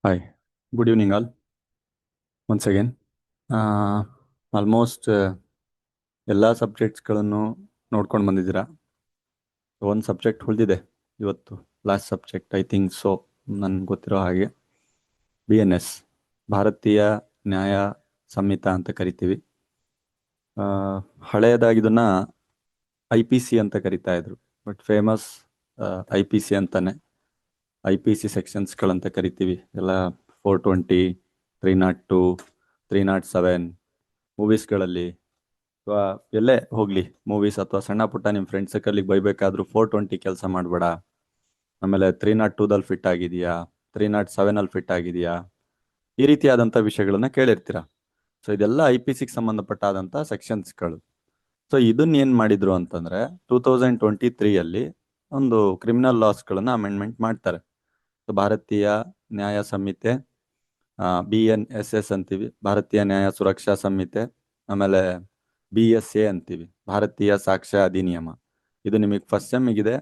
Hi, good evening all. Once again, almost ಎಲ್ಲ ಸಬ್ಜೆಕ್ಟ್ಸ್ಗಳನ್ನು ನೋಡ್ಕೊಂಡು ಬಂದಿದ್ದೀರಾ. ಒಂದು ಸಬ್ಜೆಕ್ಟ್ ಉಳಿದಿದೆ ಇವತ್ತು, last subject I think so, ನನ್ಗೆ ಗೊತ್ತಿರೋ ಹಾಗೆ BNS, ಭಾರತೀಯ ನ್ಯಾಯ ಸಂಹಿತ ಅಂತ ಕರಿತೀವಿ. ಹಳೆಯದಾಗಿ ಇದನ್ನ IPC ಅಂತ ಕರಿತಾ ಇದ್ರು, ಬಟ್ ಫೇಮಸ್ IPC ಅಂತಾನೆ. IPC ಸೆಕ್ಷನ್ಸ್ಗಳಂತ ಕರಿತೀವಿ ಎಲ್ಲ. 420, 302, 307 ಮೂವೀಸ್ಗಳಲ್ಲಿ, ಅಥವಾ ಎಲ್ಲೇ ಹೋಗ್ಲಿ ಮೂವೀಸ್ ಅಥವಾ ಸಣ್ಣ ಪುಟ್ಟ ನಿಮ್ಮ ಫ್ರೆಂಡ್ಸ್ ಸರ್ಕಲ್ಗೆ ಬೈಬೇಕಾದ್ರೂ 420 ಕೆಲಸ ಮಾಡಬೇಡ, ಆಮೇಲೆ 302ದಲ್ಲಿ ಫಿಟ್ ಆಗಿದೆಯಾ, 307ಅಲ್ಲಿ ಫಿಟ್ ಆಗಿದೆಯಾ, ಈ ರೀತಿಯಾದಂಥ ವಿಷಯಗಳನ್ನ ಕೇಳಿರ್ತೀರ. ಸೊ ಇದೆಲ್ಲ IPCಗೆ ಸಂಬಂಧಪಟ್ಟಾದಂಥ ಸೆಕ್ಷನ್ಸ್ಗಳು. ಸೊ ಇದನ್ನ ಏನು ಮಾಡಿದ್ರು ಅಂತಂದ್ರೆ 2023 ಒಂದು ಕ್ರಿಮಿನಲ್ ಲಾಸ್ಗಳನ್ನ ಅಮೆಂಡ್ಮೆಂಟ್ ಮಾಡ್ತಾರೆ. ಸೊ ಭಾರತೀಯ ನ್ಯಾಯ ಸಂಹಿತೆ, BNSS ಅಂತೀವಿ, ಭಾರತೀಯ ನ್ಯಾಯ ಸುರಕ್ಷಾ ಸಂಹಿತೆ, ಆಮೇಲೆ BSA ಅಂತೀವಿ, ಭಾರತೀಯ ಸಾಕ್ಷ್ಯ ಅಧಿನಿಯಮ. ಇದು ನಿಮಗೆ ಫಸ್ಟ್ ಸೆಮ್ಮಿಗಿದೆ,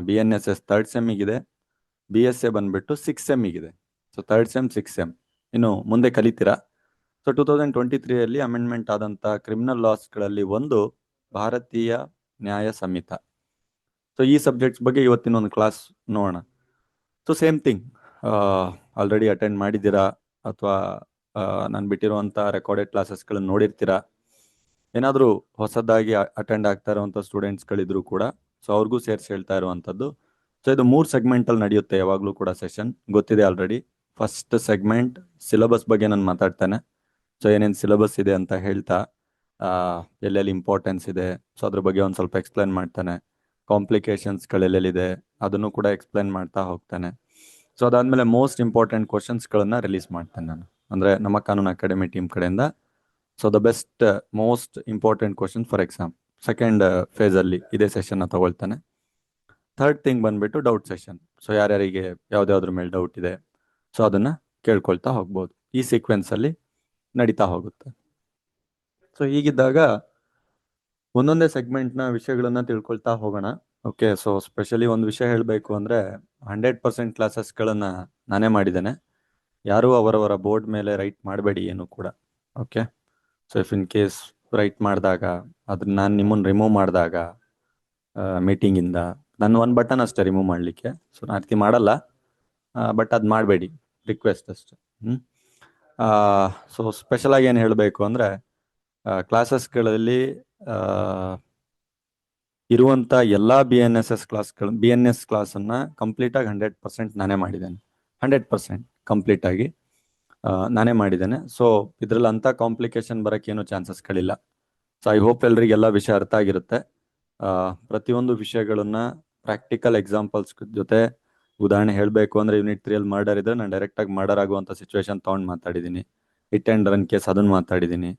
BNSS ಥರ್ಡ್ ಸೆಮ್ಮಿಗಿದೆ, BSA ಬಂದ್ಬಿಟ್ಟು 6th ಸೆಮ್ಮಿಗಿದೆ. So third sem 6th sem ಇನ್ನು ಮುಂದೆ ಕಲಿತೀರಾ. ಸೊ 2023 ಅಮೆಂಡ್ಮೆಂಟ್ ಆದಂಥ ಕ್ರಿಮಿನಲ್ ಲಾಸ್ಗಳಲ್ಲಿ ಒಂದು ಭಾರತೀಯ ನ್ಯಾಯ ಸಂಹಿತ. ಸೊ ಈ ಸಬ್ಜೆಕ್ಟ್ಸ್ ಬಗ್ಗೆ ಇವತ್ತಿನ ಒಂದು ಕ್ಲಾಸ್ ನೋಡೋಣ. So same thing, already attend ಮಾಡಿದ್ದೀರಾ ಅಥವಾ ನಾನು ಬಿಟ್ಟಿರುವಂಥ ರೆಕಾರ್ಡೆಡ್ ಕ್ಲಾಸಸ್ಗಳನ್ನು ನೋಡಿರ್ತೀರಾ. ಏನಾದರೂ ಹೊಸದಾಗಿ ಅಟೆಂಡ್ ಆಗ್ತಾ ಇರುವಂಥ ಸ್ಟೂಡೆಂಟ್ಸ್ಗಳಿದ್ರು ಕೂಡ ಸೊ ಅವ್ರಿಗೂ ಸೇರಿಸಿ ಹೇಳ್ತಾ ಇರುವಂಥದ್ದು. ಸೊ ಇದು 3 ಸೆಗ್ಮೆಂಟಲ್ಲಿ ನಡೆಯುತ್ತೆ ಯಾವಾಗಲೂ ಕೂಡ ಸೆಷನ್, ಗೊತ್ತಿದೆ ಆಲ್ರೆಡಿ. ಫಸ್ಟ್ ಸೆಗ್ಮೆಂಟ್ ಸಿಲೆಬಸ್ ಬಗ್ಗೆ ನಾನು ಮಾತಾಡ್ತೇನೆ. ಸೊ ಏನೇನು ಸಿಲೆಬಸ್ ಇದೆ ಅಂತ ಹೇಳ್ತಾ, ಎಲ್ಲೆಲ್ಲಿ ಇಂಪಾರ್ಟೆನ್ಸ್ ಇದೆ ಸೊ ಅದ್ರ ಬಗ್ಗೆ ಒಂದು ಸ್ವಲ್ಪ ಎಕ್ಸ್ಪ್ಲೇನ್ ಮಾಡ್ತಾನೆ. ಕಾಂಪ್ಲಿಕೇಶನ್ಸ್ಗಳೆಲ್ಲೆಲ್ಲಿದೆ ಅದನ್ನು ಕೂಡ ಎಕ್ಸ್ಪ್ಲೇನ್ ಮಾಡ್ತಾ ಹೋಗ್ತಾನೆ. ಸೊ ಅದಾದಮೇಲೆ ಮೋಸ್ಟ್ ಇಂಪಾರ್ಟೆಂಟ್ ಕ್ವಶನ್ಸ್ಗಳನ್ನು ರಿಲೀಸ್ ಮಾಡ್ತೇನೆ ನಾನು, ಅಂದರೆ ನಮ್ಮ ಕಾನೂನು ಅಕಾಡೆಮಿ ಟೀಮ್ ಕಡೆಯಿಂದ. So the best most important question for exam second ಫೇಸಲ್ಲಿ ಇದೇ ಸೆಷನ್ನ ತಗೊಳ್ತಾನೆ. ಥರ್ಡ್ ಥಿಂಗ್ ಬಂದ್ಬಿಟ್ಟು ಡೌಟ್ ಸೆಷನ್. ಸೊ ಯಾರ್ಯಾರಿಗೆ ಯಾವ್ದಾದ್ರ ಮೇಲೆ ಡೌಟ್ ಇದೆ ಸೊ ಅದನ್ನು ಕೇಳ್ಕೊಳ್ತಾ ಹೋಗ್ಬೋದು. ಈ ಸೀಕ್ವೆನ್ಸಲ್ಲಿ ನಡೀತಾ ಹೋಗುತ್ತೆ. ಸೊ ಹೀಗಿದ್ದಾಗ ಒಂದೊಂದೇ ಸೆಗ್ಮೆಂಟ್ನ ವಿಷಯಗಳನ್ನ ತಿಳ್ಕೊಳ್ತಾ ಹೋಗೋಣ. ಓಕೆ, ಸೊ ಸ್ಪೆಷಲಿ ಒಂದು ವಿಷಯ ಹೇಳಬೇಕು ಅಂದರೆ 100% ಕ್ಲಾಸಸ್ಗಳನ್ನು ನಾನೇ ಮಾಡಿದ್ದೇನೆ. ಯಾರೂ ಅವರವರ ಬೋರ್ಡ್ ಮೇಲೆ ರೈಟ್ ಮಾಡಬೇಡಿ ಏನು ಕೂಡ. Okay, so if in case right ಮಾಡಿದಾಗ ಅದನ್ನ ನಾನು ನಿಮ್ಮನ್ನು ರಿಮೂವ್ ಮಾಡಿದಾಗ ಮೀಟಿಂಗಿಂದ ನಾನು ಒಂದು ಬಟನ್ ಅಷ್ಟೇ ರಿಮೂವ್ ಮಾಡಲಿಕ್ಕೆ. ಸೊ ನಾನು ಅರ್ತಿ ಮಾಡಲ್ಲ, ಬಟ್ ಅದು ಮಾಡಬೇಡಿ, ರಿಕ್ವೆಸ್ಟ್ ಅಷ್ಟೆ. ಸೊ ಸ್ಪೆಷಲಾಗಿ ಏನು ಹೇಳಬೇಕು ಅಂದರೆ ಕ್ಲಾಸಸ್ಗಳಲ್ಲಿ ಇರುವಂಥ ಎಲ್ಲ BNSS ಕ್ಲಾಸ್ಗಳು, BNS ಕ್ಲಾಸನ್ನು ಕಂಪ್ಲೀಟಾಗಿ 100% ನಾನೇ ಮಾಡಿದ್ದೇನೆ. 100% ಕಂಪ್ಲೀಟಾಗಿ ನಾನೇ ಮಾಡಿದ್ದೇನೆ. ಸೊ ಇದರಲ್ಲಿ ಅಂಥ ಕಾಂಪ್ಲಿಕೇಶನ್ ಬರೋಕ್ಕೇನು ಚಾನ್ಸಸ್ಗಳಿಲ್ಲ. ಸೊ ಐ ಹೋಪ್ ಎಲ್ರಿಗೆಲ್ಲ ವಿಷಯ ಅರ್ಥ ಆಗಿರುತ್ತೆ. ಪ್ರತಿಯೊಂದು ವಿಷಯಗಳನ್ನ ಪ್ರಾಕ್ಟಿಕಲ್ ಎಕ್ಸಾಂಪಲ್ಸ್ ಜೊತೆ, ಉದಾಹರಣೆ ಹೇಳಬೇಕು ಅಂದರೆ ಯೂನಿಟ್ 3 ಮರ್ಡರ್ ಇದ್ರೆ ನಾನು ಡೈರೆಕ್ಟಾಗಿ ಮರ್ಡರ್ ಆಗುವಂಥ ಸಿಚುವೇಶನ್ ತೊಗೊಂಡು ಮಾತಾಡಿದ್ದೀನಿ. ಹಿಟ್ ಆ್ಯಂಡ್ ರನ್ ಕೇಸ್ ಅದನ್ನು ಮಾತಾಡಿದ್ದೀನಿ,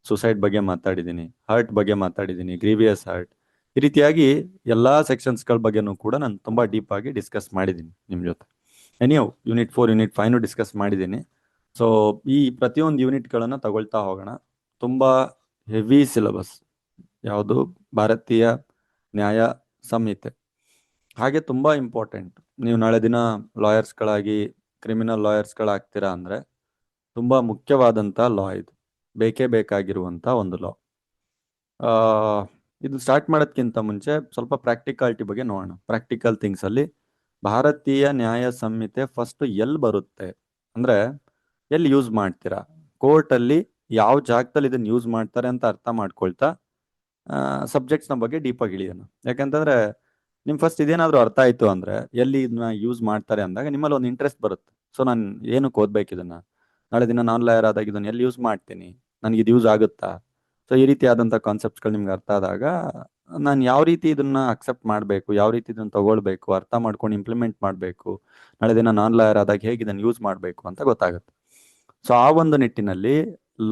ಸುಸೈಡ್ ಬಗ್ಗೆ ಮಾತಾಡಿದ್ದೀನಿ, ಹರ್ಟ್ ಬಗ್ಗೆ ಮಾತಾಡಿದ್ದೀನಿ, ಗ್ರೀವಿಯಸ್ ಹರ್ಟ್. ಈ ರೀತಿಯಾಗಿ ಎಲ್ಲ ಸೆಕ್ಷನ್ಸ್ಗಳ ಬಗ್ಗೆನೂ ಕೂಡ ನಾನು ತುಂಬ ಡೀಪಾಗಿ ಡಿಸ್ಕಸ್ ಮಾಡಿದ್ದೀನಿ ನಿಮ್ಮ ಜೊತೆ. ಎನಿಯೋ ಯೂನಿಟ್ 4 ಯೂನಿಟ್ 5 ಡಿಸ್ಕಸ್ ಮಾಡಿದ್ದೀನಿ. ಸೊ ಈ ಪ್ರತಿಯೊಂದು ಯೂನಿಟ್ಗಳನ್ನು ತಗೊಳ್ತಾ ಹೋಗೋಣ. ತುಂಬ ಹೆವಿ ಸಿಲೆಬಸ್ ಯಾವುದು, ಭಾರತೀಯ ನ್ಯಾಯ ಸಂಹಿತೆ. ಹಾಗೆ ತುಂಬ ಇಂಪಾರ್ಟೆಂಟ್, ನೀವು ನಾಳೆ ದಿನ ಲಾಯರ್ಸ್ಗಳಾಗಿ ಕ್ರಿಮಿನಲ್ ಲಾಯರ್ಸ್ಗಳಾಗ್ತೀರಾ ಅಂದರೆ ತುಂಬ ಮುಖ್ಯವಾದಂಥ ಲಾ ಇದು, ಬೇಕೇ ಬೇಕಾಗಿರುವಂಥ ಒಂದು ಲಾ. ಇದು ಸ್ಟಾರ್ಟ್ ಮಾಡೋದಕ್ಕಿಂತ ಮುಂಚೆ ಸ್ವಲ್ಪ ಪ್ರಾಕ್ಟಿಕಾಲಿಟಿ ಬಗ್ಗೆ ನೋಡೋಣ. ಪ್ರಾಕ್ಟಿಕಲ್ ಥಿಂಗ್ಸಲ್ಲಿ ಭಾರತೀಯ ನ್ಯಾಯ ಸಂಹಿತೆ ಫಸ್ಟ್ ಎಲ್ಲಿ ಬರುತ್ತೆ ಅಂದರೆ ಎಲ್ಲಿ ಯೂಸ್ ಮಾಡ್ತೀರಾ, ಕೋರ್ಟಲ್ಲಿ ಯಾವ ಜಾಗದಲ್ಲಿ ಇದನ್ನು ಯೂಸ್ ಮಾಡ್ತಾರೆ ಅಂತ ಅರ್ಥ ಮಾಡ್ಕೊಳ್ತಾ ಸಬ್ಜೆಕ್ಟ್ಸ್ನ ಬಗ್ಗೆ ಡೀಪಾಗಿ ಇಳಿಯೋಣ. ಯಾಕಂತಂದರೆ ನಿಮ್ಗೆ ಫಸ್ಟ್ ಇದೇನಾದರೂ ಅರ್ಥ ಆಯಿತು ಅಂದರೆ ಎಲ್ಲಿ ಇದನ್ನ ಯೂಸ್ ಮಾಡ್ತಾರೆ ಅಂದಾಗ ನಿಮ್ಮಲ್ಲಿ ಒಂದು ಇಂಟ್ರೆಸ್ಟ್ ಬರುತ್ತೆ. ಸೊ ನಾನು ಏನಕ್ಕೆ ಓದ್ಬೇಕು ಇದನ್ನು, ನಾಳೆ ದಿನ ನಾನ್ ಲಾಯರ್ ಆದಾಗ ಇದನ್ನು ಎಲ್ಲಿ ಯೂಸ್ ಮಾಡ್ತೀನಿ, ನನಗೆ ಇದು ಯೂಸ್ ಆಗುತ್ತಾ. ಸೊ ಈ ರೀತಿಯಾದಂಥ ಕಾನ್ಸೆಪ್ಟ್ಸ್ಗಳು ನಿಮ್ಗೆ ಅರ್ಥ ಆದಾಗ ನಾನು ಯಾವ ರೀತಿ ಇದನ್ನು ಅಕ್ಸೆಪ್ಟ್ ಮಾಡಬೇಕು, ಯಾವ ರೀತಿ ಇದನ್ನು ತಗೊಳ್ಬೇಕು, ಅರ್ಥ ಮಾಡ್ಕೊಂಡು ಇಂಪ್ಲಿಮೆಂಟ್ ಮಾಡಬೇಕು, ನಾಳೆ ದಿನ ನಾನ್ ಲಾಯರ್ ಆದಾಗ ಹೇಗೆ ಇದನ್ನು ಯೂಸ್ ಮಾಡಬೇಕು ಅಂತ ಗೊತ್ತಾಗುತ್ತೆ. ಸೊ ಆ ಒಂದು ನಿಟ್ಟಿನಲ್ಲಿ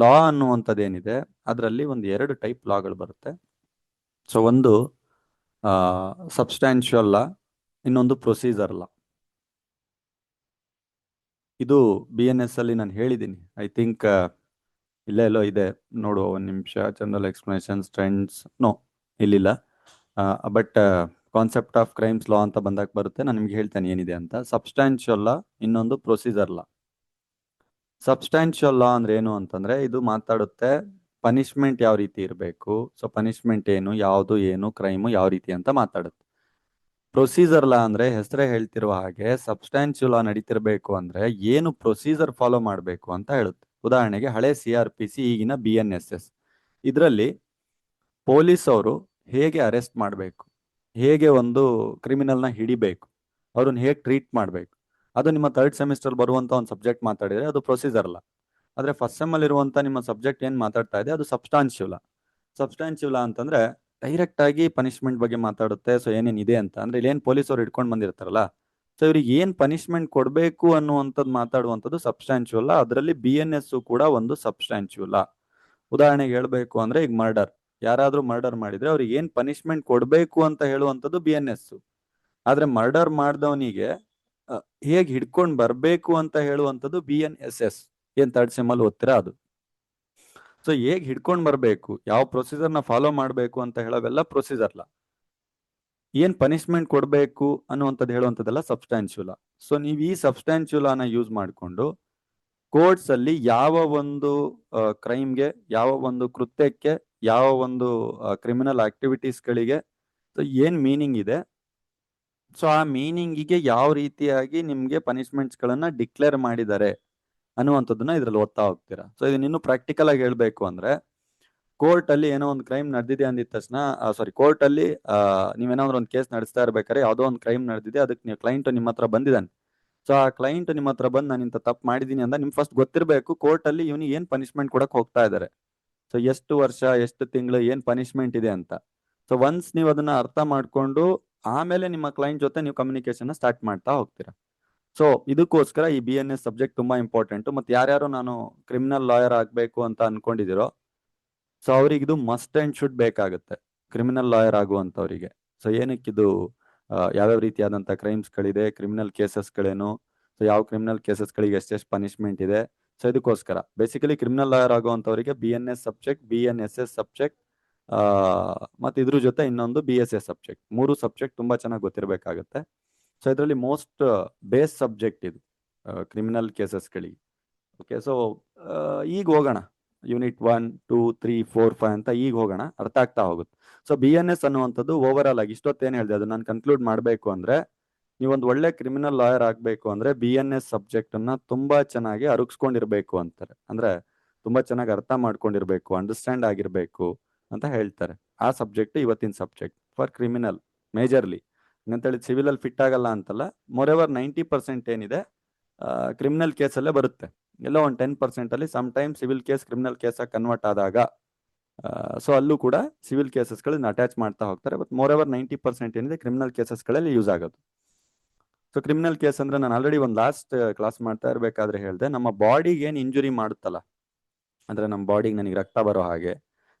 ಲಾ ಅನ್ನುವಂಥದ್ದೇನಿದೆ ಅದರಲ್ಲಿ ಒಂದು 2 ಟೈಪ್ ಲಾಗಳು ಬರುತ್ತೆ. ಸೊ ಒಂದು ಸಬ್ಸ್ಟ್ಯಾನ್ಷಿಯಲ್ ಲಾ, ಇನ್ನೊಂದು ಪ್ರೊಸೀಜರ್ ಲಾ. ಇದು BNS ಅಲ್ಲಿ ನಾನು ಹೇಳಿದ್ದೀನಿ, ಐ ಥಿಂಕ್ ಇಲ್ಲೇ ಎಲ್ಲೋ ಇದೆ, ನೋಡುವ ಒಂದು ನಿಮಿಷ. ಜನರಲ್ ಎಕ್ಸ್ಪ್ಲನೇಷನ್ಸ್ ಟ್ರೆಂಡ್ಸ್ ನೋ ಇಲ್ಲಿಲ್ಲ, ಬಟ್ ಕಾನ್ಸೆಪ್ಟ್ ಆಫ್ ಕ್ರೈಮ್ಸ್ ಲಾ ಅಂತ ಬಂದಾಗ ಬರುತ್ತೆ. ನಾನು ನಿಮ್ಗೆ ಹೇಳ್ತೇನೆ ಏನಿದೆ ಅಂತ. ಸಬ್ಸ್ಟ್ಯಾನ್ಷಿಯಲ್ ಲಾ, ಇನ್ನೊಂದು ಪ್ರೊಸೀಜರ್ ಲಾ. ಸಬ್ಸ್ಟಾನ್ಷಿಯಲ್ ಲಾ ಅಂದ್ರೆ ಏನು ಅಂತಂದ್ರೆ ಇದು ಮಾತಾಡುತ್ತೆ ಪನಿಷ್ಮೆಂಟ್ ಯಾವ ರೀತಿ ಇರಬೇಕು, ಸೊ ಪನಿಷ್ಮೆಂಟ್ ಏನು, ಯಾವುದು ಏನು, ಕ್ರೈಮು ಯಾವ ರೀತಿ ಅಂತ ಮಾತಾಡುತ್ತೆ. ಪ್ರೊಸೀಜರ್ ಲಾ ಅಂದ್ರೆ ಹೆಸರೇ ಹೇಳ್ತಿರುವ ಹಾಗೆ ಸಬ್ಸ್ಟಾನ್ಷಿಯಲ್ ಲಾ ನಡೀತಿರ್ಬೇಕು ಅಂದ್ರೆ ಏನು ಪ್ರೊಸೀಜರ್ ಫಾಲೋ ಮಾಡಬೇಕು ಅಂತ ಹೇಳುತ್ತೆ. ಉದಾಹರಣೆಗೆ ಹಳೆ CRPC, ಈಗಿನ BNSS. ಇದರಲ್ಲಿ ಪೊಲೀಸ್ ಅವರು ಹೇಗೆ ಅರೆಸ್ಟ್ ಮಾಡಬೇಕು, ಹೇಗೆ ಒಂದು ಕ್ರಿಮಿನಲ್ನ ಹಿಡಿಬೇಕು, ಅವ್ರನ್ನ ಹೇಗೆ ಟ್ರೀಟ್ ಮಾಡಬೇಕು, ಅದು ನಿಮ್ಮ ಥರ್ಡ್ ಸೆಮಿಸ್ಟರ್ ಬರುವಂತ ಒಂದು ಸಬ್ಜೆಕ್ಟ್ ಮಾತಾಡಿದ್ರೆ ಅದು ಪ್ರೊಸೀಜರ್ ಅಲ್ಲ. ಆದ್ರೆ ಫಸ್ಟ್ ಸೆಮ್ ಅಲ್ಲಿ ಇರುವಂತ ನಿಮ್ಮ ಸಬ್ಜೆಕ್ಟ್ ಏನ್ ಮಾತಾಡ್ತಾ ಇದೆ ಅದು ಸಬ್ಸ್ಟಾನ್ಷಿಯಲ್. ಸಬ್ಸ್ಟಾನ್ಷಿಯಲ್ ಅಂತಂದ್ರೆ ಡೈರೆಕ್ಟ್ ಆಗಿ ಪನಿಷ್ಮೆಂಟ್ ಬಗ್ಗೆ ಮಾತಾಡುತ್ತೆ. ಸೊ ಏನೇನಿದೆ ಅಂತ ಅಂದ್ರೆ ಇಲ್ಲಿ ಏನ್ ಪೊಲೀಸ್ ಅವ್ರು ಇಟ್ಕೊಂಡು ಬಂದಿರ್ತಾರಲ್ಲ, ಸೊ ಇವ್ರಿಗೆ ಏನ್ ಪನಿಷ್ಮೆಂಟ್ ಕೊಡ್ಬೇಕು ಅನ್ನುವಂಥದ್ದು ಮಾತಾಡುವಂಥದ್ದು ಸಬ್ಸ್ಟಾನ್ಷಿಯಲ್. ಅದರಲ್ಲಿ BNS ಕೂಡ ಒಂದು ಸಬ್ಸ್ಟಾನ್ಷಿಯಲ್. ಉದಾಹರಣೆಗೆ ಹೇಳ್ಬೇಕು ಅಂದ್ರೆ ಈಗ ಮರ್ಡರ್, ಯಾರಾದ್ರೂ ಮರ್ಡರ್ ಮಾಡಿದ್ರೆ ಅವ್ರಿಗೆ ಏನ್ ಪನಿಷ್ಮೆಂಟ್ ಕೊಡ್ಬೇಕು ಅಂತ ಹೇಳುವಂಥದ್ದು BNS. ಆದ್ರೆ ಮರ್ಡರ್ ಮಾಡ್ದವನಿಗೆ ಹೇಗ್ ಹಿಡ್ಕೊಂಡ್ ಬರ್ಬೇಕು ಅಂತ ಹೇಳುವಂಥದ್ದು BNSS. ಏನ್ ಥರ್ಡ್ ಸೆಮ್ ಅಲ್ಲಿ ಓದ್ತೀರಾ ಅದು. ಸೊ ಹೇಗ್ ಹಿಡ್ಕೊಂಡ್ ಬರ್ಬೇಕು, ಯಾವ ಪ್ರೊಸೀಜರ್ ನ ಫಾಲೋ ಮಾಡ್ಬೇಕು ಅಂತ ಹೇಳೋವೆಲ್ಲ ಪ್ರೊಸೀಜರ್ಲ. ಏನ್ ಪನಿಷ್ಮೆಂಟ್ ಕೊಡ್ಬೇಕು ಅನ್ನುವಂಥದ್ದು ಹೇಳುವಂಥದ್ದೆಲ್ಲ ಸಬ್ಸ್ಟಾನ್ಷಿಯಲ್. ಸೊ ನೀವು ಈ ಸಬ್ಸ್ಟಾನ್ಷಿಯಲ್ ನ ಯೂಸ್ ಮಾಡಿಕೊಂಡು ಕೋರ್ಟ್ಸ್ ಅಲ್ಲಿ ಯಾವ ಒಂದು ಕ್ರೈಮ್ಗೆ, ಯಾವ ಒಂದು ಕೃತ್ಯಕ್ಕೆ, ಯಾವ ಒಂದು ಕ್ರಿಮಿನಲ್ ಆಕ್ಟಿವಿಟೀಸ್ಗಳಿಗೆ ಏನ್ ಮೀನಿಂಗ್ ಇದೆ, ಸೊ ಆ ಮೀನಿಂಗಿಗೆ ಯಾವ ರೀತಿಯಾಗಿ ನಿಮ್ಗೆ ಪನಿಷ್ಮೆಂಟ್ಸ್ ಗಳನ್ನ ಡಿಕ್ಲೇರ್ ಮಾಡಿದ್ದಾರೆ ಅನ್ನುವಂಥದ್ದನ್ನ ಇದ್ರಲ್ಲಿ ಓದ್ತಾ ಹೋಗ್ತೀರಾ. ಸೊ ಇದನ್ನ ಇನ್ನು ಪ್ರಾಕ್ಟಿಕಲ್ ಆಗಿ ಹೇಳ್ಬೇಕು ಅಂದ್ರೆ ಕೋರ್ಟ್ ಅಲ್ಲಿ ಏನೋ ಒಂದು ಕ್ರೈಮ್ ನಡೆದಿದೆ ಅಂದಿದ ತಕ್ಷಣ, ಕೋರ್ಟ್ ಅಲ್ಲಿ ನೀವೇನಾದ್ರೂ ಒಂದು ಕೇಸ್ ನಡೆಸ್ತಾ ಇರ್ಬೇಕಾದ್ರೆ ಯಾವ್ದೋ ಒಂದು ಕ್ರೈಮ್ ನಡೆದಿದೆ, ಅದಕ್ಕೆ ನೀವು ಕ್ಲೈಂಟ್ ನಿಮ್ಮ ಹತ್ರ ಬಂದಿದ್ದಾನೆ. ಸೊ ಆ ಕ್ಲೈಂಟ್ ನಿಮ್ಮ ಹತ್ರ ಬಂದು ನಾನು ಇಂಥ ತಪ್ಪು ಮಾಡಿದೀನಿ ಅಂತ ನಿಮ್ ಫಸ್ಟ್ ಗೊತ್ತಿರಬೇಕು ಕೋರ್ಟ್ ಅಲ್ಲಿ ಇವನಿಗೆ ಏನ್ ಪನಿಷ್ಮೆಂಟ್ ಕೊಡಕ್ ಹೋಗ್ತಾ ಇದ್ದಾರೆ, ಸೊ ಎಷ್ಟು ವರ್ಷ, ಎಷ್ಟು ತಿಂಗಳು, ಏನ್ ಪನಿಷ್ಮೆಂಟ್ ಇದೆ ಅಂತ. ಸೊ ಒನ್ಸ್ ನೀವು ಅದನ್ನ ಅರ್ಥ ಮಾಡ್ಕೊಂಡು ಆಮೇಲೆ ನಿಮ್ಮ ಕ್ಲೈಂಟ್ ಜೊತೆ ನೀವು ಕಮ್ಯುನಿಕೇಶನ್ ಸ್ಟಾರ್ಟ್ ಮಾಡ್ತಾ ಹೋಗ್ತೀರಾ. ಸೊ ಇದಕ್ಕೋಸ್ಕರ ಈ BNS ಸಬ್ಜೆಕ್ಟ್ ತುಂಬಾ ಇಂಪಾರ್ಟೆಂಟ್. ಮತ್ತೆ ಯಾರ್ಯಾರು ನಾನು ಕ್ರಿಮಿನಲ್ ಲಾಯರ್ ಆಗ್ಬೇಕು ಅಂತ ಅನ್ಕೊಂಡಿದಿರೋ, ಸೊ ಅವ್ರಿಗೆ ಇದು ಮಸ್ಟ್ ಅಂಡ್ ಶುಡ್ ಬೇಕಾಗುತ್ತೆ, ಕ್ರಿಮಿನಲ್ ಲಾಯರ್ ಆಗುವಂತವರಿಗೆ. ಸೊ ಏನಕ್ಕಿದು, ಯಾವ್ಯಾವ ರೀತಿಯಾದಂಥ ಕ್ರೈಮ್ಸ್ಗಳಿದೆ, ಕ್ರಿಮಿನಲ್ ಕೇಸಸ್ಗಳೇನು, ಸೊ ಯಾವ ಕ್ರಿಮಿನಲ್ ಕೇಸಸ್ಗಳಿಗೆ ಎಷ್ಟೆಷ್ಟು ಪನಿಷ್ಮೆಂಟ್ ಇದೆ. ಸೊ ಇದಕ್ಕೋಸ್ಕರ ಬೇಸಿಕಲಿ ಕ್ರಿಮಿನಲ್ ಲಾಯರ್ ಆಗುವಂಥವರಿಗೆ BNS ಸಬ್ಜೆಕ್ಟ್, BNSS ಸಬ್ಜೆಕ್ಟ್, ಮತ್ತೆ ಇದ್ರ ಜೊತೆ ಇನ್ನೊಂದು BSS ಸಬ್ಜೆಕ್ಟ್, 3 ಸಬ್ಜೆಕ್ಟ್ ತುಂಬಾ ಚೆನ್ನಾಗಿ ಗೊತ್ತಿರಬೇಕಾಗುತ್ತೆ. ಸೊ ಇದರಲ್ಲಿ ಮೋಸ್ಟ್ ಬೇಸ್ ಸಬ್ಜೆಕ್ಟ್ ಇದು ಕ್ರಿಮಿನಲ್ ಕೇಸಸ್ಗಳಿಗೆ. ಓಕೆ, ಸೊ ಈಗ ಹೋಗೋಣ ಯೂನಿಟ್ 1, 2, 3, 4, 5 ಅಂತ ಈಗ ಹೋಗೋಣ, ಅರ್ಥ ಆಗ್ತಾ ಹೋಗುತ್ತೆ. ಸೊ BNS ಅನ್ನುವಂಥದ್ದು ಓವರ್ ಆಲ್ ಆಗಿ ಇಷ್ಟೊತ್ತೇನು ಹೇಳಿದೆ ಅದು ನಾನು ಕನ್ಕ್ಲೂಡ್ ಮಾಡಬೇಕು ಅಂದ್ರೆ, ನೀವೊಂದು ಒಳ್ಳೆ ಕ್ರಿಮಿನಲ್ ಲಾಯರ್ ಆಗ್ಬೇಕು ಅಂದ್ರೆ BNS ಸಬ್ಜೆಕ್ಟ್ ಅನ್ನ ತುಂಬಾ ಚೆನ್ನಾಗಿ ಅರುಗಿಸ್ಕೊಂಡಿರ್ಬೇಕು ಅಂತಾರೆ. ಅಂದ್ರೆ ತುಂಬಾ ಚೆನ್ನಾಗಿ ಅರ್ಥ ಮಾಡ್ಕೊಂಡಿರ್ಬೇಕು, ಅಂಡರ್ಸ್ಟ್ಯಾಂಡ್ ಆಗಿರ್ಬೇಕು ಅಂತ ಹೇಳ್ತಾರೆ. ಆ ಸಬ್ಜೆಕ್ಟ್ ಇವತ್ತಿನ ಸಬ್ಜೆಕ್ಟ್ ಫಾರ್ ಕ್ರಿಮಿನಲ್ ಮೇಜರ್ಲಿ. ಅಂತೇಳಿ ಸಿವಿಲ್ ಅಲ್ಲಿ ಫಿಟ್ ಆಗಲ್ಲ ಅಂತಲ್ಲ, ಮೋರೆವರ್ 90% ಏನಿದೆ ಕ್ರಿಮಿನಲ್ ಕೇಸಲ್ಲೇ ಬರುತ್ತೆ. ಎಲ್ಲೋ ಒಂದು 10% ಅಲ್ಲಿ some time civil case criminal case convert ಆದಾಗ, ಸೊ ಅಲ್ಲೂ ಕೂಡ ಸಿವಿಲ್ ಕೇಸಸ್ಗಳನ್ನ ಅಟ್ಯಾಚ್ ಮಾಡ್ತಾ ಹೋಗ್ತಾರೆ. ಬಟ್ ಮೋರೆವರ್ 90% ಏನಿದೆ ಕ್ರಿಮಿನಲ್ ಕೇಸಸ್ಗಳಲ್ಲಿ ಯೂಸ್ ಆಗೋದು. ಸೊ ಕ್ರಿಮಿನಲ್ ಕೇಸ್ ಅಂದ್ರೆ ನಾನು ಆಲ್ರೆಡಿ ಒಂದು ಲಾಸ್ಟ್ ಕ್ಲಾಸ್ ಮಾಡ್ತಾ ಇರ್ಬೇಕಾದ್ರೆ ಹೇಳಿದೆ, ನಮ್ಮ ಬಾಡಿಗೆ ಏನು ಇಂಜುರಿ ಮಾಡುತ್ತಲ್ಲ, ಅಂದ್ರೆ ನಮ್ಮ ಬಾಡಿಗೆ ನನಗೆ ರಕ್ತ ಬರೋ ಹಾಗೆ,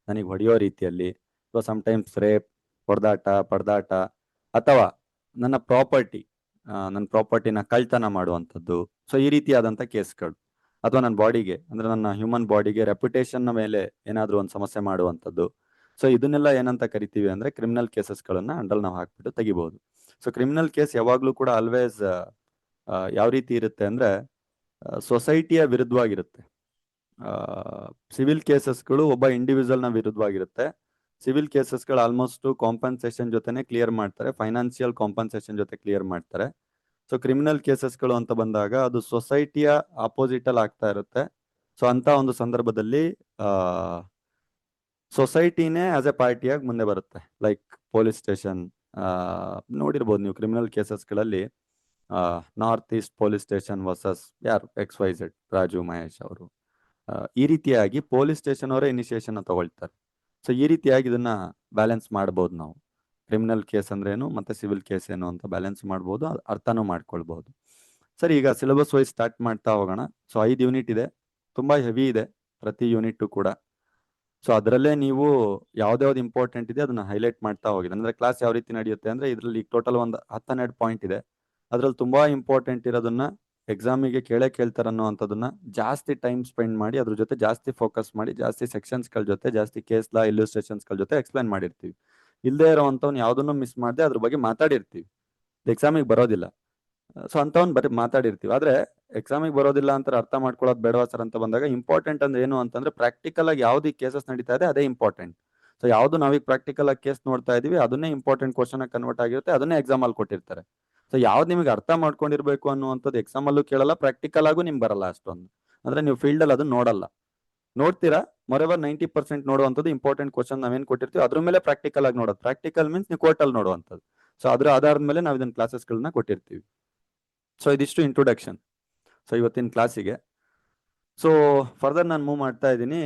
ನನಗೆ ಹೊಡೆಯೋ ರೀತಿಯಲ್ಲಿ, ಸೊ ಸಮ್ ಟೈಮ್ಸ್ ರೇಪ್, ಹೊಡೆದಾಟ, ಪಡೆದಾಟ, ಅಥವಾ ನನ್ನ ಪ್ರಾಪರ್ಟಿನ ಕಳ್ತನ ಮಾಡುವಂಥದ್ದು, ಸೊ ಈ ರೀತಿಯಾದಂಥ ಕೇಸ್ಗಳು. ಅಥವಾ ನನ್ನ ಬಾಡಿಗೆ ಅಂದ್ರೆ ನನ್ನ ಹ್ಯೂಮನ್ ಬಾಡಿಗೆ ರೆಪ್ಯುಟೇಷನ್ ಮೇಲೆ ಏನಾದರೂ ಒಂದು ಸಮಸ್ಯೆ ಮಾಡುವಂಥದ್ದು. ಸೊ ಇದನ್ನೆಲ್ಲ ಏನಂತ ಕರಿತೀವಿ ಅಂದ್ರೆ ಕ್ರಿಮಿನಲ್ ಕೇಸಸ್ಗಳನ್ನ ಅಂಡಲ್ ನಾವು ಹಾಕ್ಬಿಟ್ಟು ತೆಗಿಬಹುದು. ಸೊ ಕ್ರಿಮಿನಲ್ ಕೇಸ್ ಯಾವಾಗ್ಲೂ ಕೂಡ ಆಲ್ವೇಸ್ ಯಾವ ರೀತಿ ಇರುತ್ತೆ ಅಂದ್ರೆ ಸೊಸೈಟಿಯ ವಿರುದ್ಧವಾಗಿರುತ್ತೆ. ಸಿವಿಲ್ ಕೇಸಸ್ಗಳು ಒಬ್ಬ ಇಂಡಿವಿಜುವಲ್ ನ ವಿರುದ್ಧವಾಗಿರುತ್ತೆ. ಸಿವಿಲ್ ಕೇಸಸ್ಗಳು ಆಲ್ಮೋಸ್ಟ್ ಕಾಂಪನ್ಸೇಷನ್ ಜೊತೆನೆ ಕ್ಲಿಯರ್ ಮಾಡ್ತಾರೆ, ಫೈನಾನ್ಷಿಯಲ್ ಕಾಂಪನ್ಸೇಷನ್ ಜೊತೆ ಕ್ಲಿಯರ್ ಮಾಡ್ತಾರೆ. ಸೊ ಕ್ರಿಮಿನಲ್ ಕೇಸಸ್ಗಳು ಅಂತ ಬಂದಾಗ ಅದು ಸೊಸೈಟಿಯ ಅಪೋಸಿಟ್ ಅಲ್ಲಿ ಆಗ್ತಾ ಇರುತ್ತೆ. ಸೊ ಅಂತ ಒಂದು ಸಂದರ್ಭದಲ್ಲಿ ಸೊಸೈಟಿನೇ ಆಸ್ ಎ ಪಾರ್ಟಿಯಾಗಿ ಮುಂದೆ ಬರುತ್ತೆ. ಲೈಕ್ ಪೊಲೀಸ್ ಸ್ಟೇಷನ್ ನೋಡಿರ್ಬೋದು ನೀವು ಕ್ರಿಮಿನಲ್ ಕೇಸಸ್ಗಳಲ್ಲಿ, north east police station versus ಯಾರು XYZ ರಾಜು ಮಹೇಶ್ ಅವರು, ಈ ರೀತಿಯಾಗಿ ಪೊಲೀಸ್ ಸ್ಟೇಷನ್ ಅವರೇ ಇನಿಷಿಯೇಷನ್ ತಗೊಳ್ತಾರೆ. ಸೊ ಈ ರೀತಿಯಾಗಿ ಇದನ್ನ ಬ್ಯಾಲೆನ್ಸ್ ಮಾಡ್ಬೋದು ನಾವು. ಕ್ರಿಮಿನಲ್ ಕೇಸ್ ಅಂದ್ರೇನು ಮತ್ತೆ ಸಿವಿಲ್ ಕೇಸ್ ಏನು ಅಂತ ಬ್ಯಾಲೆನ್ಸ್ ಮಾಡ್ಬೋದು, ಅರ್ಥನೂ ಮಾಡ್ಕೊಳ್ಬಹುದು. ಸರಿ, ಈಗ ಸಿಲೆಬಸ್ ವೈಸ್ ಸ್ಟಾರ್ಟ್ ಮಾಡ್ತಾ ಹೋಗೋಣ. ಸೊ 5 ಯೂನಿಟ್ ಇದೆ, ತುಂಬಾ ಹೆವಿ ಇದೆ ಪ್ರತಿ ಯೂನಿಟ್ ಕೂಡ. ಸೊ ಅದರಲ್ಲೇ ನೀವು ಯಾವ್ದ್ಯಾವ್ದು ಇಂಪಾರ್ಟೆಂಟ್ ಇದೆ ಅದನ್ನ ಹೈಲೈಟ್ ಮಾಡ್ತಾ ಹೋಗಿದೆ. ಅಂದ್ರೆ ಕ್ಲಾಸ್ ಯಾವ ರೀತಿ ನಡೆಯುತ್ತೆ ಅಂದ್ರೆ ಇದರಲ್ಲಿ ಟೋಟಲ್ ಒಂದು 10-12 ಪಾಯಿಂಟ್ ಇದೆ. ಅದ್ರಲ್ಲಿ ತುಂಬಾ ಇಂಪಾರ್ಟೆಂಟ್ ಇರೋದನ್ನ ಎಕ್ಸಾಮಿಗೆ ಕೇಳ್ತಾರ ಅನ್ನೋಂಥದ್ದನ್ನ ಜಾಸ್ತಿ ಟೈಮ್ ಸ್ಪೆಂಡ್ ಮಾಡಿ ಅದ್ರ ಜೊತೆ ಜಾಸ್ತಿ ಫೋಕಸ್ ಮಾಡಿ ಜಾಸ್ತಿ ಸೆಕ್ಷನ್ಸ್ಗಳ ಜೊತೆ ಜಾಸ್ತಿ ಕೇಸ್ ಲಾ ಇಲ್ಯೂಸ್ಟ್ರೇಷನ್ಸ್ಗಳ ಜೊತೆ ಎಕ್ಸ್ಪ್ಲೈನ್ ಮಾಡಿರ್ತೀವಿ. ಇಲ್ಲದೆ ಇರೋವಂಥವ್ನು ಯಾವ್ದನ್ನು ಮಿಸ್ ಮಾಡದೆ ಅದ್ರ ಬಗ್ಗೆ ಮಾತಾಡಿರ್ತೀವಿ, ಎಕ್ಸಾಮಿಗೆ ಬರೋದಿಲ್ಲ. ಸೊ ಅಂಥವ್ನು ಬರೀ ಮಾತಾಡಿರ್ತೀವಿ. ಆದ್ರೆ ಎಕ್ಸಾಮಿಗೆ ಬರೋದಿಲ್ಲ ಅಂತ ಅರ್ಥ ಮಾಡ್ಕೊಳ್ಳೋದು ಬೇಡವಾ ಸರ್ ಅಂತ ಬಂದಾಗ ಇಂಪಾರ್ಟೆಂಟ್ ಅಂದ್ರೆ ಏನು ಅಂತಂದ್ರೆ ಪ್ರಾಕ್ಟಿಕಲ್ ಆಗಿ ಯಾವ್ದು ಕೇಸಸ್ ನಡೀತಾ ಇದೆ ಅದೇ ಇಂಪಾರ್ಟೆಂಟ್. ಸೊ ಯಾವ್ದು ನಾವೀಗ ಪ್ರಾಕ್ಟಿಕಲ್ ಆಗಿ ಕೇಸ್ ನೋಡ್ತಾ ಇದೀವಿ ಅದನ್ನೇ ಇಂಪಾರ್ಟೆಂಟ್ ಕ್ವಶನ್ ಕನ್ವರ್ಟ್ ಆಗಿರುತ್ತೆ, ಅದನ್ನೇ ಎಕ್ಸಾಮ್ ಅಲ್ಲಿ ಕೊಟ್ಟಿರ್ತಾರೆ. ಸೊ ಯಾವ್ದು ನಿಮಗೆ ಅರ್ಥ ಮಾಡ್ಕೊಂಡಿರ್ಬೇಕು ಅನ್ನುವಂಥದ್ದು ಎಕ್ಸಾಮ್ ಅಲ್ಲೂ ಕೇಳಲ್ಲ, ಪ್ರಾಕ್ಟಿಕಲ್ ಆಗು ನಿಮ್ಗೆ ಬರಲ್ಲ ಅಷ್ಟೊಂದು. ಅಂದ್ರೆ ನೀವು ಫೀಲ್ಡ್ ಅಲ್ಲಿ ಅದನ್ನ ನೋಡಲ್ಲ, ನೋಡ್ತೀರಾ ಮೊರೆವರ್ 90% ನೋಡುವಂಥದ್ದು ಇಂಪಾರ್ಟೆಂಟ್ ಕ್ವಶನ್ ನಾವೇನ್ ಕೊಟ್ಟಿರ್ತೀವಿ ಅದ್ರ ಮೇಲೆ ಪ್ರಾಕ್ಟಿಕಲ್ ಆಗಿ ನೋಡೋದು. ಪ್ರಾಕ್ಟಿಕಲ್ ಮೀನ್ಸ್ ನೀವು ಕೋರ್ಟ್ ಅಲ್ಲಿ ನೋಡುವಂಥದ್ದು. ಸೊ ಅದ್ರ ಆಧಾರದ ಮೇಲೆ ನಾವು ಇದನ್ನ ಕ್ಲಾಸಸ್ಗಳನ್ನ ಕೊಟ್ಟಿರ್ತೀವಿ. ಸೊ ಇದಿಷ್ಟು ಇಂಟ್ರೊಡಕ್ಷನ್ ಸೊ ಇವತ್ತಿನ ಕ್ಲಾಸಿಗೆ. ಸೊ ಫರ್ದರ್ ನಾನು ಮೂವ್ ಮಾಡ್ತಾ ಇದ್ದೀನಿ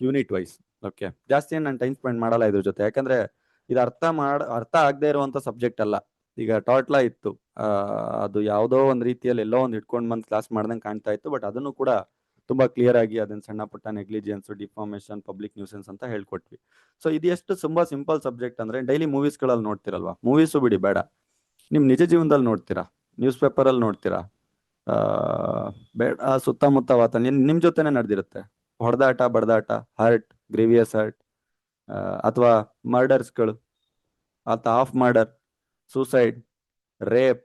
ಯೂನಿಟ್ ವೈಸ್. ಓಕೆ, ಜಾಸ್ತಿ ಏನು ನಾನು ಟೈಮ್ ಸ್ಪೆಂಡ್ ಮಾಡಲ್ಲ ಇದ್ರ ಜೊತೆ, ಯಾಕಂದ್ರೆ ಇದು ಅರ್ಥ ಆಗದೆ ಇರುವಂತ ಸಬ್ಜೆಕ್ಟ್ ಅಲ್ಲ. ಈಗ ಟಾಟ್ಲಾ ಇತ್ತು, ಅದು ಯಾವುದೋ ಒಂದು ರೀತಿಯಲ್ಲಿ ಎಲ್ಲೋ ಒಂದು ಇಟ್ಕೊಂಡು ಬಂದು ಕ್ಲಾಸ್ ಮಾಡ್ದಂಗೆ ಕಾಣ್ತಾ ಇತ್ತು, ಬಟ್ ಅದನ್ನು ಕೂಡ ತುಂಬಾ ಕ್ಲಿಯರ್ ಆಗಿ ಅದನ್ನ ಸಣ್ಣ ಪುಟ್ಟ ನೆಗ್ಲಿಜಿಯನ್ಸ್, ಡಿಫಾರ್ಮೇಶನ್, ಪಬ್ಲಿಕ್ ನ್ಯೂಸೆನ್ಸ್ ಅಂತ ಹೇಳ್ಕೊಟ್ವಿ. ಸೊ ಇದು ಎಷ್ಟು ತುಂಬಾ ಸಿಂಪಲ್ ಸಬ್ಜೆಕ್ಟ್ ಅಂದ್ರೆ ಡೈಲಿ ಮೂವೀಸ್ಗಳಲ್ಲಿ ನೋಡ್ತಿರಲ್ವಾ, ಮೂವೀಸು ಬಿಡಿ ಬೇಡ, ನಿಮ್ ನಿಜ ಜೀವನದಲ್ಲಿ ನೋಡ್ತೀರಾ, ನ್ಯೂಸ್ ಪೇಪರ್ ಅಲ್ಲಿ ನೋಡ್ತೀರಾ, ಬೇಡ ಸುತ್ತಮುತ್ತ ವಾತಾವರಣ ನಿಮ್ ಜೊತೆನೆ ನಡೆದಿರುತ್ತೆ. ಹೊಡೆದಾಟ, ಬಡದಾಟ, ಹರ್ಟ್, ಗ್ರೀವಿಯಸ್ ಹರ್ಟ್, ಅಥವಾ ಮರ್ಡರ್ಸ್ಗಳು, ಅಥವಾ ಹಾಫ್ ಮರ್ಡರ್, ಸೂಸೈಡ್, ರೇಪ್,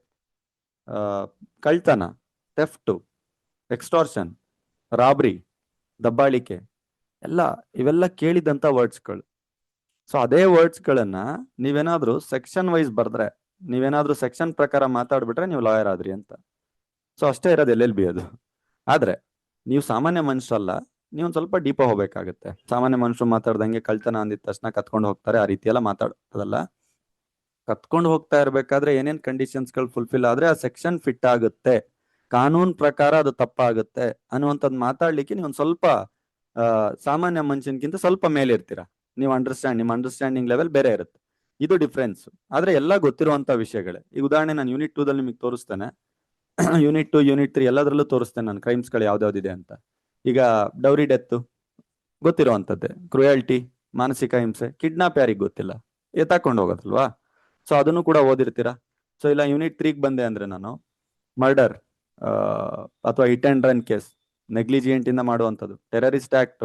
ಕಳ್ತನ, ಥೆಫ್ಟ್, ಎಕ್ಸ್ಟಾರ್ಷನ್, ರಾಬ್ರಿ, ದಬ್ಬಾಳಿಕೆ, ಇವೆಲ್ಲ ಕೇಳಿದಂತ ವರ್ಡ್ಸ್ಗಳು. ಸೊ ಅದೇ ವರ್ಡ್ಸ್ಗಳನ್ನ ನೀವೇನಾದ್ರೂ ಸೆಕ್ಷನ್ ವೈಸ್ ಬರ್ದ್ರೆ, ನೀವೇನಾದ್ರೂ ಸೆಕ್ಷನ್ ಪ್ರಕಾರ ಮಾತಾಡ್ಬಿಟ್ರೆ ನೀವು ಲಾಯರ್ ಆದ್ರಿ ಅಂತ. ಸೊ ಅಷ್ಟೇ ಇರೋದು LLB ಅದು. ಆದ್ರೆ ನೀವು ಸಾಮಾನ್ಯ ಮನುಷ್ಯರಲ್ಲ, ನೀವು ಒಂದ್ ಸ್ವಲ್ಪ ಡೀಪ ಹೋಗ್ಬೇಕಾಗತ್ತೆ. ಸಾಮಾನ್ಯ ಮನುಷ್ಯರು ಮಾತಾಡ್ದಂಗೆ ಕಳ್ತನ ಅಂದಿದ ತಕ್ಷಣ ಕತ್ಕೊಂಡು ಹೋಗ್ತಾರೆ, ಆ ರೀತಿ ಎಲ್ಲ ಮಾತಾಡೋದಲ್ಲ. ಕತ್ಕೊಂಡು ಹೋಗ್ತಾ ಇರ್ಬೇಕಾದ್ರೆ ಏನೇನ್ ಕಂಡೀಷನ್ಸ್ಗಳು ಫುಲ್ಫಿಲ್ ಆದ್ರೆ ಆ ಸೆಕ್ಷನ್ ಫಿಟ್ ಆಗುತ್ತೆ, ಕಾನೂನ್ ಪ್ರಕಾರ ಅದು ತಪ್ಪಾಗುತ್ತೆ ಅನ್ನುವಂಥದ್ದು ಮಾತಾಡ್ಲಿಕ್ಕೆ ನೀವು ಒಂದ್ ಸ್ವಲ್ಪ ಸಾಮಾನ್ಯ ಮನುಷ್ಯನ್ಗಿಂತ ಸ್ವಲ್ಪ ಮೇಲೆ ಇರ್ತೀರಾ. ನೀವು ನಿಮ್ಮ ಅಂಡರ್ಸ್ಟ್ಯಾಂಡಿಂಗ್ ಲೆವೆಲ್ ಬೇರೆ ಇರುತ್ತೆ, ಇದು ಡಿಫ್ರೆನ್ಸ್. ಆದ್ರೆ ಎಲ್ಲ ಗೊತ್ತಿರುವಂತ ವಿಷಯಗಳೇ. ಈಗ ಉದಾಹರಣೆ ನಾನು ಯೂನಿಟ್ 2 ದಲ್ಲಿ ನಿಮಗೆ ತೋರಿಸ್ತೇನೆ, ಯೂನಿಟ್ 2, ಯೂನಿಟ್ 3 ಎಲ್ಲದರಲ್ಲೂ ತೋರಿಸ್ತೇನೆ ನಾನು ಕ್ರೈಮ್ಸ್ಗಳು ಯಾವ್ದಾವ್ದಿದೆ ಅಂತ. ಈಗ ಡೌರಿ ಡೆತ್ ಗೊತ್ತಿರುವಂತದ್ದೇ, ಕ್ರುಯಾಲಿಟಿ, ಮಾನಸಿಕ ಹಿಂಸೆ, ಕಿಡ್ನಾಪ್ ಯಾರಿಗ್ ಗೊತ್ತಿಲ್ಲ, ಎತ್ತಾಕೊಂಡು ಹೋಗೋದಲ್ವಾ. ಸೊ ಅದನ್ನು ಕೂಡ ಓದಿರ್ತೀರಾ. ಸೊ ಇಲ್ಲ ಯೂನಿಟ್ 3 ಬಂದೆ ಅಂದ್ರೆ ನಾನು ಮರ್ಡರ್ ಅಥವಾ ಹಿಟ್ ಅಂಡ್ ರನ್ ಕೇಸ್, ನೆಗ್ಲಿಜಿಯೆಂಟ್ ಇಂದ ಮಾಡುವಂಥದ್ದು, ಟೆರರಿಸ್ಟ್ ಆಕ್ಟ್,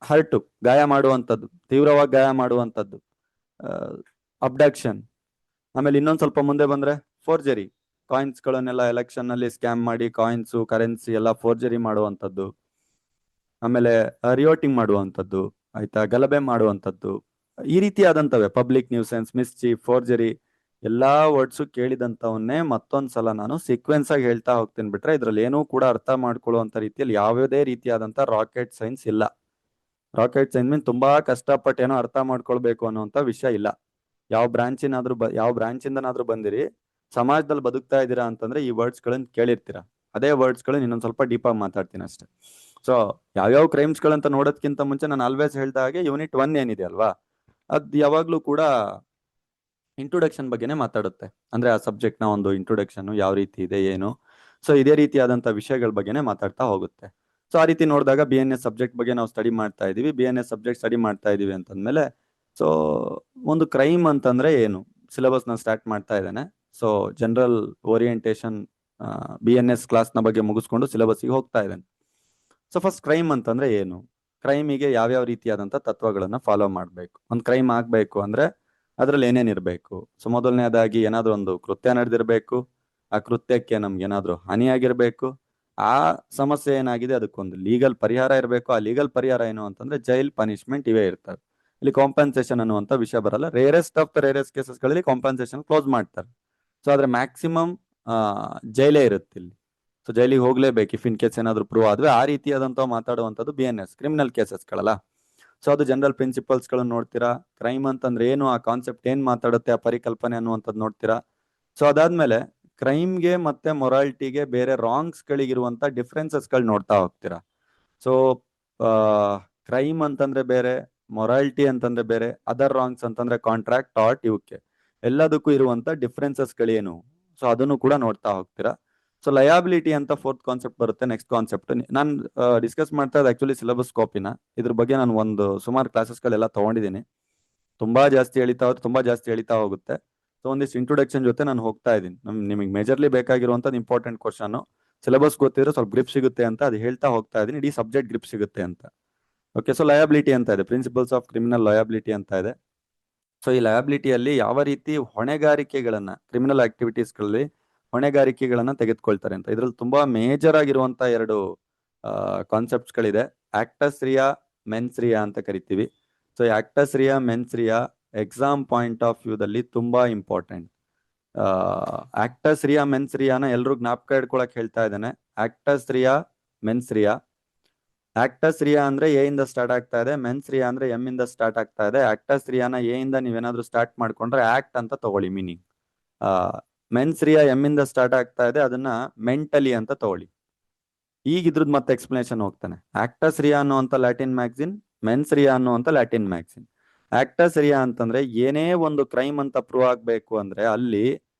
ಹರ್ಟ್ ಗಾಯ ಮಾಡುವಂಥದ್ದು, ತೀವ್ರವಾಗಿ ಗಾಯ ಮಾಡುವಂಥದ್ದು, ಅಬ್ಡಕ್ಷನ್. ಆಮೇಲೆ ಇನ್ನೊಂದ್ ಸ್ವಲ್ಪ ಮುಂದೆ ಬಂದ್ರೆ ಫೋರ್ಜರಿ, ಕಾಯಿನ್ಸ್ ಗಳನ್ನೆಲ್ಲ ಎಲೆಕ್ಷನ್ ನಲ್ಲಿ ಸ್ಕ್ಯಾಮ್ ಮಾಡಿ ಕಾಯಿನ್ಸ್, ಕರೆನ್ಸಿ ಎಲ್ಲ ಫೋರ್ಜರಿ ಮಾಡುವಂಥದ್ದು. ಆಮೇಲೆ ರಿಯೋಟಿಂಗ್ ಮಾಡುವಂಥದ್ದು, ಆಯ್ತಾ, ಗಲಭೆ ಮಾಡುವಂಥದ್ದು, ಈ ರೀತಿಯಾದಂತವೆ, ಪಬ್ಲಿಕ್ ನ್ಯೂಸೆನ್ಸ್, ಮಿಸ್ಚೀಫ್, ಫೋರ್ಜರಿ, ಎಲ್ಲಾ ವರ್ಡ್ಸು ಕೇಳಿದಂತವನ್ನೇ ಮತ್ತೊಂದ್ಸಲ ನಾನು ಸೀಕ್ವೆನ್ಸ್ ಆಗಿ ಹೇಳ್ತಾ ಹೋಗ್ತೀನಿ. ಬಿಟ್ರೆ ಇದ್ರಲ್ಲಿ ಏನೂ ಕೂಡ ಅರ್ಥ ಮಾಡ್ಕೊಳ್ಳುವಂತ ರೀತಿಯಲ್ಲಿ ಯಾವುದೇ ರೀತಿಯಾದಂತ ರಾಕೆಟ್ ಸೈನ್ಸ್ ಇಲ್ಲ. ರಾಕೆಟ್ ಸೈನ್ಸ್ ಮೀನ್ ತುಂಬಾ ಕಷ್ಟಪಟ್ಟು ಏನೋ ಅರ್ಥ ಮಾಡ್ಕೊಳ್ಬೇಕು ಅನ್ನೋಂತ ವಿಷಯ ಇಲ್ಲ. ಯಾವ ಬ್ರಾಂಚಿಂದನಾದ್ರೂ ಬಂದಿರಿ, ಸಮಾಜದಲ್ಲಿ ಬದುಕ್ತಾ ಇದ್ದೀರಾ ಅಂತಂದ್ರೆ ಈ ವರ್ಡ್ಸ್ ಗಳನ್ನ ಕೇಳಿರ್ತೀರಾ. ಅದೇ ವರ್ಡ್ಸ್ ಗಳನ್ನ ಇನ್ನೊಂದ್ ಸ್ವಲ್ಪ ಡೀಪ್ ಆಗಿ ಮಾತಾಡ್ತೀನಿ ಅಷ್ಟೇ. ಸೊ ಯಾವ್ಯಾವ ಕ್ರೈಮ್ಸ್ ಗಳಂತ ನೋಡೋದಕ್ಕಿಂತ ಮುಂಚೆ ನಾನು ಆಲ್ವೇಸ್ ಹೇಳ್ದ ಹಾಗೆ ಯೂನಿಟ್ 1 ಏನಿದೆ ಅಲ್ವಾ, ಅದ್ ಯಾವಾಗ್ಲೂ ಕೂಡ ಇಂಟ್ರೊಡಕ್ಷನ್ ಬಗ್ಗೆನೇ ಮಾತಾಡುತ್ತೆ. ಅಂದ್ರೆ ಆ ಸಬ್ಜೆಕ್ಟ್ ನ ಒಂದು ಇಂಟ್ರೊಡಕ್ಷನ್ ಯಾವ ರೀತಿ ಇದೆ ಏನು, ಸೊ ಇದೇ ರೀತಿಯಾದಂತ ವಿಷಯಗಳ ಬಗ್ಗೆನೇ ಮಾತಾಡ್ತಾ ಹೋಗುತ್ತೆ. ಸೊ ಆ ರೀತಿ ನೋಡಿದಾಗ BNS ಸಬ್ಜೆಕ್ಟ್ ಬಗ್ಗೆ ನಾವು ಸ್ಟಡಿ ಮಾಡ್ತಾ ಇದೀವಿ. BNS ಸಬ್ಜೆಕ್ಟ್ ಸ್ಟಡಿ ಮಾಡ್ತಾ ಇದೀವಿ ಅಂತಂದ್ಮೇಲೆ ಸೊ ಒಂದು ಕ್ರೈಮ್ ಅಂತಂದ್ರೆ ಏನು, ಸಿಲೆಬಸ್ ನಾನು ಸ್ಟಾರ್ಟ್ ಮಾಡ್ತಾ ಇದ್ದೇನೆ. So general orientation BNS class ನ ಬಗ್ಗೆ ಮುಗಿಸ್ಕೊಂಡು ಸಿಲೆಬಸ್ಗೆ ಹೋಗ್ತಾ ಇದ್ದೇನೆ. ಸೊ ಫಸ್ಟ್ ಕ್ರೈಮ್ ಅಂತಂದ್ರೆ ಏನು, ಕ್ರೈಮಿಗೆ ಯಾವ್ಯಾವ ರೀತಿಯಾದಂತ ತತ್ವಗಳನ್ನ ಫಾಲೋ ಮಾಡ್ಬೇಕು, ಒಂದ್ ಕ್ರೈಮ್ ಆಗ್ಬೇಕು ಅಂದ್ರೆ ಅದ್ರಲ್ಲಿ ಏನೇನ್ ಇರ್ಬೇಕು. ಸೊ ಮೊದಲನೇದಾಗಿ ಏನಾದ್ರೂ ಒಂದು ಕೃತ್ಯ ನಡೆದಿರ್ಬೇಕು, ಆ ಕೃತ್ಯಕ್ಕೆ ನಮ್ಗೆ ಏನಾದ್ರೂ ಹಾನಿಯಾಗಿರ್ಬೇಕು, ಆ ಸಮಸ್ಯೆ ಏನಾಗಿದೆ ಅದಕ್ಕೊಂದು ಲೀಗಲ್ ಪರಿಹಾರ ಇರಬೇಕು. ಆ ಲೀಗಲ್ ಪರಿಹಾರ ಏನು ಅಂತಂದ್ರೆ ಜೈಲ್, ಪನಿಷ್ಮೆಂಟ್ ಇವೇ ಇರ್ತವೆ. ಇಲ್ಲಿ ಕಾಂಪನ್ಸೇಷನ್ ಅನ್ನುವಂತ ವಿಷಯ ಬರಲ್ಲ. Rarest of the rarest cases ಗಳಲ್ಲಿ ಕಾಂಪನ್ಸೇಷನ್ ಕ್ಲೋಸ್ ಮಾಡ್ತಾರೆ. ಸೊ ಆದ್ರೆ ಮ್ಯಾಕ್ಸಿಮಮ್ ಜೈಲೇ ಇರುತ್ತೆ ಇಲ್ಲಿ. ಸೊ ಜೈಲಿಗೆ ಹೋಗ್ಲೇಬೇಕು ಇಫ್ ಇನ್ ಕೇಸ್ ಏನಾದ್ರು ಪ್ರೂವ್ ಆದ್ರೆ. ಆ ರೀತಿಯಾದಂತ ಮಾತಾಡುವಂಥದ್ದು BNS ಕ್ರಿಮಿನಲ್ ಕೇಸಸ್ಗಳಲ್ಲ. ಸೊ ಅದು ಜನರಲ್ ಪ್ರಿನ್ಸಿಪಲ್ಸ್ ಗಳನ್ನ ನೋಡ್ತೀರಾ. ಕ್ರೈಮ್ ಅಂತಂದ್ರೆ ಏನು, ಆ ಕಾನ್ಸೆಪ್ಟ್ ಏನ್ ಮಾತಾಡುತ್ತೆ, ಆ ಪರಿಕಲ್ಪನೆ ಅನ್ನುವಂಥದ್ದು ನೋಡ್ತೀರಾ. ಸೊ ಅದಾದ್ಮೇಲೆ ಕ್ರೈಮ್ಗೆ ಮತ್ತೆ ಮೊರಾಲಿಟಿಗೆ ಬೇರೆ ರಾಂಗ್ಸ್ ಗಳಿಗಿರುವಂತ ಡಿಫ್ರೆನ್ಸಸ್ ಗಳು ನೋಡ್ತಾ ಹೋಗ್ತೀರಾ. ಸೊ ಕ್ರೈಮ್ ಅಂತಂದ್ರೆ ಬೇರೆ, ಮೊರಾಲಿಟಿ ಅಂತಂದ್ರೆ ಬೇರೆ, ಅದರ್ ರಾಂಗ್ಸ್ ಅಂತಂದ್ರೆ ಕಾಂಟ್ರಾಕ್ಟ್, ಟಾರ್ಟ್, ಇವಕ್ಕೆ ಎಲ್ಲದಕ್ಕೂ ಇರುವಂತ ಡಿಫ್ರೆನ್ಸಸ್ ಗಳೇನು, ಸೊ ಅದನ್ನು ಕೂಡ ನೋಡ್ತಾ ಹೋಗ್ತೀರಾ. ಸೊ ಲಯಾಬಿಲಿಟಿ ಅಂತ 4th ಕಾನ್ಸೆಪ್ಟ್ ಬರುತ್ತೆ. ನೆಕ್ಸ್ಟ್ ಕಾನ್ಸೆಪ್ಟ್ ನಾನು ಡಿಸ್ಕಸ್ ಮಾಡ್ತಾ ಇದ್ದ ಆಕ್ಚುಲಿ ಸಿಲೆಬಸ್ ಕಾಪಿನ. ಇದ್ರ ಬಗ್ಗೆ ನಾನು ಒಂದು ಸುಮಾರು ಕ್ಲಾಸಸ್ಗಳೆಲ್ಲ ತಗೊಂಡಿದ್ದೀನಿ. ತುಂಬಾ ಜಾಸ್ತಿ ಎಳಿತಾ ಹೋಗುತ್ತೆ. ಸೊ ಒಂದಿಷ್ಟು ಇಂಟ್ರೊಡಕ್ಷನ್ ಜೊತೆ ನಾನು ಹೋಗ್ತಾ ಇದ್ದೀನಿ. ನಿಮಗೆ ಮೇಜರ್ಲಿ ಬೇಕಾಗಿರುವಂತದ್ದು ಇಂಪಾರ್ಟೆಂಟ್ ಕ್ವಶನ್, ಸಿಲೆಬಸ್ ಗೊತ್ತಿದ್ರೆ ಸ್ವಲ್ಪ ಗ್ರಿಪ್ ಸಿಗುತ್ತೆ ಅಂತ ಅದು ಹೇಳ್ತಾ ಹೋಗ್ತಾ ಇದ್ದೀನಿ. ಇಡೀ ಸಬ್ಜೆಕ್ಟ್ ಗ್ರಿಪ್ ಸಿಗುತ್ತೆ ಅಂತ. ಓಕೆ, ಸೊ ಲಯಾಬಿಲಿಟಿ ಅಂತ ಇದೆ, ಪ್ರಿನ್ಸಿಪಲ್ಸ್ ಆಫ್ ಕ್ರಿಮಿನಲ್ ಲಯಾಬಿಲಿಟಿ ಅಂತ ಇದೆ. ಸೊ ಈ ಲಯಾಬಿಲಿಟಿಯಲ್ಲಿ ಯಾವ ರೀತಿ ಹೊಣೆಗಾರಿಕೆಗಳನ್ನ ಕ್ರಿಮಿನಲ್ ಆಕ್ಟಿವಿಟೀಸ್ಗಳಲ್ಲಿ ಹೊಣೆಗಾರಿಕೆಗಳನ್ನ ತೆಗೆದುಕೊಳ್ತಾರೆ ಅಂತ. ಇದ್ರಲ್ಲಿ ತುಂಬಾ ಮೇಜರ್ ಆಗಿರುವಂತ ಎರಡು ಕಾನ್ಸೆಪ್ಟ್ಸ್ ಗಳಿದೆ. ಆಕ್ಟಸ್ ರಿಯಾ, ಮೆನ್ಸ್ ರಿಯಾ ಅಂತ ಕರಿತೀವಿ. So actus rea, mens rea exam point of view ದಲ್ಲಿ ತುಂಬಾ ಇಂಪಾರ್ಟೆಂಟ್. ಆಕ್ಟಸ್ ರಿಯಾ, ಮೆನ್ಸ್ ರಿಯಾನ ಎಲ್ರು ಜ್ಞಾಪಕ ಇಟ್ಕೊಳಕ್ ಹೇಳ್ತಾ ಇದ್ದಾನೆ. ಆಕ್ಟಸ್ ರಿಯಾ, ಮೆನ್ಸ್ ರಿಯಾ. ಆಕ್ಟಸ್ ರಿಯಾ ಅಂದ್ರೆ ಎ ಇಂದ ಸ್ಟಾರ್ಟ್ ಆಗ್ತಾ ಇದೆ, ಮೆನ್ಸ್ ರಿಯಾ ಅಂದ್ರೆ ಎಂ ಇಂದ ಸ್ಟಾರ್ಟ್ ಆಗ್ತಾ ಇದೆ. ಆಕ್ಟಸ್ ರಿಯಾನ ಎ ಇಂದ ನೀವೇನಾದ್ರೂ ಸ್ಟಾರ್ಟ್ ಮಾಡ್ಕೊಂಡ್ರೆ ಆಕ್ಟ್ ಅಂತ ತಗೊಳ್ಳಿ ಮೀನಿಂಗ್. ಮೆನ್ಸ್ ರಿಯಾ ಎಂ ಇಂದ ಸ್ಟಾರ್ಟ್ ಆಗ್ತಾ ಇದೆ, ಅದನ್ನ ಮೆಂಟಲಿ ಅಂತ ತಗೊಳ್ಳಿ. ಈಗ ಇದ್ರದ್ದು ಮತ್ತೆ ಎಕ್ಸ್ಪ್ಲನೇಷನ್ ಹೋಗ್ತಾನೆ. ಆಕ್ಟಸ್ ರಿಯಾ ಅನ್ನುವಂತ ಲ್ಯಾಟಿನ್ ಮ್ಯಾಗ್ಝಿನ್, ಮೆನ್ಸ್ ರಿಯಾ ಅನ್ನುವಂತ ಲ್ಯಾಟಿನ್ ಮ್ಯಾಗ್ಝಿನ್. ಆಕ್ಟಸ್ ರಿಯಾ ಅಂತಂದ್ರೆ ಏನೇ ಒಂದು ಕ್ರೈಮ್ ಅಂತ ಪ್ರೂವ್ ಆಗ್ಬೇಕು ಅಂದ್ರೆ ಅಲ್ಲಿ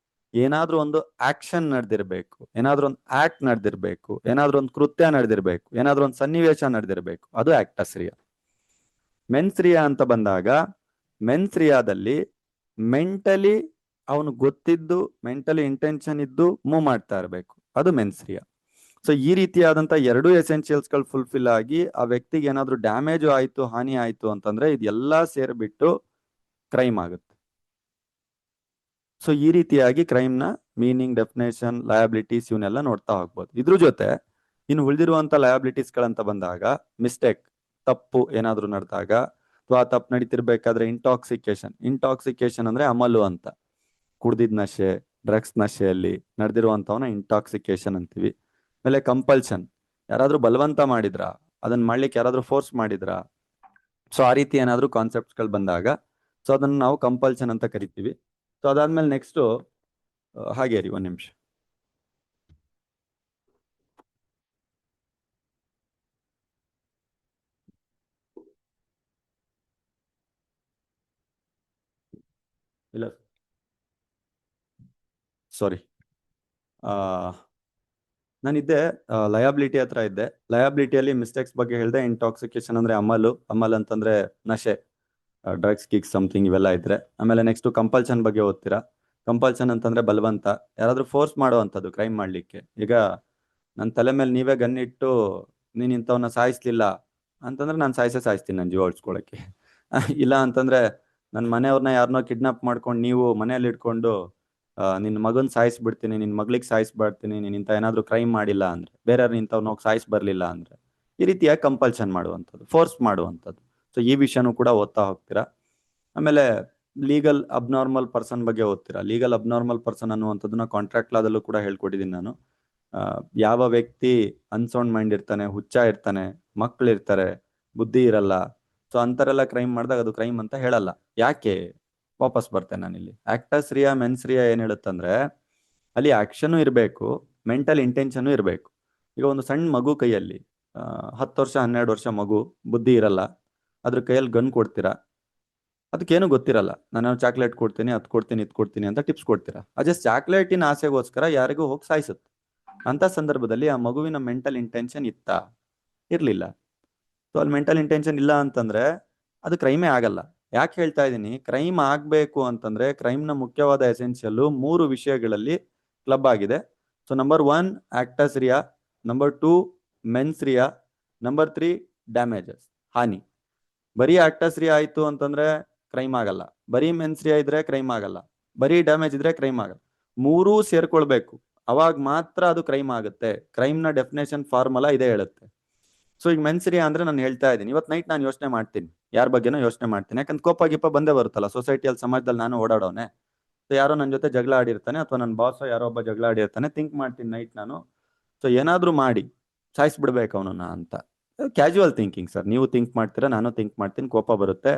ಏನಾದ್ರೂ ಒಂದು ಆಕ್ಷನ್ ನಡೆದಿರ್ಬೇಕು, ಏನಾದ್ರೂ ಒಂದು ಆಕ್ಟ್ ನಡೆದಿರ್ಬೇಕು, ಏನಾದ್ರೂ ಒಂದು ಕೃತ್ಯ ನಡೆದಿರ್ಬೇಕು, ಏನಾದ್ರೂ ಒಂದು ಸನ್ನಿವೇಶ ನಡೆದಿರ್ಬೇಕು, ಅದು ಆಕ್ಟಸ್ ರಿಯಾ. ಮೆನ್ಸ್ ರಿಯಾ ಅಂತ ಬಂದಾಗ ಮೆನ್ಸ್ ರಿಯಾದಲ್ಲಿ ಮೆಂಟಲಿ ಅವನು ಗೊತ್ತಿದ್ದು, ಮೆಂಟಲಿ ಇಂಟೆನ್ಷನ್ ಇದ್ದು ಮೂವ್ ಮಾಡ್ತಾ ಇರಬೇಕು, ಅದು ಮೆನ್ಸ್ ರಿಯಾ. ಸೊ ಈ ರೀತಿಯಾದಂತ ಎರಡು ಎಸೆನ್ಷಿಯಲ್ಸ್ ಗಳು ಫುಲ್ಫಿಲ್ ಆಗಿ ಆ ವ್ಯಕ್ತಿಗೆ ಏನಾದ್ರೂ ಡ್ಯಾಮೇಜ್ ಆಯ್ತು, ಹಾನಿ ಆಯ್ತು ಅಂತಂದ್ರೆ ಇದೆಲ್ಲಾ ಸೇರ್ಬಿಟ್ಟು ಕ್ರೈಮ್ ಆಗುತ್ತೆ. ಸೊ ಈ ರೀತಿಯಾಗಿ ಕ್ರೈಮ್ ನ ಮೀನಿಂಗ್, ಡೆಫಿನೇಷನ್, ಲಯಬಿಲಿಟೀಸ್ ಇವನ್ನೆಲ್ಲ ನೋಡ್ತಾ ಹೋಗ್ಬೋದು. ಇದ್ರ ಜೊತೆ ಇನ್ನು ಉಳಿದಿರುವಂತ ಲಯಬಿಲಿಟೀಸ್ ಗಳಂತ ಬಂದಾಗ ಮಿಸ್ಟೇಕ್, ತಪ್ಪು ಏನಾದ್ರೂ ನಡೆದಾಗ ಅಥವಾ ತಪ್ಪು ನಡೀತಿರ್ಬೇಕಾದ್ರೆ ಇಂಟಾಕ್ಸಿಕೇಶನ್ ಅಂದ್ರೆ ಅಮಲು ಅಂತ. ಕುಡ್ದಿದ್ ನಶೆ, ಡ್ರಗ್ಸ್ ನಶೆಯಲ್ಲಿ ನಡೆದಿರುವಂತವನ್ನ ಇಂಟಾಕ್ಸಿಕೇಶನ್ ಅಂತೀವಿ. ಆಮೇಲೆ ಕಂಪಲ್ಷನ್, ಯಾರಾದ್ರೂ ಬಲವಂತ ಮಾಡಿದ್ರ, ಅದನ್ನ ಮಾಡ್ಲಿಕ್ಕೆ ಯಾರಾದ್ರೂ ಫೋರ್ಸ್ ಮಾಡಿದ್ರ, ಸೊ ಆ ರೀತಿ ಏನಾದ್ರೂ ಕಾನ್ಸೆಪ್ಟ್ಸ್ ಗಳು ಬಂದಾಗ ಸೊ ಅದನ್ನ ನಾವು ಕಂಪಲ್ಷನ್ ಅಂತ ಕರಿತೀವಿ. ಸೊ ಅದಾದ್ಮೇಲೆ ನೆಕ್ಸ್ಟ್ ಹಾಗೆ ರೀ ಒಂದ್ ನಿಮಿಷ. ಇಲ್ಲ ಸಾರಿ, ನಾನಿದ್ದೆ ಲಯಬಿಲಿಟಿ ಹತ್ರ ಇದ್ದೆ. ಲಯಬಿಲಿಟಿಯಲ್ಲಿ ಮಿಸ್ಟೇಕ್ಸ್ ಬಗ್ಗೆ ಹೇಳಿದೆ. ಇಂಟಾಕ್ಸಿಕೇಶನ್ ಅಂದ್ರೆ ಅಮಲ್ ಅಂತಂದ್ರೆ ನಶೆ, ಡ್ರಗ್ಸ್, ಕಿಕ್ಸ್, ಸಮಥಿಂಗ್ ಇವೆಲ್ಲ ಇದ್ರೆ. ಆಮೇಲೆ ನೆಕ್ಸ್ಟ್ ಕಂಪಲ್ಷನ್ ಬಗ್ಗೆ ಓದ್ತೀರಾ. ಕಂಪಲ್ಷನ್ ಅಂತಂದ್ರೆ ಬಲವಂತ, ಯಾರಾದ್ರೂ ಫೋರ್ಸ್ ಮಾಡುವಂಥದ್ದು ಕ್ರೈಮ್ ಮಾಡ್ಲಿಕ್ಕೆ. ಈಗ ನನ್ನ ತಲೆ ಮೇಲೆ ನೀವೇ ಗನ್ನಿಟ್ಟು ನೀನ್ ಇಂಥವನ್ನ ಸಾಯಿಸ್ಲಿಲ್ಲ ಅಂತಂದ್ರೆ ನಾನು ಸಾಯಿಸ್ತೀನಿ ನನ್ನ ಜೀವ ಉಳಿಸ್ಕೊಳಕ್ಕೆ. ಇಲ್ಲ ಅಂತಂದ್ರೆ ನನ್ನ ಮನೆಯವ್ರನ್ನ ಯಾರನ್ನೋ ಕಿಡ್ನಾಪ್ ಮಾಡ್ಕೊಂಡು ನೀವು ಮನೆಯಲ್ಲಿ ಇಟ್ಕೊಂಡು ನಿನ್ನ ಮಗನ್ ಸಾಯಿಸ್ಬಿಡ್ತೀನಿ, ನಿನ್ನ ಮಗಳಿಗೆ ಸಾಯಿಸ್ಬಿಡ್ತೀನಿ, ನೀನ್ ಇಂಥ ಏನಾದ್ರು ಕ್ರೈಮ್ ಮಾಡಿಲ್ಲ ಅಂದ್ರೆ, ಬೇರೆಯವ್ರು ಇಂಥವ್ನ ಹೋಗಿ ಸಾಯಿಸ್ ಬರ್ಲಿಲ್ಲ ಅಂದ್ರೆ, ಈ ರೀತಿಯಾಗಿ ಕಂಪಲ್ಷನ್ ಮಾಡುವಂಥದ್ದು, ಫೋರ್ಸ್ ಮಾಡುವಂಥದ್ದು. ಸೊ ಈ ವಿಷಯನೂ ಕೂಡ ಓದ್ತಾ ಹೋಗ್ತೀರಾ. ಆಮೇಲೆ ಲೀಗಲ್ ಅಬ್ನಾರ್ಮಲ್ ಪರ್ಸನ್ ಬಗ್ಗೆ ಓದ್ತೀರಾ. ಲೀಗಲ್ ಅಬ್ನಾರ್ಮಲ್ ಪರ್ಸನ್ ಅನ್ನುವಂಥದ್ದನ್ನ ಕಾಂಟ್ರಾಕ್ಟ್ ಲಾದಲ್ಲೂ ಕೂಡ ಹೇಳ್ಕೊಟ್ಟಿದ್ದೀನಿ ನಾನು. ಯಾವ ವ್ಯಕ್ತಿ ಅನ್ಸೌಂಡ್ ಮೈಂಡ್ ಇರ್ತಾನೆ, ಹುಚ್ಚ ಇರ್ತಾನೆ, ಮಕ್ಳಿರ್ತಾರೆ, ಬುದ್ಧಿ ಇರಲ್ಲ, ಸೊ ಅಂತರೆಲ್ಲ ಕ್ರೈಮ್ ಮಾಡಿದಾಗ ಅದು ಕ್ರೈಮ್ ಅಂತ ಹೇಳಲ್ಲ. ಯಾಕೆ? ವಾಪಸ್ ಬರ್ತೇನೆ ನಾನಿಲ್ಲಿ. ಆಕ್ಟಸ್ ರಿಯಾ, ಮೆನ್ಸ್ ರಿಯಾ ಏನ್ ಹೇಳುತ್ತಂದ್ರೆ ಅಲ್ಲಿ ಆಕ್ಷನ್ ಇರಬೇಕು, ಮೆಂಟಲ್ ಇಂಟೆನ್ಷನ್ ಇರಬೇಕು. ಈಗ ಒಂದು ಸಣ್ಣ ಮಗು ಕೈಯಲ್ಲಿ 10 ವರ್ಷ 12 ವರ್ಷ ಮಗು, ಬುದ್ಧಿ ಇರಲ್ಲ, ಅದ್ರ ಕೈಯಲ್ಲಿ ಗನ್ ಕೊಡ್ತೀರಾ, ಅದಕ್ಕೇನು ಗೊತ್ತಿರಲ್ಲ. ನಾನು ಚಾಕ್ಲೇಟ್ ಕೊಡ್ತೀನಿ, ಅದ್ ಕೊಡ್ತೀನಿ, ಇದ್ ಕೊಡ್ತೀನಿ ಅಂತ ಟಿಪ್ಸ್ ಕೊಡ್ತೀರಾ. ಅದೇ ಚಾಕ್ಲೇಟಿನ ಆಸೆಗೋಸ್ಕರ ಯಾರಿಗೂ ಹೋಗಿ ಸಾಯಿಸುತ್ತೆ. ಅಂತ ಸಂದರ್ಭದಲ್ಲಿ ಆ ಮಗುವಿನ ಮೆಂಟಲ್ ಇಂಟೆನ್ಷನ್ ಇರ್ಲಿಲ್ಲ. ಸೊ ಅಲ್ಲಿ ಮೆಂಟಲ್ ಇಂಟೆನ್ಷನ್ ಇಲ್ಲ ಅಂತಂದ್ರೆ ಅದು ಕ್ರೈಮೇ ಆಗಲ್ಲ. ಯಾಕೆ ಹೇಳ್ತಾ ಇದ್ದೀನಿ? ಕ್ರೈಮ್ ಆಗ್ಬೇಕು ಅಂತಂದ್ರೆ ಕ್ರೈಮ್ ನ ಮುಖ್ಯವಾದ ಎಸೆನ್ಷಿಯಲ್ 3 ವಿಷಯಗಳಲ್ಲಿ ಕ್ಲಬ್ ಆಗಿದೆ. ಸೊ ನಂಬರ್ 1 ಆಕ್ಟಸ್ ರಿಯಾ, ನಂಬರ್ 2 ಮೆನ್ಸ್ ರಿಯಾ, ನಂಬರ್ 3 ಡ್ಯಾಮೇಜಸ್, ಹಾನಿ. ಬರೀ ಆಕ್ಟಸ್ ರಿಯಾ ಆಯ್ತು ಅಂತಂದ್ರೆ ಕ್ರೈಮ್ ಆಗಲ್ಲ, ಬರೀ ಮೆನ್ಸ್ ರಿಯಾ ಇದ್ರೆ ಕ್ರೈಮ್ ಆಗಲ್ಲ, ಬರೀ ಡ್ಯಾಮೇಜ್ ಇದ್ರೆ ಕ್ರೈಮ್ ಆಗಲ್ಲ. 3 ಸೇರ್ಕೊಳ್ಬೇಕು, ಅವಾಗ ಮಾತ್ರ ಅದು ಕ್ರೈಮ್ ಆಗುತ್ತೆ. ಕ್ರೈಮ್ ನ ಡೆಫಿನೇಷನ್ ಫಾರ್ಮುಲಾ ಇದೇ ಹೇಳುತ್ತೆ. ಸೊ ಈಗ ಮೆನ್ಸ್ ರಿಯಾ ಅಂದ್ರೆ ನಾನು ಹೇಳ್ತಾ ಇದ್ದೀನಿ, ಇವತ್ತು ನೈಟ್ ನಾನು ಯೋಚನೆ ಮಾಡ್ತೀನಿ, ಯಾರ ಬಗ್ಗೆನೋ ಯೋಚನೆ ಮಾಡ್ತೀನಿ. ಯಾಕಂದ್ರೆ ಕೋಪ ಗಿಪ್ಪ ಬಂದೇ ಬರುತ್ತಲ್ಲ ಸೊಸೈಟಿಯಲ್ಲಿ, ಸಮಾಜದಲ್ಲಿ ನಾನು ಓಡಾಡೋನೆ. ಸೊ ಯಾರೋ ನನ್ನ ಜೊತೆ ಜಗಳ ಆಡಿರ್ತಾನೆ, ಅಥವಾ ನನ್ನ ಬಾಸ್ ಯಾರೋ ಒಬ್ಬ ಜಗಳ ಆಡಿರ್ತಾನೆ, ಥಿಂಕ್ ಮಾಡ್ತೀನಿ ನೈಟ್ ನಾನು, ಸೊ ಏನಾದ್ರೂ ಮಾಡಿ ಸಾಯಿಸ್ಬಿಡ್ಬೇಕು ಅವನನ್ನ ಅಂತ. ಕ್ಯಾಶುವಲ್ ಥಿಂಕಿಂಗ್ ಸರ್, ನೀವು ಥಿಂಕ್ ಮಾಡ್ತೀರಾ, ನಾನು ಥಿಂಕ್ ಮಾಡ್ತೀನಿ, ಕೋಪ ಬರುತ್ತೆ,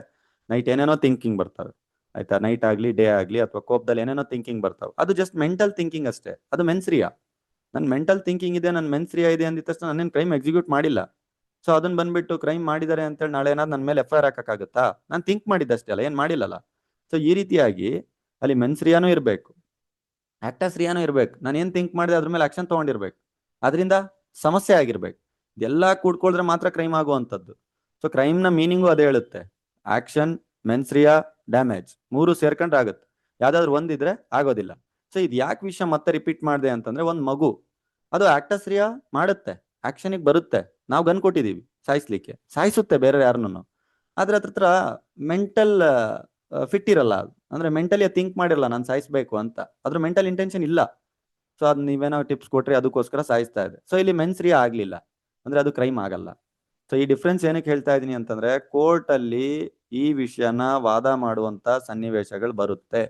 ನೈಟ್ ಏನೇನೋ ಥಿಂಕಿಂಗ್ ಬರ್ತವೆ, ಆಯ್ತಾ? ನೈಟ್ ಆಗ್ಲಿ ಡೇ ಆಗ್ಲಿ ಅಥವಾ ಕೋಪದಲ್ಲಿ ಏನೇನೋ ಥಿಂಕಿಂಗ್ ಬರ್ತಾವೆ, ಅದು ಜಸ್ಟ್ ಮೆಂಟಲ್ ಥಿಂಕಿಂಗ್ ಅಷ್ಟೇ, ಅದು ಮೆನ್ಸ್ ರಿಯಾ. ನನ್ನ ಮೆಂಟಲ್ ಥಿಂಕಿಂಗ್ ಇದೆ, ನನ್ನ ಮೆನ್ಸ್ ರಿಯಾ ಇದೆ ಅಂದಿದ ತಕ್ಷಣ ನಾನೇನು ಕ್ರೈಮ್ ಎಕ್ಸಿಕ್ಯೂಟ್ ಮಾಡಿಲ್ಲ. ಸೊ ಅದನ್ನ ಬಂದ್ಬಿಟ್ಟು ಕ್ರೈಮ್ ಮಾಡಿದ್ದಾರೆ ಅಂತೇಳಿ ನಾಳೆ ಏನಾದ್ರು ನನ್ನ ಮೇಲೆ FIR ಹಾಕಕ್ಕಾಗುತ್ತಾ? ನಾನು ಥಿಂಕ್ ಮಾಡಿದ್ದಷ್ಟೇ ಅಲ್ಲ, ಏನ್ ಮಾಡಿಲ್ಲಲ್ಲ. ಸೊ ಈ ರೀತಿಯಾಗಿ ಅಲ್ಲಿ ಮೆನ್ಸ್ ರಿಯಾನೂ ಇರ್ಬೇಕು, ಆಕ್ಟಸ್ ರಿಯಾನೂ ಇರ್ಬೇಕು. ನಾನು ಏನ್ ಥಿಂಕ್ ಮಾಡಿದೆ ಅದ್ರ ಮೇಲೆ ಆಕ್ಷನ್ ತಗೊಂಡಿರ್ಬೇಕು, ಅದರಿಂದ ಸಮಸ್ಯೆ ಆಗಿರ್ಬೇಕು. ಇದೆಲ್ಲ ಕೂಡ್ಕೊಳ್ದ್ರೆ ಮಾತ್ರ ಕ್ರೈಮ್ ಆಗುವಂಥದ್ದು. ಸೊ ಕ್ರೈಮ್ ನ ಮೀನಿಂಗು ಅದೇ ಹೇಳುತ್ತೆ. ಆಕ್ಷನ್, ಮೆನ್ಸ್ ರಿಯಾ, ಡ್ಯಾಮೇಜ್ 3 ಸೇರ್ಕೊಂಡ್ರೆ ಆಗುತ್ತೆ. ಯಾವ್ದಾದ್ರು ಒಂದಿದ್ರೆ ಆಗೋದಿಲ್ಲ. ಸೊ ಇದು ಯಾಕೆ ವಿಷಯ ಮತ್ತೆ ರಿಪೀಟ್ ಮಾಡಿದೆ ಅಂತಂದ್ರೆ, ಒಂದ್ ಮಗು ಅದು ಆಕ್ಟಸ್ ರಿಯಾ ಮಾಡುತ್ತೆ, ಆಕ್ಷನಿಗೆ ಬರುತ್ತೆ, ನಾವು ಗನ್ ಕೊಟ್ಟಿದೀವಿ ಸಾಯಿಸ್ಲಿಕ್ಕೆ, ಸಾಯಿಸುತ್ತೆ ಬೇರೆ ಯಾರನ್ನು. ಆದ್ರೆ ಅದ್ರ ಮೆಂಟಲ್ ಫಿಟ್ ಇರಲ್ಲ, ಅದು ಅಂದ್ರೆ ಮೆಂಟಲಿ ಥಿಂಕ್ ಮಾಡಿರಲ್ಲ ನಾನು ಸಾಯಿಸ್ಬೇಕು ಅಂತ, ಅದ್ರ ಮೆಂಟಲ್ ಇಂಟೆನ್ಷನ್ ಇಲ್ಲ. ಸೊ ಅದ್ ನೀವೇನೋ ಟಿಪ್ಸ್ ಕೊಟ್ರಿ ಅದಕ್ಕೋಸ್ಕರ ಸಾಯಿಸ್ತಾ ಇದೆ. ಸೊ ಇಲ್ಲಿ ಮೆನ್ಸ್ರಿ ಆಗ್ಲಿಲ್ಲ ಅಂದ್ರೆ ಅದು ಕ್ರೈಮ್ ಆಗಲ್ಲ. ಸೊ ಈ ಡಿಫ್ರೆನ್ಸ್ ಏನಕ್ಕೆ ಹೇಳ್ತಾ ಇದೀನಿ ಅಂತಂದ್ರೆ, ಕೋರ್ಟ್ ಅಲ್ಲಿ ಈ ವಿಷಯನ ವಾದ ಮಾಡುವಂತ ಸನ್ನಿವೇಶಗಳು ಬರುತ್ತೆ.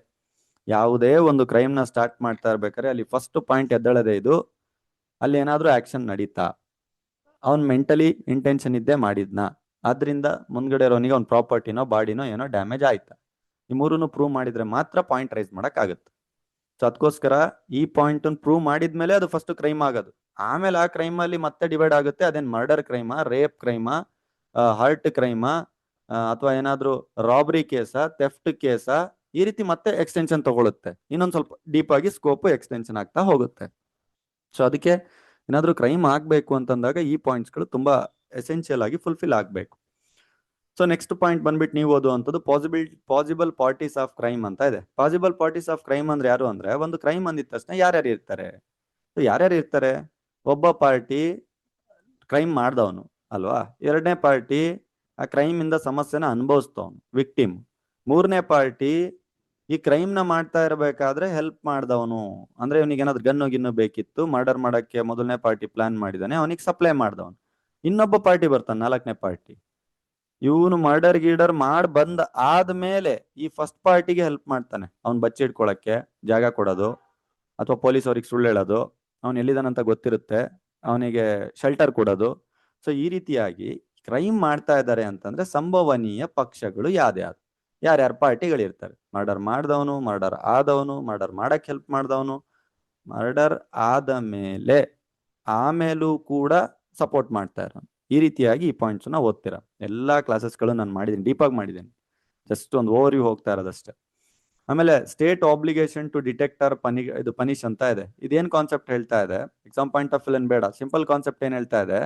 ಯಾವುದೇ ಒಂದು ಕ್ರೈಮ್ ನ ಸ್ಟಾರ್ಟ್ ಮಾಡ್ತಾ ಇರ್ಬೇಕಾದ್ರೆ ಅಲ್ಲಿ ಫಸ್ಟ್ ಪಾಯಿಂಟ್ ಎದ್ದೇಳದೆ ಇದು, ಅಲ್ಲಿ ಏನಾದ್ರೂ ಆಕ್ಷನ್ ನಡೀತಾ, ಅವ್ನ್ ಮೆಂಟಲಿ ಇಂಟೆನ್ಷನ್ ಇದ್ದೇ ಮಾಡಿದ್ನ, ಆದ್ರಿಂದ ಮುಂದ್ಗಡೆ ಇರೋನಿಗೆ ಅವ್ನ ಪ್ರಾಪರ್ಟಿನೋ ಬಾಡಿನೋ ಏನೋ ಡ್ಯಾಮೇಜ್ ಆಯ್ತಾ, ಈ ಮೂರನ್ನು ಪ್ರೂವ್ ಮಾಡಿದ್ರೆ ಮಾತ್ರ ಪಾಯಿಂಟ್ ರೈಸ್ ಮಾಡಕ್ ಆಗುತ್ತೆ. ಸೊ ಅದಕ್ಕೋಸ್ಕರ ಈ ಪಾಯಿಂಟ್ ಪ್ರೂವ್ ಮಾಡಿದ್ಮೇಲೆ ಅದು ಫಸ್ಟ್ ಕ್ರೈಮ್ ಆಗೋದು. ಆಮೇಲೆ ಆ ಕ್ರೈಮ್ ಅಲ್ಲಿ ಮತ್ತೆ ಡಿವೈಡ್ ಆಗುತ್ತೆ, ಅದೇನ್ ಮರ್ಡರ್ ಕ್ರೈಮಾ, ರೇಪ್ ಕ್ರೈಮಾ, ಹರ್ಟ್ ಕ್ರೈಮಾ, ಅಥವಾ ಏನಾದ್ರೂ ರಾಬರಿ ಕೇಸಾ, ಥೆಫ್ಟ್ ಕೇಸಾ, ಈ ರೀತಿ ಮತ್ತೆ ಎಕ್ಸ್ಟೆನ್ಷನ್ ತಗೊಳುತ್ತೆ. ಇನ್ನೊಂದ್ ಸ್ವಲ್ಪ ಡೀಪ್ ಆಗಿ ಸ್ಕೋಪ್ ಎಕ್ಸ್ಟೆನ್ಷನ್ ಆಗ್ತಾ ಹೋಗುತ್ತೆ. ಸೊ ಅದಕ್ಕೆ ಏನಾದ್ರೂ ಕ್ರೈಮ್ ಆಗ್ಬೇಕು ಅಂತಂದಾಗ ಈ ಪಾಯಿಂಟ್ಸ್ಗಳು ತುಂಬಾ ಎಸೆನ್ಷಿಯಲ್ ಆಗಿ ಫುಲ್ಫಿಲ್ ಆಗ್ಬೇಕು. ಸೊ ನೆಕ್ಸ್ಟ್ ಪಾಯಿಂಟ್ ಬಂದ್ಬಿಟ್ಟು ನೀವು ಓದುವಂಥದ್ದು ಪಾಸಿಬಲ್ ಪಾರ್ಟೀಸ್ ಆಫ್ ಕ್ರೈಮ್ ಅಂತ ಇದೆ. ಪಾಸಿಬಲ್ ಪಾರ್ಟೀಸ್ ಆಫ್ ಕ್ರೈಮ್ ಅಂದ್ರೆ ಯಾರು ಅಂದ್ರೆ, ಒಂದು ಕ್ರೈಮ್ ಅಂದಿದ ತಕ್ಷಣ ಯಾರ್ಯಾರು ಇರ್ತಾರೆ? ಯಾರ್ಯಾರು ಇರ್ತಾರೆ? ಒಬ್ಬ ಪಾರ್ಟಿ ಕ್ರೈಮ್ ಮಾಡ್ದವನು ಅಲ್ವಾ, ಎರಡನೇ ಪಾರ್ಟಿ ಆ ಕ್ರೈಮ್ ಇಂದ ಸಮಸ್ಯೆನ ಅನುಭವಿಸ್ತವನು, ವಿಕ್ಟಿಮ್. ಮೂರನೇ ಪಾರ್ಟಿ ಈ ಕ್ರೈಮ್ ನ ಮಾಡ್ತಾ ಇರಬೇಕಾದ್ರೆ ಹೆಲ್ಪ್ ಮಾಡ್ದವನು, ಅಂದ್ರೆ ಇವನಿಗೆ ಏನಾದ್ರು ಗನ್ನು ಗಿನ್ನು ಬೇಕಿತ್ತು, ಮರ್ಡರ್ ಮಾಡಕ್ಕೆ ಮೊದಲನೇ ಪಾರ್ಟಿ ಪ್ಲಾನ್ ಮಾಡಿದಾನೆ, ಅವನಿಗೆ ಸಪ್ಲೈ ಮಾಡ್ದವನು. ಇನ್ನೊಬ್ಬ ಪಾರ್ಟಿ ಬರ್ತಾನೆ, ನಾಲ್ಕನೇ ಪಾರ್ಟಿ. ಇವನು ಮರ್ಡರ್ ಗೀಡರ್ ಮಾಡ್ ಬಂದ ಆದ್ಮೇಲೆ ಈ ಫಸ್ಟ್ ಪಾರ್ಟಿಗೆ ಹೆಲ್ಪ್ ಮಾಡ್ತಾನೆ, ಅವ್ನ್ ಬಚ್ಚಿಡ್ಕೊಳಕ್ಕೆ ಜಾಗ ಕೊಡೋದು, ಅಥವಾ ಪೊಲೀಸ್ ಅವ್ರಿಗೆ ಸುಳ್ಳು ಹೇಳೋದು, ಅವ್ನು ಎಲ್ಲಿದಾನಂತ ಗೊತ್ತಿರುತ್ತೆ, ಅವನಿಗೆ ಶೆಲ್ಟರ್ ಕೊಡೋದು. ಸೊ ಈ ರೀತಿಯಾಗಿ ಕ್ರೈಮ್ ಮಾಡ್ತಾ ಇದ್ದಾರೆ ಅಂತಂದ್ರೆ ಸಂಭವನೀಯ ಪಕ್ಷಗಳು ಯಾರ್ಯಾರು ಪಾರ್ಟಿಗಳಿರ್ತಾರೆ. ಮರ್ಡರ್ ಮಾಡ್ದವನು, ಮರ್ಡರ್ ಆದವನು, ಮರ್ಡರ್ ಮಾಡಕ್ ಹೆಲ್ಪ್ ಮಾಡ್ದವನು, ಮರ್ಡರ್ ಆದ ಮೇಲೆ ಆಮೇಲೂ ಕೂಡ ಸಪೋರ್ಟ್ ಮಾಡ್ತಾ ಇರೋನು. ಈ ರೀತಿಯಾಗಿ ಈ ಪಾಯಿಂಟ್ಸ್ ನ ಓದ್ತೀರಾ. ಎಲ್ಲಾ ಕ್ಲಾಸಸ್ಗಳು ನಾನು ಮಾಡಿದ್ದೀನಿ, ಡೀಪ್ ಆಗಿ ಮಾಡಿದ್ದೀನಿ, ಜಸ್ಟ್ ಒಂದು ಓವರ್ ಹೋಗ್ತಾ ಇರೋದಷ್ಟೇ. ಆಮೇಲೆ state obligation to detect or punish ಅಂತ ಇದೆ. ಇದೇನ್ ಕಾನ್ಸೆಪ್ಟ್ ಹೇಳ್ತಾ ಇದೆ, ಎಕ್ಸಾಮ್ ಪಾಯಿಂಟ್ ಆಫ್ ವ್ಯೂ ಬೇಡ, ಸಿಂಪಲ್ ಕಾನ್ಸೆಪ್ಟ್ ಏನ್ ಹೇಳ್ತಾ ಇದೆ,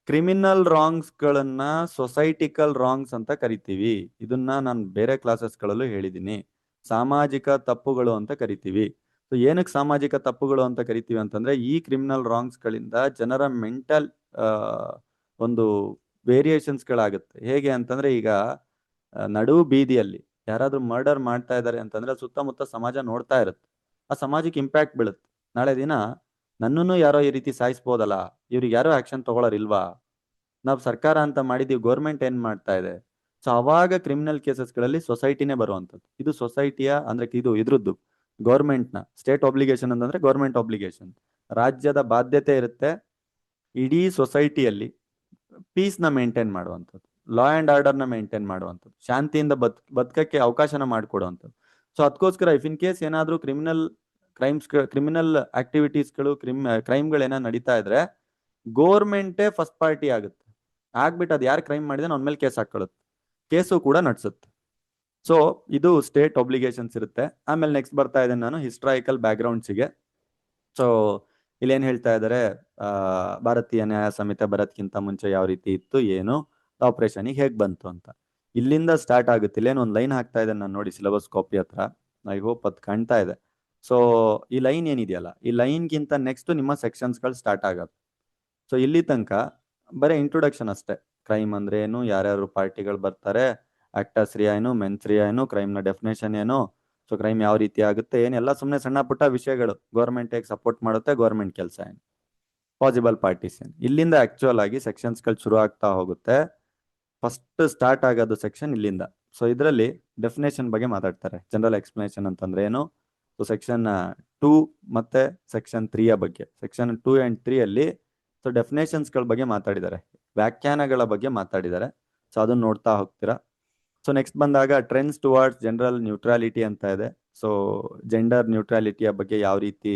ಕ್ರಿಮಿನಲ್ ರಾಂಗ್ಸ್ ಗಳನ್ನ ಸೊಸೈಟಿಕಲ್ ರಾಂಗ್ಸ್ ಅಂತ ಕರಿತೀವಿ. ಇದನ್ನ ನಾನು ಬೇರೆ ಕ್ಲಾಸಸ್ಗಳಲ್ಲೂ ಹೇಳಿದ್ದೀನಿ. ಸಾಮಾಜಿಕ ತಪ್ಪುಗಳು ಅಂತ ಕರಿತೀವಿ. ಸೊ ಏನಕ್ಕೆ ಸಾಮಾಜಿಕ ತಪ್ಪುಗಳು ಅಂತ ಕರಿತೀವಿ ಅಂತಂದ್ರೆ, ಈ ಕ್ರಿಮಿನಲ್ ರಾಂಗ್ಸ್ ಗಳಿಂದ ಜನರ ಮೆಂಟಲ್ ಒಂದು ವೇರಿಯೇಷನ್ಸ್ ಗಳಾಗುತ್ತೆ. ಹೇಗೆ ಅಂತಂದ್ರೆ, ಈಗ ನಡು ಬೀದಿಯಲ್ಲಿ ಯಾರಾದ್ರೂ ಮರ್ಡರ್ ಮಾಡ್ತಾ ಇದ್ದಾರೆ ಅಂತಂದ್ರೆ ಸುತ್ತಮುತ್ತ ಸಮಾಜ ನೋಡ್ತಾ ಇರುತ್ತೆ, ಆ ಸಮಾಜಕ್ಕೆ ಇಂಪ್ಯಾಕ್ಟ್ ಬೀಳುತ್ತೆ. ನಾಳೆ ದಿನ ನನ್ನನ್ನು ಯಾರೋ ಈ ರೀತಿ ಸಾಯಿಸ್ಬೋದಲ್ಲ, ಇವ್ರಿಗೆ ಯಾರೋ ಆಕ್ಷನ್ ತಗೊಳ್ಳೋರಿಲ್ವಾ, ನಾವು ಸರ್ಕಾರ ಅಂತ ಮಾಡಿದೀವಿ, ಗೌರ್ಮೆಂಟ್ ಏನ್ ಮಾಡ್ತಾ ಇದೆ. ಸೊ ಅವಾಗ ಕ್ರಿಮಿನಲ್ ಕೇಸಸ್ಗಳಲ್ಲಿ ಸೊಸೈಟಿನೇ ಬರುವಂತದ್ದು. ಇದು ಸೊಸೈಟಿಯ ಅಂದ್ರೆ ಇದ್ರದ್ದು ಗೌರ್ಮೆಂಟ್ನ ಸ್ಟೇಟ್ ಆಬ್ಲಿಗೇಷನ್ ಅಂತಂದ್ರೆ ಗೌರ್ಮೆಂಟ್ ಆಬ್ಲಿಗೇಷನ್, ರಾಜ್ಯದ ಬಾಧ್ಯತೆ ಇರುತ್ತೆ ಇಡೀ ಸೊಸೈಟಿಯಲ್ಲಿ ಪೀಸ್ ನ ಮೇಂಟೈನ್ ಮಾಡುವಂಥದ್ದು, ಲಾ ಅಂಡ್ ಆರ್ಡರ್ ನ ಮೇಂಟೈನ್ ಮಾಡುವಂಥದ್ದು, ಶಾಂತಿಯಿಂದ ಬದುಕಕ್ಕೆ ಅವಕಾಶನ ಮಾಡಿಕೊಡುವಂಥದ್ದು. ಸೊ ಅದಕ್ಕೋಸ್ಕರ ಇಫ್ ಇನ್ ಕೇಸ್ ಏನಾದ್ರೂ ಕ್ರಿಮಿನಲ್ ಆಕ್ಟಿವಿಟೀಸ್ಗಳು, ಕ್ರೈಮ್ಗಳೇನ ನಡೀತಾ ಇದ್ರೆ ಗೋರ್ಮೆಂಟೇ ಫಸ್ಟ್ ಪಾರ್ಟಿ ಆಗುತ್ತೆ. ಆಗ್ಬಿಟ್ಟು ಅದು ಯಾರು ಕ್ರೈಮ್ ಮಾಡಿದ್ರೆ ಅವ್ನ ಮೇಲೆ ಕೇಸ್ ಹಾಕೊಳ್ಳುತ್ತೆ, ಕೇಸು ಕೂಡ ನಡೆಸುತ್ತೆ. ಸೊ ಇದು ಸ್ಟೇಟ್ ಆಬ್ಲಿಗೇಷನ್ಸ್ ಇರುತ್ತೆ. ಆಮೇಲೆ ನೆಕ್ಸ್ಟ್ ಬರ್ತಾ ಇದೆ ನಾನು ಹಿಸ್ಟಾರಿಕಲ್ ಬ್ಯಾಕ್ಗ್ರೌಂಡ್ಸಿಗೆ. ಸೊ ಇಲ್ಲೇನ್ ಹೇಳ್ತಾ ಇದ್ದಾರೆ, ಭಾರತೀಯ ನ್ಯಾಯ ಸಂಹಿತೆ ಬರೋದ್ಕಿಂತ ಮುಂಚೆ ಯಾವ ರೀತಿ ಇತ್ತು, ಏನು ಆಪರೇಷನ್ಗೆ ಹೇಗ್ ಬಂತು ಅಂತ ಇಲ್ಲಿಂದ ಸ್ಟಾರ್ಟ್ ಆಗುತ್ತೆ. ಇಲ್ಲೇನು ಒಂದು ಲೈನ್ ಹಾಕ್ತಾ ಇದೆ ನಾನು ನೋಡಿ ಸಿಲೆಬಸ್ ಕಾಪಿ ಹತ್ರ, ಐ ಹೋಪ್ ಅದು ಕಾಣ್ತಾ ಇದೆ. ಸೊ ಈ ಲೈನ್ ಏನಿದೆಯಲ್ಲ, ಈ ಲೈನ್ಗಿಂತ ನೆಕ್ಸ್ಟ್ ನಿಮ್ಮ ಸೆಕ್ಷನ್ಸ್ಗಳು ಸ್ಟಾರ್ಟ್ ಆಗೋದು. ಸೊ ಇಲ್ಲಿ ತನಕ ಬರೀ ಇಂಟ್ರೊಡಕ್ಷನ್ ಅಷ್ಟೇ, ಕ್ರೈಮ್ ಅಂದ್ರೆ ಏನು, ಯಾರ್ಯಾರು ಪಾರ್ಟಿಗಳು ಬರ್ತಾರೆ, ಆಕ್ಟರ್ಸ್ ಏನು, ಮೆನ್ಸ್ರಿ ಏನು, ಕ್ರೈಮ್ ನ ಡೆಫಿನೇಷನ್ ಏನು, ಸೊ ಕ್ರೈಮ್ ಯಾವ ರೀತಿ ಆಗುತ್ತೆ, ಏನೆಲ್ಲ ಸುಮ್ಮನೆ ಸಣ್ಣ ಪುಟ್ಟ ವಿಷಯಗಳು, ಗೌರ್ಮೆಂಟ್ ಹೇಗೆ ಸಪೋರ್ಟ್ ಮಾಡುತ್ತೆ, ಗೌರ್ಮೆಂಟ್ ಕೆಲಸ ಏನು, ಪಾಸಿಬಲ್ ಪಾರ್ಟೀಸ್ ಏನು. ಇಲ್ಲಿಂದ ಆಕ್ಚುಯಲ್ ಆಗಿ ಸೆಕ್ಷನ್ಸ್ಗಳು ಶುರು ಆಗ್ತಾ ಹೋಗುತ್ತೆ. ಫಸ್ಟ್ ಸ್ಟಾರ್ಟ್ ಆಗೋದು ಸೆಕ್ಷನ್ ಇಲ್ಲಿಂದ. ಸೊ ಇದರಲ್ಲಿ ಡೆಫಿನೇಷನ್ ಬಗ್ಗೆ ಮಾತಾಡ್ತಾರೆ, ಜನರಲ್ ಎಕ್ಸ್ಪ್ಲನೇಷನ್ ಅಂತಂದ್ರೆ ಏನು. ಸೊ ಸೆಕ್ಷನ್ 2 ಮತ್ತೆ ಸೆಕ್ಷನ್ 3 ಬಗ್ಗೆ, ಸೆಕ್ಷನ್ 2 and 3 ಅಲ್ಲಿ ಸೊ ಡೆಫಿನೇಷನ್ಸ್ ಗಳ ಬಗ್ಗೆ ಮಾತಾಡಿದ್ದಾರೆ, ವ್ಯಾಖ್ಯಾನಗಳ ಬಗ್ಗೆ ಮಾತಾಡಿದ್ದಾರೆ. ಸೊ ಅದನ್ನ ನೋಡ್ತಾ ಹೋಗ್ತೀರಾ. ಸೊ ನೆಕ್ಸ್ಟ್ ಬಂದಾಗ ಟ್ರೆಂಡ್ಸ್ ಟುವರ್ಡ್ಸ್ ಜನರಲ್ ನ್ಯೂಟ್ರಾಲಿಟಿ ಅಂತ ಇದೆ. ಸೊ ಜೆಂಡರ್ ನ್ಯೂಟ್ರಾಲಿಟಿಯ ಬಗ್ಗೆ ಯಾವ ರೀತಿ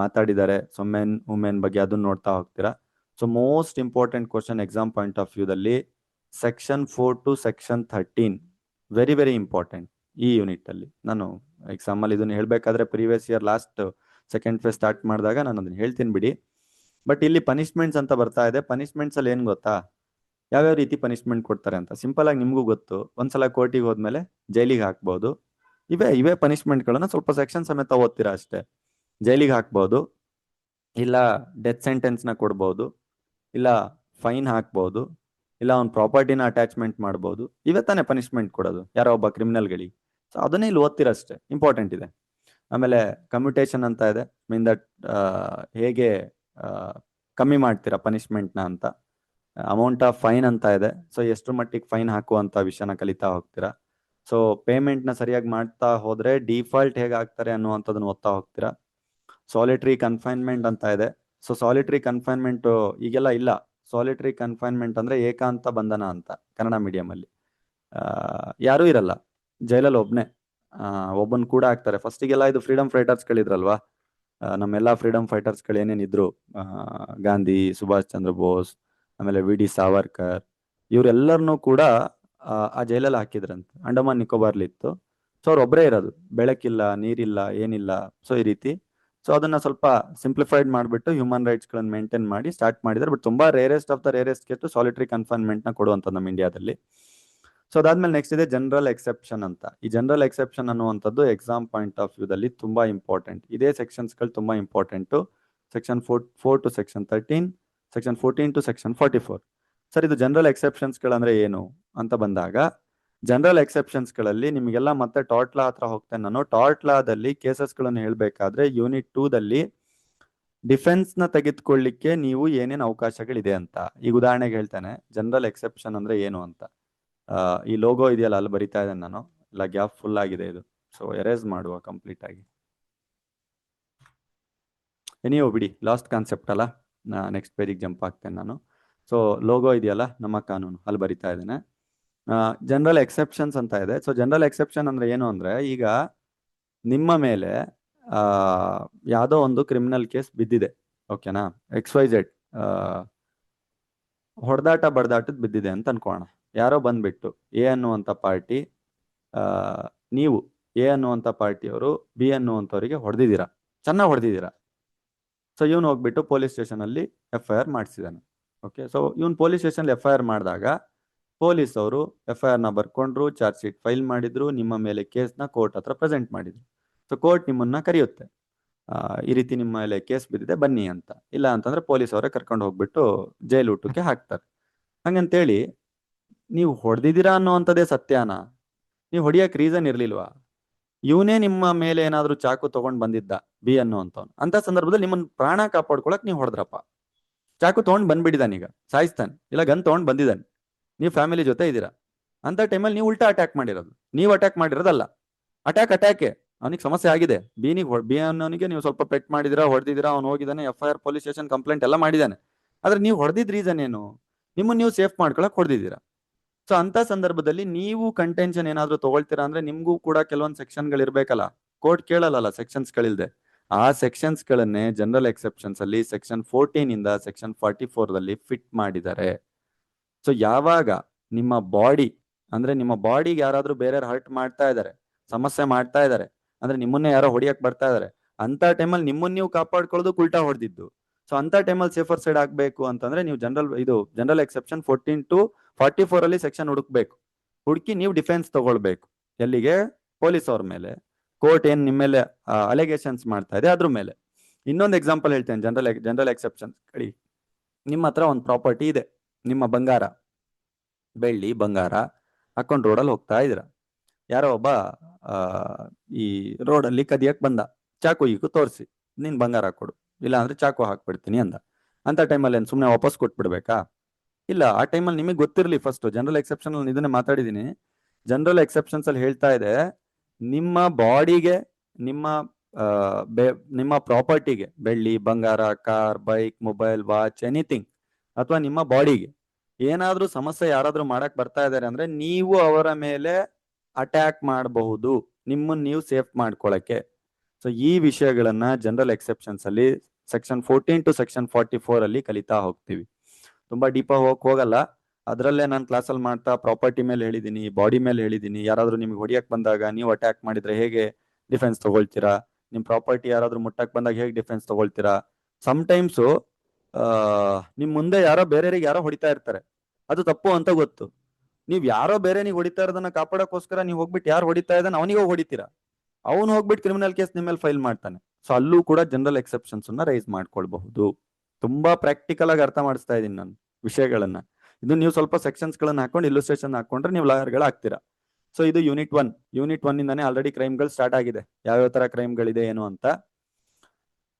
ಮಾತಾಡಿದ್ದಾರೆ, ಸೊ ಮೆನ್ ವುಮೆನ್ ಬಗ್ಗೆ ಅದನ್ನ ನೋಡ್ತಾ ಹೋಗ್ತೀರಾ. So most important question exam point of ವ್ಯೂದಲ್ಲಿ section 4 to section 13 very very important ಈ ಯೂನಿಟ್ ಅಲ್ಲಿ. ನಾನು ಎಕ್ಸಾಮ್ ಅಲ್ಲಿ ಇದನ್ನ ಹೇಳ್ಬೇಕಾದ್ರೆ previous year last second phase start ಮಾಡಿದಾಗ ನಾನು ಅದನ್ನ ಹೇಳ್ತೀನಿ ಬಿಡಿ. ಬಟ್ ಇಲ್ಲಿ ಪನಿಷ್ಮೆಂಟ್ಸ್ ಅಂತ ಬರ್ತಾ ಇದೆ. ಪನಿಷ್ಮೆಂಟ್ಸ್ ಅಲ್ಲಿ ಏನ್ ಗೊತ್ತಾ, ಯಾವ್ಯಾವ ರೀತಿ ಪನಿಷ್ಮೆಂಟ್ ಕೊಡ್ತಾರೆ ಅಂತ ಸಿಂಪಲ್ ಆಗಿ ನಿಮ್ಗೂ ಗೊತ್ತು. ಒಂದ್ಸಲ ಕೋರ್ಟಿಗೆ ಹೋದ್ಮೇಲೆ ಜೈಲಿಗೆ ಹಾಕ್ಬಹುದು. ಇವೇ ಪನಿಷ್ಮೆಂಟ್ಗಳನ್ನ ಸ್ವಲ್ಪ ಸೆಕ್ಷನ್ ಸಮೇತ ಓದ್ತೀರಾ ಅಷ್ಟೇ. ಜೈಲಿಗೆ ಹಾಕ್ಬಹುದು, ಇಲ್ಲ ಡೆತ್ ಸೆಂಟೆನ್ಸ್ ನ ಕೊಡ್ಬಹುದು, ಇಲ್ಲ ಫೈನ್ ಹಾಕ್ಬಹುದು, ಇಲ್ಲ ಅವ್ನ ಪ್ರಾಪರ್ಟಿನ ಅಟ್ಯಾಚ್ಮೆಂಟ್ ಮಾಡ್ಬೋದು. ಇವೇ ತಾನೇ ಪನಿಷ್ಮೆಂಟ್ ಕೊಡೋದು ಯಾರೋ ಒಬ್ಬ ಕ್ರಿಮಿನಲ್ಗಳಿಗೆ. ಸೊ ಅದನ್ನೇ ಇಲ್ಲಿ ಓದ್ತೀರಾ ಅಷ್ಟೇ, ಇಂಪಾರ್ಟೆಂಟ್ ಇದೆ. ಆಮೇಲೆ ಕಮ್ಯುಟೇಷನ್ ಅಂತ ಇದೆ, ಮೀನ್ ದಟ್ ಹೇಗೆ ಕಮ್ಮಿ ಮಾಡ್ತೀರಾ ಪನಿಷ್ಮೆಂಟ್ನ ಅಂತ. ಅಮೌಂಟ್ ಆಫ್ ಫೈನ್ ಅಂತ ಇದೆ, ಸೊ ಎಷ್ಟು ಮಟ್ಟಿಗೆ ಫೈನ್ ಹಾಕುವಂತ ವಿಷಯನ ಕಲಿತಾ ಹೋಗ್ತೀರಾ. ಸೊ ಪೇಮೆಂಟ್ನ ಸರಿಯಾಗಿ ಮಾಡ್ತಾ ಹೋದ್ರೆ ಡಿಫಾಲ್ಟ್ ಹೇಗೆ ಆಗ್ತಾರೆ ಅನ್ನುವಂಥದ್ದನ್ನ ಓದ್ತಾ ಹೋಗ್ತೀರಾ. ಸಾಲಿಟರಿ ಕನ್ಫೈನ್ಮೆಂಟ್ ಅಂತ ಇದೆ. ಸೊ ಸಾಲಿಟರಿ ಕನ್ಫೈನ್ಮೆಂಟ್ ಈಗೆಲ್ಲ ಇಲ್ಲ. ಸಾಲಿಟರಿ ಕನ್ಫೈನ್ಮೆಂಟ್ ಅಂದ್ರೆ ಏಕಾಂತ ಬಂಧನ ಅಂತ ಕನ್ನಡ ಮೀಡಿಯಂ ಅಲ್ಲಿ. ಯಾರೂ ಇರಲ್ಲ, ಜೈಲಲ್ಲಿ ಒಬ್ಬನ್ ಕೂಡ ಆಗ್ತಾರೆ. ಫಸ್ಟಿಗೆಲ್ಲ ಇದು ಫ್ರೀಡಮ್ ಫೈಟರ್ಸ್ಗಳಿದ್ರಲ್ವಾ, ನಮ್ಮೆಲ್ಲಾ ಫ್ರೀಡಮ್ ಫೈಟರ್ಸ್ಗಳು ಏನೇನಿದ್ರು, ಗಾಂಧಿ, ಸುಭಾಷ್ ಚಂದ್ರ ಬೋಸ್, ಆಮೇಲೆ ವಿ ಡಿ ಸಾವರ್ಕರ್, ಇವರೆಲ್ಲರನ್ನೂ ಕೂಡ ಆ ಜೈಲಲ್ಲಿ ಹಾಕಿದ್ರಂತೆ. ಅಂಡಮಾನ್ ನಿಕೋಬಾರ್ಲಿ ಇತ್ತು. ಸೊ ಅವ್ರು ಒಬ್ಬರೇ ಇರೋದು, ಬೆಳಕಿಲ್ಲ, ನೀರಿಲ್ಲ, ಏನಿಲ್ಲ. ಸೊ ಈ ರೀತಿ. ಸೊ ಅದನ್ನ ಸ್ವಲ್ಪ ಸಿಂಪ್ಲಿಫೈಡ್ ಮಾಡಿಬಿಟ್ಟು ಹ್ಯೂಮನ್ ರೈಟ್ಸ್ ಗಳನ್ನ ಮೇಂಟೈನ್ ಮಾಡಿ ಸ್ಟಾರ್ಟ್ ಮಾಡಿದ್ದಾರೆ. ಬಟ್ ತುಂಬಾ rarest of the rarest case solitary confinement ನ ಕೊಡುವಂಥದ್ದು ನಮ್ಮ ಇಂಡಿಯಾದಲ್ಲಿ. ಸೊ ಅದಾದ್ಮೇಲೆ ನೆಕ್ಸ್ಟ್ ಇದೆ ಜನರಲ್ ಎಕ್ಸೆಪ್ಷನ್ ಅಂತ. ಈ ಜನರಲ್ ಎಕ್ಸೆಪ್ಷನ್ ಅನ್ನುವಂಥದ್ದು ಎಕ್ಸಾಮ್ ಪಾಯಿಂಟ್ ಆಫ್ ವ್ಯೂ ದಲ್ಲಿ ತುಂಬಾ ಇಂಪಾರ್ಟೆಂಟ್. ಇದೇ ಸೆಕ್ಷನ್ಸ್ ಗಳು ತುಂಬಾ important. Section 4 to section 13, section 14 to section 44. Sir, ಇದು ಜನರಲ್ ಎಕ್ಸೆಪ್ಷನ್ಸ್ ಗಳಂದ್ರೆ ಏನು ಅಂತ ಬಂದಾಗ, ಜನರಲ್ ಎಕ್ಸೆಪ್ಷನ್ಸ್ ಗಳಲ್ಲಿ ನಿಮಗೆಲ್ಲ ಮತ್ತೆ ಟಾರ್ಟ್ ಲಾ ಹತ್ರ ಹೋಗ್ತೇನೆ ನಾನು. ಟಾರ್ಟ್ ಲಾದಲ್ಲಿ ಕೇಸಸ್ ಗಳನ್ನು ಹೇಳ್ಬೇಕಾದ್ರೆ ಯೂನಿಟ್ 2 ದಲ್ಲಿ ಡಿಫೆನ್ಸ್ ನ ತೆಗೆದುಕೊಳ್ಳಿಕ್ಕೆ ನೀವು ಏನೇನು ಅವಕಾಶಗಳಿದೆ ಅಂತ. ಈಗ ಉದಾಹರಣೆಗೆ ಹೇಳ್ತೇನೆ, ಜನರಲ್ ಎಕ್ಸೆಪ್ಷನ್ ಅಂದ್ರೆ ಏನು ಅಂತ. ಈ ಲೋಗೋ ಇದೆಯಲ್ಲ, ಅಲ್ಲಿ ಬರಿತಾ ಇದ್ದೇನೆ ನಾನು. ಇಲ್ಲ, ಗ್ಯಾಪ್ ಫುಲ್ ಆಗಿದೆ ಇದು. ಸೊ ಎರೇಸ್ ಮಾಡುವ ಕಂಪ್ಲೀಟ್ ಆಗಿ. ನೀವು ಬಿಡಿ, ಲಾಸ್ಟ್ ಕಾನ್ಸೆಪ್ಟ್ ಅಲ್ಲ, ನೆಕ್ಸ್ಟ್ ಪೇಜಿಗೆ ಜಂಪ್ ಆಗ್ತೇನೆ ನಾನು. ಸೊ ಲೋಗೋ ಇದೆಯಲ್ಲ, ನಮ್ಮ ಕಾನೂನು, ಅಲ್ಲಿ ಬರಿತಾ ಇದ್ದೇನೆ. ಜನರಲ್ ಎಕ್ಸೆಪ್ಷನ್ಸ್ ಅಂತ ಇದೆ. ಸೊ ಜನರಲ್ ಎಕ್ಸೆಪ್ಷನ್ ಅಂದ್ರೆ ಏನು ಅಂದ್ರೆ, ಈಗ ನಿಮ್ಮ ಮೇಲೆ ಯಾವುದೋ ಒಂದು ಕ್ರಿಮಿನಲ್ ಕೇಸ್ ಬಿದ್ದಿದೆ, ಓಕೆನಾ, XYZ ಹೊಡೆದಾಟ ಬಡದಾಟದ ಬಿದ್ದಿದೆ ಅಂತ ಅನ್ಕೋಣ. ಯಾರೋ ಬಂದ್ಬಿಟ್ಟು ಎ ಅನ್ನುವಂಥ ಪಾರ್ಟಿ, ನೀವು ಎ ಅನ್ನುವಂಥ ಪಾರ್ಟಿಯವರು ಬಿ ಅನ್ನುವಂಥವ್ರಿಗೆ ಹೊಡೆದಿದ್ದೀರಾ, ಚೆನ್ನಾಗಿ ಹೊಡೆದಿದ್ದೀರಾ. ಸೊ ಇವನು ಹೋಗ್ಬಿಟ್ಟು ಪೊಲೀಸ್ ಸ್ಟೇಷನ್ ಅಲ್ಲಿ FIR ಮಾಡಿಸಿದಾನೆ. ಓಕೆ, ಸೊ ಇವನು ಪೊಲೀಸ್ ಸ್ಟೇಷನ್ FIR ಮಾಡಿದಾಗ ಪೊಲೀಸ್ ಅವರು FIR ನ ಬರ್ಕೊಂಡ್ರು, ಚಾರ್ಜ್ ಶೀಟ್ ಫೈಲ್ ಮಾಡಿದ್ರು, ನಿಮ್ಮ ಮೇಲೆ ಕೇಸ್ನ ಕೋರ್ಟ್ ಹತ್ರ ಪ್ರೆಸೆಂಟ್ ಮಾಡಿದ್ರು. ಸೊ ಕೋರ್ಟ್ ನಿಮ್ಮನ್ನ ಕರೆಯುತ್ತೆ, ಈ ರೀತಿ ನಿಮ್ಮ ಮೇಲೆ ಕೇಸ್ ಬಿದ್ದಿದೆ ಬನ್ನಿ ಅಂತ. ಇಲ್ಲ ಅಂತಂದ್ರೆ ಪೊಲೀಸ್ ಅವರೇ ಕರ್ಕೊಂಡು ಹೋಗ್ಬಿಟ್ಟು ಜೈಲು ಊಟಕ್ಕೆ ಹಾಕ್ತಾರೆ. ಹಂಗಂತೇಳಿ ನೀವು ಹೊಡೆದಿದ್ದೀರಾ ಅನ್ನುವಂಥದ್ದೇ ಸತ್ಯನಾ? ನೀವು ಹೊಡಿಯಕ್ ರೀಸನ್ ಇರ್ಲಿಲ್ವಾ? ಇವನೇ ನಿಮ್ಮ ಮೇಲೆ ಏನಾದ್ರೂ ಚಾಕು ತಗೊಂಡ್ ಬಂದಿದ್ದ ಬಿ ಅನ್ನುವಂಥವ್ನು, ಅಂತ ಸಂದರ್ಭದಲ್ಲಿ ನಿಮ್ಮನ್ನ ಪ್ರಾಣ ಕಾಪಾಡ್ಕೊಳಕ್ ನೀವು ಹೊಡೆದ್ರಪ್ಪ. ಚಾಕು ತಗೊಂಡ್ ಬಂದ್ಬಿಟ್ಟಿದ್ದಾನೆ, ಈಗ ಸಾಯಿಸ್ತಾನೆ, ಇಲ್ಲ ಗನ್ ತಗೊಂಡ್ ಬಂದಿದ್ದಾನೆ, ನೀವು ಫ್ಯಾಮಿಲಿ ಜೊತೆ ಇದ್ದೀರಾ. ಅಂತ ಟೈಮಲ್ಲಿ ನೀವು ಉಲ್ಟಾ ಅಟ್ಯಾಕ್ ಮಾಡಿರೋದು. ನೀವು ಅಟ್ಯಾಕ್ ಮಾಡಿರೋದಲ್ಲ, ಅಟ್ಯಾಕೆ ಅವನಿಗೆ ಸಮಸ್ಯೆ ಆಗಿದೆ. ಬಿ ಅನ್ನೋನಿಗೆ ನೀವು ಸ್ವಲ್ಪ ಪೆಟ್ ಮಾಡಿದಿರಾ, ಹೊಡೆದಿದ್ದೀರಾ, ಅವ್ನು ಹೋಗಿದ್ದಾನೆ, FIR ಪೊಲೀಸ್ ಸ್ಟೇಷನ್ ಕಂಪ್ಲೇಂಟ್ ಎಲ್ಲ ಮಾಡಿದ್ದಾನೆ. ಆದ್ರೆ ನೀವು ಹೊಡೆದಿದ್ ರೀಸನ್ ಏನು? ನಿಮ್ಮನ್ನ ನೀವು ಸೇಫ್ ಮಾಡ್ಕೊಳಕ್ ಹೊಡೆದಿದ್ದೀರಾ. ಸೊ ಅಂತ ಸಂದರ್ಭದಲ್ಲಿ ನೀವು ಕಂಟೆನ್ಷನ್ ಏನಾದ್ರೂ ತಗೊಳ್ತೀರಾ ಅಂದ್ರೆ ನಿಮ್ಗೂ ಕೂಡ ಕೆಲವೊಂದು ಸೆಕ್ಷನ್ಗಳು ಇರ್ಬೇಕಲ್ಲ. ಕೋರ್ಟ್ ಕೇಳಲ್ಲ ಸೆಕ್ಷನ್ಸ್ ಗಳಿಲ್ದೆ. ಆ ಸೆಕ್ಷನ್ಸ್ ಗಳನ್ನೇ ಜನರಲ್ ಎಕ್ಸೆಪ್ಷನ್ಸ್ ಅಲ್ಲಿ ಸೆಕ್ಷನ್ 14 ಇಂದ ಸೆಕ್ಷನ್ 44 ದಲ್ಲಿ ಫಿಟ್ ಮಾಡಿದ್ದಾರೆ. ಸೊ ಯಾವಾಗ ನಿಮ್ಮ ಬಾಡಿ, ಅಂದ್ರೆ ನಿಮ್ಮ ಬಾಡಿಗೆ ಯಾರಾದ್ರೂ ಬೇರೆ ಹರ್ಟ್ ಮಾಡ್ತಾ ಇದ್ದಾರೆ, ಸಮಸ್ಯೆ ಮಾಡ್ತಾ ಇದ್ದಾರೆ, ಅಂದ್ರೆ ನಿಮ್ಮನ್ನೇ ಯಾರೋ ಹೊಡಿಯಕ್ ಬರ್ತಾ ಇದಾರೆ, ಅಂತ ಟೈಮಲ್ಲಿ ನಿಮ್ಮನ್ನ ನೀವು ಕಾಪಾಡ್ಕೊಳ್ಳೋದು ಉಲ್ಟಾ ಹೊಡೆದಿದ್ದು. ಸೊ ಅಂತ ಟೈಮಲ್ಲಿ ಸೇಫರ್ ಸೈಡ್ ಆಗ್ಬೇಕು ಅಂತಂದ್ರೆ ನೀವು ಜನರಲ್ ಎಕ್ಸೆಪ್ಷನ್ 14 ಟು 44 ಅಲ್ಲಿ ಸೆಕ್ಷನ್ ಹುಡುಕಿ ನೀವು ಡಿಫೆನ್ಸ್ ತಗೊಳ್ಬೇಕು. ಎಲ್ಲಿಗೆ? ಪೊಲೀಸ್ ಅವ್ರ ಮೇಲೆ. ಕೋರ್ಟ್ ಏನ್ ನಿಮ್ಮ ಮೇಲೆ ಅಲಿಗೇಷನ್ಸ್ ಮಾಡ್ತಾ ಇದೆ ಅದ್ರ ಮೇಲೆ. ಇನ್ನೊಂದು ಎಕ್ಸಾಂಪಲ್ ಹೇಳ್ತೇನೆ ಜನರಲ್ ಎಕ್ಸೆಪ್ಷನ್ ಕಡಿ. ನಿಮ್ಮ ಹತ್ರ ಒಂದು ಪ್ರಾಪರ್ಟಿ ಇದೆ, ನಿಮ್ಮ ಬಂಗಾರ, ಬೆಳ್ಳಿ ಬಂಗಾರ ಹಾಕೊಂಡು ರೋಡಲ್ಲಿ ಹೋಗ್ತಾ ಇದ್ದೀರಾ. ಯಾರೋ ಒಬ್ಬ ಈ ರೋಡಲ್ಲಿ ಕದಿಯಕ್ ಬಂದ, ಚಾಕು ಈಗೂ ತೋರಿಸಿ, ನೀನ್ ಬಂಗಾರ ಹಾಕೊಡು, ಇಲ್ಲ ಅಂದ್ರೆ ಚಾಕು ಹಾಕ್ಬಿಡ್ತೀನಿ ಅಂದ. ಅಂತ ಟೈಮಲ್ಲಿ ಏನ್ ಸುಮ್ಮನೆ ವಾಪಸ್ ಕೊಟ್ಬಿಡ್ಬೇಕಾ? ಇಲ್ಲ. ಆ ಟೈಮಲ್ಲಿ ನಿಮಗೆ ಗೊತ್ತಿರಲಿ, ಫಸ್ಟ್ ಜನರಲ್ ಎಕ್ಸೆಪ್ಷನ್ ಅಲ್ಲಿ ಇದನ್ನೇ ಮಾತಾಡಿದೀನಿ. ಜನರಲ್ ಎಕ್ಸೆಪ್ಷನ್ಸ್ ಅಲ್ಲಿ ಹೇಳ್ತಾ ಇದೆ, ನಿಮ್ಮ ಬಾಡಿಗೆ, ನಿಮ್ಮ ಪ್ರಾಪರ್ಟಿಗೆ, ಬೆಳ್ಳಿ ಬಂಗಾರ, car, bike, mobile, watch, anything, ಅಥವಾ ನಿಮ್ಮ ಬಾಡಿಗೆ ಏನಾದ್ರೂ ಸಮಸ್ಯೆ ಯಾರಾದ್ರೂ ಮಾಡಕ್ ಬರ್ತಾ ಇದಾರೆ ಅಂದ್ರೆ ನೀವು ಅವರ ಮೇಲೆ ಅಟ್ಯಾಕ್ ಮಾಡಬಹುದು, ನಿಮ್ಮನ್ನ ನೀವು ಸೇಫ್ ಮಾಡ್ಕೊಳಕ್ಕೆ. ಸೊ ಈ ವಿಷಯಗಳನ್ನ ಜನರಲ್ ಎಕ್ಸೆಪ್ಷನ್ಸ್ ಅಲ್ಲಿ ಸೆಕ್ಷನ್ 14 ಟು ಸೆಕ್ಷನ್ 44 ಅಲ್ಲಿ ಕಲಿತಾ ಹೋಗ್ತೀವಿ. ತುಂಬಾ ಡೀಪ್ ಹೋಗಲ್ಲ. ಅದರಲ್ಲೇ ನಾನು ಕ್ಲಾಸಲ್ಲಿ ಮಾಡ್ತಾ ಪ್ರಾಪರ್ಟಿ ಮೇಲೆ ಹೇಳಿದೀನಿ, ಬಾಡಿ ಮೇಲೆ ಹೇಳಿದೀನಿ. ಯಾರಾದ್ರೂ ನಿಮ್ಗೆ ಹೊಡಿಯಕ್ ಬಂದಾಗ ನೀವು ಅಟ್ಯಾಕ್ ಮಾಡಿದ್ರೆ ಹೇಗೆ ಡಿಫೆನ್ಸ್ ತಗೊಳ್ತೀರಾ, ನಿಮ್ ಪ್ರಾಪರ್ಟಿ ಯಾರಾದ್ರೂ ಮುಟ್ಟಕ್ ಬಂದಾಗ ಹೇಗೆ ಡಿಫೆನ್ಸ್ ತಗೊಳ್ತೀರಾ. ಸಮ್ಟೈಮ್ಸು ನಿಮ್ ಮುಂದೆ ಬೇರೆಯವರಿಗೆ ಯಾರೋ ಹೊಡಿತಾ ಇರ್ತಾರೆ, ಅದು ತಪ್ಪು ಅಂತ ಗೊತ್ತು. ನೀವ್ ಯಾರೋ ಬೇರೆನಿಗೆ ಹೊಡಿತಾ ಇರೋದನ್ನ ಕಾಪಾಡಕ್ಕೋಸ್ಕರ ನೀವು ಹೋಗ್ಬಿಟ್ಟು ಯಾರು ಹೊಡಿತಾ ಇದ್ದಾನೆ ಅವನಿಗೆ ಹೊಡಿತೀರಾ, ಅವ್ನು ಹೋಗ್ಬಿಟ್ಟು ಕ್ರಿಮಿನಲ್ ಕೇಸ್ ನಿಮ್ಮ ಮೇಲೆ ಫೈಲ್ ಮಾಡ್ತಾನೆ. ಸೊ ಅಲ್ಲೂ ಕೂಡ ಜನರಲ್ ಎಕ್ಸೆಪ್ಷನ್ಸ್ ಅನ್ನ ರೈಸ್ ಮಾಡ್ಕೊಳ್ಬಹುದು. ತುಂಬಾ ಪ್ರಾಕ್ಟಿಕಲ್ ಆಗಿ ಅರ್ಥ ಮಾಡಿಸ್ತಾ ಇದೀನಿ ನಾನು ವಿಷಯಗಳನ್ನ. ಇದು ನೀವು ಸ್ವಲ್ಪ ಸೆಕ್ಷನ್ಸ್ ಗಳನ್ನ ಹಾಕೊಂಡು ಇಲ್ಲುಸ್ಟ್ರೇಷನ್ ಹಾಕೊಂಡ್ರೆ ನೀವು ಲಾಯರ್ ಗಳಾಗ್ತೀರಾ. ಸೊ ಇದು ಯೂನಿಟ್ 1 ಇಂದಾನೆ ಆಲ್ರೆಡಿ ಕ್ರೈಮ್ಗಳು ಸ್ಟಾರ್ಟ್ ಆಗಿದೆ, ಯಾವ್ಯಾವ ತರ ಕ್ರೈಮ್ಗಳಿದೆ ಏನು ಅಂತ.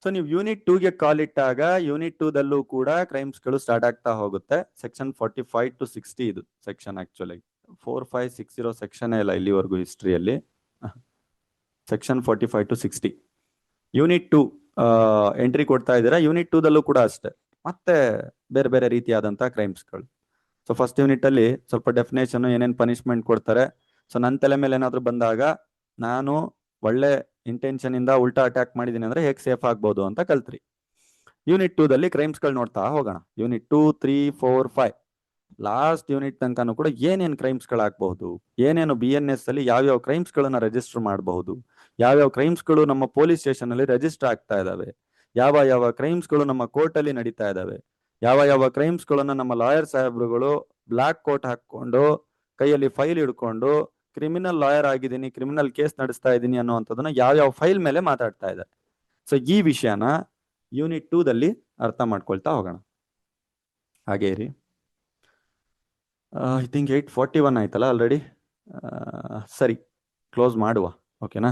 ಸೊ ನೀವು ಯೂನಿಟ್ 2ಗೆ ಕಾಲ್ ಇಟ್ಟಾಗ ಯೂನಿಟ್ 2ದಲ್ಲೂ ಕೂಡ ಕ್ರೈಮ್ಸ್ಗಳು ಸ್ಟಾರ್ಟ್ ಆಗ್ತಾ ಹೋಗುತ್ತೆ. ಸೆಕ್ಷನ್ 45 to 60 ಇದು ಸೆಕ್ಷನ್. ಆಕ್ಚುಲಿ 4, 5, 6 ಇರೋ ಸೆಕ್ಷನ್ ಇಲ್ಲ ಇಲ್ಲಿವರೆಗೂ ಹಿಸ್ಟ್ರಿಯಲ್ಲಿ. ಸೆಕ್ಷನ್ 45 to 60 ಯೂನಿಟ್ 2 ಎಂಟ್ರಿ ಕೊಡ್ತಾ ಇದ್ದೀರಾ. ಯೂನಿಟ್ 2ದಲ್ಲೂ ಕೂಡ ಅಷ್ಟೇ ಮತ್ತೆ ಬೇರೆ ಬೇರೆ ರೀತಿಯಾದಂತಹ ಕ್ರೈಮ್ಸ್ಗಳು. ಸೊ ಫಸ್ಟ್ ಯೂನಿಟ್ ಅಲ್ಲಿ ಸ್ವಲ್ಪ ಡೆಫಿನೇಷನ್, ಏನೇನ್ ಪನಿಷ್ಮೆಂಟ್ ಕೊಡ್ತಾರೆ. ಸೊ ನನ್ನ ತಲೆ ಮೇಲೆ ಏನಾದ್ರು ಬಂದಾಗ ನಾನು ಒಳ್ಳೆ ಇಂಟೆನ್ಷನ್ ಇಂದ ಉಲ್ಟಾ ಅಟ್ಯಾಕ್ ಮಾಡಿದೀನಿ ಅಂದ್ರೆ ಹೇಗೆ ಸೇಫ್ ಆಗ್ಬೋದು ಅಂತ ಕಲ್ತ್ರಿ. ಯೂನಿಟ್ 2ದಲ್ಲಿ ಕ್ರೈಮ್ಸ್ಗಳು ನೋಡ್ತಾ ಹೋಗೋಣ. ಯೂನಿಟ್ 2, 3, 4, 5 ಲಾಸ್ಟ್ ಯೂನಿಟ್ ತನಕನೂ ಕೂಡ ಏನೇನ್ ಕ್ರೈಮ್ಸ್ಗಳಾಗಬಹುದು, ಏನೇನು BNS ಅಲ್ಲಿ ಯಾವ್ಯಾವ ಕ್ರೈಮ್ಸ್ಗಳನ್ನ ರಿಜಿಸ್ಟರ್ ಮಾಡಬಹುದು, ಯಾವ್ಯಾವ ಕ್ರೈಮ್ಸ್ಗಳು ನಮ್ಮ ಪೊಲೀಸ್ ಸ್ಟೇಷನ್ ಅಲ್ಲಿ ರಿಜಿಸ್ಟರ್ ಆಗ್ತಾ ಇದಾವೆ, ಯಾವ ಯಾವ ಕ್ರೈಮ್ಸ್ಗಳು ನಮ್ಮ ಕೋರ್ಟ್ ಅಲ್ಲಿ ನಡೀತಾ ಇದಾವೆ, ಯಾವ ಯಾವ ಕ್ರೈಮ್ಸ್ಗಳನ್ನ ನಮ್ಮ ಲಾಯರ್ ಸಾಹೇಬ್ರುಗಳು ಬ್ಲಾಕ್ ಕೋಟ್ ಹಾಕೊಂಡು ಕೈಯಲ್ಲಿ ಫೈಲ್ ಹಿಡ್ಕೊಂಡು ಕ್ರಿಮಿನಲ್ ಲಾಯರ್ ಆಗಿದ್ದೀನಿ, ಕ್ರಿಮಿನಲ್ ಕೇಸ್ ನಡೆಸ್ತಾ ಇದ್ದೀನಿ ಅನ್ನುವಂಥದ್ದನ್ನ ಯಾವ ಫೈಲ್ ಮೇಲೆ ಮಾತಾಡ್ತಾ ಇದ್ದಾರೆ. ಸೊ ಈ ವಿಷಯನ ಯೂನಿಟ್ 2ದಲ್ಲಿ ಅರ್ಥ ಮಾಡ್ಕೊಳ್ತಾ ಹೋಗೋಣ. ಹಾಗೇ ರೀ, ಐ ಥಿಂಕ್ 8:41 ಆಯ್ತಲ್ಲ ಆಲ್ರೆಡಿ. ಸರಿ, ಕ್ಲೋಸ್ ಮಾಡುವ, ಓಕೆನಾ.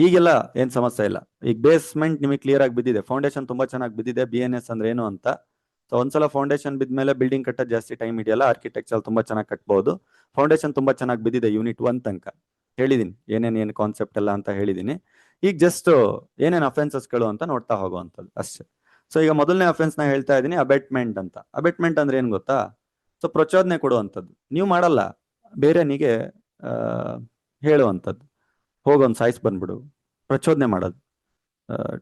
ಈಗೆಲ್ಲ ಏನ್ ಸಮಸ್ಯೆ ಇಲ್ಲ. ಈಗ ಬೇಸ್ಮೆಂಟ್ ನಿಮಗೆ ಕ್ಲಿಯರ್ ಆಗಿ ಬಿದ್ದಿದೆ, ಫೌಂಡೇಶನ್ ತುಂಬಾ ಚೆನ್ನಾಗಿ ಬಿದ್ದಿದೆ, BNS ಅಂದ್ರೆ ಏನು ಅಂತ. ಸೊ ಒಂದ್ಸಲ ಫೌಂಡೇಶನ್ ಬಿದ್ಮೇಲೆ ಬಿಲ್ಡಿಂಗ್ ಕಟ್ಟೋದು ಜಾಸ್ತಿ ಟೈಮ್ ಹಿಡಿಯಲ್ಲ, ಆರ್ಕಿಟೆಕ್ಚರ್ ತುಂಬಾ ಚೆನ್ನಾಗಿ ಕಟ್ಬಹುದು. ಫೌಂಡೇಶನ್ ತುಂಬಾ ಚೆನ್ನಾಗಿ ಬಿದ್ದಿದೆ ಯೂನಿಟ್ 1 ತನಕ ಹೇಳಿದೀನಿ, ಏನೇನು ಕಾನ್ಸೆಪ್ಟ್ ಎಲ್ಲ ಅಂತ ಹೇಳಿದೀನಿ. ಈಗ ಜಸ್ಟ್ ಏನೇನು ಅಫೆನ್ಸಸ್ಗಳು ಅಂತ ನೋಡ್ತಾ ಹೋಗುವಂಥದ್ದು ಅಷ್ಟೇ. ಸೊ ಈಗ ಮೊದಲನೇ ಅಫೆನ್ಸ್ ನ ಹೇಳ್ತಾ ಇದ್ದೀನಿ, ಅಬೆಟ್ಮೆಂಟ್ ಅಂತ. ಅಬೆಟ್ಮೆಂಟ್ ಅಂದ್ರೆ ಏನ್ ಗೊತ್ತಾ? ಸೊ ಪ್ರಚೋದನೆ ಕೊಡುವಂಥದ್ದು, ನೀವು ಮಾಡಲ್ಲ ಬೇರೆನಿಗೆ ಹೇಳುವಂಥದ್ದು, ಹೋಗೊಂದು ಸಾಯಿಸ್ ಬಂದ್ಬಿಡು, ಪ್ರಚೋದನೆ ಮಾಡೋದು,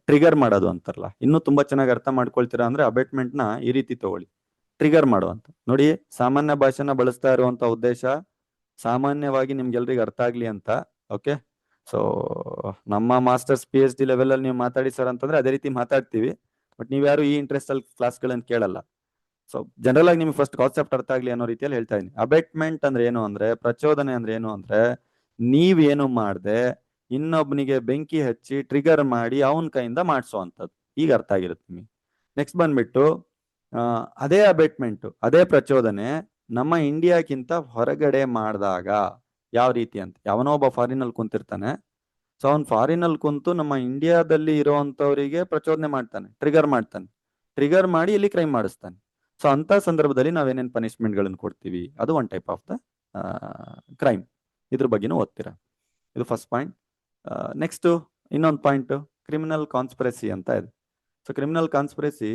ಟ್ರಿಗರ್ ಮಾಡೋದು ಅಂತಾರಲ್ಲ. ಇನ್ನೂ ತುಂಬಾ ಚೆನ್ನಾಗಿ ಅರ್ಥ ಮಾಡ್ಕೊಳ್ತೀರಾ ಅಂದ್ರೆ ಅಬೆಟ್ಮೆಂಟ್ ನ ಈ ರೀತಿ ತಗೊಳ್ಳಿ, ಟ್ರಿಗರ್ ಮಾಡುವಂತ. ನೋಡಿ, ಸಾಮಾನ್ಯ ಭಾಷೆನ ಬಳಸ್ತಾ ಇರುವಂತ ಉದ್ದೇಶ ಸಾಮಾನ್ಯವಾಗಿ ನಿಮ್ಗೆಲ್ರಿಗೂ ಅರ್ಥ ಆಗ್ಲಿ ಅಂತ. ಓಕೆ, ಸೊ ನಮ್ಮ ಮಾಸ್ಟರ್ಸ್ PhD ಲೆವೆಲ್ ಅಲ್ಲಿ ನೀವು ಮಾತಾಡಿ ಸರ್ ಅಂತಂದ್ರೆ ಅದೇ ರೀತಿ ಮಾತಾಡ್ತೀವಿ. ಬಟ್ ನೀವ್ಯಾರು ಈ ಇಂಟ್ರೆಸ್ಟ್ ಅಲ್ಲಿ ಕ್ಲಾಸ್ಗಳನ್ನ ಕೇಳಲ್ಲ. ಸೊ ಜನರಲ್ ಆಗಿ ನಿಮ್ಗೆ ಫಸ್ಟ್ ಕಾನ್ಸೆಪ್ಟ್ ಅರ್ಥ ಆಗ್ಲಿ ಅನ್ನೋ ರೀತಿಯಲ್ಲಿ ಹೇಳ್ತಾ ಇದೀನಿ. ಅಬೆಟ್ಮೆಂಟ್ ಅಂದ್ರೆ ಏನು ಅಂದ್ರೆ, ಪ್ರಚೋದನೆ ಅಂದ್ರೆ ಏನು ಅಂದ್ರೆ, ನೀವೇನು ಮಾಡ್ದೆ ಇನ್ನೊಬ್ನಿಗೆ ಬೆಂಕಿ ಹಚ್ಚಿ ಟ್ರಿಗರ್ ಮಾಡಿ ಅವನ ಕೈಯಿಂದ ಮಾಡಿಸುವಂಥದ್ದು. ಈಗ ಅರ್ಥ ಆಗಿರುತ್ತೆ ನಿಮಗೆ. ನೆಕ್ಸ್ಟ್ ಬಂದ್ಬಿಟ್ಟು ಅದೇ ಅಬೆಟ್ಮೆಂಟ್, ಅದೇ ಪ್ರಚೋದನೆ ನಮ್ಮ ಇಂಡಿಯಾಕ್ಕಿಂತ ಹೊರಗಡೆ ಮಾಡಿದಾಗ ಯಾವ ರೀತಿ ಅಂತ. ಯಾವನೋ ಒಬ್ಬ ಫಾರಿನ್ ಅಲ್ಲಿ ಕುಂತಿರ್ತಾನೆ. ಸೊ ಅವ್ನು ಫಾರಿನ್ ಅಲ್ಲಿ ಕುಂತು ನಮ್ಮ ಇಂಡಿಯಾದಲ್ಲಿ ಇರೋವಂಥವರಿಗೆ ಪ್ರಚೋದನೆ ಮಾಡ್ತಾನೆ, ಟ್ರಿಗರ್ ಮಾಡ್ತಾನೆ, ಟ್ರಿಗರ್ ಮಾಡಿ ಇಲ್ಲಿ ಕ್ರೈಮ್ ಮಾಡಿಸ್ತಾನೆ. ಸೊ ಅಂತ ಸಂದರ್ಭದಲ್ಲಿ ನಾವೇನೇನು ಪನಿಷ್ಮೆಂಟ್ಗಳನ್ನು ಕೊಡ್ತೀವಿ, ಅದು one type of the crime. ಇದ್ರ ಬಗ್ಗೆನೂ ಓದ್ತೀರಾ. ಇದು ಫಸ್ಟ್ ಪಾಯಿಂಟ್. ನೆಕ್ಸ್ಟ್ ಇನ್ನೊಂದು ಪಾಯಿಂಟ್, ಕ್ರಿಮಿನಲ್ ಕಾನ್ಸ್ಪಿರಸಿ ಅಂತ ಇದೆ. ಸೊ ಕ್ರಿಮಿನಲ್ ಕಾನ್ಸ್ಪಿರಸಿ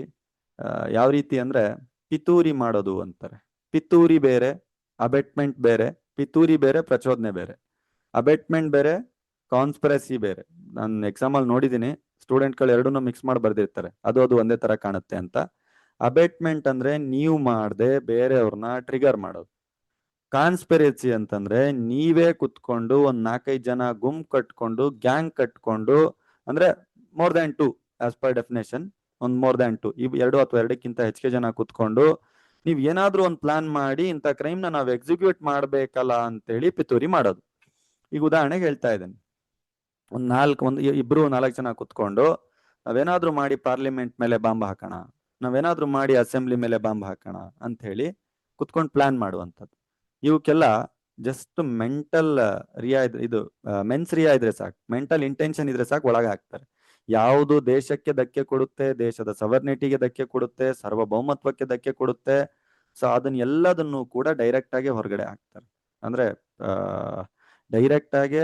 ಯಾವ ರೀತಿ ಅಂದ್ರೆ, ಪಿತೂರಿ ಮಾಡೋದು ಅಂತಾರೆ. ಪಿತೂರಿ ಬೇರೆ, ಅಬೆಟ್ಮೆಂಟ್ ಬೇರೆ. ಪಿತೂರಿ ಬೇರೆ, ಪ್ರಚೋದನೆ ಬೇರೆ. ಅಬೆಟ್ಮೆಂಟ್ ಬೇರೆ, ಕಾನ್ಸ್ಪಿರಸಿ ಬೇರೆ. ನಾನು ಎಕ್ಸಾಮ್ ಅಲ್ಲಿ ನೋಡಿದ್ದೀನಿ, ಸ್ಟೂಡೆಂಟ್ಗಳು ಎರಡನ್ನೂ ಮಿಕ್ಸ್ ಮಾಡಿ ಬರ್ದಿರ್ತಾರೆ, ಅದು ಒಂದೇ ತರ ಕಾಣುತ್ತೆ ಅಂತ. ಅಬೆಟ್ಮೆಂಟ್ ಅಂದ್ರೆ ನೀವು ಮಾಡದೆ ಬೇರೆಯವ್ರನ್ನ ಟ್ರಿಗರ್ ಮಾಡೋದು. ಕಾನ್ಸ್ಪಿರಸಿ ಅಂತಂದ್ರೆ ನೀವೇ ಕುತ್ಕೊಂಡು ಒಂದ್ 4-5 ಜನ ಗುಂಪು ಕಟ್ಕೊಂಡು, ಗ್ಯಾಂಗ್ ಕಟ್ಕೊಂಡು, ಅಂದ್ರೆ more than 2 as per definition, ಒಂದ್ ಮೋರ್ ದ್ಯಾನ್ 2, 2 ಅಥವಾ 2ಕ್ಕಿಂತ ಹೆಚ್ಚಿಗೆ ಜನ ಕುತ್ಕೊಂಡು ನೀವ್ ಏನಾದ್ರೂ ಒಂದು ಪ್ಲಾನ್ ಮಾಡಿ ಇಂಥ ಕ್ರೈಮ್ ನ ನಾವು ಎಕ್ಸಿಕ್ಯೂಟ್ ಮಾಡ್ಬೇಕಲ್ಲ ಅಂತೇಳಿ ಪಿತೂರಿ ಮಾಡೋದು. ಈಗ ಉದಾಹರಣೆಗೆ ಹೇಳ್ತಾ ಇದ್ದೇನೆ, ಇಬ್ರು 4 ಜನ ಕುತ್ಕೊಂಡು ನಾವೇನಾದ್ರೂ ಮಾಡಿ ಪಾರ್ಲಿಮೆಂಟ್ ಮೇಲೆ ಬಾಂಬ್ ಹಾಕೋಣ, ನಾವೇನಾದ್ರೂ ಮಾಡಿ ಅಸೆಂಬ್ಲಿ ಮೇಲೆ ಬಾಂಬ್ ಹಾಕೋಣ ಅಂತ ಹೇಳಿ ಕುತ್ಕೊಂಡು ಪ್ಲಾನ್ ಮಾಡುವಂಥದ್ದು. ಇವಕ್ಕೆಲ್ಲ ಜಸ್ಟ್ ಮೆಂಟಲ್ ಇದು ಮೆನ್ಸ್ ರಿಯಾ ಇದ್ರೆ ಸಾಕು, ಮೆಂಟಲ್ ಇಂಟೆನ್ಷನ್ ಇದ್ರೆ ಸಾಕು, ಒಳಗೆ ಹಾಕ್ತಾರೆ. ಯಾವುದು ದೇಶಕ್ಕೆ ಧಕ್ಕೆ ಕೊಡುತ್ತೆ, ದೇಶದ ಸವರ್ನಿಟಿಗೆ ಧಕ್ಕೆ ಕೊಡುತ್ತೆ, ಸಾರ್ವಭೌಮತ್ವಕ್ಕೆ ಧಕ್ಕೆ ಕೊಡುತ್ತೆ, ಸೊ ಅದನ್ನ ಎಲ್ಲದನ್ನು ಕೂಡ ಡೈರೆಕ್ಟ್ ಆಗಿ ಹೊರಗಡೆ ಹಾಕ್ತಾರೆ. ಅಂದ್ರೆ ಡೈರೆಕ್ಟ್ ಆಗಿ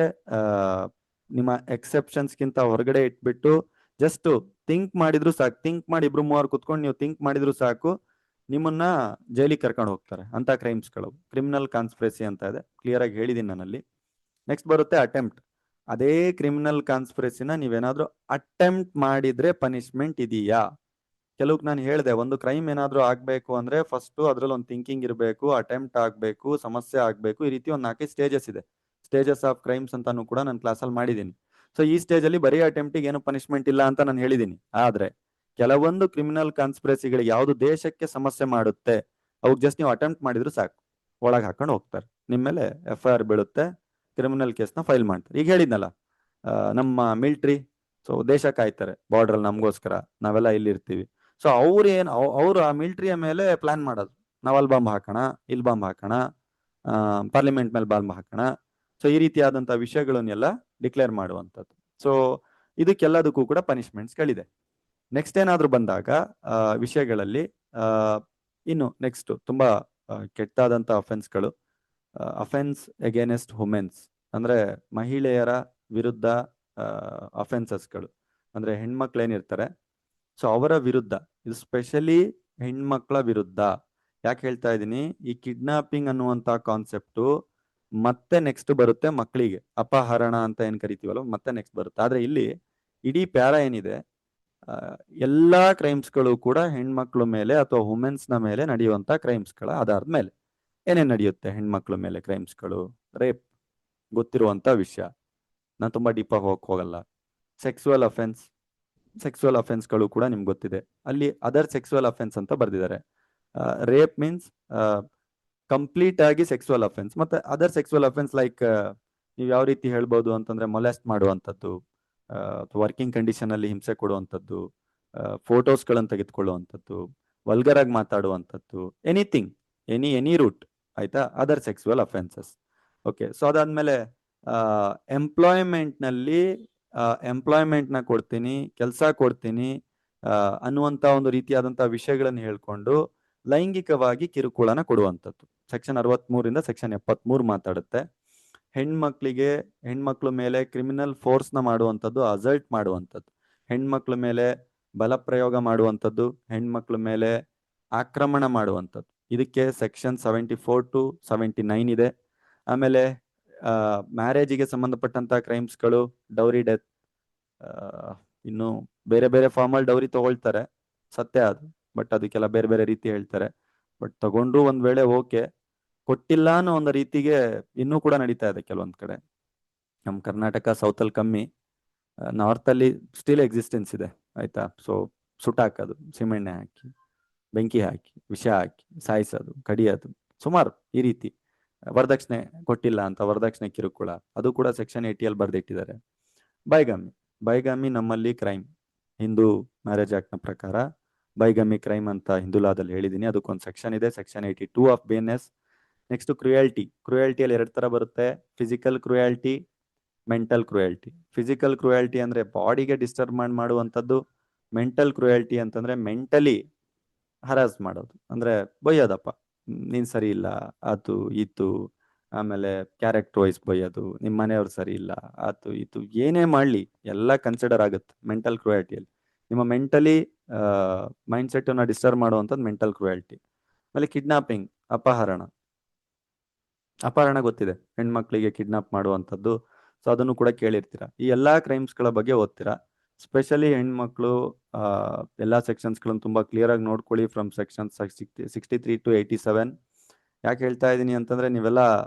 ನಿಮ್ಮ ಎಕ್ಸೆಪ್ಷನ್ಸ್ ಗಿಂತ ಹೊರಗಡೆ ಇಟ್ಬಿಟ್ಟು ಜಸ್ಟ್ ಥಿಂಕ್ ಮಾಡಿದ್ರು ಸಾಕು, ಥಿಂಕ್ ಮಾಡಿ 2-3 ಕುತ್ಕೊಂಡು ನೀವು ಥಿಂಕ್ ಮಾಡಿದ್ರು ಸಾಕು, ನಿಮ್ಮನ್ನ ಜೈಲಿಗೆ ಕರ್ಕೊಂಡು ಹೋಗ್ತಾರೆ. ಅಂತ ಕ್ರೈಮ್ಸ್ಗಳು ಕ್ರಿಮಿನಲ್ ಕಾನ್ಸ್ಪಿರಸಿ ಅಂತ ಇದೆ, ಕ್ಲಿಯರ್ ಆಗಿ ಹೇಳಿದೀನಿ ನಾನಲ್ಲಿ. ನೆಕ್ಸ್ಟ್ ಬರುತ್ತೆ ಅಟೆಂಪ್ಟ್. ಅದೇ ಕ್ರಿಮಿನಲ್ ಕಾನ್ಸ್ಪಿರಸಿನ ನೀವೇನಾದ್ರೂ ಅಟೆಂಪ್ಟ್ ಮಾಡಿದ್ರೆ ಪನಿಷ್ಮೆಂಟ್ ಇದೆಯಾ? ಕೆಲವ್ಕ್ ನಾನು ಹೇಳಿದೆ, ಒಂದು ಕ್ರೈಮ್ ಏನಾದ್ರೂ ಆಗ್ಬೇಕು ಅಂದ್ರೆ ಫಸ್ಟ್ ಅದ್ರಲ್ಲಿ ಒಂದು ಥಿಂಕಿಂಗ್ ಇರಬೇಕು, ಅಟೆಂಪ್ಟ್ ಆಗ್ಬೇಕು, ಸಮಸ್ಯೆ ಆಗ್ಬೇಕು. ಈ ರೀತಿ ಒಂದು 4 ಸ್ಟೇಜಸ್ ಇದೆ. ಸ್ಟೇಜಸ್ ಆಫ್ ಕ್ರೈಮ್ಸ್ ಅಂತಾನು ಕೂಡ ನಾನು ಕ್ಲಾಸಲ್ಲಿ ಮಾಡಿದ್ದೀನಿ. ಸೊ ಈ ಸ್ಟೇಜ್ ಅಲ್ಲಿ ಬರೀ ಅಟೆಂಪ್ಟಿಗೆ ಏನು ಪನಿಷ್ಮೆಂಟ್ ಇಲ್ಲ ಅಂತ ನಾನು ಹೇಳಿದ್ದೀನಿ. ಆದ್ರೆ ಕೆಲವೊಂದು ಕ್ರಿಮಿನಲ್ ಕಾನ್ಸ್ಪಿರಸಿಗಳಿಗೆ ಯಾವ್ದು ದೇಶಕ್ಕೆ ಸಮಸ್ಯೆ ಮಾಡುತ್ತೆ, ಅವಾಗ ಜಸ್ಟ್ ನೀವು ಅಟೆಂಪ್ಟ್ ಮಾಡಿದ್ರು ಸಾಕು, ಒಳಗೆ ಹಾಕೊಂಡು ಹೋಗ್ತಾರೆ, ನಿಮ್ಮ ಮೇಲೆ FIR ಬೀಳುತ್ತೆ, ಕ್ರಿಮಿನಲ್ ಕೇಸ್ನ ಫೈಲ್ ಮಾಡ್ತಾರೆ. ಈಗ ಹೇಳಿದ್ನಲ್ಲ, ನಮ್ಮ ಮಿಲಿಟ್ರಿ, ಸೊ ದೇಶ ಕಾಯ್ತಾರೆ ಬಾರ್ಡರ್ ಅಲ್ಲಿ ನಮಗೋಸ್ಕರ, ನಾವೆಲ್ಲ ಇಲ್ಲಿ ಇರ್ತೀವಿ. ಸೊ ಅವ್ರು ಆ ಮಿಲಿಟ್ರಿಯ ಮೇಲೆ ಪ್ಲಾನ್ ಮಾಡೋದು, ನಾವ್ ಅಲ್ಲಿ ಬಾಂಬ್ ಹಾಕೋಣ, ಇಲ್ಲಿ ಬಾಂಬ್ ಹಾಕೋಣ, ಪಾರ್ಲಿಮೆಂಟ್ ಮೇಲೆ ಬಾಂಬ್ ಹಾಕೋಣ. ಸೊ ಈ ರೀತಿಯಾದಂತ ವಿಷಯಗಳನ್ನೆಲ್ಲ ಡಿಕ್ಲೇರ್ ಮಾಡುವಂಥದ್ದು. ಸೊ ಇದಕ್ಕೆಲ್ಲದಕ್ಕೂ ಕೂಡ ಪನಿಷ್ಮೆಂಟ್ಸ್ಗಳಿದೆ. ನೆಕ್ಸ್ಟ್ ಏನಾದ್ರು ಬಂದಾಗ ವಿಷಯಗಳಲ್ಲಿ ಇನ್ನು ನೆಕ್ಸ್ಟ್ ತುಂಬಾ ಕೆಟ್ಟಾದಂತ ಅಫೆನ್ಸ್ಗಳು, ಅಫೆನ್ಸ್ ಅಗೇನೆಸ್ಟ್ ವುಮೆನ್ಸ್, ಅಂದ್ರೆ ಮಹಿಳೆಯರ ವಿರುದ್ಧ ಅಫೆನ್ಸಸ್ಗಳು, ಅಂದ್ರೆ ಹೆಣ್ಮಕ್ಳೇನಿರ್ತಾರೆ ಸೊ ಅವರ ವಿರುದ್ಧ, ಇದು ಸ್ಪೆಷಲಿ ಹೆಣ್ಮಕ್ಳ ವಿರುದ್ಧ. ಯಾಕೆ ಹೇಳ್ತಾ ಇದ್ದೀನಿ, ಈ ಕಿಡ್ನಾಪಿಂಗ್ ಅನ್ನುವಂತ ಕಾನ್ಸೆಪ್ಟು ಮತ್ತೆ ನೆಕ್ಸ್ಟ್ ಬರುತ್ತೆ ಮಕ್ಕಳಿಗೆ, ಅಪಹರಣ ಅಂತ ಏನ್ ಕರಿತೀವಲ್ಲ ಮತ್ತೆ ನೆಕ್ಸ್ಟ್ ಬರುತ್ತೆ. ಆದ್ರೆ ಇಲ್ಲಿ ಇಡೀ ಪ್ಯಾರ ಏನಿದೆ, ಎಲ್ಲಾ ಕ್ರೈಮ್ಸ್ಗಳು ಕೂಡ ಹೆಣ್ಮಕ್ಳ ಮೇಲೆ ಅಥವಾ ವುಮೆನ್ಸ್ ನ ಮೇಲೆ ನಡೆಯುವಂತ ಕ್ರೈಮ್ಸ್ಗಳ ಆಧಾರದ ಮೇಲೆ. ಏನೇನ್ ನಡೆಯುತ್ತೆ ಹೆಣ್ಮಕ್ಳ ಮೇಲೆ ಕ್ರೈಮ್ಸ್ಗಳು? ರೇಪ್, ಗೊತ್ತಿರುವಂತ ವಿಷಯ, ನಾನು ತುಂಬಾ ಡೀಪ್ ಆಗಿ ಹೋಗಲ್ಲ. ಸೆಕ್ಸುವಲ್ ಅಫೆನ್ಸ್ಗಳು ಕೂಡ ನಿಮ್ಗೆ ಗೊತ್ತಿದೆ. ಅಲ್ಲಿ ಅದರ್ ಸೆಕ್ಸುವಲ್ ಅಫೆನ್ಸ್ ಅಂತ ಬರ್ದಿದ್ದಾರೆ. ರೇಪ್ ಮೀನ್ಸ್ ಕಂಪ್ಲೀಟ್ ಆಗಿ ಸೆಕ್ಸುವಲ್ ಅಫೆನ್ಸ್. ಮತ್ತೆ ಅದರ್ ಸೆಕ್ಸುವಲ್ ಅಫೆನ್ಸ್ ಲೈಕ್ ನೀವು ಯಾವ ರೀತಿ ಹೇಳ್ಬೋದು ಅಂತಂದ್ರೆ ಮೊಲೆಸ್ಟ್ ಮಾಡುವಂಥದ್ದು, ವರ್ಕಿಂಗ್ ಕಂಡೀಷನ್ ಅಲ್ಲಿ ಹಿಂಸೆ ಕೊಡುವಂಥದ್ದು, ಫೋಟೋಸ್ಗಳನ್ನು ತೆಗೆದುಕೊಳ್ಳುವಂಥದ್ದು, ವಲ್ಗರ್ ಆಗಿ ಮಾತಾಡುವಂಥದ್ದು, ಎನಿಥಿಂಗ್, ಎನಿ ರೂಟ್, ಆಯ್ತಾ, other sexual offences. Okay, so ಅದಾದ್ಮೇಲೆ ಎಂಪ್ಲಾಯ್ಮೆಂಟ್ ನಲ್ಲಿ ಎಂಪ್ಲಾಯ್ಮೆಂಟ್ ನ ಕೊಡ್ತೀನಿ, ಕೆಲಸ ಕೊಡ್ತೀನಿ ಅನ್ನುವಂತ ಒಂದು ರೀತಿಯಾದಂತ ವಿಷಯಗಳನ್ನು ಹೇಳ್ಕೊಂಡು ಲೈಂಗಿಕವಾಗಿ ಕಿರುಕುಳನ ಕೊಡುವಂಥದ್ದು. Section 63 section 73 ಮಾತಾಡುತ್ತೆ. ಹೆಣ್ಮಕ್ಳ ಮೇಲೆ ಕ್ರಿಮಿನಲ್ ಫೋರ್ಸ್ ನ ಮಾಡುವಂಥದ್ದು, ಅಸಲ್ಟ್ ಮಾಡುವಂಥದ್ದು, ಹೆಣ್ಮಕ್ಳ ಮೇಲೆ ಬಲ ಪ್ರಯೋಗ ಮಾಡುವಂಥದ್ದು, ಹೆಣ್ಮಕ್ಳ ಮೇಲೆ ಆಕ್ರಮಣ ಮಾಡುವಂಥದ್ದು. ಇದಕ್ಕೆ ಸೆಕ್ಷನ್ 74 to 79 ಇದೆ. ಆಮೇಲೆ ಮ್ಯಾರೇಜಿಗೆ ಸಂಬಂಧಪಟ್ಟಂತ ಕ್ರೈಮ್ಸ್ಗಳು, ಡೌರಿ ಡೆತ್, ಇನ್ನು ಬೇರೆ ಬೇರೆ ಫಾರ್ಮಲ್ ಡೌರಿ ತಗೊಳ್ತಾರೆ, ಸತ್ಯ ಅದು, ಬಟ್ ಅದಕ್ಕೆಲ್ಲ ಬೇರೆ ಬೇರೆ ರೀತಿ ಹೇಳ್ತಾರೆ. ಬಟ್ ತಗೊಂಡ್ರು ಒಂದ್ ವೇಳೆ ಓಕೆ, ಕೊಟ್ಟಿಲ್ಲ ಅನ್ನೋ ಒಂದು ರೀತಿಗೆ ಇನ್ನೂ ಕೂಡ ನಡೀತಾ ಇದೆ ಕೆಲವೊಂದ್ ಕಡೆ. ನಮ್ ಕರ್ನಾಟಕ ಸೌತ್ ಅಲ್ಲಿ ಕಮ್ಮಿ, ನಾರ್ತ್ ಅಲ್ಲಿ ಸ್ಟಿಲ್ ಎಕ್ಸಿಸ್ಟೆನ್ಸ್ ಇದೆ, ಆಯ್ತಾ. ಸೊ ಸುಟ್ಟಾಕೋದು, ಸಿಮೆಣ್ಣೆ ಹಾಕಿ, ಬೆಂಕಿ ಹಾಕಿ, ವಿಷ ಹಾಕಿ ಸಾಯಿಸೋದು, ಕಡಿಯೋದು, ಸುಮಾರು ಈ ರೀತಿ. ವರದಕ್ಷಿಣೆ ಕೊಟ್ಟಿಲ್ಲ ಅಂತ ವರದಕ್ಷಿಣೆ ಕಿರುಕುಳ, ಅದು ಕೂಡ ಸೆಕ್ಷನ್ 80 ಬರ್ದಿಟ್ಟಿದ್ದಾರೆ. ಬೈಗಾಮಿ ನಮ್ಮಲ್ಲಿ ಕ್ರೈಮ್, ಹಿಂದೂ ಮ್ಯಾರೇಜ್ ಆಕ್ಟ್ ನ ಪ್ರಕಾರ ಬೈಗಮಿ ಕ್ರೈಮ್ ಅಂತ ಹಿಂದೂ ಲಾದಲ್ಲಿ ಹೇಳಿದೀನಿ. ಅದಕ್ಕೊಂದು ಸೆಕ್ಷನ್ ಇದೆ, ಸೆಕ್ಷನ್ 82 ಆಫ್ BNS. ನೆಕ್ಸ್ಟ್ ಕ್ರುಯಾಲಿಟಿಯಲ್ಲಿ 2 ತರ ಬರುತ್ತೆ, physical cruelty, mental cruelty. Physical cruelty ಅಂದ್ರೆ ಬಾಡಿಗೆ ಡಿಸ್ಟರ್ಬ್ ಮಾಡುವಂಥದ್ದು, ಮೆಂಟಲ್ ಕ್ರುಯಾಲಿಟಿ ಅಂತಂದ್ರೆ ಮೆಂಟಲಿ ಹರಾಸ್ ಮಾಡೋದು, ಅಂದ್ರೆ ಬೈಯೋದಪ್ಪ, ನೀನ್ ಸರಿ ಇಲ್ಲ ಆತು ಈತು, ಆಮೇಲೆ ಕ್ಯಾರೆಕ್ಟರ್ ವೈಸ್ ಬೈಯೋದು, ನಿಮ್ಮ ಮನೆಯವ್ರು ಸರಿ ಇಲ್ಲ ಆತು ಈತು, ಏನೇ ಮಾಡ್ಲಿ ಎಲ್ಲ ಕನ್ಸಿಡರ್ ಆಗುತ್ತೆ ಮೆಂಟಲ್ ಕ್ರುಯಾಲಿಟಿಯಲ್ಲಿ. ನಿಮ್ಮ ಮೆಂಟಲಿ ಮೈಂಡ್ ಸೆಟ್ ಅನ್ನ ಡಿಸ್ಟರ್ಬ್ ಮಾಡುವಂಥದ್ದು ಮೆಂಟಲ್ ಕ್ರುಯಾಲಿಟಿ. ಆಮೇಲೆ ಕಿಡ್ನಾಪಿಂಗ್, ಅಪಹರಣ ಗೊತ್ತಿದೆ, ಹೆಣ್ಮಕ್ಳಿಗೆ ಕಿಡ್ನಾಪ್ ಮಾಡುವಂಥದ್ದು. ಸೊ ಅದನ್ನು ಕೂಡ ಕೇಳಿರ್ತೀರಾ. ಈ ಎಲ್ಲಾ ಕ್ರೈಮ್ಸ್ಗಳ ಬಗ್ಗೆ ಓದ್ತೀರಾ. ಸ್ಪೆಷಲಿ ಹೆಣ್ಮಕ್ಳು ಎಲ್ಲಾ ಸೆಕ್ಷನ್ಸ್ಗಳನ್ನು ತುಂಬಾ ಕ್ಲಿಯರ್ ಆಗಿ ನೋಡ್ಕೊಳ್ಳಿ, ಫ್ರಮ್ ಸೆಕ್ಷನ್ 63 to 87. ಯಾಕೆ ಹೇಳ್ತಾ ಇದ್ದೀನಿ ಅಂತಂದ್ರೆ, ನೀವೆಲ್ಲ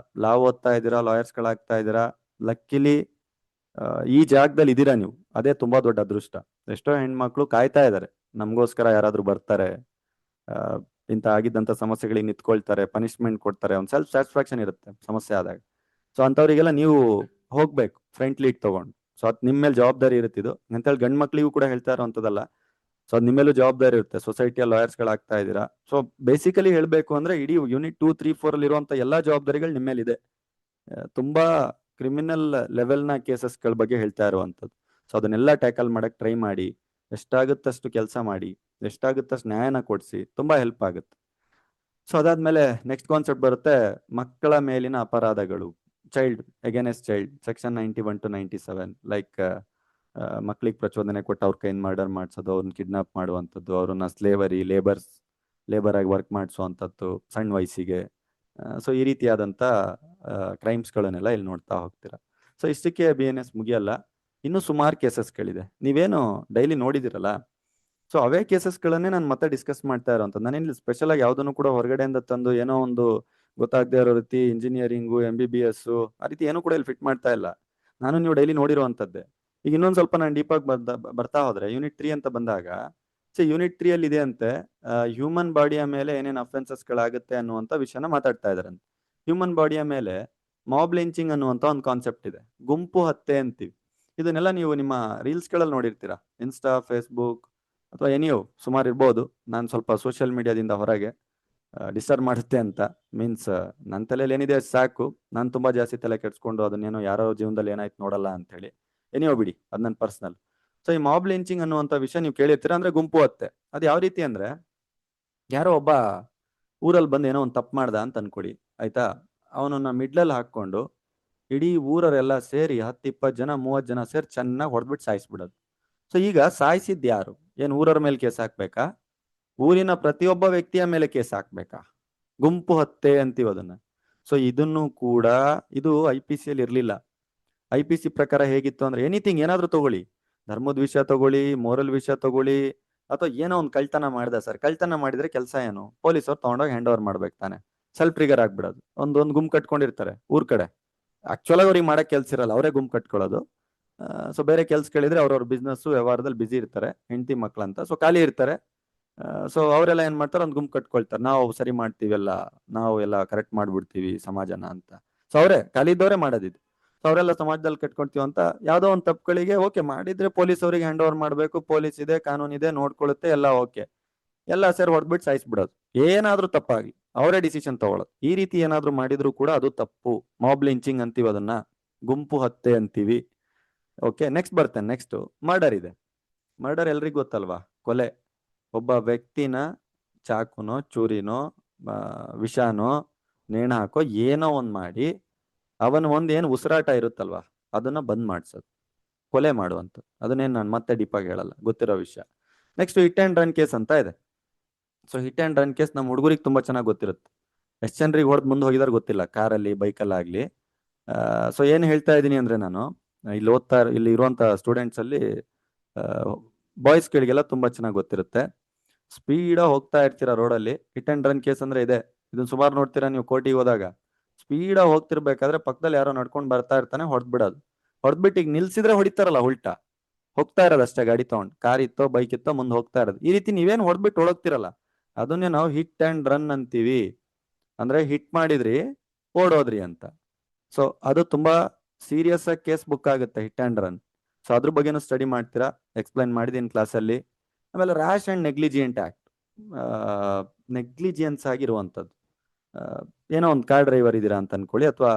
ಲಾ ಓದ್ತಾ ಇದ್ದೀರಾ, ಲಾಯರ್ಸ್ಗಳಾಗ್ತಾ ಇದ್ದೀರಾ. ಲಕ್ಕಿಲಿ ಈ ಜಾಗದಲ್ಲಿ ಇದ್ದೀರಾ ನೀವು, ಅದೇ ತುಂಬಾ ದೊಡ್ಡ ಅದೃಷ್ಟ. ಎಷ್ಟೋ ಹೆಣ್ಮಕ್ಳು ಕಾಯ್ತಾ ಇದ್ದಾರೆ, ನಮಗೋಸ್ಕರ ಯಾರಾದ್ರೂ ಬರ್ತಾರೆ, ಇಂತ ಆಗಿದ್ದಂತ ಸಮಸ್ಯೆಗಳಿಗೆ ನಿಂತ್ಕೊಳ್ತಾರೆ, ಪನಿಷ್ಮೆಂಟ್ ಕೊಡ್ತಾರೆ, ಒಂದು ಸೆಲ್ಫ್ ಸ್ಯಾಟಿಸ್ಫ್ಯಾಕ್ಷನ್ ಇರುತ್ತೆ ಸಮಸ್ಯೆ ಆದಾಗ. ಸೊ ಅಂತವ್ರಿಗೆಲ್ಲ ನೀವು ಹೋಗ್ಬೇಕು ಫ್ರಂಟ್ ಲೀಡ್ ತಗೊಂಡು. ಸೊ ಅದ್ ನಿಮ್ಮ ಮೇಲೆ ಜವಾಬ್ದಾರಿ ಇರುತ್ತಿದ್ದು ಅಂತೇಳಿ ಗಂಡ್ ಮಕ್ಳಿಗೂ ಕೂಡ ಹೇಳ್ತಾ ಇರೋಂಥದ್ದಲ್ಲ. ಸೊ ಅದ್ ನಿಮ್ಮೇಲೂ ಜವಾಬ್ದಾರಿ ಇರುತ್ತೆ, ಸೊಸೈಟಿಯ ಲಾಯರ್ಸ್ಗಳಾಗ್ತಾ ಇದ್ದೀರಾ. ಸೊ ಬೇಸಿಕಲಿ ಹೇಳ್ಬೇಕು ಅಂದ್ರೆ ಇಡೀ ಯೂನಿಟ್ 2, 3, 4 ಅಲ್ಲಿ ಇರುವಂತ ಎಲ್ಲಾ ಜವಾಬ್ದಾರಿಗಳು ನಿಮ್ಮ ಮೇಲಿದೆ. ತುಂಬಾ ಕ್ರಿಮಿನಲ್ ಲೆವೆಲ್ನ ಕೇಸಸ್ಗಳ ಬಗ್ಗೆ ಹೇಳ್ತಾ ಇರುವಂಥದ್ದು. ಸೊ ಅದನ್ನೆಲ್ಲ ಟ್ಯಾಕಲ್ ಮಾಡಕ್ ಟ್ರೈ ಮಾಡಿ, ಎಷ್ಟಾಗುತ್ತಷ್ಟು ಕೆಲಸ ಮಾಡಿ, ಎಷ್ಟಾಗುತ್ತಷ್ಟು ನ್ಯಾಯನ ಕೊಡಿಸಿ, ತುಂಬಾ ಹೆಲ್ಪ್ ಆಗುತ್ತೆ. ಸೊ ಅದಾದ್ಮೇಲೆ ನೆಕ್ಸ್ಟ್ ಕಾನ್ಸೆಪ್ಟ್ ಬರುತ್ತೆ, ಮಕ್ಕಳ ಮೇಲಿನ ಅಪರಾಧಗಳು, child against child, section 91 to 97. Like ಮಕ್ಳಿಗೆ ಪ್ರಚೋದನೆ ಕೊಟ್ಟು ಅವ್ರ ಕೈಯಿಂದ ಮರ್ಡರ್ ಮಾಡಿಸೋದು, ಅವ್ರನ್ನ ಕಿಡ್ನಾಪ್ ಮಾಡುವಂಥದ್ದು, ಅವ್ರನ್ನ ಲೇಬರ್ ಆಗಿ ವರ್ಕ್ ಮಾಡಿಸುವಂಥದ್ದು ಸಣ್ಣ ವಯಸ್ಸಿಗೆ. ಸೊ ಈ ರೀತಿಯಾದಂಥ ಕ್ರೈಮ್ಸ್ಗಳನ್ನೆಲ್ಲ ಇಲ್ಲಿ ನೋಡ್ತಾ ಹೋಗ್ತೀರಾ. ಸೊ ಇಷ್ಟಕ್ಕೆ BNS ಮುಗಿಯಲ್ಲ, ಇನ್ನೂ ಸುಮಾರು ಕೇಸಸ್ಗಳಿದೆ, ನೀವೇನು ಡೈಲಿ ನೋಡಿದಿರಲ್ಲ. ಸೊ ಅವೇ ಕೇಸಸ್ಗಳನ್ನೇ ನಾನು ಮತ್ತೆ ಡಿಸ್ಕಸ್ ಮಾಡ್ತಾ ಇರೋಂಥದ್ದು. ನಾನೇನು ಸ್ಪೆಷಲ್ ಆಗಿ ಯಾವುದನ್ನು ಕೂಡ ಹೊರಗಡೆಯಿಂದ ತಂದು ಏನೋ ಒಂದು ಗೊತ್ತಾಗದೇ ಇರೋ ರೀತಿ ಇಂಜಿನಿಯರಿಂಗು, MBBS ಆ ರೀತಿ ಏನೂ ಕೂಡ ಇಲ್ಲಿ ಫಿಟ್ ಮಾಡ್ತಾ ಇಲ್ಲ. ನಾನು ನೀವು ಡೈಲಿ ನೋಡಿರುವಂಥದ್ದೇ. ಈಗ ಇನ್ನೊಂದು ಸ್ವಲ್ಪ ನಾನು ಡೀಪಾಗಿ ಬರ್ತಾ ಹೋದ್ರೆ, ಯೂನಿಟ್ 3 ಅಂತ ಬಂದಾಗ, ಸೊ ಯೂನಿಟ್ 3 ಅಲ್ಲಿ ಇದೆ ಅಂತೆ ಹ್ಯೂಮನ್ ಬಾಡಿಯ ಮೇಲೆ ಏನೇನು ಅಫೆನ್ಸಸ್ಗಳಾಗುತ್ತೆ ಅನ್ನುವಂಥ ವಿಷಯನ ಮಾತಾಡ್ತಾ ಇದಾರೆ. ಹ್ಯೂಮನ್ ಬಾಡಿಯ ಮೇಲೆ ಮಾಬ್ ಲಿಂಚಿಂಗ್ ಅನ್ನುವಂಥ ಒಂದು ಕಾನ್ಸೆಪ್ಟ್ ಇದೆ, ಗುಂಪು ಹತ್ಯೆ ಅಂತೀವಿ. ಇದನ್ನೆಲ್ಲ ನೀವು ನಿಮ್ಮ ರೀಲ್ಸ್ಗಳಲ್ಲಿ ನೋಡಿರ್ತೀರಾ, ಇನ್ಸ್ಟಾ, ಫೇಸ್ಬುಕ್ ಅಥವಾ ಎನಿಯೋ ಸುಮಾರು ಇರ್ಬೋದು. ನಾನು ಸ್ವಲ್ಪ ಸೋಷಿಯಲ್ ಮೀಡಿಯಾದಿಂದ ಹೊರಗೆ, ಡಿಸ್ಟರ್ಬ್ ಮಾಡುತ್ತೆ ಅಂತ. ಮೀನ್ಸ್ ನನ್ನ ತಲೆಯಲ್ಲಿ ಏನಿದೆ ಅಷ್ಟ್ ಸಾಕು, ನಾನು ತುಂಬಾ ಜಾಸ್ತಿ ತಲೆ ಕೆಡ್ಸ್ಕೊಂಡು ಅದನ್ನೇನೋ ಯಾರೋ ಜೀವನದಲ್ಲಿ ಏನಾಯ್ತು ನೋಡಲ್ಲ ಅಂತ ಹೇಳಿ ಏನಿಯೋ ಬಿಡಿ, ಅದ್ ನನ್ನ ಪರ್ಸನಲ್. ಸೊ ಈ ಮಾಬ್ ಲಿಂಚಿಂಗ್ ಅನ್ನುವಂಥ ವಿಷಯ ನೀವು ಕೇಳಿರ್ತೀರ, ಅಂದ್ರೆ ಗುಂಪು ಹತ್ಯೆ. ಅದು ಯಾವ ರೀತಿ ಅಂದ್ರೆ, ಯಾರೋ ಒಬ್ಬ ಊರಲ್ಲಿ ಬಂದು ಏನೋ ಒಂದು ತಪ್ಪು ಮಾಡ್ದ ಅಂತ ಅನ್ಕೊಡಿ, ಆಯ್ತಾ. ಅವನನ್ನ ಮಿಡ್ಲಲ್ಲಿ ಹಾಕೊಂಡು ಇಡೀ ಊರರೆಲ್ಲ ಸೇರಿ 10-20 ಜನ 30 ಜನ ಸೇರಿ ಚೆನ್ನಾಗಿ ಹೊಡೆದ್ಬಿಟ್ಟು ಸಾಯಿಸ್ಬಿಡೋದು. ಸೊ ಈಗ ಸಾಯಿಸಿದ್ ಯಾರು? ಏನ್ ಊರರ ಮೇಲೆ ಕೇಸ್ ಹಾಕ್ಬೇಕಾ? ಊರಿನ ಪ್ರತಿಯೊಬ್ಬ ವ್ಯಕ್ತಿಯ ಮೇಲೆ ಕೇಸ್ ಹಾಕ್ಬೇಕಾ? ಗುಂಪು ಹತ್ಯೆ ಅಂತೀವಿ ಅದನ್ನ. ಸೊ ಇದನ್ನು ಕೂಡ ಇದು IPC ಅಲ್ಲಿ ಇರ್ಲಿಲ್ಲ. IPC ಪ್ರಕಾರ ಹೇಗಿತ್ತು ಅಂದ್ರೆ, ಎನಿಥಿಂಗ್ ಏನಾದ್ರೂ ತಗೊಳ್ಳಿ, ಧರ್ಮದ ವಿಷಯ ತಗೊಳ್ಳಿ, ಮೋರಲ್ ವಿಷಯ ತಗೊಳ್ಳಿ, ಅಥವಾ ಏನೋ ಒಂದು ಕಳ್ತನ ಮಾಡಿದ ಸರ್, ಕಳ್ತನ ಮಾಡಿದ್ರೆ ಕೆಲಸ ಏನು? ಪೊಲೀಸವ್ರು ತಗೊಂಡೋಗಿ ಹ್ಯಾಂಡ್ ಓವರ್ ಮಾಡ್ಬೇಕು ತಾನೆ. ಸೆಲ್ಫ್ ಟ್ರಿಗರ್ ಆಗ್ಬಿಡೋದು. ಒಂದೊಂದು ಗುಂಪು ಕಟ್ಕೊಂಡಿರ್ತಾರೆ ಊರ್ ಕಡೆ, ಆಕ್ಚುಲ್ ಆಗಿ ಅವ್ರಿಗೆ ಮಾಡಕ್ ಕೆಲ್ಸ ಇರಲ್ಲ, ಅವರೇ ಗುಂಪು ಕಟ್ಕೊಳ್ಳೋದು. ಸೊ ಬೇರೆ ಕೆಲ್ಸ ಕೇಳಿದ್ರೆ ಅವ್ರವ್ರ ಬಿಸ್ನೆಸ್ ವ್ಯವಹಾರದಲ್ಲಿ ಬಿಸಿ ಇರ್ತಾರೆ, ಹೆಂಡತಿ ಮಕ್ಳಂತ, ಸೊ ಖಾಲಿ ಇರ್ತಾರೆ. ಸೊ ಅವರೆಲ್ಲ ಏನ್ ಮಾಡ್ತಾರೆ, ಒಂದು ಗುಂಪು ಕಟ್ಕೊಳ್ತಾರೆ, ನಾವು ಸರಿ ಮಾಡ್ತೀವೆಲ್ಲ, ನಾವು ಎಲ್ಲ ಕರೆಕ್ಟ್ ಮಾಡ್ಬಿಡ್ತೀವಿ ಸಮಾಜನ ಅಂತ. ಸೊ ಅವರೇ ಖಾಲಿ ಇದ್ದವರೇ ಮಾಡೋದಿದ್ದು. ಸೊ ಅವರೆಲ್ಲ ಸಮಾಜದಲ್ಲಿ ಕಟ್ಕೊಳ್ತೀವಿ ಅಂತ ಯಾವ್ದೋ ಒಂದು ತಪ್ಪುಗಳಿಗೆ ಓಕೆ ಮಾಡಿದ್ರೆ ಪೊಲೀಸ್ ಅವರಿಗೆ ಹ್ಯಾಂಡ್ ಓವರ್ ಮಾಡ್ಬೇಕು, ಪೊಲೀಸ್ ಇದೆ, ಕಾನೂನು ಇದೆ, ನೋಡ್ಕೊಳ್ಳುತ್ತೆ, ಎಲ್ಲ ಓಕೆ, ಎಲ್ಲ ಸೇರಿ ಹೊಡೆದ್ಬಿಟ್ಟು ಸಾಯಿಸ್ಬಿಡೋದು. ಏನಾದ್ರೂ ತಪ್ಪಾಗಿ ಅವರೇ ಡಿಸಿಷನ್ ತಗೊಳ್ಳೋದು. ಈ ರೀತಿ ಏನಾದ್ರೂ ಮಾಡಿದ್ರು ಕೂಡ ಅದು ತಪ್ಪು. ಮಾಬ್ ಲಿಂಚಿಂಗ್ ಅಂತೀವಿ ಅದನ್ನ, ಗುಂಪು ಹತ್ಯೆ ಅಂತೀವಿ. ಓಕೆ, ನೆಕ್ಸ್ಟ್ ಬರ್ತೇನೆ. ನೆಕ್ಸ್ಟ್ ಮರ್ಡರ್ ಇದೆ. ಮರ್ಡರ್ ಎಲ್ರಿಗೂ ಗೊತ್ತಲ್ವಾ? ಕೊಲೆ. ಒಬ್ಬ ವ್ಯಕ್ತಿನ ಚಾಕುನೋ ಚೂರಿನೋ ವಿಷಾನೋ ನೇಣ ಹಾಕೋ ಏನೋ ಒಂದ್ ಮಾಡಿ ಅವನ ಒಂದ್ ಏನ್ ಉಸಿರಾಟ ಇರುತ್ತಲ್ವಾ ಅದನ್ನ ಬಂದ್ ಮಾಡ್ಸೋದು, ಕೊಲೆ ಮಾಡುವಂತ. ಅದನ್ನೇನು ನಾನು ಮತ್ತೆ ಡೀಪ್ ಆಗಿ ಹೇಳಲ್ಲ, ಗೊತ್ತಿರೋ ವಿಷಯ. Next hit and run case ಅಂತ ಇದೆ. So hit and run case ನಮ್ಮ ಹುಡುಗರಿಗೆ ತುಂಬಾ ಚೆನ್ನಾಗಿ ಗೊತ್ತಿರುತ್ತೆ. ಎಷ್ಟು ಜನರಿಗೆ ಹೊಡೆದ್ ಮುಂದೆ ಹೋಗಿದಾರೆ ಗೊತ್ತಿಲ್ಲ, ಕಾರಲ್ಲಿ ಬೈಕಲ್ಲಾಗ್ಲಿ. ಸೊ ಏನ್ ಹೇಳ್ತಾ ಇದ್ದೀನಿ ಅಂದ್ರೆ, ನಾನು ಇಲ್ಲಿ ಇರುವಂತ ಸ್ಟೂಡೆಂಟ್ಸ್ ಅಲ್ಲಿ ಬಾಯ್ಸ್ ಗಳಿಗೆಲ್ಲ ತುಂಬಾ ಚೆನ್ನಾಗಿ ಗೊತ್ತಿರುತ್ತೆ. ಸ್ಪೀಡ್ ಹೋಗ್ತಾ ಇರ್ತೀರಾ ರೋಡಲ್ಲಿ, ಹಿಟ್ ಅಂಡ್ ರನ್ ಕೇಸ್ ಅಂದ್ರೆ ಇದೆ. ಇದನ್ನ ಸುಮಾರು ನೋಡ್ತೀರಾ ನೀವು ಕೋರ್ಟಿಗೆ ಹೋದಾಗ. ಸ್ಪೀಡ್ ಹೋಗ್ತಿರ್ಬೇಕಾದ್ರೆ ಪಕ್ಕದಲ್ಲಿ ಯಾರೋ ನಡ್ಕೊಂಡು ಬರ್ತಾ ಇರ್ತಾನೆ, ಹೊಡೆದ್ಬಿಡೋದು. ಹೊಡೆದ್ಬಿಟ್ಟು ಈಗ ನಿಲ್ಸಿದ್ರೆ ಹೊಡಿತಾರಲ್ಲ ಉಲ್ಟಾ, ಹೋಗ್ತಾ ಇರೋದು ಅಷ್ಟೇ ಗಾಡಿ ತಗೊಂಡ್, ಕಾರ್ ಇತ್ತೋ ಬೈಕ್ ಇತ್ತೋ ಮುಂದೆ ಹೋಗ್ತಾ ಇರೋದು. ಈ ರೀತಿ ನೀವೇನ್ ಹೊಡೆದ್ಬಿಟ್ಟು ಓಡೋಗ್ತಿರಲ್ಲ, ಅದನ್ನೇ ನಾವು ಹಿಟ್ ಅಂಡ್ ರನ್ ಅಂತೀವಿ. ಅಂದ್ರೆ ಹಿಟ್ ಮಾಡಿದ್ರಿ ಓಡೋದ್ರಿ ಅಂತ. ಸೊ ಅದು ತುಂಬಾ ಸೀರಿಯಸ್ ಆಗಿ ಕೇಸ್ ಬುಕ್ ಆಗುತ್ತೆ, ಹಿಟ್ ಅಂಡ್ ರನ್. ಸೊ ಅದ್ರ ಬಗ್ಗೆನೂ ಸ್ಟಡಿ ಮಾಡ್ತೀರಾ, ಎಕ್ಸ್ಪ್ಲೈನ್ ಮಾಡಿದೀನಿ ಕ್ಲಾಸಲ್ಲಿ. ಆಮೇಲೆ ರ್ಯಾಶ್ ಅಂಡ್ ನೆಗ್ಲಿಜಿಯೆಂಟ್ ಆಕ್ಟ್, ನೆಗ್ಲಿಜಿಯನ್ಸ್ ಆಗಿರುವಂಥದ್ದು. ಏನೋ ಒಂದು ಕಾರ್ ಡ್ರೈವರ್ ಇದ್ದೀರಾ ಅಂತ ಅನ್ಕೊಳ್ಳಿ, ಅಥವಾ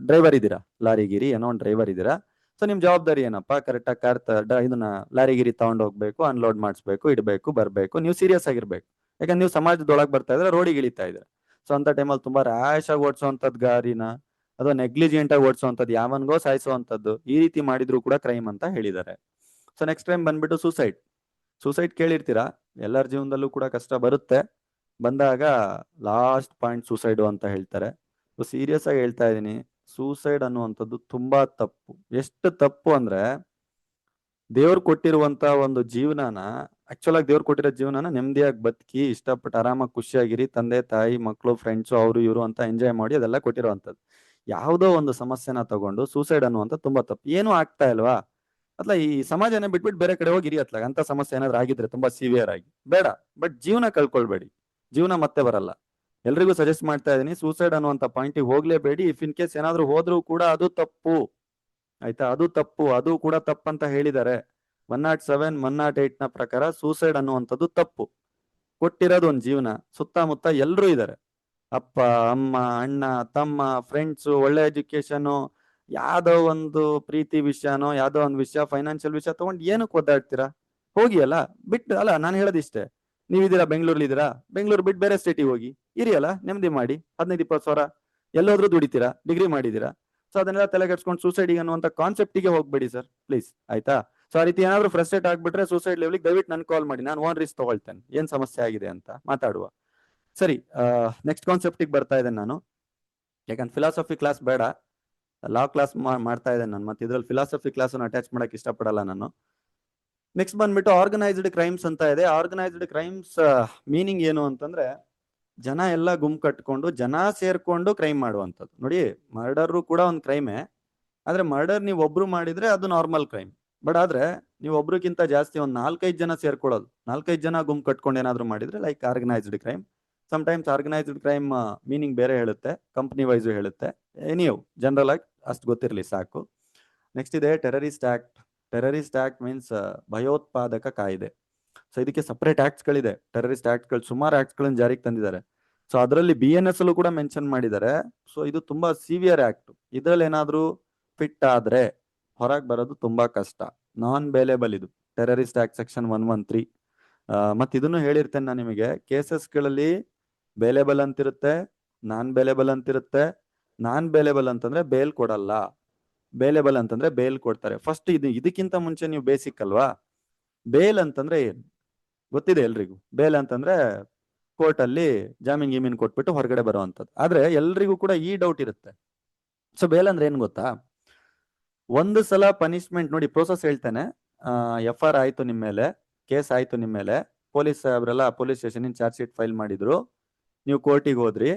ಡ್ರೈವರ್ ಇದ್ದೀರಾ, ಲಾರಿಗಿರಿ ಏನೋ ಒಂದು ಡ್ರೈವರ್ ಇದ್ದೀರಾ. ಸೊ ನಿಮ್ ಜವಾಬ್ದಾರಿ ಏನಪ್ಪಾ, ಕರೆಕ್ಟಾಗಿ ಕಾರ್ ಇದನ್ನ ಲಾರಿಗಿರಿ ತಗೊಂಡ್ ಹೋಗ್ಬೇಕು, ಅನ್ಲೋಡ್ ಮಾಡಿಸ್ಬೇಕು, ಇಡಬೇಕು, ಬರ್ಬೇಕು. ನೀವು ಸೀರಿಯಸ್ ಆಗಿರ್ಬೇಕು, ಯಾಕಂದ್ರೆ ನೀವು ಸಮಾಜದೊಳಗೆ ಬರ್ತಾ ಇದ್ರೆ, ರೋಡಿಗೆ ಇಳಿತಾ ಇದ್ರೆ. ಸೊ ಅಂತ ಟೈಮಲ್ಲಿ ತುಂಬಾ ರ್ಯಾಶ್ ಆಗಿ ಓಡಿಸುವಂತದ್ದು ಗಾರಿನ, ಅಥವಾ ನೆಗ್ಲಿಜಿಯೆಂಟ್ ಆಗಿ ಓಡಿಸುವಂಥದ್ದು, ಯಾವನ್ಗೋ ಸಾಯಿಸುವಂಥದ್ದು, ಈ ರೀತಿ ಮಾಡಿದ್ರು ಕೂಡ ಕ್ರೈಮ್ ಅಂತ ಹೇಳಿದ್ದಾರೆ. ಸೊ ನೆಕ್ಸ್ಟ್ ಟೈಮ್ ಬಂದ್ಬಿಟ್ಟು ಸೂಸೈಡ್ ಕೇಳಿರ್ತೀರಾ, ಎಲ್ಲರ ಜೀವನದಲ್ಲೂ ಕೂಡ ಕಷ್ಟ ಬರುತ್ತೆ. ಬಂದಾಗ ಲಾಸ್ಟ್ ಪಾಯಿಂಟ್ ಸೂಸೈಡು ಅಂತ ಹೇಳ್ತಾರೆ. ಸೊ ಸೀರಿಯಸ್ ಆಗಿ ಹೇಳ್ತಾ ಇದ್ದೀನಿ, ಸೂಸೈಡ್ ಅನ್ನುವಂಥದ್ದು ತುಂಬಾ ತಪ್ಪು. ಎಷ್ಟು ತಪ್ಪು ಅಂದ್ರೆ, ದೇವ್ರು ಕೊಟ್ಟಿರುವಂತ ಒಂದು ಜೀವನನ, ಆಕ್ಚುಲ್ ಆಗಿ ದೇವ್ರು ಕೊಟ್ಟಿರೋ ಜೀವನನ ನೆಮ್ಮದಿಯಾಗಿ ಬದುಕಿ, ಇಷ್ಟಪಟ್ಟು ಆರಾಮಾಗಿ ಖುಷಿಯಾಗಿರಿ, ತಂದೆ ತಾಯಿ ಮಕ್ಕಳು ಫ್ರೆಂಡ್ಸು ಅವರು ಇವರು ಅಂತ ಎಂಜಾಯ್ ಮಾಡಿ ಅದೆಲ್ಲ ಕೊಟ್ಟಿರುವಂಥದ್ದು. ಯಾವುದೋ ಒಂದು ಸಮಸ್ಯೆನ ತಗೊಂಡು ಸೂಸೈಡ್ ಅನ್ನುವಂಥ ತುಂಬಾ ತಪ್ಪು. ಏನೂ ಆಗ್ತಾ ಇಲ್ವಾ ಅತ್ಲ, ಈ ಸಮಾಜನ ಬಿಟ್ಬಿಟ್ಟು ಬೇರೆ ಕಡೆ ಹೋಗಿರಿ ಅತ್ಲಾಗ, ಅಂತ ಸಮಸ್ಯೆ ಏನಾದ್ರು ಆಗಿದ್ರೆ ತುಂಬಾ ಸಿವಿಯರ್ ಆಗಿ ಬೇಡ. ಬಟ್ ಜೀವನ ಕಳ್ಕೊಳ್ಬೇಡಿ, ಜೀವನ ಮತ್ತೆ ಬರಲ್ಲ. ಎಲ್ರಿಗೂ ಸಜೆಸ್ಟ್ ಮಾಡ್ತಾ ಇದೀನಿ, ಸೂಸೈಡ್ ಅನ್ನುವಂಥ ಪಾಯಿಂಟಿಗೆ ಹೋಗ್ಲೇಬೇಡಿ. ಇಫ್ ಇನ್ ಕೇಸ್ ಏನಾದ್ರು ಹೋದ್ರೂ ಕೂಡ ಅದು ತಪ್ಪು, ಆಯ್ತಾ, ಅದು ತಪ್ಪು, ಅದು ಕೂಡ ತಪ್ಪಂತ ಹೇಳಿದ್ದಾರೆ. 107 108 ನ ಪ್ರಕಾರ ಸೂಸೈಡ್ ಅನ್ನುವಂಥದ್ದು ತಪ್ಪು. ಕೊಟ್ಟಿರೋದು ಒಂದು ಜೀವನ, ಸುತ್ತಮುತ್ತ ಎಲ್ರೂ ಇದ್ದಾರೆ, ಅಪ್ಪ ಅಮ್ಮ ಅಣ್ಣ ತಮ್ಮ ಫ್ರೆಂಡ್ಸು, ಒಳ್ಳೆ ಎಜುಕೇಶನು, ಯಾವ್ದೋ ಒಂದು ಪ್ರೀತಿ ವಿಷಯನೋ ಯಾವ್ದೋ ಒಂದು ವಿಷಯ, ಫೈನಾನ್ಷಿಯಲ್ ವಿಷಯ ತಗೊಂಡು ಏನಕ್ಕೆ ಒದ್ದಾಡ್ತೀರಾ? ಹೋಗಿ ಅಲ್ಲ, ಬಿಟ್ಟು ಅಲ್ಲ, ನಾನು ಹೇಳೋದಿಷ್ಟೇ. ನೀವಿದ್ದೀರಾ ಬೆಂಗಳೂರಲ್ಲಿ ಇದ್ದೀರಾ, ಬೆಂಗಳೂರು ಬಿಟ್ಟು ಬೇರೆ ಸ್ಟೇಟಿಗೆ ಹೋಗಿ ಇರಿ ಅಲ್ಲ, ನೆಮ್ಮದಿ ಮಾಡಿ. 15-20 ಸಾವಿರ ಎಲ್ಲೋದ್ರೂ ದುಡಿತೀರಾ, ಡಿಗ್ರಿ ಮಾಡಿದೀರಾ. ಸೊ ಅದನ್ನೆಲ್ಲ ತಲೆ ಕೆಡ್ಸ್ಕೊಂಡು ಸೂಸೈಡ್ ಅನ್ನುವಂಥ ಕಾನ್ಸೆಪ್ಟಿಗೆ ಹೋಗ್ಬೇಡಿ ಸರ್, ಪ್ಲೀಸ್, ಆಯ್ತಾ. ಸೊ ಆ ರೀತಿ ಏನಾದ್ರು ಫ್ರಸ್ಟ್ರೇಟ್ ಆಗ್ಬಿಟ್ರೆ ಸೂಸೈಡ್ ಲೆವೆಲ್ಗೆ ದಯವಿಟ್ಟು ನನ್ ಕಾಲ್ ಮಾಡಿ, ನಾನು ಓನ್ ರಿಸ್ಕ್ ತಗೊಳ್ತೇನೆ, ಏನ್ ಸಮಸ್ಯೆ ಆಗಿದೆ ಅಂತ ಮಾತಾಡುವ. ಸರಿ, ನೆಕ್ಸ್ಟ್ ಕಾನ್ಸೆಪ್ಟಿಗೆ ಬರ್ತಾ ಇದ್ದೇನೆ ನಾನು. ಯಾಕಂದ್ರೆ ಫಿಲಾಸಫಿ ಕ್ಲಾಸ್ ಬೇಡ, ಲಾ ಕ್ಲಾಸ್ ಮಾಡ್ತಾ ಇದ್ದೇನೆ ನಾನು, ಮತ್ತೆ ಇದ್ರಲ್ಲಿ ಫಿಲಾಸಫಿ ಕ್ಲಾಸ್ ಅಟ್ಯಾಚ್ ಮಾಡಕ್ ಇಷ್ಟಪಡಲ್ಲ ನಾನು. ನೆಕ್ಸ್ಟ್ ಬಂದ್ಬಿಟ್ಟು ಆರ್ಗನೈಸ್ಡ್ ಕ್ರೈಮ್ಸ್ ಅಂತ ಇದೆ. ಆರ್ಗನೈಸ್ಡ್ ಕ್ರೈಮ್ಸ್ ಮೀನಿಂಗ್ ಏನು ಅಂತಂದ್ರೆ, ಜನ ಎಲ್ಲ ಗುಂಪು ಕಟ್ಕೊಂಡು, ಜನ ಸೇರ್ಕೊಂಡು ಕ್ರೈಮ್ ಮಾಡುವಂಥದ್ದು. ನೋಡಿ, ಮರ್ಡರ್ ಕೂಡ ಒಂದು ಕ್ರೈಮೇ, ಆದ್ರೆ ಮರ್ಡರ್ ನೀವು ಒಬ್ರು ಮಾಡಿದ್ರೆ ಅದು ನಾರ್ಮಲ್ ಕ್ರೈಮ್. ಬಟ್ ಆದ್ರೆ ನೀವು ಒಬ್ರಿಗಿಂತ ಜಾಸ್ತಿ ಒಂದು 4-5 ಜನ ಸೇರ್ಕೊಳ್ಳೋದು, 4-5 ಜನ ಗುಂಪು ಕಟ್ಕೊಂಡು ಏನಾದ್ರು ಮಾಡಿದ್ರೆ like organised crime. Sometimes organised crime meaning ಬೇರೆ ಹೇಳುತ್ತೆ, ಕಂಪ್ನಿ ವೈಸು ಹೇಳುತ್ತೆ. ನೀವು ಜನರಲ್ ಆಗಿ ಅಷ್ಟು ಗೊತ್ತಿರಲಿ ಸಾಕು. ನೆಕ್ಸ್ಟ್ ಇದೆ terrorist act. Terrorist act means ಭಯೋತ್ಪಾದಕ ಕಾಯ್ದೆ. ಸೊ ಇದಕ್ಕೆ ಸಪರೇಟ್ ಆಕ್ಟ್ಸ್ಗಳಿದೆ, ಟೆರರಿಸ್ಟ್ ಆಕ್ಟ್ಗಳು ಸುಮಾರು ಆಕ್ಟ್ಸ್ಗಳನ್ನ ಜಾರಿಗೆ ತಂದಿದ್ದಾರೆ. ಸೊ ಅದರಲ್ಲಿ BNS ಅಲ್ಲೂ ಕೂಡ ಮೆನ್ಷನ್ ಮಾಡಿದ್ದಾರೆ. ಸೊ ಇದು ತುಂಬಾ ಸಿವಿಯರ್ ಆಕ್ಟ್. ಇದ್ರಲ್ಲಿ ಏನಾದ್ರೂ ಫಿಟ್ ಆದ್ರೆ ಹೊರಗೆ ಬರೋದು ತುಂಬಾ ಕಷ್ಟ. ನಾನ್ ಬೇಲೇಬಲ್ ಇದು ಟೆರರಿಸ್ಟ್ ಆಕ್ಟ್ ಸೆಕ್ಷನ್ 113. ಮತ್ತೆ ಇದನ್ನು ಹೇಳಿರ್ತೇನೆ ನಾನು ನಿಮಗೆ, ಕೇಸಸ್ಗಳಲ್ಲಿ ಬೇಲೇಬಲ್ ಅಂತಿರುತ್ತೆ, ನಾನ್ ಬೇಲೇಬಲ್ ಅಂತಿರುತ್ತೆ. ನಾನ್ ಬೇಲೇಬಲ್ ಅಂತಂದ್ರೆ ಬೇಲ್ ಕೊಡಲ್ಲ, ಬೇಲೇಬಲ್ ಅಂತಂದ್ರೆ ಬೇಲ್ ಕೊಡ್ತಾರೆ. ಫಸ್ಟ್ ಇದಕ್ಕಿಂತ ಮುಂಚೆ ನೀವು ಬೇಸಿಕ್ ಅಲ್ವಾ, ಬೇಲ್ ಅಂತಂದ್ರೆ ಏನು ಗೊತ್ತಿದೆ ಎಲ್ರಿಗೂ. ಬೇಲ್ ಅಂತಂದ್ರೆ ಕೋರ್ಟ್ ಅಲ್ಲಿ ಜಾಮೀನ್ ಗೀಮೀನ್ ಕೊಟ್ಬಿಟ್ಟು ಹೊರಗಡೆ ಬರುವಂತದ್ದು. ಆದ್ರೆ ಎಲ್ರಿಗೂ ಕೂಡ ಈ ಡೌಟ್ ಇರುತ್ತೆ. ಸೊ ಬೇಲ್ ಅಂದ್ರೆ ಏನ್ ಗೊತ್ತಾ, ಒಂದು ಸಲ ಪನಿಷ್ಮೆಂಟ್ ನೋಡಿ, ಪ್ರೋಸೆಸ್ ಹೇಳ್ತೇನೆ. FR ಆಯ್ತು ನಿಮ್ಮ ಮೇಲೆ, ಕೇಸ್ ಆಯ್ತು ನಿಮ್ಮ ಮೇಲೆ, ಪೊಲೀಸ್ ಅವರೆಲ್ಲ police station charge sheet file ಮಾಡಿದ್ರು, ನೀವು ಕೋರ್ಟಿಗೆ ಹೋದ್ರಿ,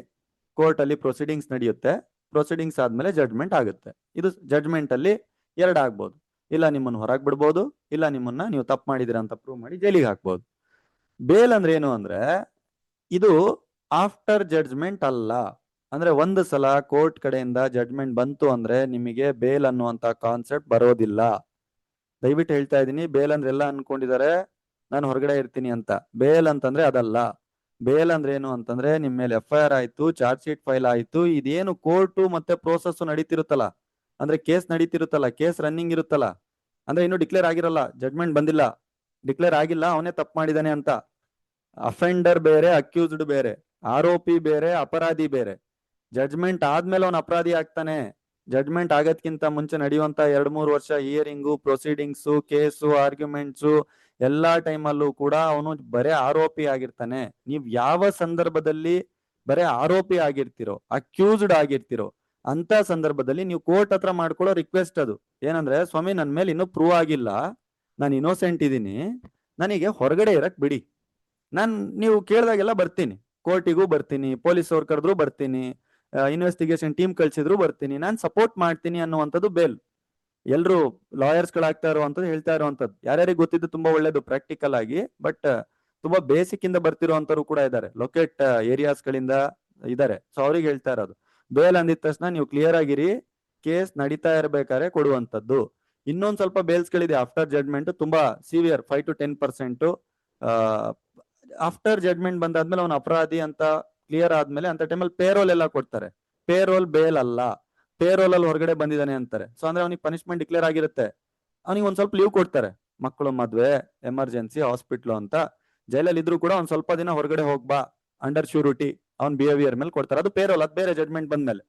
ಕೋರ್ಟ್ ಅಲ್ಲಿ ಪ್ರೊಸೀಡಿಂಗ್ಸ್ ನಡೆಯುತ್ತೆ, ಪ್ರೊಸೀಡಿಂಗ್ಸ್ ಆದ್ಮೇಲೆ ಜಡ್ಜ್ಮೆಂಟ್ ಆಗುತ್ತೆ. ಇದು ಜಡ್ಜ್ಮೆಂಟ್ ಅಲ್ಲಿ ಎರಡು ಆಗ್ಬೋದು, ಇಲ್ಲ ನಿಮ್ಮನ್ನು ಹೊರಗೆ ಬಿಡ್ಬೋದು, ಇಲ್ಲ ನಿಮ್ಮನ್ನ ನೀವು ತಪ್ಪು ಮಾಡಿದಿರ ಅಂತ ಪ್ರೂವ್ ಮಾಡಿ ಜೈಲಿಗೆ ಹಾಕ್ಬೋದು. ಬೇಲ್ ಅಂದ್ರೆ ಏನು ಅಂದ್ರೆ, ಇದು ಆಫ್ಟರ್ ಜಡ್ಜ್ಮೆಂಟ್ ಅಲ್ಲ. ಅಂದ್ರೆ ಒಂದು ಸಲ ಕೋರ್ಟ್ ಕಡೆಯಿಂದ ಜಡ್ಜ್ಮೆಂಟ್ ಬಂತು ಅಂದ್ರೆ ನಿಮಗೆ ಬೇಲ್ ಅನ್ನುವಂತ ಕಾನ್ಸೆಪ್ಟ್ ಬರೋದಿಲ್ಲ. ದಯವಿಟ್ಟು ಹೇಳ್ತಾ ಇದ್ದೀನಿ, ಬೇಲ್ ಅಂದ್ರೆ ಎಲ್ಲ ಅನ್ಕೊಂಡಿದ್ದಾರೆ ನಾನು ಹೊರಗಡೆ ಇರ್ತೀನಿ ಅಂತ. ಬೇಲ್ ಅಂತಂದ್ರೆ ಅದಲ್ಲ. ಬೇಲ್ ಅಂದ್ರೆ ಏನು ಅಂತಂದ್ರೆ, ನಿಮ್ ಮೇಲೆ FIR ಆಯ್ತು, ಚಾರ್ಜ್ ಶೀಟ್ ಫೈಲ್ ಆಯ್ತು, ಇದೇನು ಕೋರ್ಟು ಮತ್ತೆ ಪ್ರೋಸೆಸ್ ನಡೀತಿರುತ್ತಲ್ಲ, ಅಂದ್ರೆ ಕೇಸ್ ನಡೀತಿರುತ್ತಲ್ಲ, ಕೇಸ್ ರನ್ನಿಂಗ್ ಇರುತ್ತಲ್ಲ, ಅಂದ್ರೆ ಇನ್ನು ಡಿಕ್ಲೇರ್ ಆಗಿರಲ್ಲ, ಜಡ್ಜ್ಮೆಂಟ್ ಬಂದಿಲ್ಲ, ಡಿಕ್ಲೇರ್ ಆಗಿಲ್ಲ ಅವನೇ ತಪ್ಪು ಮಾಡಿದಾನೆ ಅಂತ. ಅಫೆಂಡರ್ ಬೇರೆ, ಅಕ್ಯೂಸ್ಡ್ ಬೇರೆ, ಆರೋಪಿ ಬೇರೆ, ಅಪರಾಧಿ ಬೇರೆ. ಜಡ್ಜ್ಮೆಂಟ್ ಆದ್ಮೇಲೆ ಅವನು ಅಪರಾಧಿ ಆಗ್ತಾನೆ. ಜಡ್ಜ್ಮೆಂಟ್ ಆಗೋದ್ಕಿಂತ ಮುಂಚೆ ನಡೆಯುವಂತ 2-3 ವರ್ಷ ಹಿಯರಿಂಗು, ಪ್ರೊಸೀಡಿಂಗ್ಸು, ಕೇಸು, ಆರ್ಗ್ಯುಮೆಂಟ್ಸು ಎಲ್ಲಾ ಟೈಮಲ್ಲೂ ಕೂಡ ಅವನು ಬರೇ ಆರೋಪಿ ಆಗಿರ್ತಾನೆ. ನೀವ್ ಯಾವ ಸಂದರ್ಭದಲ್ಲಿ ಬರೇ ಆರೋಪಿ ಆಗಿರ್ತಿರೋ, ಅಕ್ಯೂಸ್ಡ್ ಆಗಿರ್ತಿರೋ, ಅಂತ ಸಂದರ್ಭದಲ್ಲಿ ನೀವು ಕೋರ್ಟ್ ಹತ್ರ ಮಾಡ್ಕೊಳ್ಳೋ ರಿಕ್ವೆಸ್ಟ್ ಅದು ಏನಂದ್ರೆ, ಸ್ವಾಮಿ ನನ್ ಮೇಲೆ ಇನ್ನೂ ಪ್ರೂವ್ ಆಗಿಲ್ಲ, ನಾನು ಇನ್ನೋಸೆಂಟ್ ಇದ್ದೀನಿ, ನನಗೆ ಹೊರಗಡೆ ಇರಕ್ ಬಿಡಿ, ನೀವು ಕೇಳಿದಾಗೆಲ್ಲ ಬರ್ತೀನಿ, ಕೋರ್ಟಿಗೂ ಬರ್ತೀನಿ, ಪೊಲೀಸ್ ಅವ್ರು ಕರೆದ್ರು ಬರ್ತೀನಿ, ಇನ್ವೆಸ್ಟಿಗೇಷನ್ ಟೀಮ್ ಕಳ್ಸಿದ್ರು ಬರ್ತೀನಿ, ನಾನು ಸಪೋರ್ಟ್ ಮಾಡ್ತೀನಿ ಅನ್ನುವಂಥದ್ದು ಬೇಲ್. ಎಲ್ರು ಲಾಯರ್ಸ್ ಗಳಾಗ್ತಾ ಇರುವಂತದ್ದು ಹೇಳ್ತಾ ಇರುವಂತದ್ದು. ಯಾರ್ಯಾರಿಗೆ ಗೊತ್ತಿದ್ದು ತುಂಬಾ ಒಳ್ಳೇದು ಪ್ರಾಕ್ಟಿಕಲ್ ಆಗಿ, ಬಟ್ ತುಂಬಾ ಬೇಸಿಕ್ ಇಂದ ಬರ್ತಿರುವಂತರು ಕೂಡ ಇದ್ದಾರೆ, ಲೊಕೇಟ್ ಏರಿಯಾಸ್ ಗಳಿಂದ ಇದ್ದಾರೆ. ಸೊ ಅವ್ರಿಗೆ ಹೇಳ್ತಾ ಇರೋದು, ಬೇಲ್ ಅಂದಿದ ತಕ್ಷಣ ನೀವು ಕ್ಲಿಯರ್ ಆಗಿರಿ, ಕೇಸ್ ನಡೀತಾ ಇರ್ಬೇಕಾದ್ರೆ ಕೊಡುವಂತದ್ದು. ಇನ್ನೊಂದ್ ಸ್ವಲ್ಪ ಬೇಲ್ಸ್ ಗಳಿದೆ ಆಫ್ಟರ್ ಜಡ್ಜ್ಮೆಂಟ್, ತುಂಬಾ ಸಿವಿಯರ್, 5 to 10%. ಆಫ್ಟರ್ ಜಡ್ಜ್ಮೆಂಟ್ ಬಂದಾದ್ಮೇಲೆ ಅವನು ಅಪರಾಧಿ ಅಂತ ಕ್ಲಿಯರ್ ಆದ್ಮೇಲೆ ಅಂತ ಟೈಮಲ್ಲಿ ಪೇರೋಲ್ ಎಲ್ಲ ಕೊಡ್ತಾರೆ. ಪೇರೋಲ್ ಬೇಲ್ ಅಲ್ಲ, ಪೇರೋಲ್ ಅಲ್ಲಿ ಹೊರಗಡೆ ಬಂದಿದ್ದಾನೆ ಅಂತಾರೆ. ಸೊ ಅಂದ್ರೆ ಅವನಿಗೆ ಪನಿಷ್ಮೆಂಟ್ ಡಿಕ್ಲೇರ್ ಆಗಿರುತ್ತೆ, ಅವನಿಗೆ ಒಂದ್ ಸ್ವಲ್ಪ ಲೀವ್ ಕೊಡ್ತಾರೆ, ಮಕ್ಕಳು ಮದ್ವೆ, ಎಮರ್ಜೆನ್ಸಿ, ಹಾಸ್ಪಿಟ್ಲು ಅಂತ. ಜೈಲಲ್ಲಿ ಇದ್ರು ಕೂಡ ಒಂದ್ ಸ್ವಲ್ಪ ದಿನ ಹೊರಗಡೆ ಹೋಗ್ಬಾ ಅಂಡರ್ ಶ್ಯೂರಿಟಿ, ಅವ್ನ್ ಬಿಹೇವಿಯರ್ ಮೇಲೆ ಕೊಡ್ತಾರೆ. ಅದು ಪೇರೋಲ್, ಅದು ಬೇರೆ ಜಡ್ಜ್ಮೆಂಟ್ ಬಂದ್ಮೇಲೆ.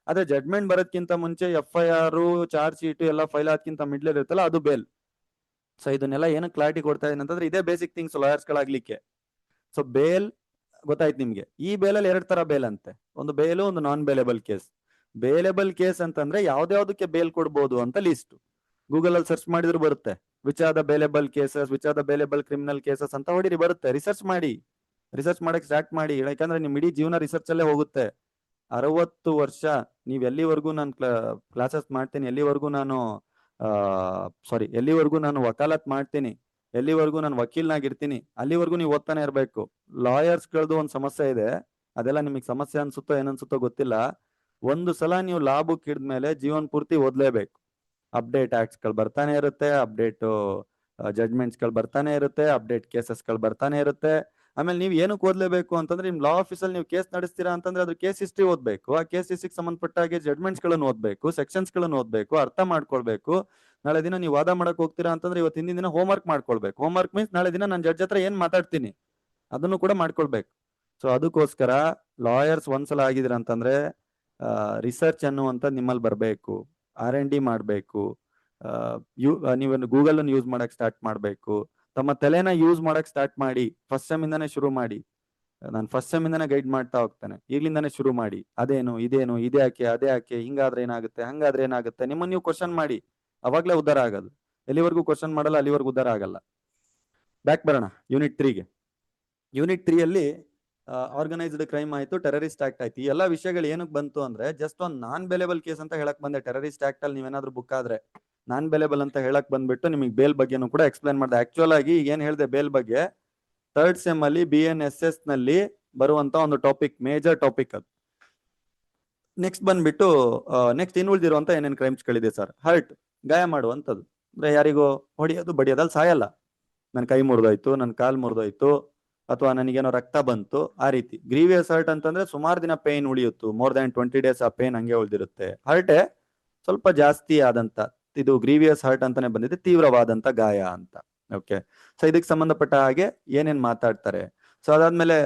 ಅದೇ ಜಡ್ಜ್ಮೆಂಟ್ ಬರೋದ್ಕಿಂತ ಮುಂಚೆ FIR, ಚಾರ್ಜ್ ಶೀಟ್ ಎಲ್ಲ ಫೈಲ್ ಆದ್ಕಿಂತ ಮಿಡ್ಲ್ ಇರುತ್ತಲ್ಲ, ಅದು ಬೇಲ್. ಸೊ ಇದನ್ನೆಲ್ಲ ಏನು ಕ್ಲಾರಿಟಿ ಕೊಡ್ತಾ ಇದೀನಿ ಅಂತಂದ್ರೆ, ಇದೇ ಬೇಸಿಕ್ ಥಿಂಗ್ಸ್ ಲಾಯರ್ಸ್ ಗಳಾಗ್ಲಿಕ್ಕೆ. ಸೊ ಬೇಲ್ ಗೊತ್ತಾಯ್ತು ನಿಮ್ಗೆ. ಈ ಬೇಲಲ್ಲಿ 2 ತರ ಬೇಲ್ ಅಂತೆ, ಒಂದು ಬೇಲು, ಒಂದು ನಾನ್ ಬೇಲೇಬಲ್ ಕೇಸ್. ಬೇಲೇಬಲ್ ಕೇಸ್ ಅಂತಂದ್ರೆ ಯಾವ್ದ್ಯಾವ್ದಕ್ಕೆ ಬೇಲ್ ಕೊಡ್ಬೋದು ಅಂತ ಲಿಸ್ಟ್ ಗೂಗಲ್ ಅಲ್ಲಿ ಸರ್ಚ್ ಮಾಡಿದ್ರು ಬರುತ್ತೆ. Which are the bailable cases, which are the bailable criminal cases ಅಂತ ಹೊಡಿರಿ, ಬರುತ್ತೆ. ರಿಸರ್ಚ್ ಮಾಡಿ, ರಿಸರ್ಚ್ ಮಾಡಕ್ ಸ್ಟಾರ್ಟ್ ಮಾಡಿ, ಯಾಕಂದ್ರೆ ನಿಮ್ ಇಡೀ ಜೀವನ ರಿಸರ್ಚ್ ಅಲ್ಲೇ ಹೋಗುತ್ತೆ. 60 ವರ್ಷ ನೀವ್ ಎಲ್ಲಿವರೆಗೂ ನಾನು ಕ್ಲಾಸಸ್ ಮಾಡ್ತೀನಿ, ಎಲ್ಲಿವರೆಗೂ ನಾನು ಎಲ್ಲಿವರೆಗೂ ನಾನು ವಕಾಲತ್ ಮಾಡ್ತೀನಿ, ಎಲ್ಲಿವರೆಗೂ ನಾನು ವಕೀಲ್ನಾಗಿರ್ತೀನಿ, ಅಲ್ಲಿವರೆಗೂ ನೀವು ಓದ್ತಾನೆ ಇರ್ಬೇಕು. ಲಾಯರ್ಸ್ ಗಳದ್ದು ಒಂದು ಸಮಸ್ಯೆ ಇದೆ, ಅದೆಲ್ಲ ನಿಮಗೆ ಸಮಸ್ಯೆ ಅನ್ಸುತ್ತೋ ಏನನ್ಸುತ್ತೋ ಗೊತ್ತಿಲ್ಲ. ಒಂದು ಸಲ ನೀವು ಲಾ ಬುಕ್ ಹಿಡಿದ್ಮೇಲೆ ಜೀವನ್ ಪೂರ್ತಿ ಓದ್ಲೇಬೇಕು. ಅಪ್ಡೇಟ್ ಆಕ್ಟ್ಸ್ ಗಳು ಬರ್ತಾನೆ ಇರುತ್ತೆ, ಅಪ್ಡೇಟ್ ಜಡ್ಜ್ಮೆಂಟ್ಸ್ ಗಳು ಬರ್ತಾನೆ ಇರುತ್ತೆ, ಅಪ್ಡೇಟ್ ಕೇಸಸ್ ಗಳು ಬರ್ತಾನೆ ಇರುತ್ತೆ. ಆಮೇಲೆ ನೀವು ಏನಕ್ಕೆ ಓದ್ಲೇಬೇಕು ಅಂತಂದ್ರೆ, ನಿಮ್ ಲಾ ಆಫೀಸಲ್ಲಿ ನೀವು ಕೇಸ್ ನಡೆಸ್ತೀರಾ ಅಂತಂದ್ರೆ ಅದ್ರ ಕೇಸ್ ಹಿಸ್ಟ್ರಿ ಓದ್ಬೇಕು, ಆ ಕೇಸ್ ಹಿಸ್ಟ್ರಿಗೆ ಸಂಬಂಧಪಟ್ಟ ಹಾಗೆ ಜಡ್ಜ್ಮೆಂಟ್ಸ್ ಗಳನ್ನು ಓದ್ಬೇಕು, ಸೆಕ್ಷನ್ಸ್ ಗಳನ್ನು ಓದ್ಬೇಕು, ಅರ್ಥ ಮಾಡ್ಕೊಳ್ಬೇಕು. ನಾಳೆ ದಿನ ನೀವು ವಾದ ಮಾಡಕ್ ಹೋಗ್ತೀರಾ ಅಂತಂದ್ರೆ ಇವತ್ತು ಹಿಂದಿನ ದಿನ ಹೋಮ್ ವರ್ಕ್ ಮಾಡ್ಕೊಳ್ಬೇಕು. ಹೋಮ್ ವರ್ಕ್ ಮೀನ್ಸ್ ನಾಳೆ ದಿನ ನಾನು ಜಡ್ಜ್ ಹತ್ರ ಏನ್ ಮಾತಾಡ್ತೀನಿ ಅದನ್ನು ಕೂಡ ಮಾಡ್ಕೊಳ್ಬೇಕು. ಸೊ ಅದಕ್ಕೋಸ್ಕರ ಲಾಯರ್ಸ್ ಒಂದ್ಸಲ ಆಗಿದ್ರ ಅಂತಂದ್ರೆ ರಿಸರ್ಚ್ ಅನ್ನುವಂತ ನಿಮ್ಮಲ್ಲಿ ಬರ್ಬೇಕು, R&D ಮಾಡ್ಬೇಕು, ನೀವು ಗೂಗಲ್ ಅನ್ನು ಯೂಸ್ ಮಾಡಕ್ ಸ್ಟಾರ್ಟ್ ಮಾಡ್ಬೇಕು, ತಮ್ಮ ತಲೆನ ಯೂಸ್ ಮಾಡಕ್ ಸ್ಟಾರ್ಟ್ ಮಾಡಿ. ಫಸ್ಟ್ ಸೆಮ್ ಇಂದಾನೆ ಶುರು ಮಾಡಿ. ನಾನು ಫಸ್ಟ್ ಸೆಮ್ ಇಂದಾನೆ ಗೈಡ್ ಮಾಡ್ತಾ ಹೋಗ್ತಾನೆ, ಈಗ್ಲಿಂದಾನೆ ಶುರು ಮಾಡಿ. ಅದೇನು, ಇದೇನು, ಇದ್ಯಾಕೆ, ಅದೇ ಯಾಕೆ, ಹಿಂಗಾದ್ರೆ ಏನಾಗುತ್ತೆ, ಹಂಗಾದ್ರೆ ಏನಾಗುತ್ತೆ, ನಿಮ್ಮನ್ನ ನೀವು ಕ್ವಶನ್ ಮಾಡಿ, ಅವಾಗ್ಲೇ ಉದ್ಧಾರ ಆಗೋದು. ಎಲ್ಲಿವರೆಗೂ ಕ್ವಶನ್ ಮಾಡಲ್ಲ ಅಲ್ಲಿವರೆಗೂ ಉದ್ಧಾರ ಆಗಲ್ಲ. ಬ್ಯಾಕ್ ಬರೋಣ ಯೂನಿಟ್ 3ಗೆ. ಯೂನಿಟ್ 3ಅಲ್ಲಿ ಆರ್ಗನೈಸ್ಡ್ ಕ್ರೈಮ್ ಆಯ್ತು, ಟೆರರಿಸ್ಟ್ ಆಕ್ಟ್ ಆಯ್ತು. ಈ ಎಲ್ಲಾ ವಿಷಯಗಳು ಏನಕ್ಕೆ ಬಂತು ಅಂದ್ರೆ, ಜಸ್ಟ್ ಒಂದು ನಾನ್ ಬೇಲೇಬಲ್ ಕೇಸ್ ಅಂತ ಹೇಳಕ್ ಬಂದೆ. ಟೆರರಿಸ್ಟ್ ಆಕ್ಟ್ ಅಲ್ಲಿ ನೀವೇನಾದ್ರೂ ಬುಕ್ ಆದ್ರೆ ನಾನ್ ಬೇಲೇಬಲ್ ಅಂತ ಹೇಳಕ್ ಬಂದ್ಬಿಟ್ಟು ನಿಮಗೆ ಬೇಲ್ ಬಗ್ಗೆನೂ ಕೂಡ ಎಕ್ಸ್ಪ್ಲೇನ್ ಮಾಡಿದೆ. ಆಕ್ಚುಲ್ ಆಗಿ ಈಗ ಏನ್ ಹೇಳಿದೆ ಬೇಲ್ ಬಗ್ಗೆ, 3rd ಸೆಮ್ ಅಲ್ಲಿ BNSS ನಲ್ಲಿ ಬರುವಂತ ಒಂದು ಟಾಪಿಕ್, ಮೇಜರ್ ಟಾಪಿಕ್ ಅದು. ನೆಕ್ಸ್ಟ್ ಬಂದ್ಬಿಟ್ಟು ನೆಕ್ಸ್ಟ್ ಇನ್ಉಳಿದಿರುವಂತ ಏನೇನ್ ಕ್ರೈಮ್ಸ್ ಗಳಿದೆ ಸರ್. ಹರ್ಟ್, ಗಾಯ ಮಾಡುವಂತದ್ದು, ಅಂದ್ರೆ ಯಾರಿಗೋ ಹೊಡಿಯೋದು ಬಡಿಯೋದಲ್ಲಿ ಸಾಯಲ್ಲ. ನನ್ ಕೈ ಮುರಿದೋಯ್ತು, ನನ್ ಕಾಲ್ ಮುರಿದೋಯ್ತು, ಅಥವಾ ನನಗೇನೋ ರಕ್ತ ಬಂತು, ಆ ರೀತಿ. ಗ್ರೀವಿಯಸ್ ಹರ್ಟ್ ಅಂತಂದ್ರೆ ಸುಮಾರು ದಿನ ಪೇನ್ ಉಳಿಯುತ್ತು, ಮೋರ್ ದ್ಯಾನ್ 20 days ಆ ಪೇನ್ ಹಂಗೆ ಉಳಿದಿರುತ್ತೆ. ಹರ್ಟೆ ಸ್ವಲ್ಪ ಜಾಸ್ತಿ ಆದಂತ, ಇದು ಗ್ರೀವಿಯಸ್ ಹರ್ಟ್ ಅಂತಾನೆ ಬಂದಿದೆ, ತೀವ್ರವಾದಂತ ಗಾಯ ಅಂತ. ಓಕೆ, ಸೊ ಇದಕ್ಕೆ ಸಂಬಂಧಪಟ್ಟ ಹಾಗೆ ಏನೇನ್ ಮಾತಾಡ್ತಾರೆ. ಸೊ ಅದಾದ್ಮೇಲೆ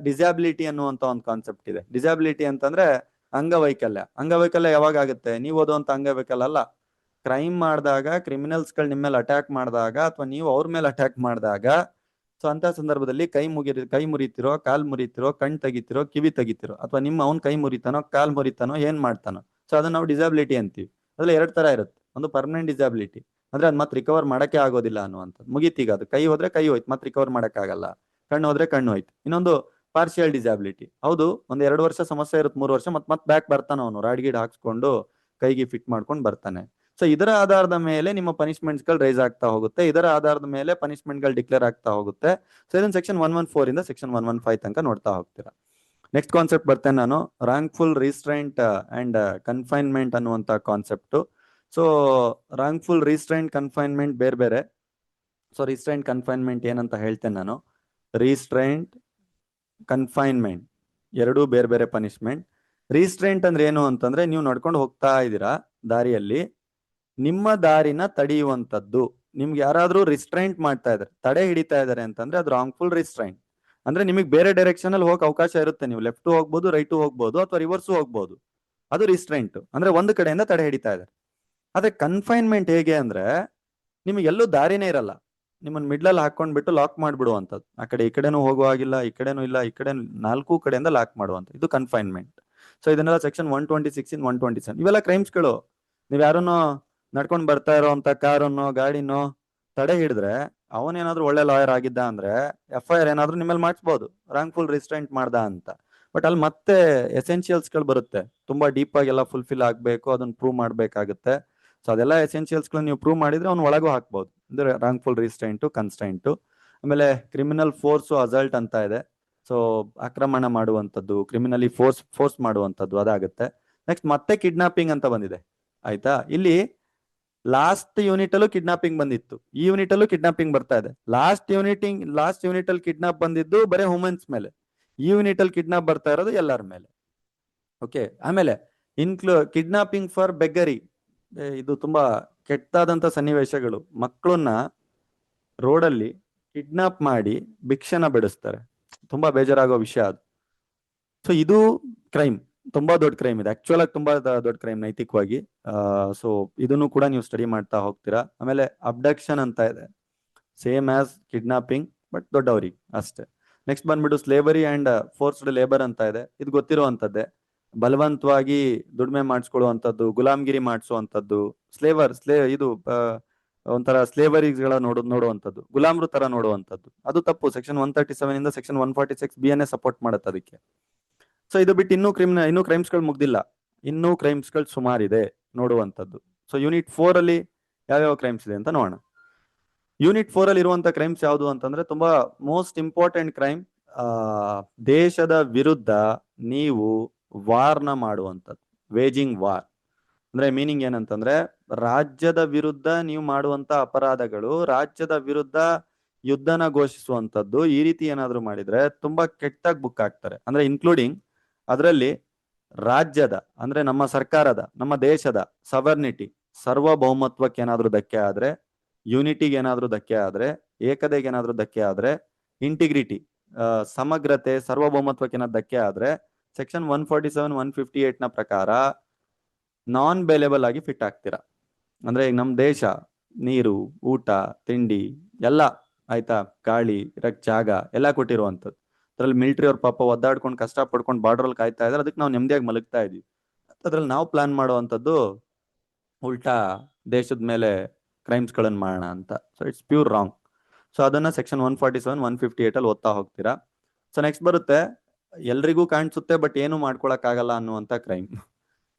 ಡಿಸ್ಯಾಬಿಲಿಟಿ ಅನ್ನುವಂತ ಒಂದು ಕಾನ್ಸೆಪ್ಟ್ ಇದೆ. ಡಿಸ್ಯಾಬಿಲಿಟಿ ಅಂತಂದ್ರೆ ಅಂಗವೈಕಲ್ಯ. ಅಂಗವೈಕಲ್ಯ ಯಾವಾಗ ಆಗುತ್ತೆ? ನೀವು ಓದುವಂತ ಅಂಗವೈಕಲ್ಯ ಅಲ್ಲ, ಕ್ರೈಮ್ ಮಾಡಿದಾಗ, ಕ್ರಿಮಿನಲ್ಸ್ಗಳು ನಿಮ್ಮ ಮೇಲೆ ಅಟ್ಯಾಕ್ ಮಾಡಿದಾಗ, ಅಥವಾ ನೀವು ಅವ್ರ ಮೇಲೆ ಅಟ್ಯಾಕ್ ಮಾಡಿದಾಗ, ಸೊ ಅಂತ ಸಂದರ್ಭದಲ್ಲಿ ಕೈ ಮುರಿತಿರೋ, ಕಾಲ್ ಮುರಿತಿರೋ, ಕಣ್ ತೆಗಿತಿರೋ, ಕಿವಿ ತೆಗಿತಿರೋ, ಅಥವಾ ಅವ್ನ್ ಕೈ ಮುರಿತಾನೋ, ಕಾಲ್ ಮುರಿತಾನೋ, ಏನ್ ಮಾಡ್ತಾನೋ, ಸೊ ಅದನ್ನ ನಾವು ಡಿಸಾಬಿಲಿಟಿ ಅಂತೀವಿ. ಅದ್ರಲ್ಲಿ 2 ತರ ಇರುತ್ತೆ. ಒಂದು ಪರ್ಮನೆಂಟ್ ಡಿಸಾಬಿಲಿಟಿ, ಅಂದ್ರೆ ಅದ್ ಮತ್ತೆ ರಿಕವರ್ ಮಾಡಕ್ಕೆ ಆಗೋದಿಲ್ಲ ಅನ್ನುವಂಥದ್ದು, ಮುಗೀತೀಗ ಅದು. ಕೈ ಹೋದ್ರೆ ಕೈ ಹೋಯ್ತು, ಮತ್ತೆ ರಿಕವರ್ ಮಾಡಕ್ ಆಗಲ್ಲ. ಕಣ್ಣು ಹೋದ್ರೆ ಕಣ್ಣು ಹೋಯ್ತು. ಇನ್ನೊಂದು ಪಾರ್ಷಿಯಲ್ ಡಿಸಾಬಿಲಿಟಿ. ಹೌದು, ಒಂದ್ 2 ವರ್ಷ ಸಮಸ್ಯೆ ಇರುತ್ತೆ, 3 ವರ್ಷ ಮತ್ತೆ ಬ್ಯಾಕ್ ಬರ್ತಾನ ಅವನು, ರಾಡ್ ಗೀಡ್ ಹಾಕ್ಸ್ಕೊಂಡು ಕೈಗೆ ಫಿಟ್ ಮಾಡ್ಕೊಂಡು ಬರ್ತಾನೆ. ಸೊ ಇದರ ಆಧಾರದ ಮೇಲೆ ನಿಮ್ಮ ಪನಿಷ್ಮೆಂಟ್ಸ್ ಗಳು ರೈಸ್ ಆಗ್ತಾ ಹೋಗುತ್ತೆ, ಇದರ ಆಧಾರದ ಮೇಲೆ ಪನಿಷ್ಮೆಂಟ್ ಗಳು ಡಿಕ್ಲೇರ್ ಆಗ್ತಾ ಹೋಗುತ್ತೆ. ಸೊ ಇದನ್ನ ಸೆಕ್ಷನ್ 114 ಇಂದ ಸೆಕ್ಷನ್ 115 ತನಕ ನೋಡ್ತಾ ಹೋಗ್ತೀರಾ. ನೆಕ್ಸ್ಟ್ ಕಾನ್ಸೆಪ್ಟ್ ಬರ್ತೇನೆ ನಾನು, ರಾಂಗ್ಫುಲ್ ರಿಸ್ಟ್ರೈಂಟ್ ಅಂಡ್ ಕನ್ಫೈನ್ಮೆಂಟ್ ಅನ್ನುವಂತ concept. So wrongful restraint, confinement ಬೇರೆ ಬೇರೆ. ಸೊ ರಿಸ್ಟ್ರೈಂಟ್ ಕನ್ಫೈನ್ಮೆಂಟ್ ಏನಂತ ಹೇಳ್ತೇನೆ ನಾನು. ರಿಸ್ಟ್ರೈಂಟ್ ಕನ್ಫೈನ್ಮೆಂಟ್ ಎರಡೂ ಬೇರೆ ಬೇರೆ ಪನಿಷ್ಮೆಂಟ್. ರಿಸ್ಟ್ರೈಂಟ್ ಅಂದ್ರೆ ಏನು ಅಂತಂದ್ರೆ, ನೀವು ನಡ್ಕೊಂಡು ಹೋಗ್ತಾ ಇದ್ದೀರಾ, ದಾರಿಯಲ್ಲಿ ನಿಮ್ಮ ದಾರಿನ ತಡೆಯುವಂತದ್ದು. ನಿಮ್ಗೆ ಯಾರಾದ್ರೂ ರಿಸ್ಟ್ರೈಂಟ್ ಮಾಡ್ತಾ ಇದಾರೆ, ತಡೆ ಹಿಡಿತಾ ಇದಾರೆ ಅಂತಂದ್ರೆ ಅದು ರಾಂಗ್ಫುಲ್ ರಿಸ್ಟ್ರೈಂಟ್. ಅಂದ್ರೆ ನಿಮಗೆ ಬೇರೆ ಡೈರೆಕ್ಷನ್ ಅಲ್ಲಿ ಹೋಗಕ್ ಅವಕಾಶ ಇರುತ್ತೆ, ನೀವು ಲೆಫ್ಟ್ ಹೋಗ್ಬೋದು, ರೈಟ್ ಹೋಗ್ಬೋದು, ಅಥವಾ ರಿವರ್ಸ್ ಹೋಗ್ಬೋದು. ಅದು ರಿಸ್ಟ್ರೈಂಟ್ ಅಂದ್ರೆ ಒಂದು ಕಡೆಯಿಂದ ತಡೆ ಹಿಡಿತಾ ಇದಾರೆ. ಆದ್ರೆ ಕನ್ಫೈನ್ಮೆಂಟ್ ಹೇಗೆ ಅಂದ್ರೆ, ನಿಮಗೆ ಎಲ್ಲೂ ದಾರಿನೇ ಇರಲ್ಲ, ನಿಮ್ಮನ್ನ ಮಿಡ್ಲಲ್ಲಿ ಹಾಕೊಂಡ್ಬಿಟ್ಟು ಲಾಕ್ ಮಾಡ್ಬಿಡುವಂಥದ್ದು. ಆ ಕಡೆ ಈ ಕಡೆನೂ ಹೋಗುವಾಗಿಲ್ಲ, ಈ ಕಡೆನೂ ಇಲ್ಲ, ಈ ಕಡೆ 4 ಕಡೆಯಿಂದ ಲಾಕ್ ಮಾಡುವಂತ, ಇದು ಕನ್ಫೈನ್ಮೆಂಟ್. ಸೊ ಇದನ್ನೆಲ್ಲ ಸೆಕ್ಷನ್ 126 in 127. ಇವೆಲ್ಲ ಕ್ರೈಮ್ಸ್ಗಳು. ನೀವ್ ಯಾರನ್ನೋ ನಡ್ಕೊಂಡ್ ಬರ್ತಾ ಇರೋಂತ ಕಾರನ್ನೋ ಗಾಡಿನೋ ತಡೆ ಹಿಡಿದ್ರೆ, ಅವನೇನಾದ್ರೂ ಒಳ್ಳೆ ಲಾಯರ್ ಆಗಿದ್ದ ಅಂದ್ರೆ FIR ಏನಾದ್ರೂ ನಿಮ್ಮಲ್ಲಿ ಮಾಡಿಸ್ಬೋದು, ರಾಂಗ್ಫುಲ್ ರಿಸ್ಟ್ರೈಂಟ್ ಮಾಡ್ದ ಅಂತ. ಬಟ್ ಅಲ್ಲಿ ಮತ್ತೆ ಎಸೆನ್ಷಿಯಲ್ಸ್ ಗಳು ಬರುತ್ತೆ, ತುಂಬಾ ಡೀಪ್ ಆಗಿ ಎಲ್ಲ ಫುಲ್ಫಿಲ್ ಆಗ್ಬೇಕು, ಅದನ್ನ ಪ್ರೂವ್ ಮಾಡ್ಬೇಕಾಗುತ್ತೆ. ಸೊ ಅದೆಲ್ಲ ಎಸೆನ್ಷಿಯಲ್ಸ್ ಗಳು ನೀವು ಪ್ರೂವ್ ಮಾಡಿದ್ರೆ ಅವ್ನು ಒಳಗೂ ಹಾಕ್ಬೋದು, ಅಂದ್ರೆ ರಾಂಗ್ಫುಲ್ ರಿಸ್ಟ್ರೈಂಟ್, ಕನ್ಸ್ಟ್ರೈಂಟ್. ಆಮೇಲೆ ಕ್ರಿಮಿನಲ್ ಫೋರ್ಸ್ ಅಸಲ್ಟ್ ಅಂತ ಇದೆ. ಸೊ ಆಕ್ರಮಣ ಮಾಡುವಂಥದ್ದು, ಕ್ರಿಮಿನಲಿ ಫೋರ್ಸ್ ಮಾಡುವಂಥದ್ದು, ಅದಾಗುತ್ತೆ. ನೆಕ್ಸ್ಟ್ ಮತ್ತೆ ಕಿಡ್ನಾಪಿಂಗ್ ಅಂತ ಬಂದಿದೆ, ಆಯ್ತಾ. ಇಲ್ಲಿ ಲಾಸ್ಟ್ ಯೂನಿಟ್ ಅಲ್ಲೂ ಕಿಡ್ನಾಪಿಂಗ್ ಬಂದಿತ್ತು, ಈ ಯೂನಿಟ್ ಅಲ್ಲೂ ಕಿಡ್ನಾಪಿಂಗ್ ಬರ್ತಾ ಇದೆ. ಲಾಸ್ಟ್ ಯೂನಿಟ್ ಅಲ್ಲಿ ಕಿಡ್ನಾಪ್ ಬಂದಿದ್ದು ಬರೀ ವುಮೆನ್ಸ್ ಮೇಲೆ, ಈ ಯೂನಿಟ್ ಅಲ್ಲಿ ಕಿಡ್ನಾಪ್ ಬರ್ತಾ ಇರೋದು ಎಲ್ಲರ ಮೇಲೆ. ಓಕೆ, ಆಮೇಲೆ ಕಿಡ್ನಾಪಿಂಗ್ ಫಾರ್ ಬೆಗ್ಗರಿ. ಇದು ತುಂಬಾ ಕೆಟ್ಟದಾದಂತ ಸನ್ನಿವೇಶಗಳು. ಮಕ್ಕಳನ್ನ ರೋಡಲ್ಲಿ ಕಿಡ್ನಾಪ್ ಮಾಡಿ ಭಿಕ್ಷೆನ ಬಿಡಿಸ್ತಾರೆ, ತುಂಬಾ ಬೇಜಾರಾಗೋ ವಿಷಯ ಅದು. ಸೊ ಇದು ಕ್ರೈಮ್, ತುಂಬಾ ದೊಡ್ಡ ಕ್ರೈಮ್ ಇದೆ, ಆಕ್ಚುಲ್ ಆಗಿ ತುಂಬಾ ದೊಡ್ಡ ಕ್ರೈಮ್ ನೈತಿಕವಾಗಿ. ಸೊ ಇದನ್ನು ಕೂಡ ನೀವು ಸ್ಟಡಿ ಮಾಡ್ತಾ ಹೋಗ್ತೀರಾ. ಆಮೇಲೆ ಅಬ್ಡಕ್ಷನ್ ಅಂತ ಇದೆ, ಸೇಮ್ ಆಸ್ ಕಿಡ್ನಾಪಿಂಗ್ ಬಟ್ ದೊಡ್ಡವ್ರಿಗೆ ಅಷ್ಟೇ. ನೆಕ್ಸ್ಟ್ ಬಂದ್ಬಿಟ್ಟು ಸ್ಲೇವರಿ ಅಂಡ್ ಫೋರ್ಸ್ಡ್ ಲೇಬರ್ ಅಂತ ಇದೆ, ಇದು ಗೊತ್ತಿರುವಂತದ್ದೇ. ಬಲವಂತವಾಗಿ ದುಡಿಮೆ ಮಾಡಿಸ್ಕೊಳ್ಳುವಂಥದ್ದು, ಗುಲಾಮ್ಗಿರಿ ಮಾಡಿಸುವಂಥದ್ದು, ಇದು ಒಂಥರ ಸ್ಲೇವರಿಗಳ ನೋಡುವಂಥದ್ದು, ಗುಲಾಮ್ರು ತರ ನೋಡುವಂಥದ್ದು, ಅದು ತಪ್ಪು. ಸೆಕ್ಷನ್ 137 ಇಂದ ಸೆಕ್ಷನ್ 146 BNA ಸಪೋರ್ಟ್ ಮಾಡುತ್ತೆ ಅದಕ್ಕೆ. ಸೊ ಇದು ಬಿಟ್ಟು ಇನ್ನೂ ಕ್ರೈಮ್ಸ್ಗಳು ಮುಗ್ದಿಲ್ಲ, ಇನ್ನೂ ಕ್ರೈಮ್ಸ್ಗಳು ಸುಮಾರಿದೆ ನೋಡುವಂಥದ್ದು. ಸೊ ಯೂನಿಟ್ 4 ಅಲ್ಲಿ ಯಾವ್ಯಾವ ಕ್ರೈಮ್ಸ್ ಇದೆ ಅಂತ ನೋಡೋಣ. ಯೂನಿಟ್ 4 ಅಲ್ಲಿ ಇರುವಂತ ಕ್ರೈಮ್ಸ್ ಯಾವುದು ಅಂತಂದ್ರೆ, ತುಂಬಾ ಮೋಸ್ಟ್ ಇಂಪಾರ್ಟೆಂಟ್ ಕ್ರೈಮ್. ದೇಶದ ವಿರುದ್ಧ ನೀವು ವಾರ್ನ ಮಾಡುವಂಥದ್ದು, ವೇಜಿಂಗ್ ವಾರ್. ಅಂದ್ರೆ ಮೀನಿಂಗ್ ಏನಂತಂದ್ರೆ, ರಾಜ್ಯದ ವಿರುದ್ಧ ನೀವು ಮಾಡುವಂತ ಅಪರಾಧಗಳು, ರಾಜ್ಯದ ವಿರುದ್ಧ ಯುದ್ಧನ ಘೋಷಿಸುವಂತದ್ದು, ಈ ರೀತಿ ಏನಾದ್ರು ಮಾಡಿದ್ರೆ ತುಂಬಾ ಕೆಟ್ಟಾಗಿ ಬುಕ್ ಆಗ್ತಾರೆ. ಅಂದ್ರೆ ಇನ್ಕ್ಲೂಡಿಂಗ್ ಅದರಲ್ಲಿ ರಾಜ್ಯದ, ಅಂದ್ರೆ ನಮ್ಮ ಸರ್ಕಾರದ, ನಮ್ಮ ದೇಶದ ಸವರ್ನಿಟಿ, ಸಾರ್ವಭೌಮತ್ವಕ್ಕೆ ಏನಾದ್ರೂ ಧಕ್ಕೆ ಆದ್ರೆ, ಯೂನಿಟಿಗೆ ಏನಾದ್ರೂ ಧಕ್ಕೆ ಆದ್ರೆ, ಏಕತೆಗೆ ಏನಾದ್ರೂ ಧಕ್ಕೆ ಆದ್ರೆ, ಇಂಟಿಗ್ರಿಟಿ, ಸಮಗ್ರತೆ, ಸಾರ್ವಭೌಮತ್ವಕ್ಕೆ ಏನಾದ್ರು ಧಕ್ಕೆ ಆದ್ರೆ, ಸೆಕ್ಷನ್ 147, 158 ನ ಪ್ರಕಾರ ನಾನ್ ಬೇಲೇಬಲ್ ಆಗಿ ಫಿಟ್ ಆಗ್ತೀರಾ. ಅಂದ್ರೆ ಈಗ ನಮ್ ದೇಶ ನೀರು, ಊಟ, ತಿಂಡಿ ಎಲ್ಲ, ಆಯ್ತಾ, ಗಾಳಿ, ಇರಕ್ ಜಾಗ ಎಲ್ಲ ಕೊಟ್ಟಿರುವಂಥದ್ದು. ಅದ್ರಲ್ಲಿ ಮಿಲಿಟರಿ ಅವ್ರ ಪಾಪ ಒದ್ದಾಡ್ಕೊಂಡು ಕಷ್ಟ ಪಡ್ಕೊಂಡು ಬಾರ್ಡರ್ ಅಲ್ಲಿ ಕಾಯ್ತಾ ಇದಾರೆ, ಅದಕ್ಕೆ ನಾವು ನೆಮ್ಮದಿಯಾಗಿ ಮಲಗ್ತಾ ಇದೀವಿ. ಅದ್ರಲ್ಲಿ ನಾವು ಪ್ಲಾನ್ ಮಾಡುವಂಥದ್ದು ಉಲ್ಟಾ ದೇಶದ ಮೇಲೆ ಕ್ರೈಮ್ಸ್ ಗಳನ್ನ ಮಾಡೋಣ ಅಂತ. So it's pure wrong. So ಅದನ್ನ ಸೆಕ್ಷನ್ 147, 158 ಅಲ್ಲಿ ಓದ್ತಾ ಹೋಗ್ತೀರಾ. ಸೊ ನೆಕ್ಸ್ಟ್ ಬರುತ್ತೆ, ಎಲ್ರಿಗೂ ಕಾಣಿಸುತ್ತೆ ಬಟ್ ಏನು ಮಾಡ್ಕೊಳಕ್ ಆಗಲ್ಲ ಅನ್ನುವಂತ ಕ್ರೈಮ್.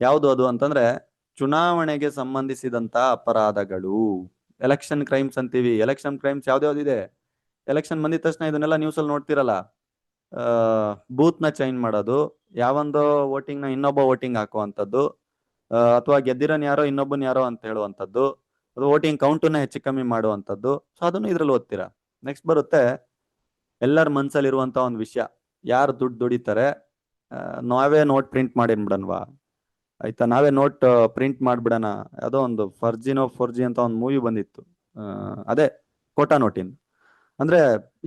ಯಾವುದು ಅದು ಅಂತಂದ್ರೆ, ಚುನಾವಣೆಗೆ ಸಂಬಂಧಿಸಿದಂತ ಅಪರಾಧಗಳು, ಎಲೆಕ್ಷನ್ ಕ್ರೈಮ್ಸ್ ಅಂತೀವಿ. ಎಲೆಕ್ಷನ್ ಕ್ರೈಮ್ಸ್ ಯಾವ್ದಾವ್ದಿದೆ, ಎಲೆಕ್ಷನ್ ಬಂದಿದ ತಕ್ಷಣ ಇದನ್ನೆಲ್ಲ ನ್ಯೂಸ್ ಅಲ್ಲಿ ನೋಡ್ತಿರಲ್ಲ. ಬೂತ್ ನ ಚೇಂಜ್ ಮಾಡೋದು, ಯಾವೊಂದೋ ವೋಟಿಂಗ್ ನ ಇನ್ನೊಬ್ಬ ವೋಟಿಂಗ್ ಹಾಕುವಂಥದ್ದು, ಅಥವಾ ಗೆದ್ದಿರನ್ ಯಾರೋ ಇನ್ನೊಬ್ಬನ್ ಯಾರೋ ಅಂತ ಹೇಳುವಂಥದ್ದು, ಅದು ವೋಟಿಂಗ್ ಕೌಂಟನ್ನ ಹೆಚ್ಚು ಕಮ್ಮಿ ಮಾಡುವಂಥದ್ದು. ಸೊ ಅದನ್ನು ಇದ್ರಲ್ಲಿ ಓದ್ತೀರಾ. ನೆಕ್ಸ್ಟ್ ಬರುತ್ತೆ ಎಲ್ಲರ ಮನ್ಸಲ್ಲಿರುವಂತ ಒಂದು ವಿಷಯ, ಯಾರು ದುಡ್ಡು ದುಡಿತಾರೆ, ನಾವೇ ನೋಟ್ ಪ್ರಿಂಟ್ ಮಾಡಿನ್ಬಿಡನ್ವಾ, ಆಯ್ತಾ, ನಾವೇ ನೋಟ್ ಪ್ರಿಂಟ್ ಮಾಡ್ಬಿಡಣ. ಯಾವುದೋ ಒಂದು ಫರ್ಜಿನೋ ಫೋರ್ಜಿ ಅಂತ ಒಂದು ಮೂವಿ ಬಂದಿತ್ತು, ಅದೇ ಕೋಟಾ ನೋಟಿನ್. ಅಂದ್ರೆ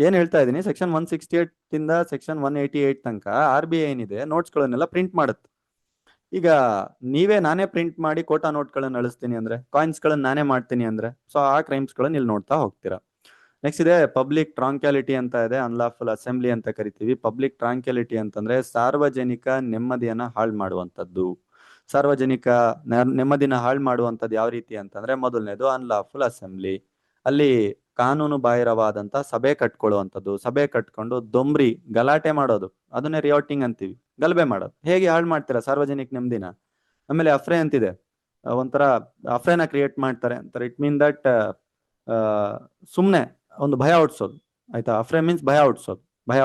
ಏನ್ ಹೇಳ್ತಾ ಇದೀನಿ, ಸೆಕ್ಷನ್ 168 ಇಂದ ಸೆಕ್ಷನ್ 188 ತನಕ RBI ಏನಿದೆ ನೋಟ್ಸ್ಗಳನ್ನೆಲ್ಲ ಪ್ರಿಂಟ್ ಮಾಡುತ್ತೆ. ಈಗ ನಾನೇ ಪ್ರಿಂಟ್ ಮಾಡಿ ಕೋಟಾ ನೋಟ್ಗಳನ್ನ ಅಳಿಸ್ತೀನಿ ಅಂದ್ರೆ, ಕಾಯಿನ್ಸ್ಗಳನ್ನ ನಾನೇ ಮಾಡ್ತೀನಿ ಅಂದ್ರೆ, ಸೊ ಆ ಕ್ರೈಮ್ಸ್ಗಳನ್ನ ಇಲ್ಲಿ ನೋಡ್ತಾ ಹೋಗ್ತೀರಾ. ನೆಕ್ಸ್ಟ್ ಇದೆ ಪಬ್ಲಿಕ್ ಟ್ರಾಂಕ್ಯಾಲಿಟಿ ಅಂತ ಇದೆ, ಅನ್ಲಾಫುಲ್ ಅಸೆಂಬ್ಲಿ ಅಂತ ಕರಿತೀವಿ. ಪಬ್ಲಿಕ್ ಟ್ರಾಂಕ್ಯಾಲಿಟಿ ಅಂತಂದ್ರೆ ಸಾರ್ವಜನಿಕ ನೆಮ್ಮದಿಯನ್ನ ಹಾಳು ಮಾಡುವಂತದ್ದು. ಸಾರ್ವಜನಿಕ ನೆಮ್ಮದಿನ ಹಾಳು ಮಾಡುವಂತದ್ದು ಯಾವ ರೀತಿ ಅಂತಂದ್ರೆ, ಮೊದಲನೇದು ಅನ್ಲಾಫುಲ್ ಅಸೆಂಬ್ಲಿ, ಅಲ್ಲಿ ಕಾನೂನು ಬಾಹಿರವಾದಂತ ಸಭೆ ಕಟ್ಕೊಳ್ಳುವಂಥದ್ದು. ಸಭೆ ಕಟ್ಕೊಂಡು ದೊಂಬ್ರಿ ಗಲಾಟೆ ಮಾಡೋದು, ಅದನ್ನೇ ರಿಯೋಟಿಂಗ್ ಅಂತೀವಿ, ಗಲಭೆ ಮಾಡೋದು. ಹೇಗೆ ಹಾಳು ಮಾಡ್ತೀರಾ ಸಾರ್ವಜನಿಕ ನೆಮ್ಮದಿನ? ಆಮೇಲೆ ಅಫ್ರೆ ಅಂತಿದೆ, ಒಂಥರ ಅಫ್ರೆನ ಕ್ರಿಯೇಟ್ ಮಾಡ್ತಾರೆ ಅಂತಾರೆ. ಇಟ್ ಮೀನ್ ದಟ್ ಸುಮ್ನೆ ಒಂದು ಭಯ ಹುಟ್ಸೋದು, ಆಯ್ತಾ. ಅಫ್ರೆ ಮೀನ್ಸ್ ಭಯ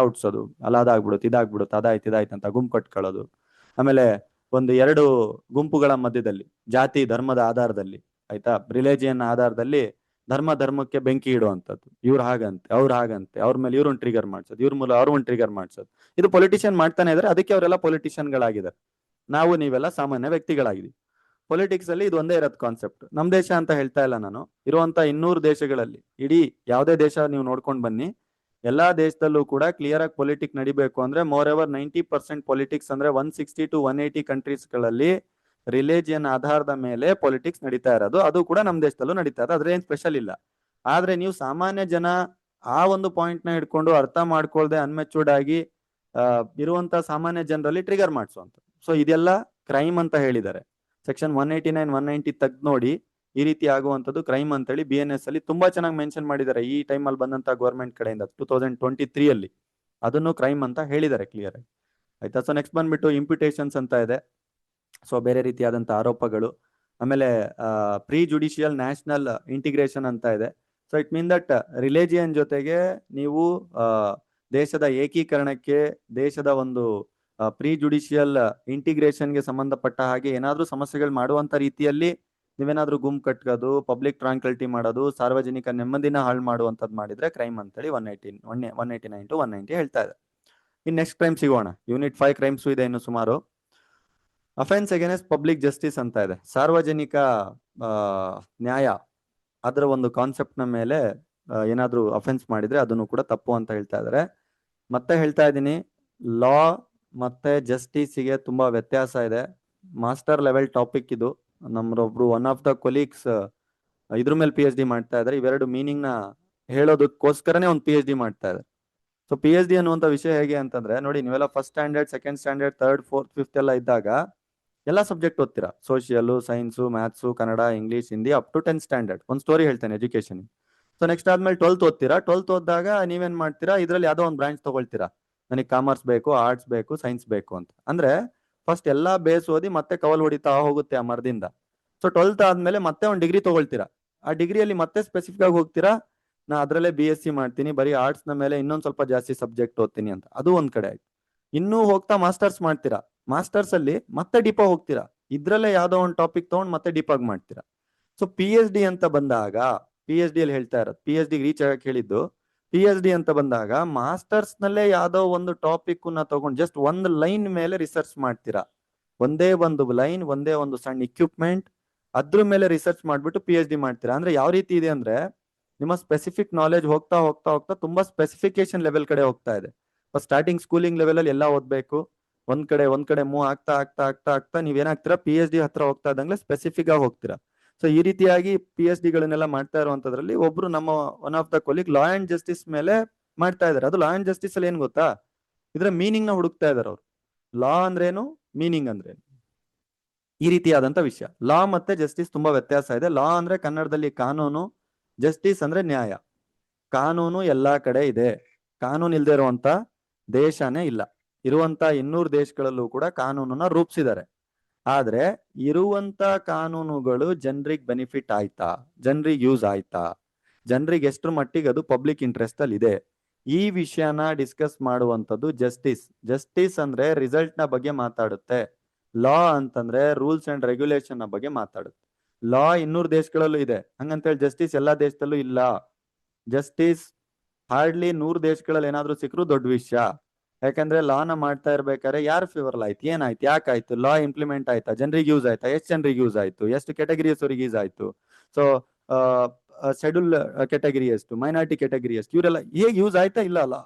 ಹುಟ್ಸೋದು, ಅಲ್ಲ ಅದಾಗ್ಬಿಡುತ್ತೆ ಇದಾಗ್ಬಿಡುತ್ತೆ ಇದಾಯ್ತು ಅಂತ ಗುಂಪು ಕಟ್ಕೊಳ್ಳೋದು. ಆಮೇಲೆ ಒಂದು ಎರಡು ಗುಂಪುಗಳ ಮಧ್ಯದಲ್ಲಿ ಜಾತಿ ಧರ್ಮದ ಆಧಾರದಲ್ಲಿ, ಆಯ್ತಾ, ರಿಲಿಜಿಯನ್ ಆಧಾರದಲ್ಲಿ ಧರ್ಮಕ್ಕೆ ಬೆಂಕಿ ಇಡುವಂಥದ್ದು. ಇವ್ರು ಹಾಗಂತೆ ಅವ್ರು ಹಾಗಂತೆ, ಅವ್ರ ಮೇಲೆ ಇವ್ರನ್ನ ಟ್ರಿಗರ್ ಮಾಡ್ಸೋದು, ಇವ್ರ ಮೇಲೆ ಅವ್ರನ್ನ ಟ್ರಿಗರ್ ಮಾಡ್ಸೋದು. ಇದು ಪೊಲಿಟಿಷಿಯನ್ ಮಾಡ್ತಾನೆ ಇದ್ರೆ ಅದಕ್ಕೆ ಅವರೆಲ್ಲ ಪೊಲಿಟಿಷಿಯನ್ಗಳಾಗಿದ್ದಾರೆ. ನಾವು ನೀವೆಲ್ಲ ಸಾಮಾನ್ಯ ವ್ಯಕ್ತಿಗಳಾಗಿದ್ದೀವಿ. ಪೊಲಿಟಿಕ್ಸ್ ಅಲ್ಲಿ ಇದು ಒಂದೇ ಇರೋದು ಕಾನ್ಸೆಪ್ಟ್. ನಮ್ ದೇಶ ಅಂತ ಹೇಳ್ತಾ ಇಲ್ಲ ನಾನು, ಇರುವಂತ 200 ದೇಶಗಳಲ್ಲಿ, ಇಡೀ ಯಾವುದೇ ದೇಶ ನೀವು ನೋಡ್ಕೊಂಡು ಬನ್ನಿ, ಎಲ್ಲಾ ದೇಶದಲ್ಲೂ ಕೂಡ ಕ್ಲಿಯರ್ ಆಗಿ ಪೊಲಿಟಿಕ್ ನಡಿಬೇಕು ಅಂದ್ರೆ ಮೋರ್ ಎವರ್ 90% ಪೊಲಿಟಿಕ್ಸ್ ಅಂದ್ರೆ 160 to 180 ಕಂಟ್ರೀಸ್ಗಳಲ್ಲಿ ರಿಲಿಜಿಯನ್ ಆಧಾರದ ಮೇಲೆ ಪೊಲಿಟಿಕ್ಸ್ ನಡೀತಾ ಇರೋದು. ಅದು ಕೂಡ ನಮ್ಮ ದೇಶದಲ್ಲೂ ನಡೀತಾ ಇರೋದು, ಅದ್ರ ಏನ್ ಸ್ಪೆಷಲ್ ಇಲ್ಲ. ಆದ್ರೆ ನೀವು ಸಾಮಾನ್ಯ ಜನ ಆ ಒಂದು ಪಾಯಿಂಟ್ ನ ಹಿಡ್ಕೊಂಡು ಅರ್ಥ ಮಾಡ್ಕೊಳ್ದೆ ಅನ್ಮೆಚೂರ್ಡ್ ಆಗಿ ಇರುವಂತ ಸಾಮಾನ್ಯ ಜನರಲ್ಲಿ ಟ್ರಿಗರ್ ಮಾಡಿಸುವಂತ. ಸೊ ಇದೆಲ್ಲ ಕ್ರೈಮ್ ಅಂತ ಹೇಳಿದ್ದಾರೆ. ಸೆಕ್ಷನ್ 189 190 ತೆಗ್ದು ನೋಡಿ, ಈ ರೀತಿ ಆಗುವಂಥದ್ದು ಕ್ರೈಮ್ ಅಂತೇಳಿ BNS ಅಲ್ಲಿ ತುಂಬಾ ಚೆನ್ನಾಗಿ ಮೆನ್ಷನ್ ಮಾಡಿದ್ದಾರೆ. ಈ ಟೈಮಲ್ಲಿ ಬಂದಂತ ಗೌರ್ಮೆಂಟ್ ಕಡೆಯಿಂದ 2023 ಅಲ್ಲಿ ಅದನ್ನು ಕ್ರೈಮ್ ಅಂತ ಹೇಳಿದ್ದಾರೆ ಕ್ಲಿಯರ್ ಆಗಿ, ಆಯ್ತಾ. ಸೊ ನೆಕ್ಸ್ಟ್ ಬಂದ್ಬಿಟ್ಟು ಇಂಪ್ಯುಟೇಷನ್ಸ್ ಅಂತ ಇದೆ, ಸೊ ಬೇರೆ ರೀತಿಯಾದಂತ ಆರೋಪಗಳು. ಆಮೇಲೆ ಪ್ರೀ ಜುಡಿಷಿಯಲ್ ನ್ಯಾಷನಲ್ ಇಂಟಿಗ್ರೇಷನ್ ಅಂತ ಇದೆ. So it mean that religion ಜೊತೆಗೆ ನೀವು ದೇಶದ ಏಕೀಕರಣಕ್ಕೆ, ದೇಶದ ಒಂದು ಪ್ರೀ ಜುಡಿಷಿಯಲ್ ಇಂಟಿಗ್ರೇಷನ್ಗೆ ಸಂಬಂಧಪಟ್ಟ ಹಾಗೆ ಏನಾದ್ರೂ ಸಮಸ್ಯೆಗಳು ಮಾಡುವಂತ ರೀತಿಯಲ್ಲಿ ನೀವೇನಾದ್ರೂ ಗುಂಪು ಕಟ್ಕೋದು, ಪಬ್ಲಿಕ್ ಟ್ರಾಂಕ್ಯಾಲಿಟಿ ಮಾಡೋದು, ಸಾರ್ವಜನಿಕ ನೆಮ್ಮದಿನ ಹಾಳು ಮಾಡುವಂತದ್ದು ಮಾಡಿದ್ರೆ ಕ್ರೈಮ್ ಅಂತೇಳಿ 189 to 190 ಹೇಳ್ತಾ ಇದೆ. ಇನ್ ನೆಕ್ಸ್ಟ್ ಕ್ರೈಮ್ ಸಿಗೋಣ. ಯೂನಿಟ್ 5 ಕ್ರೈಮ್ಸ್ ಇದೆ ಇನ್ನು ಸುಮಾರು. ಅಫೆನ್ಸ್ ಅಗೇನೆಸ್ಟ್ ಪಬ್ಲಿಕ್ ಜಸ್ಟಿಸ್ ಅಂತ ಇದೆ, ಸಾರ್ವಜನಿಕ ನ್ಯಾಯ, ಅದರ ಒಂದು ಕಾನ್ಸೆಪ್ಟ್ ನ ಮೇಲೆ ಏನಾದ್ರೂ ಅಫೆನ್ಸ್ ಮಾಡಿದ್ರೆ ಅದನ್ನು ಕೂಡ ತಪ್ಪು ಅಂತ ಹೇಳ್ತಾ ಇದಾರೆ. ಮತ್ತೆ ಹೇಳ್ತಾ ಇದ್ದೀನಿ, ಲಾ ಮತ್ತೆ ಜಸ್ಟಿಸ್ಗೆ ತುಂಬಾ ವ್ಯತ್ಯಾಸ ಇದೆ. ಮಾಸ್ಟರ್ ಲೆವೆಲ್ ಟಾಪಿಕ್ ಇದು. ನಮ್ಮೊಬ್ರು ಒನ್ ಆಫ್ ದ ಕೊಲೀಗ್ಸ್ ಇದ್ರ ಮೇಲೆ PhD ಮಾಡ್ತಾ ಇದಾರೆ. ಇವೆರಡು ಮೀನಿಂಗ್ ನ ಹೇಳೋದಕ್ಕೋಸ್ಕರನೇ ಒಂದು PhD ಮಾಡ್ತಾ ಇದ್ದಾರೆ. ಸೊ PhD ಅನ್ನುವಂತ ವಿಷಯ ಹೇಗೆ ಅಂತಂದ್ರೆ, ನೋಡಿ, ನೀವೆಲ್ಲ first standard, second standard, third, fourth, fifth ಎಲ್ಲ ಇದ್ದಾಗ ಎಲ್ಲ ಸಬ್ಜೆಕ್ಟ್ ಓದ್ತೀರಾ, social, science, maths, Kannada, English, Hindi, up to 10th standard. ಒಂದು ಸ್ಟೋರಿ ಹೇಳ್ತೇನೆ ಎಜುಕೇಶನ್. ಸೊ ನೆಕ್ಸ್ಟ್ ಆದ್ಮೇಲೆ 12th ಓದ್ತೀರಾ. 12th ಓದಿದಾಗ ನೀವೇನ್ ಮಾಡ್ತೀರಾ, ಇದ್ರಲ್ಲಿ ಯಾವ್ದೋ ಒಂದು ಬ್ರಾಂಚ್ ತಗೊಳ್ತೀರಾ. ನನಗೆ ಕಾಮರ್ಸ್ ಬೇಕು, ಆರ್ಟ್ಸ್ ಬೇಕು, ಸೈನ್ಸ್ ಬೇಕು ಅಂತ. ಅಂದ್ರೆ ಫಸ್ಟ್ ಎಲ್ಲಾ ಬೇಸ್ ಓದಿ ಮತ್ತೆ ಕವಲ್ ಹೊಡಿತಾ ಹೋಗುತ್ತೆ ಆ ಮರದಿಂದ. ಸೊ 12th ಆದ್ಮೇಲೆ ಮತ್ತೆ ಒಂದು ಡಿಗ್ರಿ ತಗೊಳ್ತೀರಾ. ಆ ಡಿಗ್ರಿಯಲ್ಲಿ ಮತ್ತೆ ಸ್ಪೆಸಿಫಿಕ್ ಆಗಿ ಹೋಗ್ತೀರಾ, ನಾ ಅದ್ರಲ್ಲೇ BSc ಮಾಡ್ತೀನಿ, ಬರೀ ಆರ್ಟ್ಸ್ ನ ಮೇಲೆ ಇನ್ನೊಂದ್ ಸ್ವಲ್ಪ ಜಾಸ್ತಿ ಸಬ್ಜೆಕ್ಟ್ ಓದ್ತೀನಿ ಅಂತ. ಅದು ಒಂದ್ ಕಡೆ ಆಯ್ತು. ಇನ್ನೂ ಹೋಗ್ತಾ ಮಾಸ್ಟರ್ಸ್ ಮಾಡ್ತೀರಾ. ಮಾಸ್ಟರ್ಸ್ ಅಲ್ಲಿ ಮತ್ತೆ ಡೀಪ್ ಆಗಿ ಹೋಗ್ತೀರಾ, ಇದ್ರಲ್ಲೇ ಯಾವ್ದೋ ಒಂದು ಟಾಪಿಕ್ ತಗೊಂಡ್ ಮತ್ತೆ ಡೀಪ್ ಆಗಿ ಮಾಡ್ತೀರಾ. ಸೊ PhD ಅಂತ ಬಂದಾಗ, PhD ಅಲ್ಲಿ ಹೇಳ್ತಾ ಇರೋದು, PhD ರೀಚ್ ಆಗಕ್ಕೆ ಹೇಳಿದ್ದು, PhD ಅಂತ ಬಂದಾಗ ಮಾಸ್ಟರ್ಸ್ ನಲ್ಲೇ ಯಾವ್ದೋ ಒಂದು ಟಾಪಿಕ್ ನ ತಗೊಂಡು ಜಸ್ಟ್ ಒಂದು ಲೈನ್ ಮೇಲೆ ರಿಸರ್ಚ್ ಮಾಡ್ತೀರಾ. ಒಂದೇ ಒಂದು ಲೈನ್, ಒಂದೇ ಒಂದು ಸಣ್ಣ ಇಕ್ವಿಪ್ಮೆಂಟ್, ಅದ್ರ ಮೇಲೆ ರಿಸರ್ಚ್ ಮಾಡ್ಬಿಟ್ಟು PhD ಮಾಡ್ತೀರಾ. ಅಂದ್ರೆ ಯಾವ ರೀತಿ ಇದೆ ಅಂದ್ರೆ, ನಿಮ್ಮ ಸ್ಪೆಸಿಫಿಕ್ ನಾಲೆಜ್ ಹೋಗ್ತಾ ಹೋಗ್ತಾ ಹೋಗ್ತಾ ತುಂಬಾ ಸ್ಪೆಸಿಫಿಕೇಶನ್ ಲೆವೆಲ್ ಕಡೆ ಹೋಗ್ತಾ ಇದೆ. ಸ್ಟಾರ್ಟಿಂಗ್ ಸ್ಕೂಲಿಂಗ್ ಲೆವೆಲ್ ಅಲ್ಲಿ ಎಲ್ಲ ಓದ್ಬೇಕು, ಒಂದ್ ಕಡೆ ಮೂವ್ ಆಗ್ತಾ ಆಗ್ತಾ ಆಗ್ತಾ ಆಗ್ತಾ ನೀವೇನಾಗ್ತೀರಾ, PhD ಹತ್ರ ಹೋಗ್ತಾ ಇದ್ದಂಗೆ ಸ್ಪೆಸಿಫಿಕ್ ಆಗಿ ಹೋಗ್ತೀರಾ. ಸೊ ಈ ರೀತಿಯಾಗಿ PhD ಗಳನ್ನೆಲ್ಲ ಮಾಡ್ತಾ ಇರುವಂತದ್ರಲ್ಲಿ ಒಬ್ರು ನಮ್ಮ one of the colleague law and justice ಮೇಲೆ ಮಾಡ್ತಾ ಇದಾರೆ. ಅದು ಲಾ ಅಂಡ್ ಜಸ್ಟಿಸ್ ಅಲ್ಲಿ ಏನ್ ಗೊತ್ತಾ, ಇದ್ರ ಮೀನಿಂಗ್ ನ ಹುಡುಕ್ತಾ ಇದಾರೆ ಅವರು. ಲಾ ಅಂದ್ರೇನು, ಮೀನಿಂಗ್ ಅಂದ್ರೇನು, ಈ ರೀತಿಯಾದಂತ ವಿಷಯ. ಲಾ ಮತ್ತೆ ಜಸ್ಟಿಸ್ ತುಂಬಾ ವ್ಯತ್ಯಾಸ ಇದೆ. ಲಾ ಅಂದ್ರೆ ಕನ್ನಡದಲ್ಲಿ ಕಾನೂನು, ಜಸ್ಟಿಸ್ ಅಂದ್ರೆ ನ್ಯಾಯ. ಕಾನೂನು ಎಲ್ಲಾ ಕಡೆ ಇದೆ, ಕಾನೂನು ಇಲ್ದೇ ಇರುವಂತ ದೇಶನೇ ಇಲ್ಲ. ಇರುವಂತ 200 ದೇಶಗಳಲ್ಲೂ ಕೂಡ ಕಾನೂನನ್ನ ರೂಪಿಸಿದ್ದಾರೆ. ಆದ್ರೆ ಇರುವಂತ ಕಾನೂನುಗಳು ಜನರಿಗೆ ಬೆನಿಫಿಟ್ ಆಯ್ತಾ, ಜನರಿಗೆ ಯೂಸ್ ಆಯ್ತಾ, ಜನರಿಗೆ ಎಷ್ಟರ ಮಟ್ಟಿಗೆ ಅದು ಪಬ್ಲಿಕ್ ಇಂಟ್ರೆಸ್ಟ್ ಅಲ್ಲಿ ಇದೆ, ಈ ವಿಷಯನ ಡಿಸ್ಕಸ್ ಮಾಡುವಂತದ್ದು ಜಸ್ಟಿಸ್. ಜಸ್ಟಿಸ್ ಅಂದ್ರೆ ರಿಸಲ್ಟ್ ನ ಬಗ್ಗೆ ಮಾತಾಡುತ್ತೆ. ಲಾ ಅಂತಂದ್ರೆ ರೂಲ್ಸ್ ಅಂಡ್ ರೆಗ್ಯುಲೇಷನ್ ನ ಬಗ್ಗೆ ಮಾತಾಡುತ್ತೆ. ಲಾ 200 ದೇಶಗಳಲ್ಲೂ ಇದೆ, ಹಂಗಂತೇಳಿ ಜಸ್ಟಿಸ್ ಎಲ್ಲಾ ದೇಶದಲ್ಲೂ ಇಲ್ಲ. ಜಸ್ಟಿಸ್ ಹಾರ್ಡ್ಲಿ 100 ದೇಶಗಳಲ್ಲಿ ಏನಾದ್ರೂ ಸಿಕ್ಕರು ದೊಡ್ಡ ವಿಷಯ. ಯಾಕಂದ್ರೆ ಲಾನ ಮಾಡ್ತಾ ಇರ್ಬೇಕಾದ್ರೆ ಯಾರು ಫೇವರ್ ಆಯ್ತು, ಏನಾಯ್ತು, ಯಾಕಾಯ್ತು, ಲಾ ಇಂಪ್ಲಿಮೆಂಟ್ ಆಯ್ತಾ, ಜನರಿಗೆ ಯೂಸ್ ಆಯ್ತಾ, ಎಷ್ಟು ಜನರಿಗೆ ಯೂಸ್ ಆಯ್ತು, ಎಷ್ಟು ಕೆಟಗರೀಸ್ ಅವ್ರಿಗೆ ಯೂಸ್ ಆಯ್ತು, ಸೊ ಶೆಡ್ಯೂಲ್ ಕೆಟಗರಿ ಎಷ್ಟು, ಮೈನಾರಿಟಿ ಕೆಟಗರಿ ಎಷ್ಟು, ಇವರೆಲ್ಲ ಹೇಗೆ ಯೂಸ್ ಆಯ್ತಾ ಇಲ್ಲ ಅಲ್ಲ,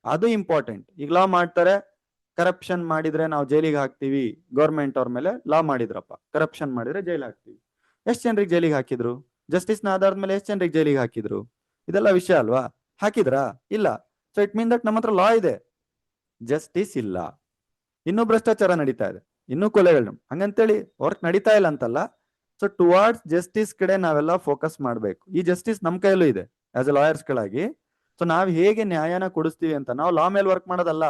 ಅದು ಇಂಪಾರ್ಟೆಂಟ್. ಈಗ ಲಾ ಮಾಡ್ತಾರೆ, ಕರಪ್ಷನ್ ಮಾಡಿದ್ರೆ ನಾವು ಜೈಲಿಗೆ ಹಾಕ್ತಿವಿ, ಗೌರ್ಮೆಂಟ್ ಅವ್ರ ಮೇಲೆ ಲಾ ಮಾಡಿದ್ರಪ್ಪ, ಕರಪ್ಷನ್ ಮಾಡಿದ್ರೆ ಜೈಲ್ ಹಾಕ್ತಿವಿ, ಎಷ್ಟು ಜನರಿಗೆ ಜೈಲಿಗೆ ಹಾಕಿದ್ರು, ಜಸ್ಟಿಸ್ ನ ಆಧಾರದ ಮೇಲೆ ಎಷ್ಟು ಜನರಿಗೆ ಜೈಲಿಗೆ ಹಾಕಿದ್ರು, ಇದೆಲ್ಲ ವಿಷಯ ಅಲ್ವಾ. ಹಾಕಿದ್ರಾ? ಇಲ್ಲ. ಸೊ ಇಟ್ ಮೀನ್ ದಟ್ ನಮ್ಮ ಹತ್ರ ಲಾ ಇದೆ, ಜಸ್ಟಿಸ್ ಇಲ್ಲ, ಇನ್ನೂ ಭ್ರಷ್ಟಾಚಾರ ನಡೀತಾ ಇದೆ, ಇನ್ನೂ ಕೊಲೆಗಳು, ಹಂಗಂತೇಳಿ ವರ್ಕ್ ನಡೀತಾ ಇಲ್ಲ ಅಂತಲ್ಲ. ಸೊ ಟುವಾರ್ಡ್ಸ್ ಜಸ್ಟಿಸ್ ಕಡೆ ನಾವೆಲ್ಲ ಫೋಕಸ್ ಮಾಡ್ಬೇಕು. ಈ ಜಸ್ಟಿಸ್ ನಮ್ ಕೈಯಲ್ಲೂ ಇದೆ ಆಸ್ ಎ ಲಾಯರ್ಸ್ ಗಳಾಗಿ. ಸೊ ನಾವ್ ಹೇಗೆ ನ್ಯಾಯನ ಕೊಡಿಸ್ತೀವಿ ಅಂತ, ನಾವು ಲಾ ಮೇಲೆ ವರ್ಕ್ ಮಾಡೋದಲ್ಲ,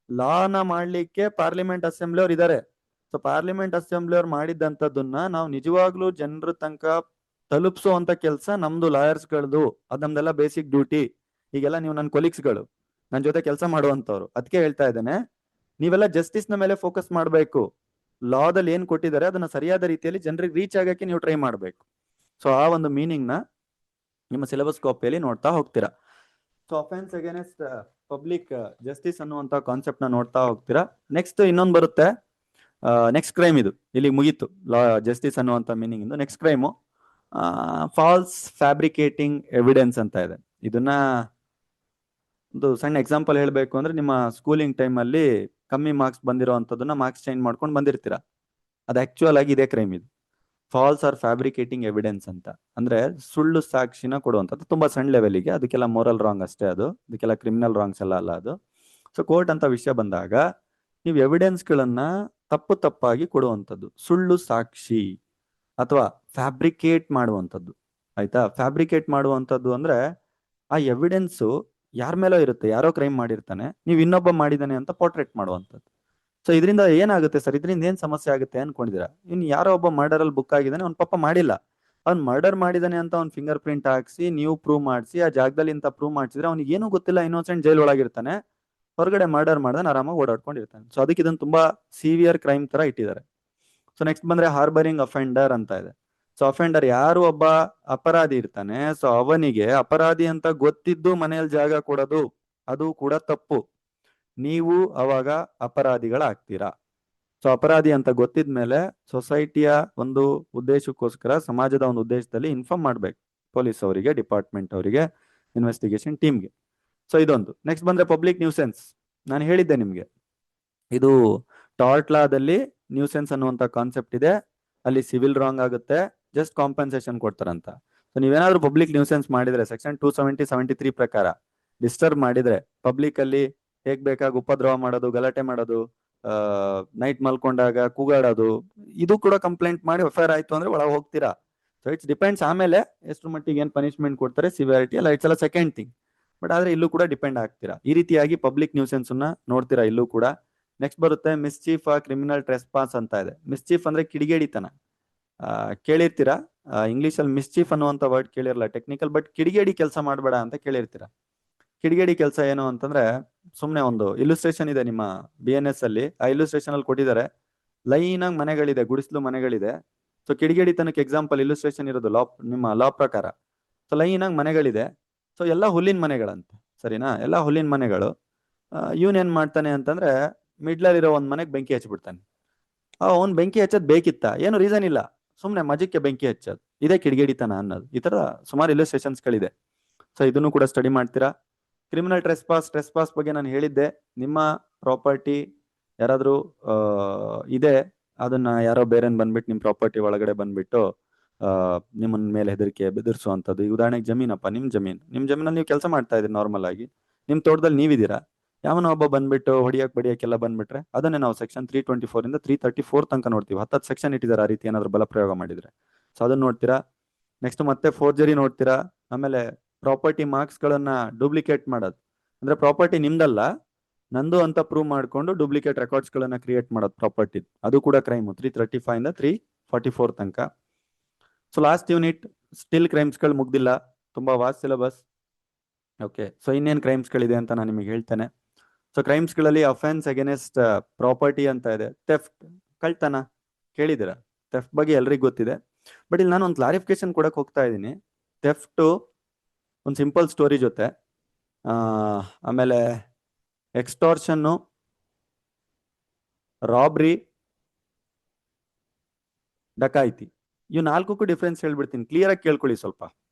ಲಾನ ಮಾಡ್ಲಿಕ್ಕೆ ಪಾರ್ಲಿಮೆಂಟ್ ಅಸೆಂಬ್ಲಿ ಅವ್ರು ಇದಾರೆ. ಸೊ ಪಾರ್ಲಿಮೆಂಟ್ ಅಸೆಂಬ್ಲಿ ಅವ್ರು ಮಾಡಿದ್ದಂಥದ್ದನ್ನ ನಾವು ನಿಜವಾಗ್ಲೂ ಜನರ ತನಕ ತಲುಪಿಸುವಂತ ಕೆಲಸ ನಮ್ದು ಲಾಯರ್ಸ್ ಗಳದು, ಅದ್ ನಮ್ದೆಲ್ಲ ಬೇಸಿಕ್ ಡ್ಯೂಟಿ. ಈಗೆಲ್ಲ ನೀವು ನನ್ನ ಕೊಲೀಗ್ಸ್ಗಳು, ನನ್ನ ಜೊತೆ ಕೆಲಸ ಮಾಡುವಂತವ್ರು, ಅದಕ್ಕೆ ಹೇಳ್ತಾ ಇದ್ದೇನೆ, ನೀವೆಲ್ಲ ಜಸ್ಟಿಸ್ ನ ಮೇಲೆ ಫೋಕಸ್ ಮಾಡಬೇಕು. ಲಾದಲ್ಲಿ ಏನ್ ಕೊಟ್ಟಿದ್ದಾರೆ ಅದನ್ನ ಸರಿಯಾದ ರೀತಿಯಲ್ಲಿ ಜನರಿಗೆ ರೀಚ್ ಆಗಕ್ಕೆ ನೀವು ಟ್ರೈ ಮಾಡಬೇಕು. ಸೊ ಆ ಒಂದು ಮೀನಿಂಗ್ ನ ನಿಮ್ಮ ಸಿಲೆಬಸ್ ಕಾಪಿಯಲ್ಲಿ ನೋಡ್ತಾ ಹೋಗ್ತೀರಾ. So offence against public justice ಅನ್ನುವಂತ ಕಾನ್ಸೆಪ್ಟ್ ನ ನೋಡ್ತಾ ಹೋಗ್ತೀರಾ. ನೆಕ್ಸ್ಟ್ ಇನ್ನೊಂದು ಬರುತ್ತೆ, ನೆಕ್ಸ್ಟ್ ಕ್ರೈಮ್. ಇದು ಇಲ್ಲಿ ಮುಗೀತು ಲಾ ಜಸ್ಟಿಸ್ ಅನ್ನುವಂತ ಮೀನಿಂಗ್ ಇಂದು. Next crime falls fabricating evidence ಅಂತ ಇದೆ. ಇದನ್ನ ಒಂದು ಸಣ್ಣ ಎಕ್ಸಾಂಪಲ್ ಹೇಳ್ಬೇಕು ಅಂದ್ರೆ, ನಿಮ್ಮ ಸ್ಕೂಲಿಂಗ್ ಟೈಮ್ ಅಲ್ಲಿ ಕಮ್ಮಿ ಮಾರ್ಕ್ಸ್ ಬಂದಿರೋಂಥದ್ದನ್ನ ಮಾರ್ಕ್ಸ್ ಚೇಂಜ್ ಮಾಡ್ಕೊಂಡು ಬಂದಿರ್ತೀರಾ, ಅದು ಆಕ್ಚುಯಲ್ ಆಗಿ ಇದೇ ಕ್ರೈಮ್. ಇದು ಫಾಲ್ಸ್ ಆರ್ ಫ್ಯಾಬ್ರಿಕೇಟಿಂಗ್ ಎವಿಡೆನ್ಸ್ ಅಂತ ಅಂದ್ರೆ ಸುಳ್ಳು ಸಾಕ್ಷಿನ ಕೊಡುವಂಥದ್ದು. ತುಂಬಾ ಸಣ್ಣ ಲೆವೆಲ್ಗೆ, ಅದಕ್ಕೆಲ್ಲ ಮೋರಲ್ ರಾಂಗ್ ಅಷ್ಟೇ, ಅದಕ್ಕೆಲ್ಲ ಕ್ರಿಮಿನಲ್ ರಾಂಗ್ಸ್ ಎಲ್ಲ ಅಲ್ಲ ಅದು. ಸೊ ಕೋರ್ಟ್ ಅಂತ ವಿಷಯ ಬಂದಾಗ ನೀವು ಎವಿಡೆನ್ಸ್ಗಳನ್ನ ತಪ್ಪಾಗಿ ಕೊಡುವಂಥದ್ದು, ಸುಳ್ಳು ಸಾಕ್ಷಿ ಅಥವಾ ಫ್ಯಾಬ್ರಿಕೇಟ್ ಮಾಡುವಂಥದ್ದು. ಆಯ್ತಾ? ಫ್ಯಾಬ್ರಿಕೇಟ್ ಮಾಡುವಂಥದ್ದು ಅಂದ್ರೆ ಆ ಎವಿಡೆನ್ಸು ಯಾರ ಮೇಲೋ ಇರುತ್ತೆ, ಯಾರೋ ಕ್ರೈಮ್ ಮಾಡಿರ್ತಾನೆ, ನೀವು ಇನ್ನೊಬ್ಬ ಮಾಡಿದಾನೆ ಅಂತ ಪೋರ್ಟ್ರೇಟ್ ಮಾಡುವಂಥದ್ದು. ಸೊ ಇದರಿಂದ ಏನಾಗುತ್ತೆ ಸರ್, ಇದರಿಂದ ಏನ್ ಸಮಸ್ಯೆ ಆಗುತ್ತೆ ಅನ್ಕೊಂಡಿದ್ದೀರಾ? ಇನ್ ಯಾರೋ ಒಬ್ಬ ಮರ್ಡರ್ ಅಲ್ಲಿ ಬುಕ್ ಆಗಿದ್ದಾನೆ, ಅವ್ನ್ ಪಾಪ ಮಾಡಿಲ್ಲ, ಅವ್ನ್ ಮರ್ಡರ್ ಮಾಡಿದಾನೆ ಅಂತ ಅವ್ನ್ ಫಿಂಗರ್ ಪ್ರಿಂಟ್ ಹಾಕ್ಸಿ ನೀವು ಪ್ರೂವ್ ಮಾಡಿಸಿ ಆ ಜಾಗದಲ್ಲಿ ಇಂತ ಪ್ರೂವ್ ಮಾಡಿಸಿದ್ರೆ ಅವ್ನಿಗೆ ಏನೂ ಗೊತ್ತಿಲ್ಲ, ಇನ್ನೋಸೆಂಟ್ ಜೈಲ್ ಒಳಗಿರ್ತಾನೆ, ಹೊರಗಡೆ ಮರ್ಡರ್ ಮಾಡ್ದಾನೆ ಆರಾಮಾಗಿ ಓಡಾಡ್ಕೊಂಡಿರ್ತಾನೆ. ಸೊ ಅದಕ್ಕೆ ಇದನ್ನ ತುಂಬಾ ಸಿವಿಯರ್ ಕ್ರೈಮ್ ತರ ಇಟ್ಟಿದ್ದಾರೆ. ಸೊ ನೆಕ್ಸ್ಟ್ ಬಂದ್ರೆ ಹಾರ್ಬರಿಂಗ್ ಅಫೆಂಡರ್ ಅಂತ ಇದೆ. ಸೊ ಅಫೆಂಡರ್ ಯಾರು ಒಬ್ಬ ಅಪರಾಧಿ ಇರ್ತಾನೆ, ಸೊ ಅವನಿಗೆ ಅಪರಾಧಿ ಅಂತ ಗೊತ್ತಿದ್ದು ಮನೆಯಲ್ಲಿ ಜಾಗ ಕೊಡೋದು, ಅದು ಕೂಡ ತಪ್ಪು. ನೀವು ಅವಾಗ ಅಪರಾಧಿಗಳಾಗ್ತೀರಾ. ಸೊ ಅಪರಾಧಿ ಅಂತ ಗೊತ್ತಿದ್ಮೇಲೆ ಸೊಸೈಟಿಯ ಒಂದು ಉದ್ದೇಶಕ್ಕೋಸ್ಕರ, ಸಮಾಜದ ಒಂದು ಉದ್ದೇಶದಲ್ಲಿ ಇನ್ಫಾರ್ಮ್ ಮಾಡ್ಬೇಕು ಪೊಲೀಸ್ ಅವರಿಗೆ, ಡಿಪಾರ್ಟ್ಮೆಂಟ್ ಅವರಿಗೆ, ಇನ್ವೆಸ್ಟಿಗೇಷನ್ ಟೀಮ್ಗೆ. ಸೊ ಇದೊಂದು. ನೆಕ್ಸ್ಟ್ ಬಂದ್ರೆ ಪಬ್ಲಿಕ್ ನ್ಯೂಸೆನ್ಸ್. ನಾನು ಹೇಳಿದ್ದೆ ನಿಮ್ಗೆ, ಇದು ಟಾರ್ಟ್ ಲಾದಲ್ಲಿ ನ್ಯೂಸೆನ್ಸ್ ಅನ್ನುವಂತ ಕಾನ್ಸೆಪ್ಟ್ ಇದೆ, ಅಲ್ಲಿ ಸಿವಿಲ್ ರಾಂಗ್ ಆಗುತ್ತೆ, ಜಸ್ಟ್ ಕಾಂಪನ್ಸೇಷನ್ ಕೊಡ್ತಾರಂತ. ಸೊ ನೀವೇನಾದ್ರೂ ಪಬ್ಲಿಕ್ ನ್ಯೂಸೆನ್ಸ್ ಮಾಡಿದ್ರೆ ಸೆಕ್ಷನ್ 270-73 ಪ್ರಕಾರ ಡಿಸ್ಟರ್ಬ್ ಮಾಡಿದ್ರೆ, ಪಬ್ಲಿಕ್ ಅಲ್ಲಿ ಹೇಗ್ ಬೇಕಾಗ ಉಪದ್ರವ ಮಾಡೋದು, ಗಲಾಟೆ ಮಾಡೋದು, ನೈಟ್ ಮಲ್ಕೊಂಡಾಗ ಕೂಗಾಡೋದು, ಇದು ಕೂಡ ಕಂಪ್ಲೇಂಟ್ ಮಾಡಿ ಎಫ್ಐಆರ್ ಆಯ್ತು ಅಂದ್ರೆ ಒಳಗೆ ಹೋಗ್ತೀರಾ. ಸೊ ಇಟ್ಸ್ ಡಿಪೆಂಡ್ಸ್ ಆಮೇಲೆ ಎಷ್ಟು ಮಟ್ಟಿಗೆ ಏನ್ ಪನಿಷ್ಮೆಂಟ್ ಕೊಡ್ತಾರೆ, ಸಿವಿಯಾರಿಟಿ ಎಲ್ಲ, ಇಟ್ಸ್ ಎಲ್ಲ ಸೆಕೆಂಡ್ ಥಿಂಗ್. ಬಟ್ ಆದ್ರೆ ಇಲ್ಲೂ ಕೂಡ ಡಿಪೆಂಡ್ ಆಗ್ತೀರಾ. ಈ ರೀತಿಯಾಗಿ ಪಬ್ಲಿಕ್ ನ್ಯೂಸೆನ್ಸ್ ಅನ್ನ ನೋಡ್ತೀರಾ ಇಲ್ಲೂ ಕೂಡ. ನೆಕ್ಸ್ಟ್ ಬರುತ್ತೆ ಮಿಸ್ಚೀಫ್ ಕ್ರಿಮಿನಲ್ ಟ್ರೆಸ್ಪಾಸ್ ಅಂತ ಇದೆ. ಮಿಸ್ಚೀಫ್ ಅಂದ್ರೆ ಕಿಡಿಗೇಡಿತನ. ಕೇಳಿರ್ತೀರಾ, ಇಂಗ್ಲಿಷ್ ಅಲ್ಲಿ ಮಿಸ್ಚೀಫ್ ಅನ್ನುವಂತ ವರ್ಡ್ ಕೇಳಿರಲ್ಲ ಟೆಕ್ನಿಕಲ್, ಬಟ್ ಕಿಡಿಗೇಡಿ ಕೆಲಸ ಮಾಡಬೇಡ ಅಂತ ಕೇಳಿರ್ತೀರಾ. ಕಿಡಿಗೇಡಿ ಕೆಲಸ ಏನು ಅಂತಂದ್ರೆ, ಸುಮ್ನೆ ಒಂದು ಇಲ್ಯುಸ್ಟ್ರೇಷನ್ ಇದೆ ನಿಮ್ಮ BNS ಅಲ್ಲಿ, ಆ ಇಲ್ಯುಸ್ಟ್ರೇಷನ್ ಅಲ್ಲಿ ಕೊಟ್ಟಿದ್ದಾರೆ, ಲೈನ್ ಆಗಿ ಮನೆಗಳಿದೆ, ಗುಡಿಸ್ಲು ಮನೆಗಳಿದೆ. ಸೊ ಕಿಡಿಗೇಡಿತನಕ್ಕೆ ಎಕ್ಸಾಂಪಲ್ ಇಲ್ಯುಸ್ಟ್ರೇಷನ್ ಇರೋದು ಲಾ, ನಿಮ್ಮ ಲಾ ಪ್ರಕಾರ. ಸೊ ಲೈನ್ ಆಗಿ ಮನೆಗಳಿದೆ, ಸೊ ಎಲ್ಲ ಹುಲ್ಲಿನ ಮನೆಗಳಂತೆ, ಸರಿನಾ, ಎಲ್ಲ ಹುಲ್ಲಿನ ಮನೆಗಳು. ಇವನ್ ಏನ್ ಮಾಡ್ತಾನೆ ಅಂತಂದ್ರೆ, ಮಿಡ್ಲಲ್ಲಿ ಇರೋ ಒಂದ್ ಮನೆಗೆ ಬೆಂಕಿ ಹಚ್ಚಿಬಿಡ್ತಾನೆ. ಅವ್ನ್ ಬೆಂಕಿ ಹಚ್ಚೋದ್ ಬೇಕಿತ್ತ, ಏನು ರೀಸನ್ ಇಲ್ಲ, ಸುಮ್ನೆ ಮಜಕ್ಕೆ ಬೆಂಕಿ ಹಚ್ಚೋದು, ಇದೇ ಕಿಡಿಗೇಡಿತನ ಅನ್ನೋದು. ಈ ತರ ಸುಮಾರು ಇಲ್ಯುಸ್ಟ್ರೇಷನ್ಸ್ ಗಳಿದೆ. ಸೊ ಇದನ್ನು ಕೂಡ ಸ್ಟಡಿ ಮಾಡ್ತೀರಾ. ಕ್ರಿಮಿನಲ್ ಟ್ರೆಸ್ಪಾಸ್ ಬಗ್ಗೆ ನಾನು ಹೇಳಿದ್ದೆ, ನಿಮ್ಮ ಪ್ರಾಪರ್ಟಿ ಯಾರಾದ್ರೂ ಇದೆ, ಅದನ್ನ ಯಾರೋ ಬೇರೆ ಬಂದ್ಬಿಟ್ಟು ನಿಮ್ ಪ್ರಾಪರ್ಟಿ ಒಳಗಡೆ ಬಂದ್ಬಿಟ್ಟು ನಿಮ್ಮನ್ ಮೇಲೆ ಹೆದರಿಕೆ ಬೆದರ್ಸುವಂಥದ್ದು. ಈ ಉದಾಹರಣೆಗೆ ಜಮೀನಪ್ಪ, ನಿಮ್ ಜಮೀನಲ್ಲಿ ನೀವು ಕೆಲಸ ಮಾಡ್ತಾ ಇದ್ರಿ ನಾರ್ಮಲ್ ಆಗಿ, ನಿಮ್ ತೋಟದಲ್ಲಿ ನೀವಿದ್ದೀರಾ, ಯಾವನೋ ಒಬ್ಬ ಬಂದ್ಬಿಟ್ಟು ಬಡಿಯಕ್ಕೆಲ್ಲ ಬಂದ್ಬಿಟ್ರೆ, ಅದನ್ನೇ ನಾವು ಸೆಕ್ಷನ್ 324 334 ತನಕ ನೋಡ್ತೀವಿ. 10 ಸೆಕ್ಷನ್ ಇಟ್ಟಿದ್ದಾರೆ ಆ ರೀತಿ ಏನಾದ್ರು ಬಲ ಪ್ರಯೋಗ ಮಾಡಿದ್ರೆ. ಸೊ ಅದನ್ನ ನೋಡ್ತೀರಾ. ನೆಕ್ಸ್ಟ್ ಮತ್ತೆ ಫೋರ್ಜರಿ ನೋಡ್ತೀರಾ. ಆಮೇಲೆ ಪ್ರಾಪರ್ಟಿ ಮಾರ್ಕ್ಸ್ ಗಳನ್ನ ಡೂಪ್ಲಿಕೇಟ್ ಮಾಡೋದು, ಅಂದ್ರೆ ಪ್ರಾಪರ್ಟಿ ನಿಮ್ದಲ್ಲ ನಂದು ಅಂತ ಪ್ರೂವ್ ಮಾಡ್ಕೊಂಡು ಡೂಪ್ಲಿಕೇಟ್ ರೆಕಾರ್ಡ್ಸ್ ಗಳನ್ನ ಕ್ರಿಯೇಟ್ ಮಾಡೋದು ಪ್ರಾಪರ್ಟಿ, ಅದು ಕೂಡ ಕ್ರೈಮ್ 335 344 ತನಕ. So last unit still crimes ಗಳು ಮುಗ್ದಿಲ್ಲ, ತುಂಬಾ ವಾಸ್ಟ್ ಸಿಲೆಬಸ್. ಓಕೆ, ಸೊ ಇನ್ನೇನ್ ಕ್ರೈಮ್ಸ್ ಗಳಿದೆ ಅಂತ ನಾನು ನಿಮಗೆ ಹೇಳ್ತೇನೆ. ಸೊ ಕ್ರೈಮ್ಸ್ ಗಳಲ್ಲಿ ಅಫೆನ್ಸ್ ಅಗೇನೆಸ್ಟ್ ಪ್ರಾಪರ್ಟಿ ಅಂತ ಇದೆ. ಥೆಫ್ಟ್, ಕಳ್ತನ ಕೇಳಿದಿರ, ಥೆಫ್ಟ್ ಬಗ್ಗೆ ಎಲ್ರಿಗೂ ಗೊತ್ತಿದೆ. ಬಟ್ ಇಲ್ಲಿ ನಾನು ಒಂದು ಕ್ಲಾರಿಫಿಕೇಶನ್ ಕೊಡಕ್ ಹೋಗ್ತಾ ಇದ್ದೀನಿ. ಥೆಫ್ಟ್ ಒಂದು ಸಿಂಪಲ್ ಸ್ಟೋರಿ ಜೊತೆ ಆಮೇಲೆ ಎಕ್ಸ್ಟಾರ್ಷನ್ನು, ರಾಬ್ರಿ, ಡಕಾಯಿತಿ. ಇವು ನಾಲ್ಕಕ್ಕೂ ಡಿಫ್ರೆನ್ಸ್ ಹೇಳ್ಬಿಡ್ತೀನಿ, ಕ್ಲಿಯರ್ ಆಗಿ ಕೇಳ್ಕೊಳ್ಳಿ ಸ್ವಲ್ಪ,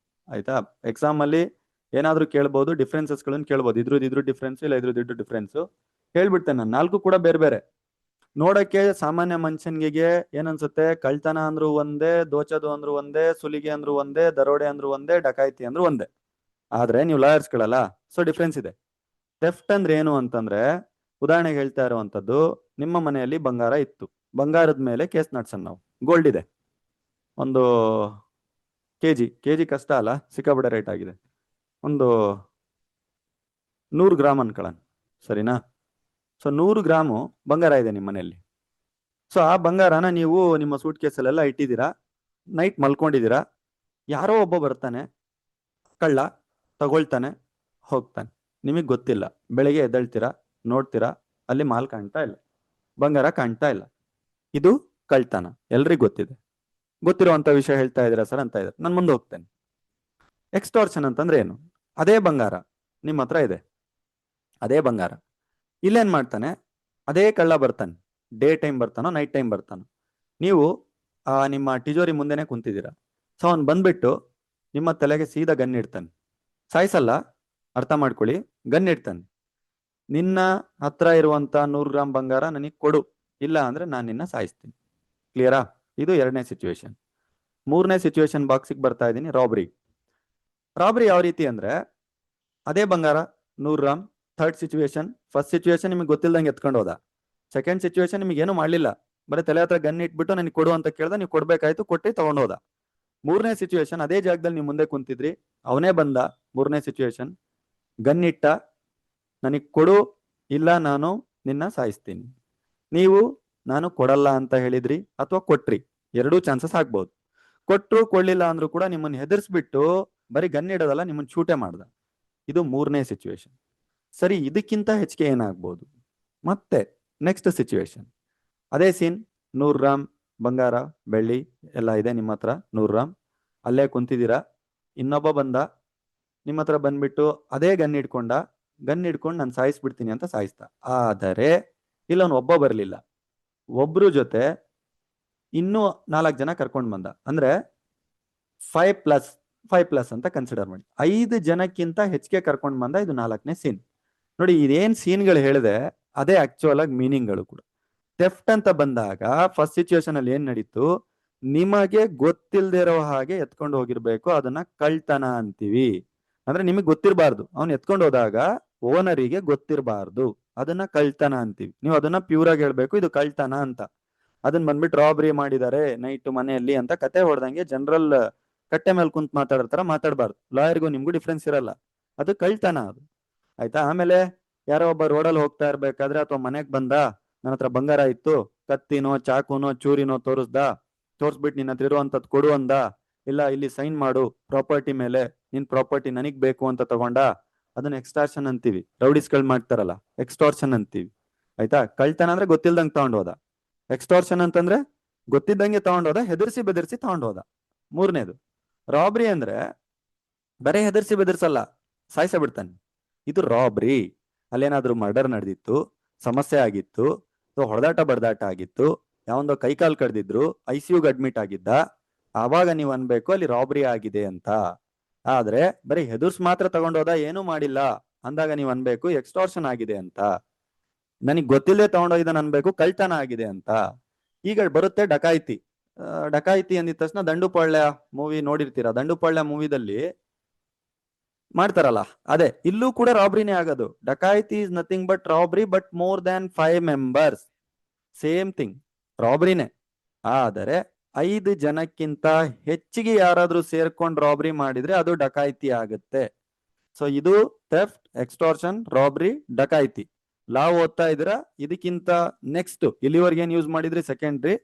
ಆಯ್ತಾ? ಎಕ್ಸಾಮ್ ಅಲ್ಲಿ ಏನಾದ್ರೂ ಕೇಳ್ಬೋದು, ಡಿಫ್ರೆನ್ಸಸ್ಗಳನ್ನು ಕೇಳ್ಬೋದು, ಇದ್ರ ಡಿಫ್ರೆನ್ಸ್ ಇಲ್ಲ ಇದ್ರ ಡಿಫ್ರೆನ್ಸ್ ಹೇಳ್ಬಿಡ್ತೇನೆ ನಾನು. ನಾಲ್ಕು ಕೂಡ ಬೇರೆ ಬೇರೆ. ನೋಡಕ್ಕೆ ಸಾಮಾನ್ಯ ಮನುಷ್ಯನ್ಗೆ ಏನನ್ಸುತ್ತೆ, ಕಳ್ತನ ಅಂದ್ರು ಒಂದೇ, ದೋಚೋದು ಅಂದ್ರು ಒಂದೇ, ಸುಲಿಗೆ ಅಂದ್ರು ಒಂದೇ, ದರೋಡೆ ಅಂದ್ರು ಒಂದೇ, ಡಕಾಯಿತಿ ಅಂದ್ರು ಒಂದೇ. ಆದ್ರೆ ನೀವು ಲಾಯರ್ಸ್ಗಳಲ್ಲ, ಸೊ ಡಿಫ್ರೆನ್ಸ್ ಇದೆ. ಥೆಫ್ಟ್ ಅಂದ್ರೆ ಏನು ಅಂತಂದ್ರೆ, ಉದಾಹರಣೆಗೆ ಹೇಳ್ತಾ ಇರುವಂತದ್ದು, ನಿಮ್ಮ ಮನೆಯಲ್ಲಿ ಬಂಗಾರ ಇತ್ತು, ಬಂಗಾರದ ಮೇಲೆ ಕೇಸ್ ನಡ್ಸನ್ ನಾವು. ಗೋಲ್ಡ್ ಇದೆ, ಒಂದು ಕೆಜಿ ಕಷ್ಟ ಅಲ್ಲ, ಸಿಕ್ಕಾಪಟ್ಟೆ ರೇಟ್ ಆಗಿದೆ, ಒಂದು 100 ಗ್ರಾಮ್ ಅನ್ಕೊಳ್ಳೋಣ, ಸರಿನಾ? ಸೊ 100 ಗ್ರಾಮು ಬಂಗಾರ ಇದೆ ನಿಮ್ಮ ಮನೆಯಲ್ಲಿ. ಸೊ ಆ ಬಂಗಾರನ ನೀವು ನಿಮ್ಮ ಸೂಟ್ ಕೇಸಲ್ಲೆಲ್ಲ ಇಟ್ಟಿದ್ದೀರಾ, ನೈಟ್ ಮಲ್ಕೊಂಡಿದ್ದೀರಾ, ಯಾರೋ ಒಬ್ಬ ಬರ್ತಾನೆ, ಕಳ್ಳ ತಗೊಳ್ತಾನೆ, ಹೋಗ್ತಾನೆ, ನಿಮಗೆ ಗೊತ್ತಿಲ್ಲ. ಬೆಳಿಗ್ಗೆ ಎದ್ದೇಳ್ತೀರಾ, ನೋಡ್ತೀರಾ, ಅಲ್ಲಿ ಮಾಲ್ ಕಾಣ್ತಾ ಇಲ್ಲ, ಬಂಗಾರ ಕಾಣ್ತಾ ಇಲ್ಲ. ಇದು ಕಳ್ತನ, ಎಲ್ರಿಗೂ ಗೊತ್ತಿದೆ. ಗೊತ್ತಿರುವಂತ ವಿಷಯ ಹೇಳ್ತಾ ಇದ್ದೀರಾ ಸರ್ ಅಂತ ಇದ್ದಾರೆ, ನಾನು ಮುಂದೆ ಹೋಗ್ತೇನೆ. ಎಕ್ಸ್ಟಾರ್ಷನ್ ಅಂತಂದ್ರೆ ಏನು? ಅದೇ ಬಂಗಾರ ನಿಮ್ಮ ಹತ್ರ ಇದೆ, ಅದೇ ಬಂಗಾರ, ಇಲ್ಲೇನ್ ಮಾಡ್ತಾನೆ, ಅದೇ ಕಳ್ಳ ಬರ್ತಾನೆ, ಡೇ ಟೈಮ್ ಬರ್ತಾನೋ ನೈಟ್ ಟೈಮ್ ಬರ್ತಾನೋ, ನೀವು ನಿಮ್ಮ ತಿಜೋರಿ ಮುಂದೆನೆ ಕುಂತಿದ್ದೀರಾ. ಸೊ ಅವ್ನು ಬಂದ್ಬಿಟ್ಟು ನಿಮ್ಮ ತಲೆಗೆ ಸೀದಾ ಗನ್ ಇಡ್ತಾನೆ, ಸಾಯಿಸಲ್ಲ, ಅರ್ಥ ಮಾಡ್ಕೊಳ್ಳಿ, ಗನ್ ಇಡ್ತಾನೆ. ನಿನ್ನ ಹತ್ರ ಇರುವಂತ 100 ಗ್ರಾಮ್ ಬಂಗಾರ ನನಗೆ ಕೊಡು, ಇಲ್ಲ ಅಂದ್ರೆ ನಾನು ನಿನ್ನ ಸಾಯಿಸ್ತೀನಿ. ಕ್ಲಿಯರಾ? ಇದು ಎರಡನೇ ಸಿಚುವೇಶನ್. ಮೂರನೇ ಸಿಚುವೇಶನ್ ಬಾಕ್ಸಿಗೆ ಬರ್ತಾ ಇದ್ದೀನಿ, ರಾಬ್ರಿ. ರಾಬ್ರಿ ಯಾವ ರೀತಿ ಅಂದ್ರೆ, ಅದೇ ಬಂಗಾರ 100 gram. Third situation, first situation ನಿಮಗೆ ಗೊತ್ತಿಲ್ದಂಗೆ ಎತ್ಕೊಂಡು ಹೋದ. ಸೆಕೆಂಡ್ ಸಿಚುವೇಶನ್ ನಿಮಗೆ ಏನು ಮಾಡ್ಲಿಲ್ಲ, ಬರೀ ತಲೆ ಹತ್ರ ಗನ್ ಇಟ್ಬಿಟ್ಟು ನನಗೆ ಕೊಡು ಅಂತ ಕೇಳ್ದ, ನೀವು ಕೊಡ್ಬೇಕಾಯ್ತು, ಕೊಟ್ಟು ತಗೊಂಡೋದ. ಮೂರನೇ ಸಿಚುವೇಶನ್, ಅದೇ ಜಾಗದಲ್ಲಿ ನೀವು ಮುಂದೆ ಕುಂತಿದ್ರಿ, ಅವನೇ ಬಂದ. ಮೂರನೇ ಸಿಚುವೇಶನ್, ಗನ್ ಇಟ್ಟ, ನನಗೆ ಕೊಡು, ಇಲ್ಲ ನಾನು ನಿನ್ನ ಸಾಯಿಸ್ತೀನಿ. ನೀವು ನಾನು ಕೊಡಲ್ಲ ಅಂತ ಹೇಳಿದ್ರಿ ಅಥವಾ ಕೊಟ್ರಿ, ಎರಡೂ ಚಾನ್ಸಸ್ ಆಗ್ಬಹುದು. ಕೊಟ್ರು ಕೊಡ್ಲಿಲ್ಲ ಅಂದ್ರೂ ಕೂಡ ನಿಮ್ಮನ್ನ ಹೆದರ್ಸ್ಬಿಟ್ಟು ಬರೀ ಗನ್ ಇಡೋದಲ್ಲ, ನಿಮ್ಮನ್ನ ಶೂಟೆ ಮಾಡ್ದ. ಇದು ಮೂರನೇ ಸಿಚುವೇಶನ್. ಸರಿ, ಇದಕ್ಕಿಂತ ಹೆಚ್ಚಿಗೆ ಏನಾಗ್ಬೋದು? ಮತ್ತೆ ನೆಕ್ಸ್ಟ್ ಸಿಚುವೇಶನ್, ಅದೇ ಸೀನ್, 100 ಗ್ರಾಮ್ ಬಂಗಾರ, ಬೆಳ್ಳಿ ಎಲ್ಲ ಇದೆ ನಿಮ್ಮ ಹತ್ರ, 100 ಗ್ರಾಮ್, ಅಲ್ಲೇ ಕುಂತಿದ್ದೀರಾ. ಇನ್ನೊಬ್ಬ ಬಂದ, ನಿಮ್ಮ ಹತ್ರ ಬಂದ್ಬಿಟ್ಟು ಅದೇ ಗನ್ ಹಿಡ್ಕೊಂಡು ನಾನು ಸಾಯಿಸ್ಬಿಡ್ತೀನಿ ಅಂತ ಸಾಯಿಸ್ತ. ಆದರೆ ಇಲ್ಲವನು ಒಬ್ಬ ಬರಲಿಲ್ಲ, ಒಬ್ರು ಜೊತೆ ಇನ್ನೂ 4 ಜನ ಕರ್ಕೊಂಡು ಬಂದ. ಅಂದ್ರೆ 5+5+ ಅಂತ ಕನ್ಸಿಡರ್ ಮಾಡಿ, 5 ಜನಕ್ಕಿಂತ ಹೆಚ್ಚಿಗೆ ಕರ್ಕೊಂಡು ಬಂದ. ಇದು 4ನೇ ಸೀನ್. ನೋಡಿ, ಇದೇನ್ ಸೀನ್ಗಳು ಹೇಳಿದೆ ಅದೇ ಆಕ್ಚುಯಲ್ ಆಗಿ ಮೀನಿಂಗ್ಗಳು ಕೂಡ. ಥೆಫ್ಟ್ ಅಂತ ಬಂದಾಗ ಫಸ್ಟ್ ಸಿಚುವೇಶನ್ ಅಲ್ಲಿ ಏನ್ ನಡೀತು, ನಿಮಗೆ ಗೊತ್ತಿಲ್ಲದೆ ಇರೋ ಹಾಗೆ ಎತ್ಕೊಂಡು ಹೋಗಿರ್ಬೇಕು, ಅದನ್ನ ಕಳ್ತನ ಅಂತೀವಿ. ಅಂದ್ರೆ ನಿಮಗೆ ಗೊತ್ತಿರಬಾರ್ದು, ಅವ್ನು ಎತ್ಕೊಂಡು ಹೋದಾಗ ಓನರಿಗೆ ಗೊತ್ತಿರಬಾರ್ದು, ಅದನ್ನ ಕಳ್ತನ ಅಂತೀವಿ. ನೀವು ಅದನ್ನ ಪ್ಯೂರ್ ಆಗಿ ಹೇಳ್ಬೇಕು, ಇದು ಕಳ್ತನ ಅಂತ. ಅದನ್ನ ಬಂದ್ಬಿಟ್ಟು ರಾಬ್ರಿ ಮಾಡಿದ್ದಾರೆ ನೈಟ್ ಮನೆಯಲ್ಲಿ ಅಂತ ಕತೆ ಹೊಡೆದಂಗೆ ಜನರಲ್ ಕಟ್ಟೆ ಮೇಲೆ ಕುಂತ್ ಮಾತಾಡ್ತಾರ ಮಾತಾಡಬಾರ್ದು. ಲಾಯರ್ಗೂ ನಿಮ್ಗೂ ಡಿಫ್ರೆನ್ಸ್ ಇರಲ್ಲ, ಅದು ಕಳ್ತನ ಅದು, ಆಯ್ತಾ? ಆಮೇಲೆ ಯಾರೋ ಒಬ್ಬ ರೋಡಲ್ಲಿ ಹೋಗ್ತಾ ಇರ್ಬೇಕಾದ್ರೆ ಅಥವಾ ಮನೆಗ್ ಬಂದ, ನನ್ನ ಹತ್ರ ಬಂಗಾರ ಇತ್ತು, ಕತ್ತಿನೋ ಚಾಕುನೋ ಚೂರಿನೋ ತೋರಿಸ್ಬಿಟ್ಟು ನಿನ್ನ ಹತ್ರ ಇರುವಂತದ್ ಕೊಡು ಅಂದ, ಇಲ್ಲ ಇಲ್ಲಿ ಸೈನ್ ಮಾಡು ಪ್ರಾಪರ್ಟಿ ಮೇಲೆ, ನಿನ್ ಪ್ರಾಪರ್ಟಿ ನನಗ್ ಬೇಕು ಅಂತ ತಗೊಂಡ, ಅದನ್ನ ಎಕ್ಸ್ಟಾರ್ಷನ್ ಅಂತೀವಿ. ರೌಡಿಸ್ಗಳು ಮಾಡ್ತಾರಲ್ಲ, ಎಕ್ಸ್ಟಾರ್ಷನ್ ಅಂತೀವಿ, ಆಯ್ತಾ? ಕಳ್ತನ ಅಂದ್ರೆ ಗೊತ್ತಿಲ್ದಂಗೆ ತಗೊಂಡೋದ, ಎಕ್ಸ್ಟಾರ್ಷನ್ ಅಂತಂದ್ರೆ ಗೊತ್ತಿದ್ದಂಗೆ ತಗೊಂಡೋದ, ಹೆದರ್ಸಿ ಬೆದರ್ಸಿ ತಗೊಂಡೋದ. ಮೂರನೇದು ರಾಬ್ರಿ ಅಂದ್ರೆ ಬರೇ ಹೆದರ್ಸಿ ಬೆದರ್ಸಲ್ಲ, ಸಾಯಿಸ ಬಿಡ್ತಾನೆ, ಇದು ರಾಬ್ರಿ. ಅಲ್ಲೇನಾದ್ರೂ ಮರ್ಡರ್ ನಡೆದಿತ್ತು, ಸಮಸ್ಯೆ ಆಗಿತ್ತು, ಹೊಡೆದಾಟ ಬಡದಾಟ ಆಗಿತ್ತು, ಯಾವಂದೋ ಕೈಕಾಲು ಕಡ್ದಿದ್ರು, ICUಗೆ ಅಡ್ಮಿಟ್ ಆಗಿದ್ದ, ಆವಾಗ ನೀವು ಅನ್ಬೇಕು ಅಲ್ಲಿ ರಾಬ್ರಿ ಆಗಿದೆ ಅಂತ. ಆದ್ರೆ ಬರೀ ಹೆದರ್ಸ್ ಮಾತ್ರ ತಗೊಂಡೋದ, ಏನೂ ಮಾಡಿಲ್ಲ ಅಂದಾಗ ನೀವ್ ಅನ್ಬೇಕು ಎಕ್ಸ್ಟಾರ್ಷನ್ ಆಗಿದೆ ಅಂತ. ನನಗ್ ಗೊತ್ತಿಲ್ಲದೆ ತಗೊಂಡೋಗಿದ್ದಾನೆ ಅನ್ಬೇಕು ಕಳ್ತನ ಆಗಿದೆ ಅಂತ. ಈಗ ಬರುತ್ತೆ ಡಕಾಯಿತಿ. ಡಕಾಯಿತಿ ಅಂದಿದ ತಕ್ಷಣ ದಂಡುಪಾಳ್ಯ ಮೂವಿ ನೋಡಿರ್ತೀರಾ. ದಂಡುಪಾಳ್ಯ ಮೂವಿದಲ್ಲಿ ಮಾಡ್ತಾರಲ್ಲ, ಅದೇ ಇಲ್ಲೂ ಕೂಡ ರಾಬ್ರಿನೇ ಆಗೋದು. ಡಕಾಯಿತಿ is nothing but robbery, but more than 5 members, same thing, ರಾಬ್ರಿನೇ. ಆದರೆ 5 ಜನಕ್ಕಿಂತ ಹೆಚ್ಚಿಗೆ ಯಾರಾದ್ರೂ ಸೇರ್ಕೊಂಡು ರಾಬ್ರಿ ಮಾಡಿದ್ರೆ ಅದು ಡಕಾಯಿತಿ ಆಗುತ್ತೆ. ಸೊ ಇದು ಥೆಫ್ಟ್, ಎಕ್ಸ್ಟಾರ್ಷನ್, ರಾಬ್ರಿ, ಡಕಾಯಿತಿ. ಲಾ ಓದ್ತಾ ಇದ್ರ ಇದಕ್ಕಿಂತ ನೆಕ್ಸ್ಟ್ ಇಲ್ಲಿವರೆಗೆ ಏನ್ ಯೂಸ್ ಮಾಡಿದ್ರಿ ಸೆಕೆಂಡ್ರಿ,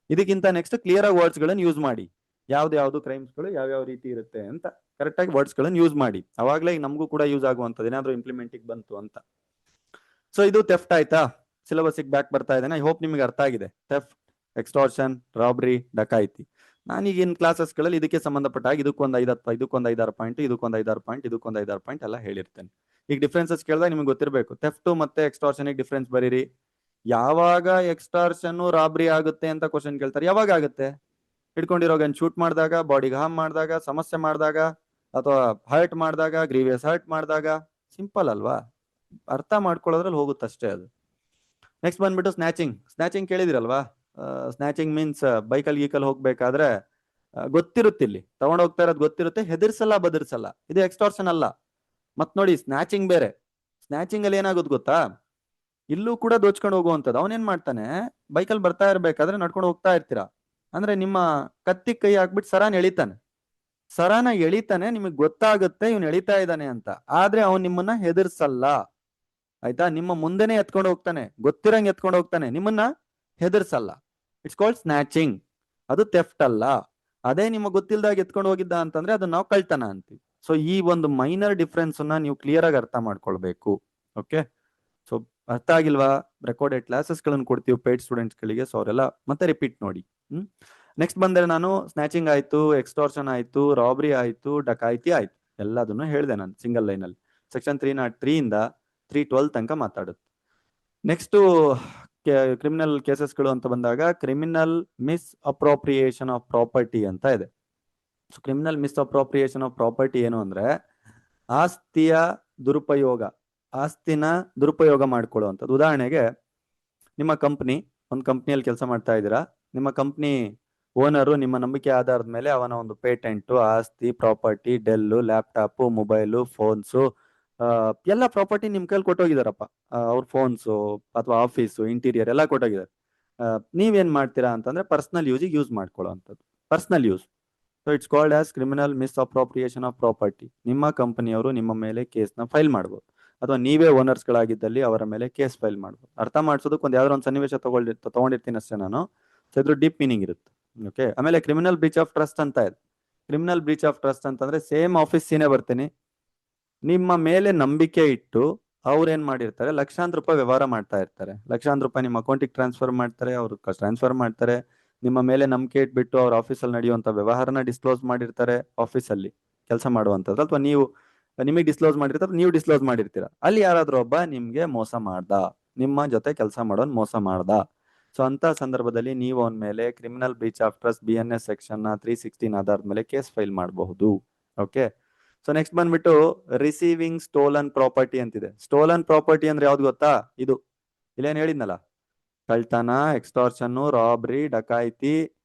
ಇದಕ್ಕಿಂತ ನೆಕ್ಸ್ಟ್ ಕ್ಲಿಯರ್ ಆಗಿ ವರ್ಡ್ಸ್ ಗಳನ್ನ ಯೂಸ್ ಮಾಡಿ. ಯಾವ್ದು ಕ್ರೈಮ್ಸ್ ಗಳು ಯಾವ್ಯಾವ ರೀತಿ ಇರುತ್ತೆ ಅಂತ ಕರೆಕ್ಟ್ ಆಗಿ ವರ್ಡ್ಸ್ ಗಳನ್ನ ಯೂಸ್ ಮಾಡಿ, ಅವಾಗ್ಲೇ ನಮಗೂ ಕೂಡ ಯೂಸ್ ಆಗುವಂತದ್ದು ಏನಾದ್ರೂ ಇಂಪ್ಲಿಮೆಂಟಿಗೆ ಬಂತು ಅಂತ. ಸೊ ಇದು ಥೆಫ್ಟ್ ಆಯ್ತಾ? ಸಿಲೆಬಸ್ ಬ್ಯಾಕ್ ಬರ್ತಾ ಇದ್ದೇನೆ. ಐ ಹೋಪ್ ನಿಮ್ಗೆ ಅರ್ಥ ಆಗಿದೆ. ಥೆಫ್ಟ್, ಎಕ್ಸ್ಟಾರ್ಷನ್, ರಾಬ್ರಿ, ಡಕಾಯಿತಿ. ನಾನೀಗಿನ ಕ್ಲಾಸಸ್ಗಳಲ್ಲಿ ಇದಕ್ಕೆ ಸಂಬಂಧಪಟ್ಟಾಗ ಇದಕ್ಕೊಂದು 5-6 ಪಾಯಿಂಟ್, ಇದಕ್ಕೊಂದು 5-6 ಪಾಯಿಂಟ್, ಇದಕ್ಕೊಂದು 5-6 ಪಾಯಿಂಟ್ ಎಲ್ಲ ಹೇಳಿರ್ತೇನೆ. ಈಗ ಡಿಫ್ರೆನ್ಸಸ್ ಕೇಳಿದಾಗ ನಿಮ್ಗೆ ಗೊತ್ತಿರಬೇಕು. ಥೆಫ್ಟ್ ಮತ್ತೆ ಎಕ್ಸ್ಟಾರ್ಷನ್ ಡಿಫ್ರೆನ್ಸ್ ಬರೀರಿ. ಯಾವಾಗ ಎಕ್ಸ್ಟಾರ್ಷನ್ ರಾಬ್ರಿ ಆಗುತ್ತೆ ಅಂತ ಕ್ವಶನ್ ಕೇಳ್ತಾರೆ, ಯಾವಾಗ ಆಗುತ್ತೆ? ಹಿಡ್ಕೊಂಡಿರೋ ಗನ್ ಶೂಟ್ ಮಾಡಿದಾಗ, ಬಾಡಿಗೆ ಹಾರ್ಮ್ ಮಾಡಿದಾಗ, ಸಮಸ್ಯೆ ಮಾಡಿದಾಗ, ಅಥವಾ ಹರ್ಟ್ ಮಾಡಿದಾಗ, ಗ್ರೀವಿಯಸ್ ಹರ್ಟ್ ಮಾಡಿದಾಗ. ಸಿಂಪಲ್ ಅಲ್ವಾ? ಅರ್ಥ ಮಾಡ್ಕೊಳ್ಳೋದ್ರಲ್ಲಿ ಹೋಗುತ್ತಷ್ಟೇ ಅದು. ನೆಕ್ಸ್ಟ್ ಬಂದ್ಬಿಟ್ಟು ಸ್ನ್ಯಾಚಿಂಗ್. ಸ್ನ್ಯಾಚಿಂಗ್ ಕೇಳಿದಿರಲ್ವಾ? ಸ್ನ್ಯಾಚಿಂಗ್ ಮೀನ್ಸ್ ಬೈಕಲ್ಲಿ ಗೀಕಲ್ ಹೋಗ್ಬೇಕಾದ್ರೆ ಗೊತ್ತಿರುತ್ತೆ, ಇಲ್ಲಿ ತಗೊಂಡ್ ಹೋಗ್ತಾ ಇರೋದು ಗೊತ್ತಿರುತ್ತೆ, ಹೆದರ್ಸಲ್ಲ ಬದರ್ಸಲ್ಲ. ಇದು ಎಕ್ಸ್ಟಾರ್ಷನ್ ಅಲ್ಲ. ಮತ್ ನೋಡಿ, ಸ್ನ್ಯಾಚಿಂಗ್ ಬೇರೆ. ಸ್ನ್ಯಾಚಿಂಗ್ ಅಲ್ಲಿ ಏನಾಗುತ್ತೆ ಗೊತ್ತಾ? ಇಲ್ಲೂ ಕೂಡ ದೋಚ್ಕೊಂಡು ಹೋಗುವಂಥದ್ದು. ಅವನೇನ್ ಮಾಡ್ತಾನೆ, ಬೈಕಲ್ಲಿ ಬರ್ತಾ ಇರ್ಬೇಕಾದ್ರೆ ನಡ್ಕೊಂಡು ಹೋಗ್ತಾ ಇರ್ತೀರಾ, ಅಂದ್ರೆ ನಿಮ್ಮ ಕತ್ತಿ ಕೈ ಹಾಕ್ಬಿಟ್ಟು ಸರಾನ್ ಎಳಿತಾನೆ. ಸರಾನ ಎಳಿತಾನೆ, ನಿಮಗೆ ಗೊತ್ತಾಗುತ್ತೆ ಇವನ್ ಎಳಿತಾ ಇದ್ದಾನೆ ಅಂತ. ಆದ್ರೆ ಅವನ್ ನಿಮ್ಮನ್ನ ಹೆದರ್ಸಲ್ಲ, ಆಯ್ತಾ? ನಿಮ್ಮ ಮುಂದೆನೆ ಎತ್ಕೊಂಡು ಹೋಗ್ತಾನೆ, ಗೊತ್ತಿರಂಗ್ ಎತ್ಕೊಂಡು ಹೋಗ್ತಾನೆ, ನಿಮ್ಮನ್ನ ಹೆದರ್ಸಲ್ಲ. It's called snatching. ಅದು ಥೆಫ್ಟ್ ಅಲ್ಲ. ಅದೇ ನಿಮಗೆ ಗೊತ್ತಿಲ್ದಾಗ ಎತ್ಕೊಂಡು ಹೋಗಿದ್ದ ಅಂತಂದ್ರೆ ಅದು ನಾವು ಕಳ್ತನ ಅಂತೀವಿ. ಸೊ ಈ ಒಂದು ಮೈನರ್ ಡಿಫ್ರೆನ್ಸ್ ಅನ್ನ ನೀವು ಕ್ಲಿಯರ್ ಆಗಿ ಅರ್ಥ ಮಾಡ್ಕೊಳ್ಬೇಕು. ಓಕೆ, ಸೊ ಅರ್ಥ ಆಗಿಲ್ವಾ? ರೆಕಾರ್ಡೆಡ್ ಕ್ಲಾಸಸ್ ಗಳನ್ನು ಕೊಡ್ತೀವಿ ಪೇಯ್ಡ್ ಸ್ಟೂಡೆಂಟ್ಸ್ ಗಳಿಗೆ, ಸೊ ಅವರೆಲ್ಲ ಮತ್ತೆ ರಿಪೀಟ್ ನೋಡಿ. ನೆಕ್ಸ್ಟ್ ಬಂದ್ರೆ ನಾನು ಸ್ನ್ಯಾಚಿಂಗ್ ಆಯ್ತು, ಎಕ್ಸ್ಟಾರ್ಷನ್ ಆಯ್ತು, ರಾಬ್ರಿ ಆಯ್ತು, ಡಕಾಯಿತಿ ಆಯ್ತು, ಎಲ್ಲದನ್ನು ಹೇಳಿದೆ ನಾನು ಸಿಂಗಲ್ ಲೈನ್ ಅಲ್ಲಿ. ಸೆಕ್ಷನ್ 303 ಇಂದ 312 ತನಕ ಮಾತಾಡುತ್ತೆ. ನೆಕ್ಸ್ಟ್ ಕ್ರಿಮಿನಲ್ ಕೇಸಸ್ಗಳು ಅಂತ ಬಂದಾಗ criminal miss appropriation of property ಅಂತ ಇದೆ. So criminal miss appropriation of property ಏನು ಅಂದ್ರೆ ಆಸ್ತಿಯ ದುರುಪಯೋಗ, ಆಸ್ತಿನ ದುರುಪಯೋಗ ಮಾಡ್ಕೊಳ್ಳುವಂಥದ್ದು. ಉದಾಹರಣೆಗೆ, ನಿಮ್ಮ ಕಂಪ್ನಿ, ಒಂದು ಕಂಪ್ನಿಯಲ್ಲಿ ಕೆಲಸ ಮಾಡ್ತಾ ಇದ್ದೀರಾ. ನಿಮ್ಮ ಕಂಪ್ನಿ ಓನರು ನಿಮ್ಮ ನಂಬಿಕೆ ಆಧಾರದ ಮೇಲೆ ಅವನ ಒಂದು ಪೇಟೆಂಟು, ಆಸ್ತಿ, property, Dell, laptop, mobile, phones, ಎಲ್ಲ ಪ್ರಾಪರ್ಟಿ ನಿಮ್ ಕೈಲಿ ಕೊಟ್ಟೋಗಿದಾರಪ್ಪ. ಅವ್ರ ಫೋನ್ಸು ಅಥವಾ ಆಫೀಸು, ಇಂಟೀರಿಯರ್ ಎಲ್ಲ ಕೊಟ್ಟೋಗಿದ್ದಾರೆ. ನೀವೇನ್ ಮಾಡ್ತೀರಾ ಅಂತಂದ್ರೆ ಪರ್ಸನಲ್ ಯೂಸಿಗೆ ಯೂಸ್ ಮಾಡ್ಕೊಳ್ಳೋ ಅಂಥದ್ದು, personal use. So it's called as criminal miss appropriation of property. ನಿಮ್ಮ ಕಂಪನಿಯವರು ನಿಮ್ಮ ಮೇಲೆ ಕೇಸ್ನ ಫೈಲ್ ಮಾಡ್ಬೋದು, ಅಥವಾ ನೀವೇ ಓನರ್ಸ್ಗಳಾಗಿದ್ದಲ್ಲಿ ಅವರ ಮೇಲೆ ಕೇಸ್ ಫೈಲ್ ಮಾಡ್ಬೋದು. ಅರ್ಥ ಮಾಡಿಸೋದಕ್ಕೆ ಒಂದು ಯಾವ್ದಾದ್ರು ಒಂದು ಸನ್ನಿವೇಶ ತಗೊಂಡಿರ್ತೀನಿ ಅಷ್ಟೇ ನಾನು. ಸೊ ಇದ್ರ ಡೀಪ್ ಮೀನಿಂಗ್ ಇರುತ್ತೆ. ಓಕೆ, ಆಮೇಲೆ ಕ್ರಿಮಿನಲ್ ಬ್ರೀಚ್ ಆಫ್ ಟ್ರಸ್ಟ್ ಅಂತ ಇದೆ. ಕ್ರಿಮಿನಲ್ ಬ್ರೀಚ್ ಆಫ್ ಟ್ರಸ್ಟ್ ಅಂತಂದ್ರೆ ಸೇಮ್ ಆಫೀಸಿನೇ ಬರ್ತೀನಿ, ನಿಮ್ಮ ಮೇಲೆ ನಂಬಿಕೆ ಇಟ್ಟು ಅವ್ರೇನ್ ಮಾಡಿರ್ತಾರೆ, ಲಕ್ಷಾಂತರ ರೂಪಾಯಿ ವ್ಯವಹಾರ ಮಾಡ್ತಾ ಇರ್ತಾರೆ. ಲಕ್ಷಾಂತರ ರೂಪಾಯಿ ನಿಮ್ಮ ಅಕೌಂಟಿಗೆ ಟ್ರಾನ್ಸ್ಫರ್ ಮಾಡ್ತಾರೆ, ಅವ್ರು ಟ್ರಾನ್ಸ್ಫರ್ ಮಾಡ್ತಾರೆ. ನಿಮ್ಮ ಮೇಲೆ ನಂಬಿಕೆ ಇಟ್ಬಿಟ್ಟು ಅವ್ರ ಆಫೀಸಲ್ಲಿ ನಡೆಯುವಂತ ವ್ಯವಹಾರನ ಡಿಸ್ಕ್ಲೋಸ್ ಮಾಡಿರ್ತಾರೆ, ಆಫೀಸಲ್ಲಿ ಕೆಲಸ ಮಾಡುವಂಥದ್ದು. ಅಥವಾ ನಿಮಗೆ ಡಿಸ್ಕ್ಲೋಸ್ ಮಾಡಿರ್ತಾರೆ, ನೀವು ಡಿಸ್ಕ್ಲೋಸ್ ಮಾಡಿರ್ತೀರ. ಅಲ್ಲಿ ಯಾರಾದ್ರೂ ಒಬ್ಬ ನಿಮ್ಗೆ ಮೋಸ ಮಾಡ್ದ, ನಿಮ್ಮ ಜೊತೆ ಕೆಲಸ ಮಾಡೋನ್ ಮೋಸ ಮಾಡ್ದ. ಸೊ ಅಂತ ಸಂದರ್ಭದಲ್ಲಿ ನೀವು ಅವನ ಮೇಲೆ criminal breach of trust BNS section 316 ಆಧಾರದ ಮೇಲೆ ಕೇಸ್ ಫೈಲ್ ಮಾಡಬಹುದು. ಓಕೆ, ಸೊ ನೆಕ್ಸ್ಟ್ ಬಂದ್ಬಿಟ್ಟು ರಿಸೀವಿಂಗ್ ಸ್ಟೋಲನ್ ಪ್ರಾಪರ್ಟಿ ಅಂತಿದೆ. ಸ್ಟೋಲನ್ ಪ್ರಾಪರ್ಟಿ ಅಂದ್ರೆ ಯಾವ್ದು ಗೊತ್ತಾ? ಇದು ಇಲ್ಲೇನ್ ಹೇಳಿದ್ನಲ್ಲ, ಕಳ್ತನ, ಎಕ್ಸ್ಟಾರ್ಷನ್, ರಾಬ್ರಿ, ಡಕಾಯಿತಿ,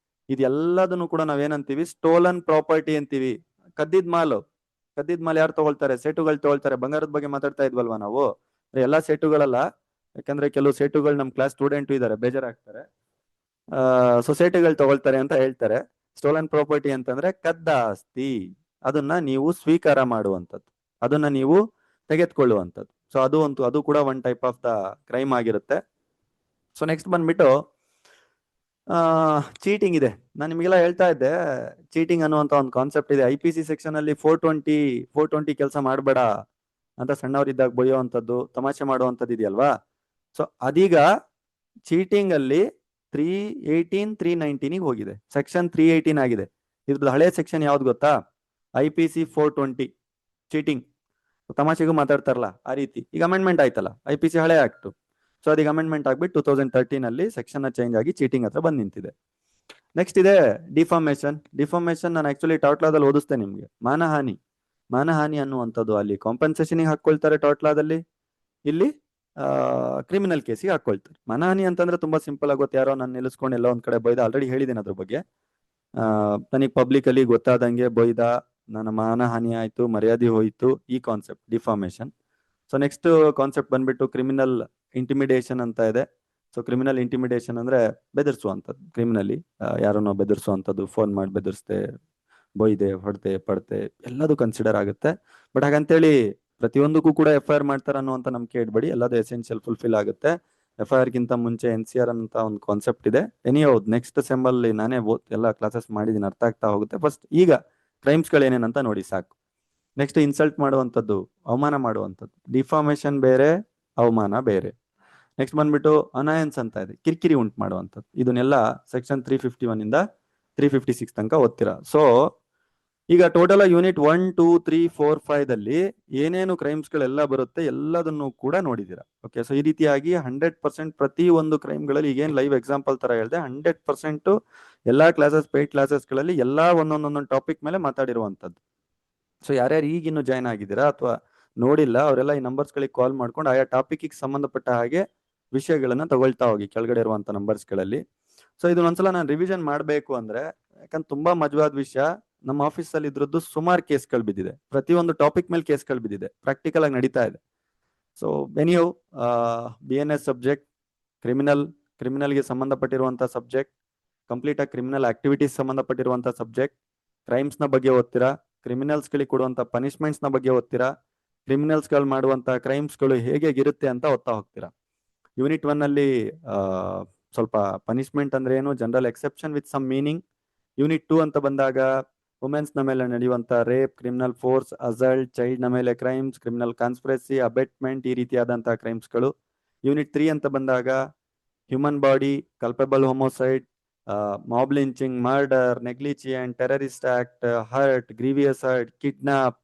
ಇದೆಲ್ಲದನ್ನು ಕೂಡ ನಾವೇನಂತೀವಿ? ಸ್ಟೋಲನ್ ಪ್ರಾಪರ್ಟಿ ಅಂತೀವಿ. ಕದ್ದಿದ್ ಮಾಲ್ ಯಾರು ತಗೊಳ್ತಾರೆ? ಸೇಟುಗಳು ತಗೊಳ್ತಾರೆ. ಬಂಗಾರದ ಬಗ್ಗೆ ಮಾತಾಡ್ತಾ ಇದ್ವಲ್ವಾ ನಾವು? ಎಲ್ಲಾ ಸೇಟುಗಳಲ್ಲ, ಯಾಕಂದ್ರೆ ಕೆಲವು ಸೇಟುಗಳು ನಮ್ ಕ್ಲಾಸ್ ಸ್ಟೂಡೆಂಟ್ ಇದಾರೆ, ಬೇಜಾರಾಗ್ತಾರೆ. ಸೊಸೈಟಿಗಳು ತಗೊಳ್ತಾರೆ ಅಂತ ಹೇಳ್ತಾರೆ. ಸ್ಟೋಲನ್ ಪ್ರಾಪರ್ಟಿ ಅಂತಂದ್ರೆ ಕದ್ದ ಆಸ್ತಿ, ಅದನ್ನ ನೀವು ಸ್ವೀಕಾರ ಮಾಡುವಂಥದ್ದು, ಅದನ್ನ ನೀವು ತೆಗೆದುಕೊಳ್ಳುವಂಥದ್ದು. ಸೊ ಅದು ಕೂಡ one type of the crime ಆಗಿರುತ್ತೆ. ಸೊ ನೆಕ್ಸ್ಟ್ ಬಂದ್ಬಿಟ್ಟು ಚೀಟಿಂಗ್ ಇದೆ. ನಾನು ನಿಮಗೆಲ್ಲ ಹೇಳ್ತಾ ಇದ್ದೆ, ಚೀಟಿಂಗ್ ಅನ್ನುವಂತ ಒಂದು ಕಾನ್ಸೆಪ್ಟ್ ಇದೆ. IPC ಸೆಕ್ಷನ್ ಅಲ್ಲಿ 420 ಕೆಲಸ ಮಾಡಬೇಡ ಅಂತ ಸಣ್ಣವರಿದ್ದಾಗ ಬೊಯ್ಯುವಂಥದ್ದು, ತಮಾಷೆ ಮಾಡುವಂಥದ್ದು ಇದೆಯಲ್ವಾ? ಸೊ ಅದೀಗ ಚೀಟಿಂಗ್ ಅಲ್ಲಿ 318, 319 ಹೋಗಿದೆ. ಸೆಕ್ಷನ್ 318 ಆಗಿದೆ. ಇದ್ರದ್ದು ಹಳೆ ಸೆಕ್ಷನ್ ಯಾವ್ದು ಗೊತ್ತಾ? IPC 420 cheating. ತಮಾಷೆಗೂ ಮಾತಾಡ್ತಾರಲ್ಲ ಆ ರೀತಿ. ಈಗ ಅಮೆಂಡ್ಮೆಂಟ್ ಆಯ್ತಲ್ಲ, IPC ಹಳೆ ಆಕ್ಟ್. ಸೊ ಅದೀಗ ಅಮೆಂಡ್ಮೆಂಟ್ ಆಗ್ಬಿಟ್ಟು 2013 ಅಲ್ಲಿ ಸೆಕ್ಷನ್ ಚೇಂಜ್ ಆಗಿ ಚೀಟಿಂಗ್ ಹತ್ರ ಬಂದ್ ನಿಂತಿದೆ. ನೆಕ್ಸ್ಟ್ ಇದೆ ಡಿಫಾಮೇಶನ್. ನಾನು ಆಕ್ಚುಲಿ ಟಾಟ್ಲಾದಲ್ಲಿ ಓದಿಸ್ತೇನೆ ನಿಮ್ಗೆ. ಮಾನಹಾನಿ ಅನ್ನುವಂಥದ್ದು ಅಲ್ಲಿ ಕಾಂಪನ್ಸೇಷನ್ ಹಾಕೊಳ್ತಾರೆ ಟಾಟ್ಲಾದಲ್ಲಿ, ಇಲ್ಲಿ ಕ್ರಿಮಿನಲ್ ಕೇಸಿಗೆ ಹಾಕೊಳ್ತಾರೆ. ಮಾನಹಾನಿ ಅಂತಂದ್ರೆ ತುಂಬಾ ಸಿಂಪಲ್ ಆಗುತ್ತೆ. ಯಾರೋ ನಾನು ನಿಲ್ಲಿಸ್ಕೊಂಡು ಎಲ್ಲ ಒಂದ್ ಕಡೆ ಬೈದ, ಆಲ್ರೆಡಿ ಹೇಳಿದ್ದೀನಿ ಅದ್ರ ಬಗ್ಗೆ. ನನಗೆ ಪಬ್ಲಿಕ್ ಅಲ್ಲಿ ಗೊತ್ತಾದಂಗೆ ಬೈದ, ನನ್ನ ಮಾನಹಾನಿ ಆಯ್ತು, ಮರ್ಯಾದೆ ಹೋಯ್ತು, ಈ concept defamation. So next concept ಬಂದ್ಬಿಟ್ಟು ಕ್ರಿಮಿನಲ್ ಇಂಟಿಮಿಡೇಷನ್ ಅಂತ ಇದೆ. ಸೊ ಕ್ರಿಮಿನಲ್ ಇಂಟಿಮಿಡೇಷನ್ ಅಂದ್ರೆ ಬೆದರ್ಸುವಂಥದ್ದು. ಕ್ರಿಮಿನಲಿ ಯಾರನ್ನೋ ಬೆದರ್ಸುವಂಥದ್ದು, ಫೋನ್ ಮಾಡಿ ಬೆದರ್ಸ್ದೆ, ಬೊಯ್ದೆ, ಹೊಡೆದೆ, ಪಡ್ತೆ, ಎಲ್ಲದೂ ಕನ್ಸಿಡರ್ ಆಗುತ್ತೆ. ಬಟ್ ಹಾಗಂತೇಳಿ ಪ್ರತಿಯೊಂದಕ್ಕೂ ಕೂಡ FIR ಮಾಡ್ತಾರೆ ಅನ್ನುವಂತ ನಂಬಿಕೆ ಇಡ್ಬೇಡಿ. ಎಲ್ಲದೂ ಎಸೆನ್ಷಿಯಲ್ ಫುಲ್ಫಿಲ್ ಆಗುತ್ತೆ. FIR ಗಿಂತ ಮುಂಚೆ NCR ಅಂತ ಒಂದು ಕಾನ್ಸೆಪ್ಟ್ ಇದೆ. ಹೌದು, ನೆಕ್ಸ್ಟ್ ಸೆಮ್ ಅಲ್ಲಿ ನಾನೇ ಎಲ್ಲ ಕ್ಲಾಸಸ್ ಮಾಡಿದೀನಿ, ಅರ್ಥ ಆಗ್ತಾ ಹೋಗುತ್ತೆ. ಫಸ್ಟ್ ಈಗ ಕ್ರೈಮ್ಸ್ ಗಳೇನೇನಂತ ನೋಡಿ ಸಾಕು. ನೆಕ್ಸ್ಟ್ ಇನ್ಸಲ್ಟ್ ಮಾಡುವಂಥದ್ದು, ಅವಮಾನ ಮಾಡುವಂಥದ್ದು. ಡಿಫಾಮೇಶನ್ ಬೇರೆ, ಅವಮಾನ ಬೇರೆ. ನೆಕ್ಸ್ಟ್ ಬಂದ್ಬಿಟ್ಟು ಅನಾಯನ್ಸ್ ಅಂತ ಇದೆ, ಕಿರಿಕಿರಿ ಉಂಟು ಮಾಡುವಂಥದ್ದು. ಇದನ್ನೆಲ್ಲ ಸೆಕ್ಷನ್ 351 ಇಂದ 356 ತನಕ ಓದ್ತೀರಾ. ಸೊ ಈಗ ಟೋಟಲ್ ಯೂನಿಟ್ 1, 2, 3, 4, 5 ಏನೇನು ಕ್ರೈಮ್ಸ್ಗಳೆಲ್ಲ ಬರುತ್ತೆ ಎಲ್ಲದನ್ನು ಕೂಡ ನೋಡಿದ್ದೀರಾ. ಓಕೆ, ಸೊ ಈ ರೀತಿಯಾಗಿ 100% ಪ್ರತಿ ಒಂದು ಕ್ರೈಮ್ಗಳಲ್ಲಿ ಈಗೇನು ಲೈವ್ ಎಕ್ಸಾಂಪಲ್ ತರ ಹೇಳಿದೆ 100% ಎಲ್ಲಾ ಕ್ಲಾಸಸ್ ಪೇಯ್ಡ್ ಕ್ಲಾಸಸ್ಗಳಲ್ಲಿ ಎಲ್ಲಾ ಒಂದೊಂದೊಂದೊಂದು ಟಾಪಿಕ್ ಮೇಲೆ ಮಾತಾಡಿರುವಂತದ್ದು. ಸೊ ಯಾರ್ಯಾರು ಈಗಿನ್ನು ಜಾಯ್ನ್ ಆಗಿದ್ದೀರಾ ಅಥವಾ ನೋಡಿಲ್ಲ ಅವರೆಲ್ಲ ಈ ನಂಬರ್ಸ್ಗಳಿಗೆ ಕಾಲ್ ಮಾಡ್ಕೊಂಡು ಆಯಾ ಟಾಪಿಕ್ಗೆ ಸಂಬಂಧಪಟ್ಟ ಹಾಗೆ ವಿಷಯಗಳನ್ನ ತಗೊಳ್ತಾ ಹೋಗಿ ಕೆಳಗಡೆ ಇರುವಂತ ನಂಬರ್ಸ್ಗಳಲ್ಲಿ. ಸೊ ಇದು ಒಂದ್ಸಲ ನಾನು ರಿವಿಷನ್ ಮಾಡಬೇಕು ಅಂದ್ರೆ, ಯಾಕಂದ್ರೆ ತುಂಬಾ ಮಜವಾದ ವಿಷಯ, ನಮ್ಮ ಆಫೀಸಲ್ಲಿ ಇದ್ರದ್ದು ಸುಮಾರು ಕೇಸ್ಗಳು ಬಿದ್ದಿದೆ, ಪ್ರತಿಯೊಂದು ಟಾಪಿಕ್ ಮೇಲೆ ಕೇಸ್ಗಳು ಬಿದ್ದಿದೆ, ಪ್ರಾಕ್ಟಿಕಲ್ ಆಗಿ ನಡೀತಾ ಇದೆ. ಸೊ ವೆನ್ಯೂ BNS ಸಬ್ಜೆಕ್ಟ್, ಕ್ರಿಮಿನಲ್ಗೆ ಸಂಬಂಧಪಟ್ಟಿರುವಂತ ಸಬ್ಜೆಕ್ಟ್, ಕಂಪ್ಲೀಟ್ ಆಗಿ ಕ್ರಿಮಿನಲ್ ಆಕ್ಟಿವಿಟೀಸ್ ಸಂಬಂಧಪಟ್ಟಿರುವಂತ ಸಬ್ಜೆಕ್ಟ್, ಕ್ರೈಮ್ಸ್ ನ ಬಗ್ಗೆ ಓದ್ತೀರಾ, ಕ್ರಿಮಿನಲ್ಸ್ ಗಳಿಗೆ ಕೊಡುವಂತ ಪನಿಷ್ಮೆಂಟ್ಸ್ ನ ಬಗ್ಗೆ ಓದ್ತೀರಾ, ಕ್ರಿಮಿನಲ್ಸ್ ಗಳು ಮಾಡುವಂತ ಕ್ರೈಮ್ಸ್ ಗಳು ಹೇಗೆ ಇರುತ್ತೆ ಅಂತ ಓದ್ತಾ ಹೋಗ್ತೀರಾ. ಯೂನಿಟ್ 1 ಅಲ್ಲಿ ಸ್ವಲ್ಪ ಪನಿಷ್ಮೆಂಟ್ ಅಂದ್ರೆ ಏನು, general exception with some meaning. Unit 2 ಅಂತ ಬಂದಾಗ ವುಮೆನ್ಸ್ ನ ಮೇಲೆ ನಡೆಯುವಂತ rape, criminal force, assault, child ನ ಮೇಲೆ ಕ್ರೈಮ್ಸ್, ಕ್ರಿಮಿನಲ್ ಕಾನ್ಸ್ಪಿರಸಿ, ಅಬೆಟ್ಮೆಂಟ್, ಈ ರೀತಿಯಾದಂತಹ ಕ್ರೈಮ್ಸ್ ಗಳು. ಯೂನಿಟ್ 3 ಅಂತ ಬಂದಾಗ human body, culpable homicide, mob lynching, murder, negligent, terrorist act, hurt, grievous hurt, kidnap,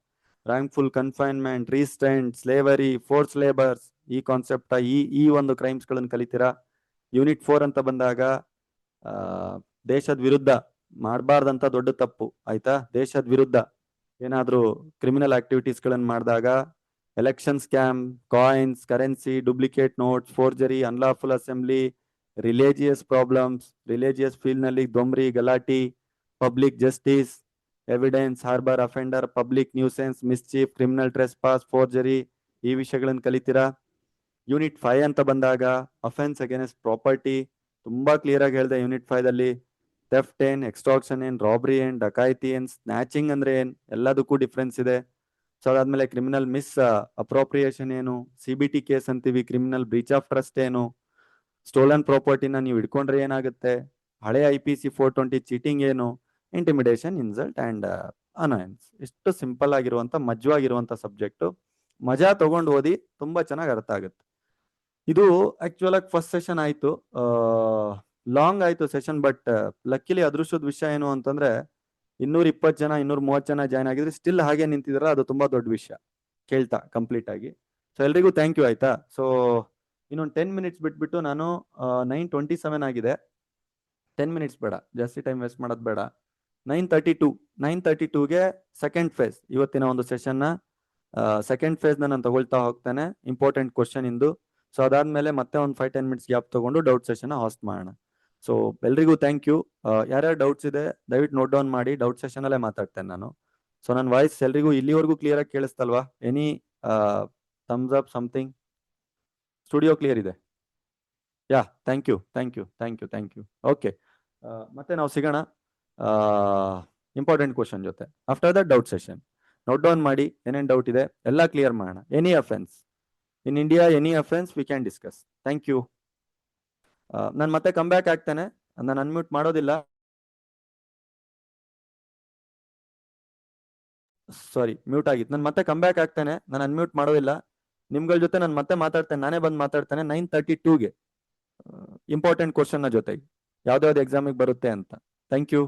wrongful confinement, restraint, slavery, force labours, ಈ concept ಈ ಒಂದು ಕ್ರೈಮ್ಸ್ ಗಳನ್ನು ಕಲಿತೀರಾ. ಯೂನಿಟ್ 4 ಅಂತ ಬಂದಾಗ ದೇಶದ ವಿರುದ್ಧ ಮಾಡಬಾರ್ದಂತ ದೊಡ್ಡ ತಪ್ಪು, ಆಯ್ತಾ, ದೇಶದ ವಿರುದ್ಧ ಏನಾದ್ರೂ ಕ್ರಿಮಿನಲ್ ಆಕ್ಟಿವಿಟೀಸ್ ಗಳನ್ನ ಮಾಡಿದಾಗ election scam, coins, currency, duplicate notes, forgery, unlawful assembly, religious problems, religious field ನಲ್ಲಿ ದೊಂಬ್ರಿ, ಗಲಾಟಿ, public justice, evidence, harbour offender, public nuisance, mischief, criminal trespass, forgery, ಈ ವಿಷಯಗಳನ್ನು ಕಲಿತೀರಾ. ಯೂನಿಟ್ 5 ಅಂತ ಬಂದಾಗ ಅಫೆನ್ಸ್ ಅಗೇನ್ಸ್ಟ್ ಪ್ರಾಪರ್ಟಿ, ತುಂಬಾ ಕ್ಲಿಯರ್ ಆಗಿ ಹೇಳಿದೆ ಯೂನಿಟ್ 5 ದಲ್ಲಿ. ಥೆಫ್ಟ್ ಏನ್, ಎಕ್ಸ್ಟಾರ್ಕ್ಷನ್ ಏನ್, ರಾಬ್ರಿ ಏನ್, ಡಕಾಯಿತಿ ಏನ್, ಸ್ನ್ಯಾಚಿಂಗ್ ಅಂದ್ರೆ ಏನ್, ಎಲ್ಲದಕ್ಕೂ ಡಿಫ್ರೆನ್ಸ್ ಇದೆ. ಸೊ ಅದಾದ್ಮೇಲೆ ಕ್ರಿಮಿನಲ್ ಮಿಸ್ ಅಪ್ರೋಪ್ರಿಯೇಷನ್ ಏನು, CBT ಕೇಸ್ ಅಂತೀವಿ, ಕ್ರಿಮಿನಲ್ ಬ್ರೀಚ್ ಆಫ್ ಟ್ರಸ್ಟ್ ಏನು, ಸ್ಟೋಲನ್ ಪ್ರಾಪರ್ಟಿನ ನೀವು ಇಟ್ಕೊಂಡ್ರೆ ಏನಾಗುತ್ತೆ, ಹಳೆ IPC 420 ಚೀಟಿಂಗ್ ಏನು, ಇಂಟಿಮಿಡೇಷನ್, ಇನ್ಸಲ್ಟ್ ಅಂಡ್ ಅನಾಯನ್ಸ್. ಇಷ್ಟು ಸಿಂಪಲ್ ಆಗಿರುವಂತ ಮಜವಾಗಿರುವಂತ ಸಬ್ಜೆಕ್ಟ್, ಮಜಾ ತಗೊಂಡು ಓದಿ, ತುಂಬಾ ಚೆನ್ನಾಗಿ ಅರ್ಥ ಆಗುತ್ತೆ. ಇದು ಆಕ್ಚುಲ್ ಆಗಿ ಫಸ್ಟ್ ಸೆಷನ್ ಆಯ್ತು, ಲಾಂಗ್ ಆಯ್ತು ಸೆಷನ್, ಬಟ್ ಲಕ್ಕಿಲಿ ಅದೃಷ್ಟದ ವಿಷಯ ಏನು ಅಂತಂದ್ರೆ 220 ಜನ 230 ಜನ ಜಾಯ್ನ್ ಆಗಿದ್ರೆ ಸ್ಟಿಲ್ ಹಾಗೆ ನಿಂತಿದಾರ, ಅದು ತುಂಬಾ ದೊಡ್ಡ ವಿಷಯ ಕೇಳ್ತಾ ಕಂಪ್ಲೀಟ್ ಆಗಿ. ಸೊ ಎಲ್ರಿಗೂ ಥ್ಯಾಂಕ್ ಯು, ಆಯ್ತಾ. ಸೊ ಇನ್ನೊಂದು 10 ಮಿನಿಟ್ಸ್ ಬಿಟ್ಬಿಟ್ಟು ನಾನು 9:27 ಆಗಿದೆ, 10 ಮಿನಿಟ್ಸ್ ಬೇಡ, ಜಾಸ್ತಿ ಟೈಮ್ ವೇಸ್ಟ್ ಮಾಡೋದು ಬೇಡ. 9:32ಗೆ ಸೆಕೆಂಡ್ ಫೇಸ್, ಇವತ್ತಿನ ಒಂದು ಸೆಷನ್ನ ಸೆಕೆಂಡ್ ಫೇಸ್ ನಾನು ತಗೊಳ್ತಾ ಹೋಗ್ತೇನೆ, ಇಂಪಾರ್ಟೆಂಟ್ ಕ್ವಶನ್ ಇಂದು. ಸೊ ಅದಾದ್ಮೇಲೆ ಮತ್ತೆ ಒಂದು 5-10 ಮಿನಿಟ್ಸ್ ಗ್ಯಾಪ್ ತಗೊಂಡು ಡೌಟ್ ಸೆಷನ್ ಹಾಸ್ಟ್ ಮಾಡೋಣ. ಸೊ ಎಲ್ರಿಗೂ ಥ್ಯಾಂಕ್ ಯು. ಯಾರ್ಯಾರು ಡೌಟ್ಸ್ ಇದೆ ದಯವಿಟ್ಟು ನೋಟ್ ಡೌನ್ ಮಾಡಿ, ಡೌಟ್ ಸೆಷನ್ ಅಲ್ಲೇ ಮಾತಾಡ್ತೇನೆ ನಾನು. ಸೊ ನನ್ನ ವಾಯ್ಸ್ ಎಲ್ರಿಗೂ ಇಲ್ಲಿವರೆಗೂ ಕ್ಲಿಯರ್ ಆಗಿ ಕೇಳಿಸ್ತಲ್ವಾ? Any thumbs up, something? Studio clear ಇದೆ? Yeah, thank you, thank you, thank you, thank you. Okay, ಮತ್ತೆ ನಾವು ಸಿಗೋಣ ಇಂಪಾರ್ಟೆಂಟ್ ಕ್ವಶನ್ ಜೊತೆ. After that doubt session note down ಮಾಡಿ, ಏನೇನು ಡೌಟ್ ಇದೆ ಎಲ್ಲ ಕ್ಲಿಯರ್ ಮಾಡೋಣ. Any offence in India, any offence we can discuss. Thank you. ನಾನು ಮತ್ತೆ ಕಮ್ ಬ್ಯಾಕ್ ಆಗ್ತೇನೆ, ನಾನು ಅನ್ಮ್ಯೂಟ್ ಮಾಡೋದಿಲ್ಲ. ಸಾರಿ, ಮ್ಯೂಟ್ ಆಗಿತ್ತು. ನಾನು ಮತ್ತೆ ಕಮ್ ಬ್ಯಾಕ್ ಆಗ್ತೇನೆ, ನಾನು ಅನ್ಮ್ಯೂಟ್ ಮಾಡೋದಿಲ್ಲ. ನಿಮ್ಗಳ ಜೊತೆ ನಾನು ಮತ್ತೆ ಮಾತಾಡ್ತೇನೆ, ನಾನೇ ಬಂದು ಮಾತಾಡ್ತೇನೆ 9:32ಗೆ ಇಂಪಾರ್ಟೆಂಟ್ ಕ್ವಶನ್ ನ ಜೊತೆಗೆ, ಯಾವ್ದಾವ್ದು ಎಕ್ಸಾಮಿಗೆ ಬರುತ್ತೆ ಅಂತ. Thank you.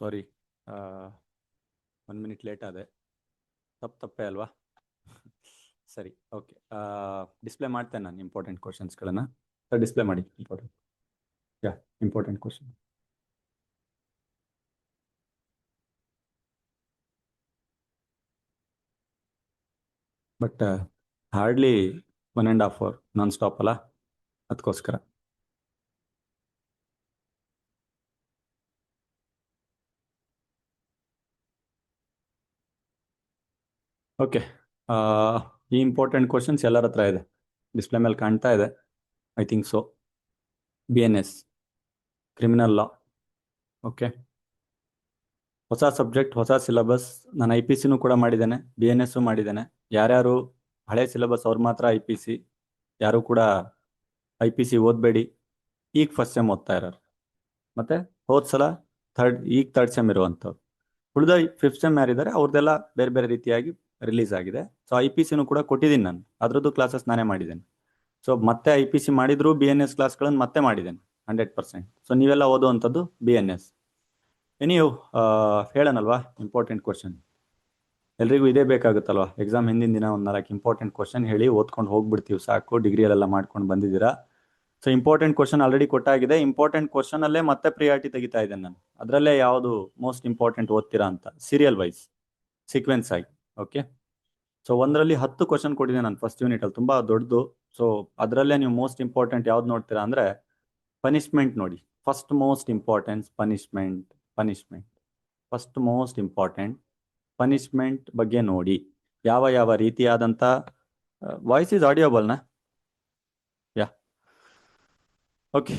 Sorry, 1 minute late ಆದೆ. ತಪ್ಪೇ ಅಲ್ವಾ? ಸರಿ, ಓಕೆ. ಡಿಸ್ಪ್ಲೇ ಮಾಡ್ತೇನೆ ನಾನು ಇಂಪಾರ್ಟೆಂಟ್ ಕ್ವಶನ್ಸ್ಗಳನ್ನು. ಸರ್ ಡಿಸ್ಪ್ಲೇ ಮಾಡಿ important question. But hardly 1.5 hour non stop ಅಲ್ಲ, ಅದಕ್ಕೋಸ್ಕರ. ಓಕೆ, ಈ ಇಂಪಾರ್ಟೆಂಟ್ ಕ್ವಶನ್ಸ್ ಎಲ್ಲರ ಹತ್ರ ಇದೆ, ಡಿಸ್ಪ್ಲೇ ಮೇಲೆ ಕಾಣ್ತಾ ಇದೆ. I think so. BNS criminal law. Okay, ಹೊಸ ಸಬ್ಜೆಕ್ಟ್, ಹೊಸ ಸಿಲೆಬಸ್. ನಾನು IPCನೂ ಕೂಡ ಮಾಡಿದ್ದೇನೆ, BNS ಮಾಡಿದ್ದೇನೆ. ಯಾರ್ಯಾರು ಹಳೆ ಸಿಲೆಬಸ್ ಅವ್ರು ಮಾತ್ರ IPC, ಯಾರು ಕೂಡ IPC ಓದಬೇಡಿ. ಈಗ ಫಸ್ಟ್ ಸೆಮ್ ಓದ್ತಾ ಇರೋರು, ಮತ್ತೆ ಹೋದ್ ಸಲ ಈಗ ಥರ್ಡ್ ಸೆಮ್ ಇರುವಂಥವ್ರು. ಉಳಿದ 5th ಸೆಮ್ ಯಾರಿದ್ದಾರೆ ಅವ್ರದ್ದೆಲ್ಲ ಬೇರೆ ಬೇರೆ ರೀತಿಯಾಗಿ ರಿಲೀಸ್ ಆಗಿದೆ. ಸೊ IPCನೂ ಕೂಡ ಕೊಟ್ಟಿದ್ದೀನಿ ನಾನು, ಅದರದ್ದು ಕ್ಲಾಸಸ್ ನಾನೇ ಮಾಡಿದ್ದೇನೆ. ಸೊ ಮತ್ತೆ IPC ಮಾಡಿದ್ರು BNS ಕ್ಲಾಸ್ಗಳನ್ನು ಮತ್ತೆ ಮಾಡಿದ್ದೇನೆ 100%. ಸೊ ನೀವೆಲ್ಲ ಓದುವಂಥದ್ದು BNS. ನೀವು ಹೇಳೋಣಲ್ವಾ ಇಂಪಾರ್ಟೆಂಟ್ ಕ್ವಶನ್. ಎಲ್ರಿಗೂ ಇದೇ ಬೇಕಾಗುತ್ತಲ್ವಾ, ಎಕ್ಸಾಮ್ ಹಿಂದಿನ ದಿನ ಒಂದು 4 ಇಂಪಾರ್ಟೆಂಟ್ ಕ್ವಶನ್ ಹೇಳಿ ಓದ್ಕೊಂಡು ಹೋಗ್ಬಿಡ್ತೀವಿ ಸಾಕು. ಡಿಗ್ರಿಯಲ್ಲೆಲ್ಲ ಮಾಡ್ಕೊಂಡು ಬಂದಿದ್ದೀರಾ. ಸೊ ಇಂಪಾರ್ಟೆಂಟ್ ಕ್ವಶನ್ ಆಲ್ರೆಡಿ ಕೊಟ್ಟಾಗಿದೆ. ಇಂಪಾರ್ಟೆಂಟ್ ಕ್ವಶನ್ ಅಲ್ಲೇ ಮತ್ತೆ ಪ್ರಿಯಾರಿಟಿ ತೆಗಿತಾ ಇದ್ದೇನೆ ನಾನು. ಅದರಲ್ಲೇ ಯಾವುದು ಮೋಸ್ಟ್ ಇಂಪಾರ್ಟೆಂಟ್ ಓದ್ತೀರಾ ಅಂತ, ಸೀರಿಯಲ್ ವೈಸ್, ಸೀಕ್ವೆನ್ಸ್ ಆಗಿ. ಓಕೆ, ಸೊ 1ರಲ್ಲಿ 10 ಕ್ವಶನ್ ಕೊಟ್ಟಿದ್ದೆ ನಾನು ಫಸ್ಟ್ ಯೂನಿಟ್ ಅಲ್ಲಿ, ತುಂಬಾ ದೊಡ್ಡದು. ಸೊ ಅದರಲ್ಲೇ ನೀವು ಮೋಸ್ಟ್ ಇಂಪಾರ್ಟೆಂಟ್ ಯಾವ್ದು ನೋಡ್ತೀರಾ ಅಂದ್ರೆ ಪನಿಷ್ಮೆಂಟ್ ನೋಡಿ. First most important punishment. First most important punishment ಬಗ್ಗೆ ನೋಡಿ. ಯಾವ ಯಾವ ರೀತಿಯಾದಂಥ ವಾಯ್ಸ್ ಇಸ್ ಆಡಿಯೋಬಲ್ನಾ? Yeah, okay.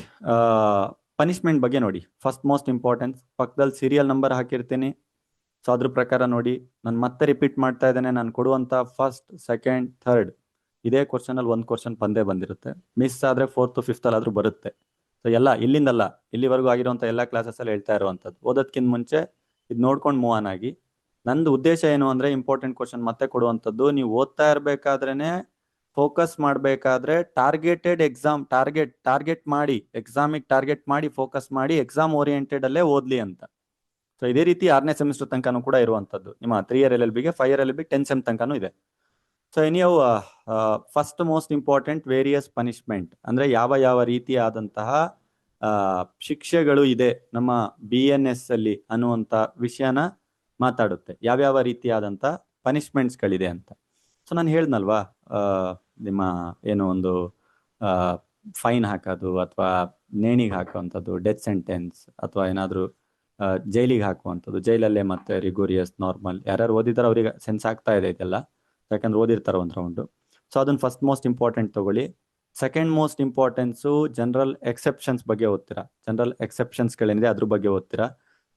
ಪನಿಷ್ಮೆಂಟ್ ಬಗ್ಗೆ ನೋಡಿ, ಫಸ್ಟ್ ಮೋಸ್ಟ್ ಇಂಪಾರ್ಟೆನ್ಸ್. ಪಕ್ಕದಲ್ಲಿ ಸೀರಿಯಲ್ ನಂಬರ್ ಹಾಕಿರ್ತೀನಿ, ಸೊ ಅದ್ರ ಪ್ರಕಾರ ನೋಡಿ. ನಾನು ಮತ್ತೆ ರಿಪೀಟ್ ಮಾಡ್ತಾ ಇದ್ದೇನೆ, ನಾನು ಕೊಡುವಂಥ ಫಸ್ಟ್, ಸೆಕೆಂಡ್, ಥರ್ಡ್ ಇದೇ ಕ್ವಶನಲ್ಲಿ ಒಂದು ಕ್ವಶನ್ ಬಂದಿರುತ್ತೆ. ಮಿಸ್ ಆದರೆ 4th 5th ಅಲ್ಲಾದ್ರೂ ಬರುತ್ತೆ. ಸೊ ಎಲ್ಲ ಇಲ್ಲಿಂದಲ್ಲ, ಇಲ್ಲಿವರೆಗೂ ಆಗಿರುವಂಥ ಎಲ್ಲ ಕ್ಲಾಸಸ್ಸಲ್ಲಿ ಹೇಳ್ತಾ ಇರುವಂಥದ್ದು. ಓದೋದಕ್ಕಿಂತ ಮುಂಚೆ ಇದು ನೋಡ್ಕೊಂಡು ಮೂವ್ ಆನ್ ಆಗಿ. ನಂದು ಉದ್ದೇಶ ಏನು ಅಂದರೆ ಇಂಪಾರ್ಟೆಂಟ್ ಕ್ವಶನ್ ಮತ್ತೆ ಕೊಡುವಂಥದ್ದು. ನೀವು ಓದ್ತಾ ಇರಬೇಕಾದ್ರೇ ಫೋಕಸ್ ಮಾಡಬೇಕಾದ್ರೆ ಟಾರ್ಗೆಟೆಡ್ ಎಕ್ಸಾಮ್, ಟಾರ್ಗೆಟ್ ಮಾಡಿ, ಎಕ್ಸಾಮಿಗೆ ಟಾರ್ಗೆಟ್ ಮಾಡಿ, ಫೋಕಸ್ ಮಾಡಿ, ಎಕ್ಸಾಮ್ ಓರಿಯೆಂಟೆಡ್ ಅಲ್ಲೇ ಓದ್ಲಿ ಅಂತ. ಸೊ ಇದೇ ರೀತಿ 6ನೇ ಸೆಮಿಸ್ಟರ್ ತನಕನೂ ಕೂಡ ಇರುವಂಥದ್ದು. ನಿಮ್ಮ 3 year LLBಗೆ 5 year LLB 10 ಸೆಮ್ ತನಕನೂ ಇದೆ. So ಎನಿಯವ್ first most important various punishment ಅಂದರೆ ಯಾವ ಯಾವ ರೀತಿಯಾದಂತಹ ಶಿಕ್ಷೆಗಳು ಇದೆ ನಮ್ಮ BNS ಅಲ್ಲಿ ಅನ್ನುವಂಥ ವಿಷಯನ ಮಾತಾಡುತ್ತೆ. ಯಾವ್ಯಾವ ರೀತಿಯಾದಂಥ ಪನಿಷ್ಮೆಂಟ್ಸ್ಗಳಿದೆ ಅಂತ. ಸೊ ನಾನು ಹೇಳ್ದಲ್ವಾ, ನಿಮ್ಮ ಏನು ಒಂದು ಫೈನ್ ಹಾಕೋದು, ಅಥವಾ ನೇಣಿಗೆ ಹಾಕುವಂಥದ್ದು, ಡೆತ್ ಸೆಂಟೆನ್ಸ್, ಅಥವಾ ಏನಾದರೂ ಜೈಲಿಗೆ ಹಾಕುವಂಥದ್ದು. ಜೈಲಲ್ಲೇ ಮತ್ತೆ ರಿಗೋರಿಯಸ್, ನಾರ್ಮಲ್, ಯಾರ್ಯಾರು ಓದಿದಾರೋ ಅವ್ರಿಗೆ ಸೆನ್ಸ್ ಆಗ್ತಾ ಇದೆ ಇದೆಲ್ಲ, ಯಾಕಂದ್ರೆ ಓದಿರ್ತಾರೆ ಒಂದು ರೌಂಡು. ಸೊ ಅದನ್ನು ಫಸ್ಟ್ ಮೋಸ್ಟ್ ಇಂಪಾರ್ಟೆಂಟ್ ತಗೊಳ್ಳಿ. Second most importance general exceptions ಬಗ್ಗೆ ಓದ್ತೀರಾ. ಜನರಲ್ ಎಕ್ಸೆಪ್ಷನ್ಸ್ಗಳೇನಿದೆ ಅದ್ರ ಬಗ್ಗೆ ಓದ್ತೀರಾ.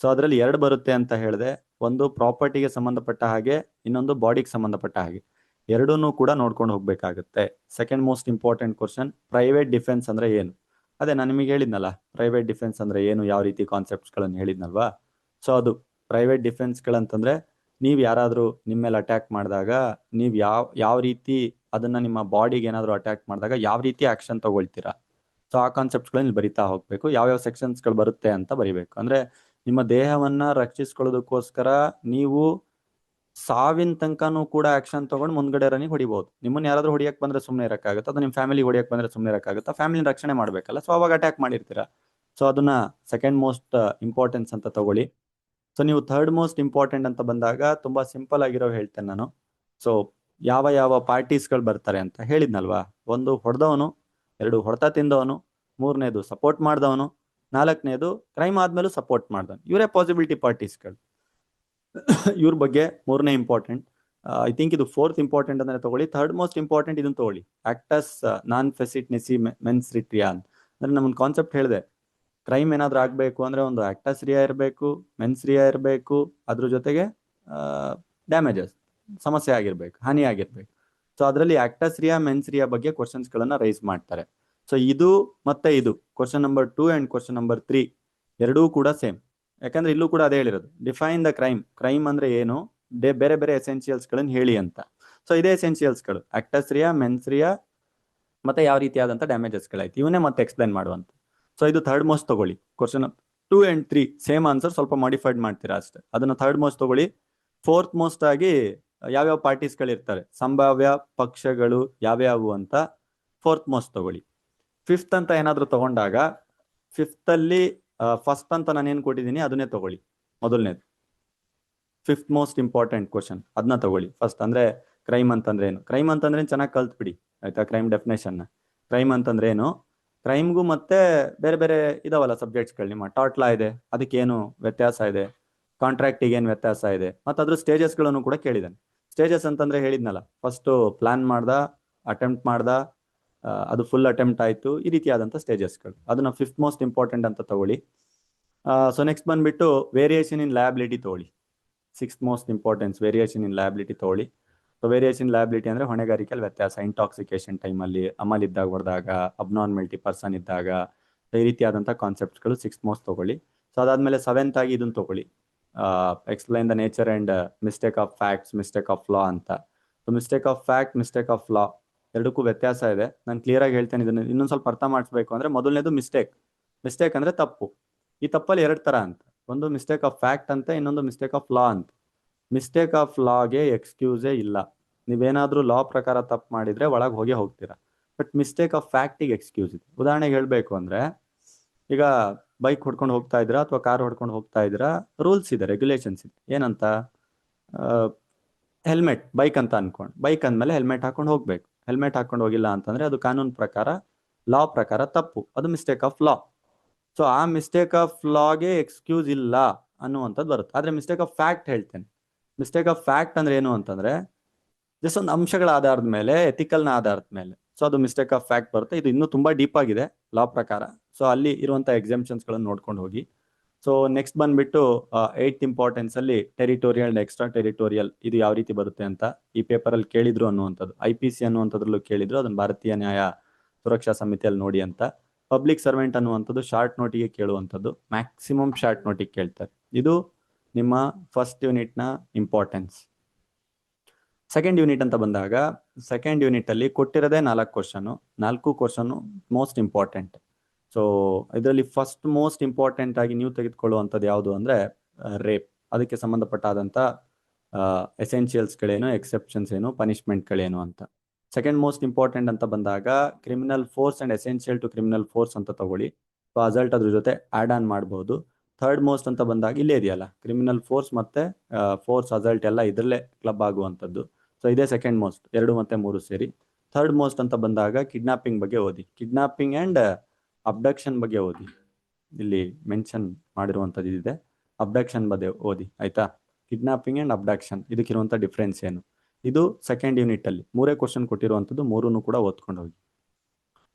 ಸೊ ಅದರಲ್ಲಿ 2 ಬರುತ್ತೆ ಅಂತ ಹೇಳಿದೆ. ಒಂದು ಪ್ರಾಪರ್ಟಿಗೆ ಸಂಬಂಧಪಟ್ಟ ಹಾಗೆ, ಇನ್ನೊಂದು ಬಾಡಿಗೆ ಸಂಬಂಧಪಟ್ಟ ಹಾಗೆ. ಎರಡನ್ನೂ ಕೂಡ ನೋಡ್ಕೊಂಡು ಹೋಗ್ಬೇಕಾಗುತ್ತೆ. Second most important question, private defence ಅಂದ್ರೆ ಏನು? ಅದೇ ನಾನು ನಿಮಗೆ ಹೇಳಿದ್ನಲ್ಲ, ಪ್ರೈವೇಟ್ ಡಿಫೆನ್ಸ್ ಅಂದ್ರೆ ಏನು, ಯಾವ ರೀತಿ ಕಾನ್ಸೆಪ್ಟ್ಸ್ಗಳನ್ನು ಹೇಳಿದ್ನಲ್ವಾ. ಸೊ ಅದು ಪ್ರೈವೇಟ್ ಡಿಫೆನ್ಸ್ಗಳಂತಂದ್ರೆ, ನೀವು ಯಾರಾದರೂ ನಿಮ್ಮ ಮೇಲೆ ಅಟ್ಯಾಕ್ ಮಾಡಿದಾಗ ನೀವು ಯಾವ ರೀತಿ ಅದನ್ನ ನಿಮ್ಮ ಬಾಡಿಗೆ ಏನಾದರೂ ಅಟ್ಯಾಕ್ ಮಾಡಿದಾಗ ಯಾವ ರೀತಿ ಆಕ್ಷನ್ ತಗೊಳ್ತೀರಾ. ಸೊ ಆ ಕಾನ್ಸೆಪ್ಟ್ಸ್ಗಳನ್ನ ಬರಿತಾ ಹೋಗ್ಬೇಕು. ಯಾವ್ಯಾವ ಸೆಕ್ಷನ್ಸ್ಗಳು ಬರುತ್ತೆ ಅಂತ ಬರಿಬೇಕು. ಅಂದ್ರೆ ನಿಮ್ಮ ದೇಹವನ್ನ ರಕ್ಷಿಸ್ಕೊಳ್ಳೋದಕ್ಕೋಸ್ಕರ ನೀವು ಸಾವಿನ ತನಕನೂ ಕೂಡ ಆಕ್ಷನ್ ತಗೊಂಡು ಮುಂದ್ಗಡೆ ರನಿಗೆ ಹೊಡಿಬಹುದು. ನಿಮ್ಮನ್ನ ಯಾರಾದ್ರೂ ಹೊಡಿಯಕ್ ಬಂದ್ರೆ ಸುಮ್ಮನೆ ಇರಕ್ಕಾಗತ್ತಾ? ಅದು ನಿಮ್ಮ ಫ್ಯಾಮಿಲಿ ಹೊಡಿಯಕ್ ಬಂದ್ರೆ ಸುಮ್ಮನೆ ಇರಕ್ಕಾಗತ್ತಾ? ಫ್ಯಾಮಿಲಿನ ರಕ್ಷಣೆ ಮಾಡ್ಬೇಕಲ್ಲ. ಸೊ ಅವಾಗ ಅಟ್ಯಾಕ್ ಮಾಡಿರ್ತೀರಾ. ಸೊ ಅದನ್ನ ಸೆಕೆಂಡ್ ಮೋಸ್ಟ್ ಇಂಪಾರ್ಟೆನ್ಸ್ ಅಂತ ತಗೊಳ್ಳಿ. ಸೊ ನೀವು ಥರ್ಡ್ ಮೋಸ್ಟ್ ಇಂಪಾರ್ಟೆಂಟ್ ಅಂತ ಬಂದಾಗ ತುಂಬಾ ಸಿಂಪಲ್ ಆಗಿರೋ ಹೇಳ್ತೇನೆ ನಾನು. ಸೊ ಯಾವ ಯಾವ ಪಾರ್ಟೀಸ್ಗಳು ಬರ್ತಾರೆ ಅಂತ ಹೇಳಿದ್ನಲ್ವಾ. 1 ಹೊಡೆದವನು, 2 ಹೊಡೆತ ತಿಂದವನು, 3ನೇದು ಸಪೋರ್ಟ್ ಮಾಡಿದವನು, 4ನೇದು ಕ್ರೈಮ್ ಆದ್ಮೇಲೂ ಸಪೋರ್ಟ್ ಮಾಡಿದವನು. ಇವರೇ ಪಾಸಿಬಿಲಿಟಿ ಪಾರ್ಟೀಸ್ಗಳು. ಇವ್ರ ಬಗ್ಗೆ 3ನೇ ಇಂಪಾರ್ಟೆಂಟ್. ಐ ಥಿಂಕ್ ಇದು 4th ಇಂಪಾರ್ಟೆಂಟ್ ಅಂದ್ರೆ ತಗೊಳ್ಳಿ. ಥರ್ಡ್ ಮೋಸ್ಟ್ ಇಂಪಾರ್ಟೆಂಟ್ ಇದನ್ನ ತಗೊಳ್ಳಿ, ಆಕ್ಟಸ್ ನಾನ್ ಫೆಸಿಟ್ ನೆಸಿ ಮೆನ್ಸ್ ರಿಟ್ರಿಯಾನ್. ಅಂದ್ರೆ ನಮ್ಮೊಂದು ಕಾನ್ಸೆಪ್ಟ್ ಹೇಳಿದೆ, ಕ್ರೈಮ್ ಏನಾದ್ರೂ ಆಗ್ಬೇಕು ಅಂದ್ರೆ ಒಂದು ಆಕ್ಟಸ್ ರಿಯಾ ಇರಬೇಕು, ಮೆನ್ಸ್ ರಿಯಾ ಇರಬೇಕು, ಅದ್ರ ಜೊತೆಗೆ ಡ್ಯಾಮೇಜಸ್, ಸಮಸ್ಯೆ ಆಗಿರ್ಬೇಕು, ಹಾನಿ ಆಗಿರ್ಬೇಕು. ಸೊ ಅದರಲ್ಲಿ ಆಕ್ಟಸ್ ರಿಯಾ, ಮೆನ್ಸ್ ರಿಯಾ ಬಗ್ಗೆ ಕ್ವಶನ್ಸ್ ಗಳನ್ನ ರೈಸ್ ಮಾಡ್ತಾರೆ. ಸೊ ಇದು ಮತ್ತೆ ಇದು question number 2 and question number 3 ಎರಡೂ ಕೂಡ ಸೇಮ್. ಯಾಕಂದ್ರೆ ಇಲ್ಲೂ ಕೂಡ ಅದೇ ಹೇಳಿರೋದು, ಡಿಫೈನ್ ದ ಕ್ರೈಮ್. ಕ್ರೈಮ್ ಅಂದ್ರೆ ಏನು, ಬೇರೆ ಬೇರೆ ಎಸೆನ್ಷಿಯಲ್ಸ್ ಗಳನ್ನ ಹೇಳಿ ಅಂತ. ಸೊ ಇದೇ ಎಸೆನ್ಷಿಯಲ್ಸ್ಗಳು, ಆಕ್ಟಸ್ ರಿಯಾ, ಮೆನ್ಸ್ ರಿಯಾ, ಮತ್ತೆ ಯಾವ ರೀತಿಯಾದಂಥ ಡ್ಯಾಮೇಜಸ್ಗಳಾಯ್ತು ಇವನ್ನೇ ಮತ್ತೆ ಎಕ್ಸ್ಪ್ಲೈನ್ ಮಾಡುವಂತ. ಸೊ ಇದು ಥರ್ಡ್ ಮೋಸ್ಟ್ ತಗೊಳ್ಳಿ ಕ್ವಶನ್. 2 and 3 ಸೇಮ್ ಆನ್ಸರ್, ಸ್ವಲ್ಪ ಮಾಡಿಫೈಡ್ ಮಾಡ್ತೀರಾ ಅಷ್ಟೇ. ಅದನ್ನ ಥರ್ಡ್ ಮೋಸ್ಟ್ ತಗೊಳ್ಳಿ. ಫೋರ್ತ್ ಮೋಸ್ಟ್ ಆಗಿ ಯಾವ್ಯಾವ ಪಾರ್ಟೀಸ್ಗಳಿರ್ತಾರೆ, ಸಂಭಾವ್ಯ ಪಕ್ಷಗಳು ಯಾವ್ಯಾವು ಅಂತ ಫೋರ್ತ್ ಮೋಸ್ಟ್ ತಗೊಳ್ಳಿ. ಫಿಫ್ತ್ ಅಂತ ಏನಾದ್ರು ತಗೊಂಡಾಗ ಫಿಫ್ತ್ ಅಲ್ಲಿ ಫಸ್ಟ್ ಅಂತ ನಾನು ಏನ್ ಕೊಟ್ಟಿದ್ದೀನಿ ಅದನ್ನೇ ತಗೊಳ್ಳಿ. ಮೊದಲನೇದು ಫಿಫ್ತ್ ಮೋಸ್ಟ್ ಇಂಪಾರ್ಟೆಂಟ್ ಕ್ವಶನ್, ಅದನ್ನ ತಗೊಳ್ಳಿ ಫಸ್ಟ್. ಅಂದ್ರೆ ಕ್ರೈಮ್ ಅಂತಂದ್ರೆ ಏನು, ಕ್ರೈಮ್ ಅಂತಂದ್ರೆ ಚೆನ್ನಾಗಿ ಕಲ್ತ್ಬಿಡಿ ಆಯ್ತಾ. ಕ್ರೈಮ್ ಡೆಫಿನೇಷನ್, ಕ್ರೈಮ್ ಅಂತಂದ್ರೆ ಏನು, ಕ್ರೈಮ್ಗೂ ಮತ್ತೆ ಬೇರೆ ಬೇರೆ ಇದಾವಲ್ಲ ಸಬ್ಜೆಕ್ಟ್ಸ್ಗಳು. ನಿಮ್ಮ ಟಾಟ್ ಲಾ ಇದೆ, ಅದಕ್ಕೇನು ವ್ಯತ್ಯಾಸ ಇದೆ, ಕಾಂಟ್ರಾಕ್ಟಿಗೆ ಏನು ವ್ಯತ್ಯಾಸ ಇದೆ, ಮತ್ತು ಅದ್ರ ಸ್ಟೇಜಸ್ಗಳನ್ನು ಕೂಡ ಕೇಳಿದ್ದಾನೆ. ಸ್ಟೇಜಸ್ ಅಂತಂದ್ರೆ ಹೇಳಿದ್ನಲ್ಲ, ಫಸ್ಟ್ ಪ್ಲಾನ್ ಮಾಡ್ದ, ಅಟೆಂಪ್ಟ್ ಮಾಡ್ದ, ಅದು ಫುಲ್ ಅಟೆಂಪ್ಟ್ ಆಯ್ತು, ಈ ರೀತಿಯಾದಂಥ ಸ್ಟೇಜಸ್ಗಳು. ಅದನ್ನ ಫಿಫ್ತ್ ಮೋಸ್ಟ್ ಇಂಪಾರ್ಟೆಂಟ್ ಅಂತ ತಗೊಳ್ಳಿ. ಸೊ ನೆಕ್ಸ್ಟ್ ಬಂದ್ಬಿಟ್ಟು ವೇರಿಯೇಷನ್ ಇನ್ ಲಯಬಿಲಿಟಿ ತಗೊಳ್ಳಿ. ಸಿಕ್ಸ್ತ್ ಮೋಸ್ಟ್ ಇಂಪಾರ್ಟೆನ್ಸ್ ವೇರಿಯೇಷನ್ ಇನ್ ಲಯಬಿಲಿಟಿ ತಗೊಳ್ಳಿ. ಸೊ ವೇರಿಯೇಷನ್ ಲಯಬಿಲಿಟಿ ಅಂದ್ರೆ ಹೊಣೆಗಾರಿಕೆಯಲ್ಲಿ ವ್ಯತ್ಯಾಸ, ಇಂಟಾಕ್ಸಿಕೇಶನ್ ಟೈಮಲ್ಲಿ, ಅಮಲಿದ್ದಾಗ ಹೊಡೆದಾಗ, ಅಬ್ನಾರ್ಮಲಿಟಿ ಪರ್ಸನ್ ಇದ್ದಾಗ, ಈ ರೀತಿಯಾದಂಥ ಕಾನ್ಸೆಪ್ಟ್ಸ್ಗಳು ಸಿಕ್ಸ್ತ್ ಮೋಸ್ಟ್ ತಗೊಳ್ಳಿ. ಸೊ ಅದಾದ್ಮೇಲೆ ಸೆವೆಂತ್ ಆಗಿ ಇದನ್ನು ತಗೊಳ್ಳಿ, explain the nature and mistake of facts, mistake of law ಅಂತ. So mistake of fact, mistake of law ಎರಡಕ್ಕೂ ವ್ಯತ್ಯಾಸ ಇದೆ. ನಾನು ಕ್ಲಿಯರ್ ಆಗಿ ಹೇಳ್ತೇನೆ, ಇದನ್ನು ಇನ್ನೊಂದು ಸ್ವಲ್ಪ ಅರ್ಥ ಮಾಡಿಸ್ಬೇಕು ಅಂದ್ರೆ, ಮೊದಲನೇದು ಮಿಸ್ಟೇಕ್. ಮಿಸ್ಟೇಕ್ ಅಂದ್ರೆ ತಪ್ಪು. ಈ ತಪ್ಪಲ್ಲಿ ಎರಡು ತರ ಅಂತ, ಒಂದು ಮಿಸ್ಟೇಕ್ ಆಫ್ ಫ್ಯಾಕ್ಟ್ ಅಂತ, ಇನ್ನೊಂದು ಮಿಸ್ಟೇಕ್ ಆಫ್ ಲಾ ಅಂತ. ಮಿಸ್ಟೇಕ್ ಆಫ್ ಲಾಗೆ ಎಕ್ಸ್ಕ್ಯೂಸೇ ಇಲ್ಲ. ನೀವೇನಾದ್ರೂ ಲಾ ಪ್ರಕಾರ ತಪ್ಪು ಮಾಡಿದ್ರೆ ಒಳಗೆ ಹೋಗ್ತೀರಾ. ಬಟ್ ಮಿಸ್ಟೇಕ್ ಆಫ್ ಫ್ಯಾಕ್ಟಿಗೆ ಎಕ್ಸ್ಕ್ಯೂಸ್ ಇದೆ. ಉದಾಹರಣೆಗೆ ಹೇಳ್ಬೇಕು ಅಂದ್ರೆ, ಈಗ ಬೈಕ್ ಹೊಡ್ಕೊಂಡು ಹೋಗ್ತಾ ಇದ್ದೀರಾ ಅಥವಾ ಕಾರ್ ಹೊಡ್ಕೊಂಡು ಹೋಗ್ತಾ ಇದ್ದೀರಾ, ರೂಲ್ಸ್ ಇದೆ, ರೆಗ್ಯುಲೇಷನ್ಸ್ ಇದೆ. ಏನಂತ, ಹೆಲ್ಮೆಟ್, ಬೈಕ್ ಅಂತ ಅನ್ಕೊಂಡು, ಬೈಕ್ ಅಂದಮೇಲೆ ಹೆಲ್ಮೆಟ್ ಹಾಕೊಂಡು ಹೋಗ್ಬೇಕು. ಹೆಲ್ಮೆಟ್ ಹಾಕೊಂಡು ಹೋಗಿಲ್ಲ ಅಂತಂದ್ರೆ ಅದು ಕಾನೂನು ಪ್ರಕಾರ, ಲಾ ಪ್ರಕಾರ ತಪ್ಪು, ಅದು ಮಿಸ್ಟೇಕ್ ಆಫ್ ಲಾ. ಸೊ ಆ ಮಿಸ್ಟೇಕ್ ಆಫ್ ಲಾಗೆ ಎಕ್ಸ್ಕ್ಯೂಸ್ ಇಲ್ಲ ಅನ್ನುವಂಥದ್ದು ಬರುತ್ತೆ. ಆದ್ರೆ ಮಿಸ್ಟೇಕ್ ಆಫ್ ಫ್ಯಾಕ್ಟ್ ಹೇಳ್ತೇನೆ. ಮಿಸ್ಟೇಕ್ ಆಫ್ ಫ್ಯಾಕ್ಟ್ ಅಂದ್ರೆ ಏನು ಅಂತಂದ್ರೆ, ಜಸ್ಟ್ ಒಂದು ಅಂಶಗಳ ಆಧಾರದ ಮೇಲೆ, ಎಥಿಕಲ್ನ ಆಧಾರದ ಮೇಲೆ. ಸೊ ಅದು ಮಿಸ್ಟೇಕ್ ಆಫ್ ಫ್ಯಾಕ್ಟ್ ಬರುತ್ತೆ. ಇದು ಇನ್ನೂ ತುಂಬಾ ಡೀಪ್ ಆಗಿದೆ ಲಾ ಪ್ರಕಾರ. ಸೊ ಅಲ್ಲಿ ಇರುವಂತಹ ಎಕ್ಸಾಮ್ಷನ್ಸ್ ಗಳನ್ನು ನೋಡ್ಕೊಂಡು ಹೋಗಿ. ಸೊ ನೆಕ್ಸ್ಟ್ ಬಂದ್ಬಿಟ್ಟು ಏಯ್ತ್ ಇಂಪಾರ್ಟೆನ್ಸ್ ಅಲ್ಲಿ ಟೆರಿಟೋರಿಯಲ್ ಅಂಡ್ ಎಕ್ಸ್ಟ್ರಾ ಟೆರಿಟೋರಿಯಲ್, ಇದು ಯಾವ ರೀತಿ ಬರುತ್ತೆ ಅಂತ ಈ ಪೇಪರ್ ಅಲ್ಲಿ ಕೇಳಿದ್ರು ಅನ್ನುವಂಥದ್ದು. IPC ಅನ್ನುವಂಥದ್ರಲ್ಲೂ ಕೇಳಿದ್ರು, ಅದನ್ನ ಭಾರತೀಯ ನ್ಯಾಯ ಸುರಕ್ಷಾ ಸಮಿತಿಯಲ್ಲಿ ನೋಡಿ ಅಂತ. ಪಬ್ಲಿಕ್ ಸರ್ವೆಂಟ್ ಅನ್ನುವಂಥದ್ದು ಶಾರ್ಟ್ ನೋಟಿಗೆ ಕೇಳುವಂಥದ್ದು, ಮ್ಯಾಕ್ಸಿಮಮ್ ಶಾರ್ಟ್ ನೋಟಿಗೆ ಕೇಳ್ತಾರೆ. ಇದು ನಿಮ್ಮ ಫಸ್ಟ್ ಯೂನಿಟ್ ನ ಇಂಪಾರ್ಟೆನ್ಸ್. ಸೆಕೆಂಡ್ ಯೂನಿಟ್ ಅಂತ ಬಂದಾಗ, ಸೆಕೆಂಡ್ ಯೂನಿಟ್ ಅಲ್ಲಿ ಕೊಟ್ಟಿರೋದೇ 4 question, 4 question most important. So ಇದರಲ್ಲಿ ಫಸ್ಟ್ ಮೋಸ್ಟ್ ಇಂಪಾರ್ಟೆಂಟ್ ಆಗಿ ನೀವು ತೆಗೆದುಕೊಳ್ಳುವಂಥದ್ದು ಯಾವುದು ಅಂದ್ರೆ ರೇಪ್. ಅದಕ್ಕೆ ಸಂಬಂಧಪಟ್ಟಾದಂಥ ಎಸೆನ್ಷಿಯಲ್ಸ್ಗಳೇನು, ಎಕ್ಸೆಪ್ಷನ್ಸ್ ಏನು, ಪನಿಷ್ಮೆಂಟ್ಗಳೇನು ಅಂತ. ಸೆಕೆಂಡ್ ಮೋಸ್ಟ್ ಇಂಪಾರ್ಟೆಂಟ್ ಅಂತ ಬಂದಾಗ criminal force and essential to criminal force ಅಂತ ತಗೊಳ್ಳಿ. ಸೊ ಅಸಲ್ಟ್ ಅದ್ರ ಜೊತೆ ಆಡ್ ಆನ್ ಮಾಡ್ಬೋದು. ಥರ್ಡ್ ಮೋಸ್ಟ್ ಅಂತ ಬಂದಾಗ ಇಲ್ಲೇ ಇದೆಯಲ್ಲ, ಕ್ರಿಮಿನಲ್ ಫೋರ್ಸ್ ಮತ್ತೆ ಫೋರ್ಸ್, ಅಸಲ್ಟ್ ಎಲ್ಲ ಇದರಲ್ಲೇ ಕ್ಲಬ್ ಆಗುವಂಥದ್ದು. ಸೊ ಇದೇ ಸೆಕೆಂಡ್ ಮೋಸ್ಟ್, 2 ಮತ್ತು 3 ಸೇರಿ. ಥರ್ಡ್ ಮೋಸ್ಟ್ ಅಂತ ಬಂದಾಗ ಕಿಡ್ನಾಪಿಂಗ್ ಬಗ್ಗೆ ಓದಿ, ಕಿಡ್ನಾಪಿಂಗ್ ಅಂಡ್ ಅಬ್ಡಕ್ಷನ್ ಬಗ್ಗೆ ಓದಿ. ಇಲ್ಲಿ ಮೆನ್ಷನ್ ಮಾಡಿರುವಂಥದ್ದು ಇದೆ, ಅಬ್ಡಕ್ಷನ್ ಬಗ್ಗೆ ಓದಿ ಆಯ್ತಾ. ಕಿಡ್ನಾಪಿಂಗ್ ಅಂಡ್ ಅಬ್ಡಕ್ಷನ್, ಇದಕ್ಕಿರುವಂಥ ಡಿಫ್ರೆನ್ಸ್ ಏನು, ಇದು ಸೆಕೆಂಡ್ ಯೂನಿಟ್ ಅಲ್ಲಿ 3 ಕ್ವಶನ್ ಕೊಟ್ಟಿರುವಂಥದ್ದು, 3 ಕೂಡ ಓದ್ಕೊಂಡು ಹೋಗಿ.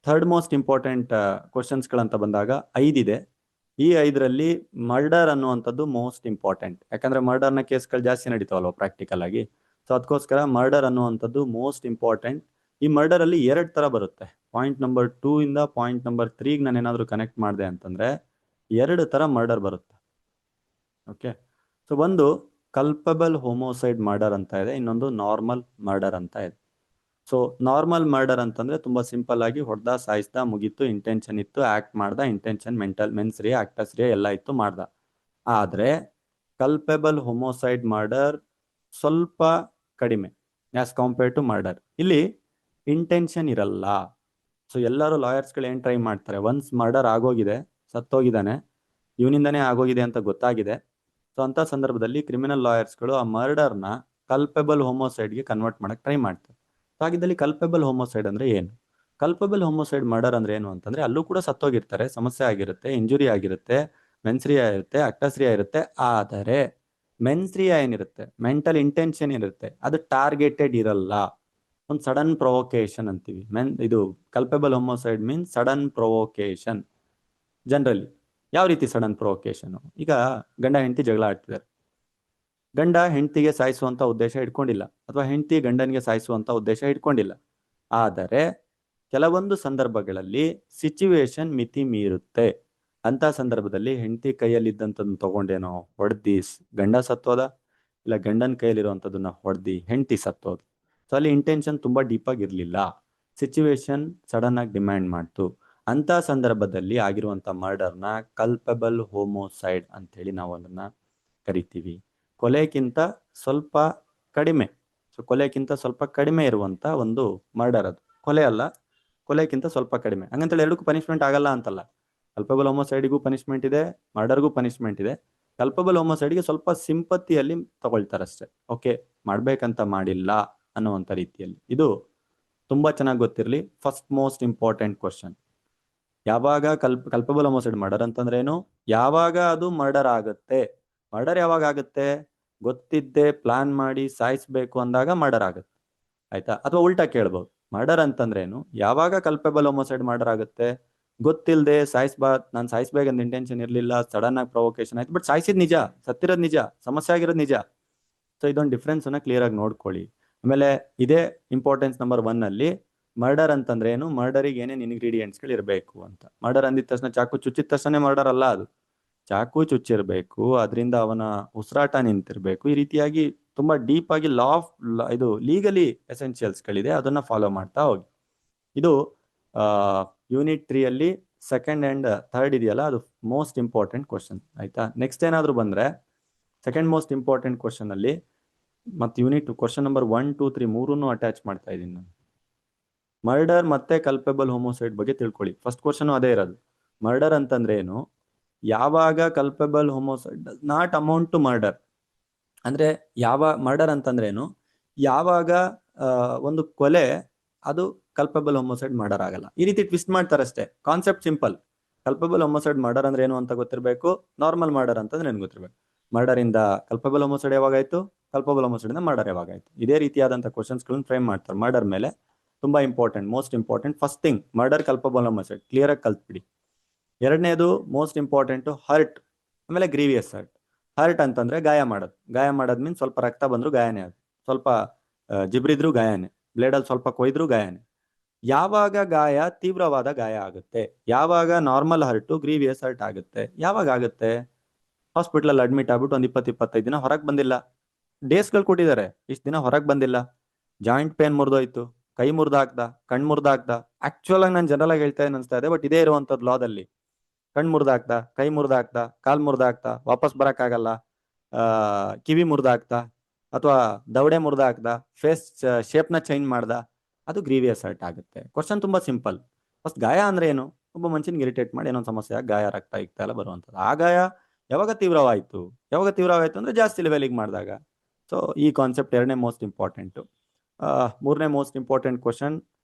ಥರ್ಡ್ ಮೋಸ್ಟ್ ಇಂಪಾರ್ಟೆಂಟ್ ಕ್ವಶನ್ಸ್ಗಳಂತ ಬಂದಾಗ 5 ಇದೆ. ಈ 5ರಲ್ಲಿ ಮರ್ಡರ್ ಅನ್ನುವಂಥದ್ದು ಮೋಸ್ಟ್ ಇಂಪಾರ್ಟೆಂಟ್. ಯಾಕಂದ್ರೆ ಮರ್ಡರ್ನ ಕೇಸ್ಗಳು ಜಾಸ್ತಿ ನಡೀತಾವಲ್ವ ಪ್ರಾಕ್ಟಿಕಲ್ ಆಗಿ. ಸೊ ಅದಕ್ಕೋಸ್ಕರ ಮರ್ಡರ್ ಅನ್ನುವಂಥದ್ದು ಮೋಸ್ಟ್ ಇಂಪಾರ್ಟೆಂಟ್. ಈ ಮರ್ಡರ್ ಅಲ್ಲಿ 2 ತರ ಬರುತ್ತೆ. ಪಾಯಿಂಟ್ ನಂಬರ್ 2 ಇಂದ ಪಾಯಿಂಟ್ ನಂಬರ್ 3 ನಾನು ಏನಾದ್ರು ಕನೆಕ್ಟ್ ಮಾಡಿದೆ ಅಂತಂದ್ರೆ 2 ತರ ಮರ್ಡರ್ ಬರುತ್ತೆ. ಓಕೆ, ಸೊ ಒಂದು ಕಲ್ಪಬಲ್ ಹೋಮೋಸೈಡ್ ಮರ್ಡರ್ ಅಂತ ಇದೆ, ಇನ್ನೊಂದು ನಾರ್ಮಲ್ ಮರ್ಡರ್ ಅಂತ ಇದೆ. ಸೊ ನಾರ್ಮಲ್ ಮರ್ಡರ್ ಅಂತಂದ್ರೆ ತುಂಬಾ ಸಿಂಪಲ್ ಆಗಿ ಹೊಡೆದ, ಸಾಯಿಸ್ದ, ಮುಗೀತು, ಇಂಟೆನ್ಷನ್ ಇತ್ತು, ಆಕ್ಟ್ ಮಾಡ್ದ, ಇಂಟೆನ್ಷನ್ ಮೆನ್ಸ್ರಿಯ ಆಕ್ಟಸ್ರಿಯ ಎಲ್ಲ ಇತ್ತು, ಮಾಡ್ದ. ಆದ್ರೆ ಕಲ್ಪೆಬಲ್ ಹೋಮೋಸೈಡ್ ಮರ್ಡರ್ ಸ್ವಲ್ಪ ಕಡಿಮೆ ಆಸ್ ಕಂಪೇರ್ ಟು ಮರ್ಡರ್. ಇಲ್ಲಿ ಇಂಟೆನ್ಷನ್ ಇರಲ್ಲ. ಸೊ ಎಲ್ಲರೂ ಲಾಯರ್ಸ್ಗಳು ಏನ್ ಟ್ರೈ ಮಾಡ್ತಾರೆ, ಒನ್ಸ್ ಮರ್ಡರ್ ಆಗೋಗಿದೆ, ಸತ್ತೋಗಿದ್ದಾನೆ, ಇವನಿಂದನೇ ಆಗೋಗಿದೆ ಅಂತ ಗೊತ್ತಾಗಿದೆ. ಸೊ ಅಂತ ಸಂದರ್ಭದಲ್ಲಿ ಕ್ರಿಮಿನಲ್ ಲಾಯರ್ಸ್ಗಳು ಆ ಮರ್ಡರ್ನ ಕಲ್ಪೆಬಲ್ ಹೋಮೋಸೈಡ್ಗೆ ಕನ್ವರ್ಟ್ ಮಾಡಕ್ ಟ್ರೈ ಮಾಡ್ತಾರೆ. ಹಾಗಿದ್ದಲ್ಲಿ ಕಲ್ಪೆಬಲ್ ಹೋಮೋಸೈಡ್ ಅಂದ್ರೆ ಏನು? ಕಲ್ಪೆಬಲ್ ಹೋಮೋಸೈಡ್ ಮರ್ಡರ್ ಅಂದ್ರೆ ಏನು ಅಂತಂದ್ರೆ, ಅಲ್ಲೂ ಕೂಡ ಸತ್ತೋಗಿರ್ತಾರೆ, ಸಮಸ್ಯೆ ಆಗಿರುತ್ತೆ, ಇಂಜುರಿ ಆಗಿರುತ್ತೆ, ಮೆನ್ಸ್ರಿಯಾ ಇರುತ್ತೆ, ಅಕ್ಟಸ್ರಿಯಾ ಇರುತ್ತೆ. ಆದರೆ ಮೆನ್ಸ್ರಿಯಾ ಏನಿರುತ್ತೆ, ಮೆಂಟಲ್ ಇಂಟೆನ್ಷನ್ ಇರುತ್ತೆ, ಅದು ಟಾರ್ಗೆಟೆಡ್ ಇರಲ್ಲ. ಒಂದು ಸಡನ್ ಪ್ರೊವೊಕೇಶನ್ ಅಂತೀವಿ. ಇದು ಕಲ್ಪೆಬಲ್ ಹೋಮೋಸೈಡ್ ಮೀನ್ಸ್ ಸಡನ್ ಪ್ರೊವೊಕೇಶನ್. ಜನರಲಿ ಯಾವ ರೀತಿ ಸಡನ್ ಪ್ರೊವೊಕೇಶನ್? ಈಗ ಗಂಡ ಹೆಂಡತಿ ಜಗಳ ಆಡ್ತಿದ್ದಾರೆ, ಗಂಡ ಹೆಂಡತಿಗೆ ಸಾಯಿಸುವಂತ ಉದ್ದೇಶ ಇಟ್ಕೊಂಡಿಲ್ಲ, ಅಥವಾ ಹೆಂಡತಿ ಗಂಡನಿಗೆ ಸಾಯಿಸುವಂತ ಉದ್ದೇಶ ಇಟ್ಕೊಂಡಿಲ್ಲ. ಆದರೆ ಕೆಲವೊಂದು ಸಂದರ್ಭಗಳಲ್ಲಿ ಸಿಚುವೇಶನ್ ಮಿತಿ ಮೀರುತ್ತೆ. ಅಂತ ಸಂದರ್ಭದಲ್ಲಿ ಹೆಂಡತಿ ಕೈಯಲ್ಲಿದ್ದಂಥದ್ದನ್ನ ತಗೊಂಡೇನೋ ಹೊಡೆದಿ ಗಂಡ ಸತ್ತೋದ, ಇಲ್ಲ ಗಂಡನ ಕೈಯಲ್ಲಿರುವಂಥದ್ದನ್ನ ಹೊಡೆದಿ ಹೆಂಡತಿ ಸತ್ತೋದು. ಸೊ ಅಲ್ಲಿ ಇಂಟೆನ್ಷನ್ ತುಂಬಾ ಡೀಪ್ ಆಗಿ ಇರಲಿಲ್ಲ, ಸಿಚುವೇಶನ್ ಸಡನ್ ಆಗಿ ಡಿಮ್ಯಾಂಡ್ ಮಾಡ್ತು. ಅಂತ ಸಂದರ್ಭದಲ್ಲಿ ಆಗಿರುವಂತ ಮರ್ಡರ್ನ ಕಲ್ಪಬಲ್ ಹೋಮೋಸೈಡ್ ಅಂತೇಳಿ ನಾವು ಅದನ್ನ ಕರಿತೀವಿ. ಕೊಲೆಗಿಂತ ಸ್ವಲ್ಪ ಕಡಿಮೆ, ಸೊ ಕೊಲೆಗಿಂತ ಸ್ವಲ್ಪ ಕಡಿಮೆ ಇರುವಂತ ಒಂದು ಮರ್ಡರ್ ಅದು. ಕೊಲೆ ಅಲ್ಲ, ಕೊಲೆಗಿಂತ ಸ್ವಲ್ಪ ಕಡಿಮೆ. ಹಂಗಂತೇಳಿ ಎರಡಕ್ಕೂ ಪನಿಷ್ಮೆಂಟ್ ಆಗಲ್ಲ ಅಂತಲ್ಲ. ಕಲ್ಪಬಲ್ ಹೋಮೋಸೈಡ್ಗೂ ಪನಿಷ್ಮೆಂಟ್ ಇದೆ, ಮರ್ಡರ್ಗೂ ಪನಿಷ್ಮೆಂಟ್ ಇದೆ. ಕಲ್ಪಬಲ್ ಹೋಮೋಸೈಡ್ಗೆ ಸ್ವಲ್ಪ ಸಿಂಪತ್ತಿಯಲ್ಲಿ ತಗೊಳ್ತಾರಷ್ಟೇ. ಓಕೆ, ಮಾಡ್ಬೇಕಂತ ಮಾಡಿಲ್ಲ ಅನ್ನುವಂಥ ರೀತಿಯಲ್ಲಿ. ಇದು ತುಂಬಾ ಚೆನ್ನಾಗಿ ಗೊತ್ತಿರಲಿ. ಫಸ್ಟ್ ಮೋಸ್ಟ್ ಇಂಪಾರ್ಟೆಂಟ್ ಕ್ವಶನ್, ಯಾವಾಗ ಕಲ್ಪಬಲ್ ಹೋಮೋಸೈಡ್ ಮರ್ಡರ್ ಅಂತಂದ್ರೆ ಏನು, ಯಾವಾಗ ಅದು ಮರ್ಡರ್ ಆಗುತ್ತೆ. ಮರ್ಡರ್ ಯಾವಾಗ ಆಗುತ್ತೆ, ಗೊತ್ತಿದ್ದೆ ಪ್ಲಾನ್ ಮಾಡಿ ಸಾಯಿಸ್ಬೇಕು ಅಂದಾಗ ಮರ್ಡರ್ ಆಗುತ್ತೆ, ಆಯ್ತಾ? ಅಥವಾ ಉಲ್ಟಾ ಕೇಳ್ಬೋದು, ಮರ್ಡರ್ ಅಂತಂದ್ರೆ ಏನು, ಯಾವಾಗ ಕಲ್ಪಬಲ್ ಹೋಮೋಸೈಡ್ ಮರ್ಡರ್ ಆಗುತ್ತೆ, ಗೊತ್ತಿಲ್ಲದೆ ನಾನು ಸಾಯಿಸ್ಬೇಕಂತ ಇಂಟೆನ್ಷನ್ ಇರಲಿಲ್ಲ, ಸಡನ್ ಆಗಿ ಪ್ರೊವೊಕೇಶನ್ ಆಯ್ತು, ಬಟ್ ಸಾಯಿಸಿದ್ ನಿಜ, ಸತ್ತಿರೋದು ನಿಜ, ಸಮಸ್ಯೆ ಆಗಿರೋದು ನಿಜ. ಸೊ ಇದೊಂದು ಡಿಫ್ರೆನ್ಸ್ ಅನ್ನ ಕ್ಲಿಯರ್ ಆಗಿ ನೋಡ್ಕೊಳ್ಳಿ. ಆಮೇಲೆ ಇದೇ ಇಂಪಾರ್ಟೆನ್ಸ್ ನಂಬರ್ 1 ಅಲ್ಲಿ ಮರ್ಡರ್ ಅಂತಂದ್ರೆ ಏನು, ಮರ್ಡರಿಗೆ ಏನೇನು ಇಂಗ್ರೀಡಿಯೆಂಟ್ಸ್ಗಳು ಇರಬೇಕು ಅಂತ. ಮರ್ಡರ್ ಅಂದಿದ ತಕ್ಷಣ ಚಾಕು ಚುಚ್ಚಿದ ತಕ್ಷಣ ಮರ್ಡರ್ ಅಲ್ಲ ಅದು. ಚಾಕು ಚುಚ್ಚಿರ್ಬೇಕು, ಅದರಿಂದ ಅವನ ಉಸಿರಾಟ ನಿಂತಿರ್ಬೇಕು, ಈ ರೀತಿಯಾಗಿ ತುಂಬಾ ಡೀಪ್ ಆಗಿ ಲಾ ಆಫ್ ಇದು ಲೀಗಲಿ ಎಸೆನ್ಷಿಯಲ್ಸ್ಗಳಿದೆ, ಅದನ್ನ ಫಾಲೋ ಮಾಡ್ತಾ ಹೋಗಿ. ಇದು ಯೂನಿಟ್ 3 ಅಲ್ಲಿ ಸೆಕೆಂಡ್ ಅಂಡ್ ಥರ್ಡ್ ಇದೆಯಲ್ಲ, ಅದು ಮೋಸ್ಟ್ ಇಂಪಾರ್ಟೆಂಟ್ ಕ್ವಶನ್, ಆಯ್ತಾ? ನೆಕ್ಸ್ಟ್ ಏನಾದ್ರು ಬಂದ್ರೆ ಸೆಕೆಂಡ್ ಮೋಸ್ಟ್ ಇಂಪಾರ್ಟೆಂಟ್ ಕ್ವಶನ್ ಅಲ್ಲಿ ಮತ್ತೆ ಯೂನಿಟ್ ಕ್ವಶನ್ ನಂಬರ್ 1, 2, 3 ಮೂರನ್ನು ಅಟ್ಯಾಚ್ ಮಾಡ್ತಾ ಇದ್ದೀನಿ ನಾನು. ಮರ್ಡರ್ ಮತ್ತೆ ಕಲ್ಪಬಲ್ ಹೋಮೋಸೈಡ್ ಬಗ್ಗೆ ತಿಳ್ಕೊಳ್ಳಿ. ಫಸ್ಟ್ ಕ್ವಶನ್ ಅದೇ ಇರೋದು, ಮರ್ಡರ್ ಅಂತಂದ್ರೆ ಏನು, ಯಾವಾಗ culpable homicide does not amount to murder. ಅಂದ್ರೆ ಮರ್ಡರ್ ಅಂತಂದ್ರೆ ಏನು, ಯಾವಾಗ ಒಂದು ಕೊಲೆ ಅದು ಕಲ್ಪಬಲ್ ಹೋಮೋಸೈಡ್ ಮರ್ಡರ್ ಆಗಲ್ಲ. ಈ ರೀತಿ ಟ್ವಿಸ್ಟ್ ಮಾಡ್ತಾರಷ್ಟೇ. Concept simple. Culpable homicide murder ಅಂದ್ರೆ ಏನು ಅಂತ ಗೊತ್ತಿರಬೇಕು, ನಾರ್ಮಲ್ ಮರ್ಡರ್ ಅಂತಂದ್ರೆ ಏನು ಗೊತ್ತಿರಬೇಕು. ಮರ್ಡರ್ ಇಂದ ಕಲ್ಪಬಲ್ ಹೋಮೋಸೈಡ್ ಯಾವಾಗಾಯ್ತು, ಕಲ್ಪಬಲ್ ಹೋಮೋಸೈಡ್ ಇಂದ ಮರ್ಡರ್ ಯಾವಾಗಾಯ್ತು. ಇದೇ ರೀತಿಯಾದಂತಹ ಕ್ವಶನ್ಸ್ ಗಳನ್ನ ಫ್ರೇಮ್ ಮಾಡ್ತಾರೆ ಮರ್ಡರ್ ಮೇಲೆ. ತುಂಬಾ important, most important. First thing murder, culpable homicide clear ಆಗಿ ಕಲ್ತ್ಬಿಡಿ. ಎರಡನೇದು ಮೋಸ್ಟ್ ಇಂಪಾರ್ಟೆಂಟ್, ಹರ್ಟ್, ಆಮೇಲೆ ಗ್ರೀವಿಯಸ್ ಹರ್ಟ್. ಹರ್ಟ್ ಅಂತಂದ್ರೆ ಗಾಯ ಮಾಡೋದು. ಗಾಯ ಮಾಡೋದ್ ಮೀನ್ಸ್ ಸ್ವಲ್ಪ ರಕ್ತ ಬಂದ್ರು ಗಾಯನೇ, ಅದು ಸ್ವಲ್ಪ ಜಿಬ್ರಿದ್ರು ಗಾಯನೇ, ಬ್ಲೇಡಲ್ಲಿ ಸ್ವಲ್ಪ ಕೊಯ್ದ್ರು ಗಾಯನೇ. ಯಾವಾಗ ಗಾಯ ತೀವ್ರವಾದ ಗಾಯ ಆಗುತ್ತೆ, ಯಾವಾಗ ನಾರ್ಮಲ್ ಹರ್ಟು ಗ್ರೀವಿಯಸ್ ಹರ್ಟ್ ಆಗುತ್ತೆ, ಯಾವಾಗ ಆಗುತ್ತೆ, ಹಾಸ್ಪಿಟಲ್ ಅಡ್ಮಿಟ್ ಆಗ್ಬಿಟ್ಟು ಒಂದ್ 20-25 ದಿನ ಹೊರಗೆ ಬಂದಿಲ್ಲ, ಡೇಸ್ಗಳು ಕೊಟ್ಟಿದ್ದಾರೆ, ಇಷ್ಟು ದಿನ ಹೊರಗೆ ಬಂದಿಲ್ಲ, ಜಾಯಿಂಟ್ ಪೇನ್ ಮುರಿದೋಯ್ತು, ಕೈ ಮುರಿದಾಕ್ದ, ಕಣ್ ಮುರಿದಾಕ್ದ. ಆಕ್ಚುಲ್ ಆಗಿ ನಾನು ಜನರಲ್ ಆಗಿ ಹೇಳ್ತಾ ಅನಿಸ್ತಾ ಇದೆ, ಬಟ್ ಇದೇ ಇರುವಂತದ್ದು ಲಾದಲ್ಲಿ. ಕಣ್ ಮುರಿದಾಕ್ದ, ಕೈ ಮುರಿದಾಕ್ದ, ಕಾಲ್ ಮುರಿದಾಕ್ದ, ವಾಪಸ್ ಬರಕ್ಕಾಗಲ್ಲ, ಕಿವಿ ಮುರಿದಾಕ್ದ, ಅಥವಾ ದವಡೆ ಮುರಿದಾಕ್ದ, ಫೇಸ್ ಶೇಪ್ನ ಚೇಂಜ್ ಮಾಡ್ದ, ಅದು ಗ್ರೀವಿಯಸ್ ಹರ್ಟ್ ಆಗುತ್ತೆ. ಕ್ವಶನ್ ತುಂಬಾ ಸಿಂಪಲ್. ಫಸ್ಟ್ ಗಾಯ ಅಂದ್ರೆ ಏನು, ಒಬ್ಬ ಮನುಷ್ಯನಿಗೆ ಇರಿಟೇಟ್ ಮಾಡಿ ಏನೋ ಸಮಸ್ಯೆ ಆಗಿ ಗಾಯ, ರಕ್ತ ಇಕ್ತ ಎಲ್ಲ ಬರುವಂಥದ್ದು. ಆ ಗಾಯ ಯಾವಾಗ ತೀವ್ರವಾಯ್ತು, ಅಂದ್ರೆ ಜಾಸ್ತಿ ಲೆವೆಲಿಗೆ ಮಾಡಿದಾಗ. ಸೊ ಈ ಕಾನ್ಸೆಪ್ಟ್ ಎರಡನೇ ಮೋಸ್ಟ್ ಇಂಪಾರ್ಟೆಂಟ್. ಮೂರನೇ most important question,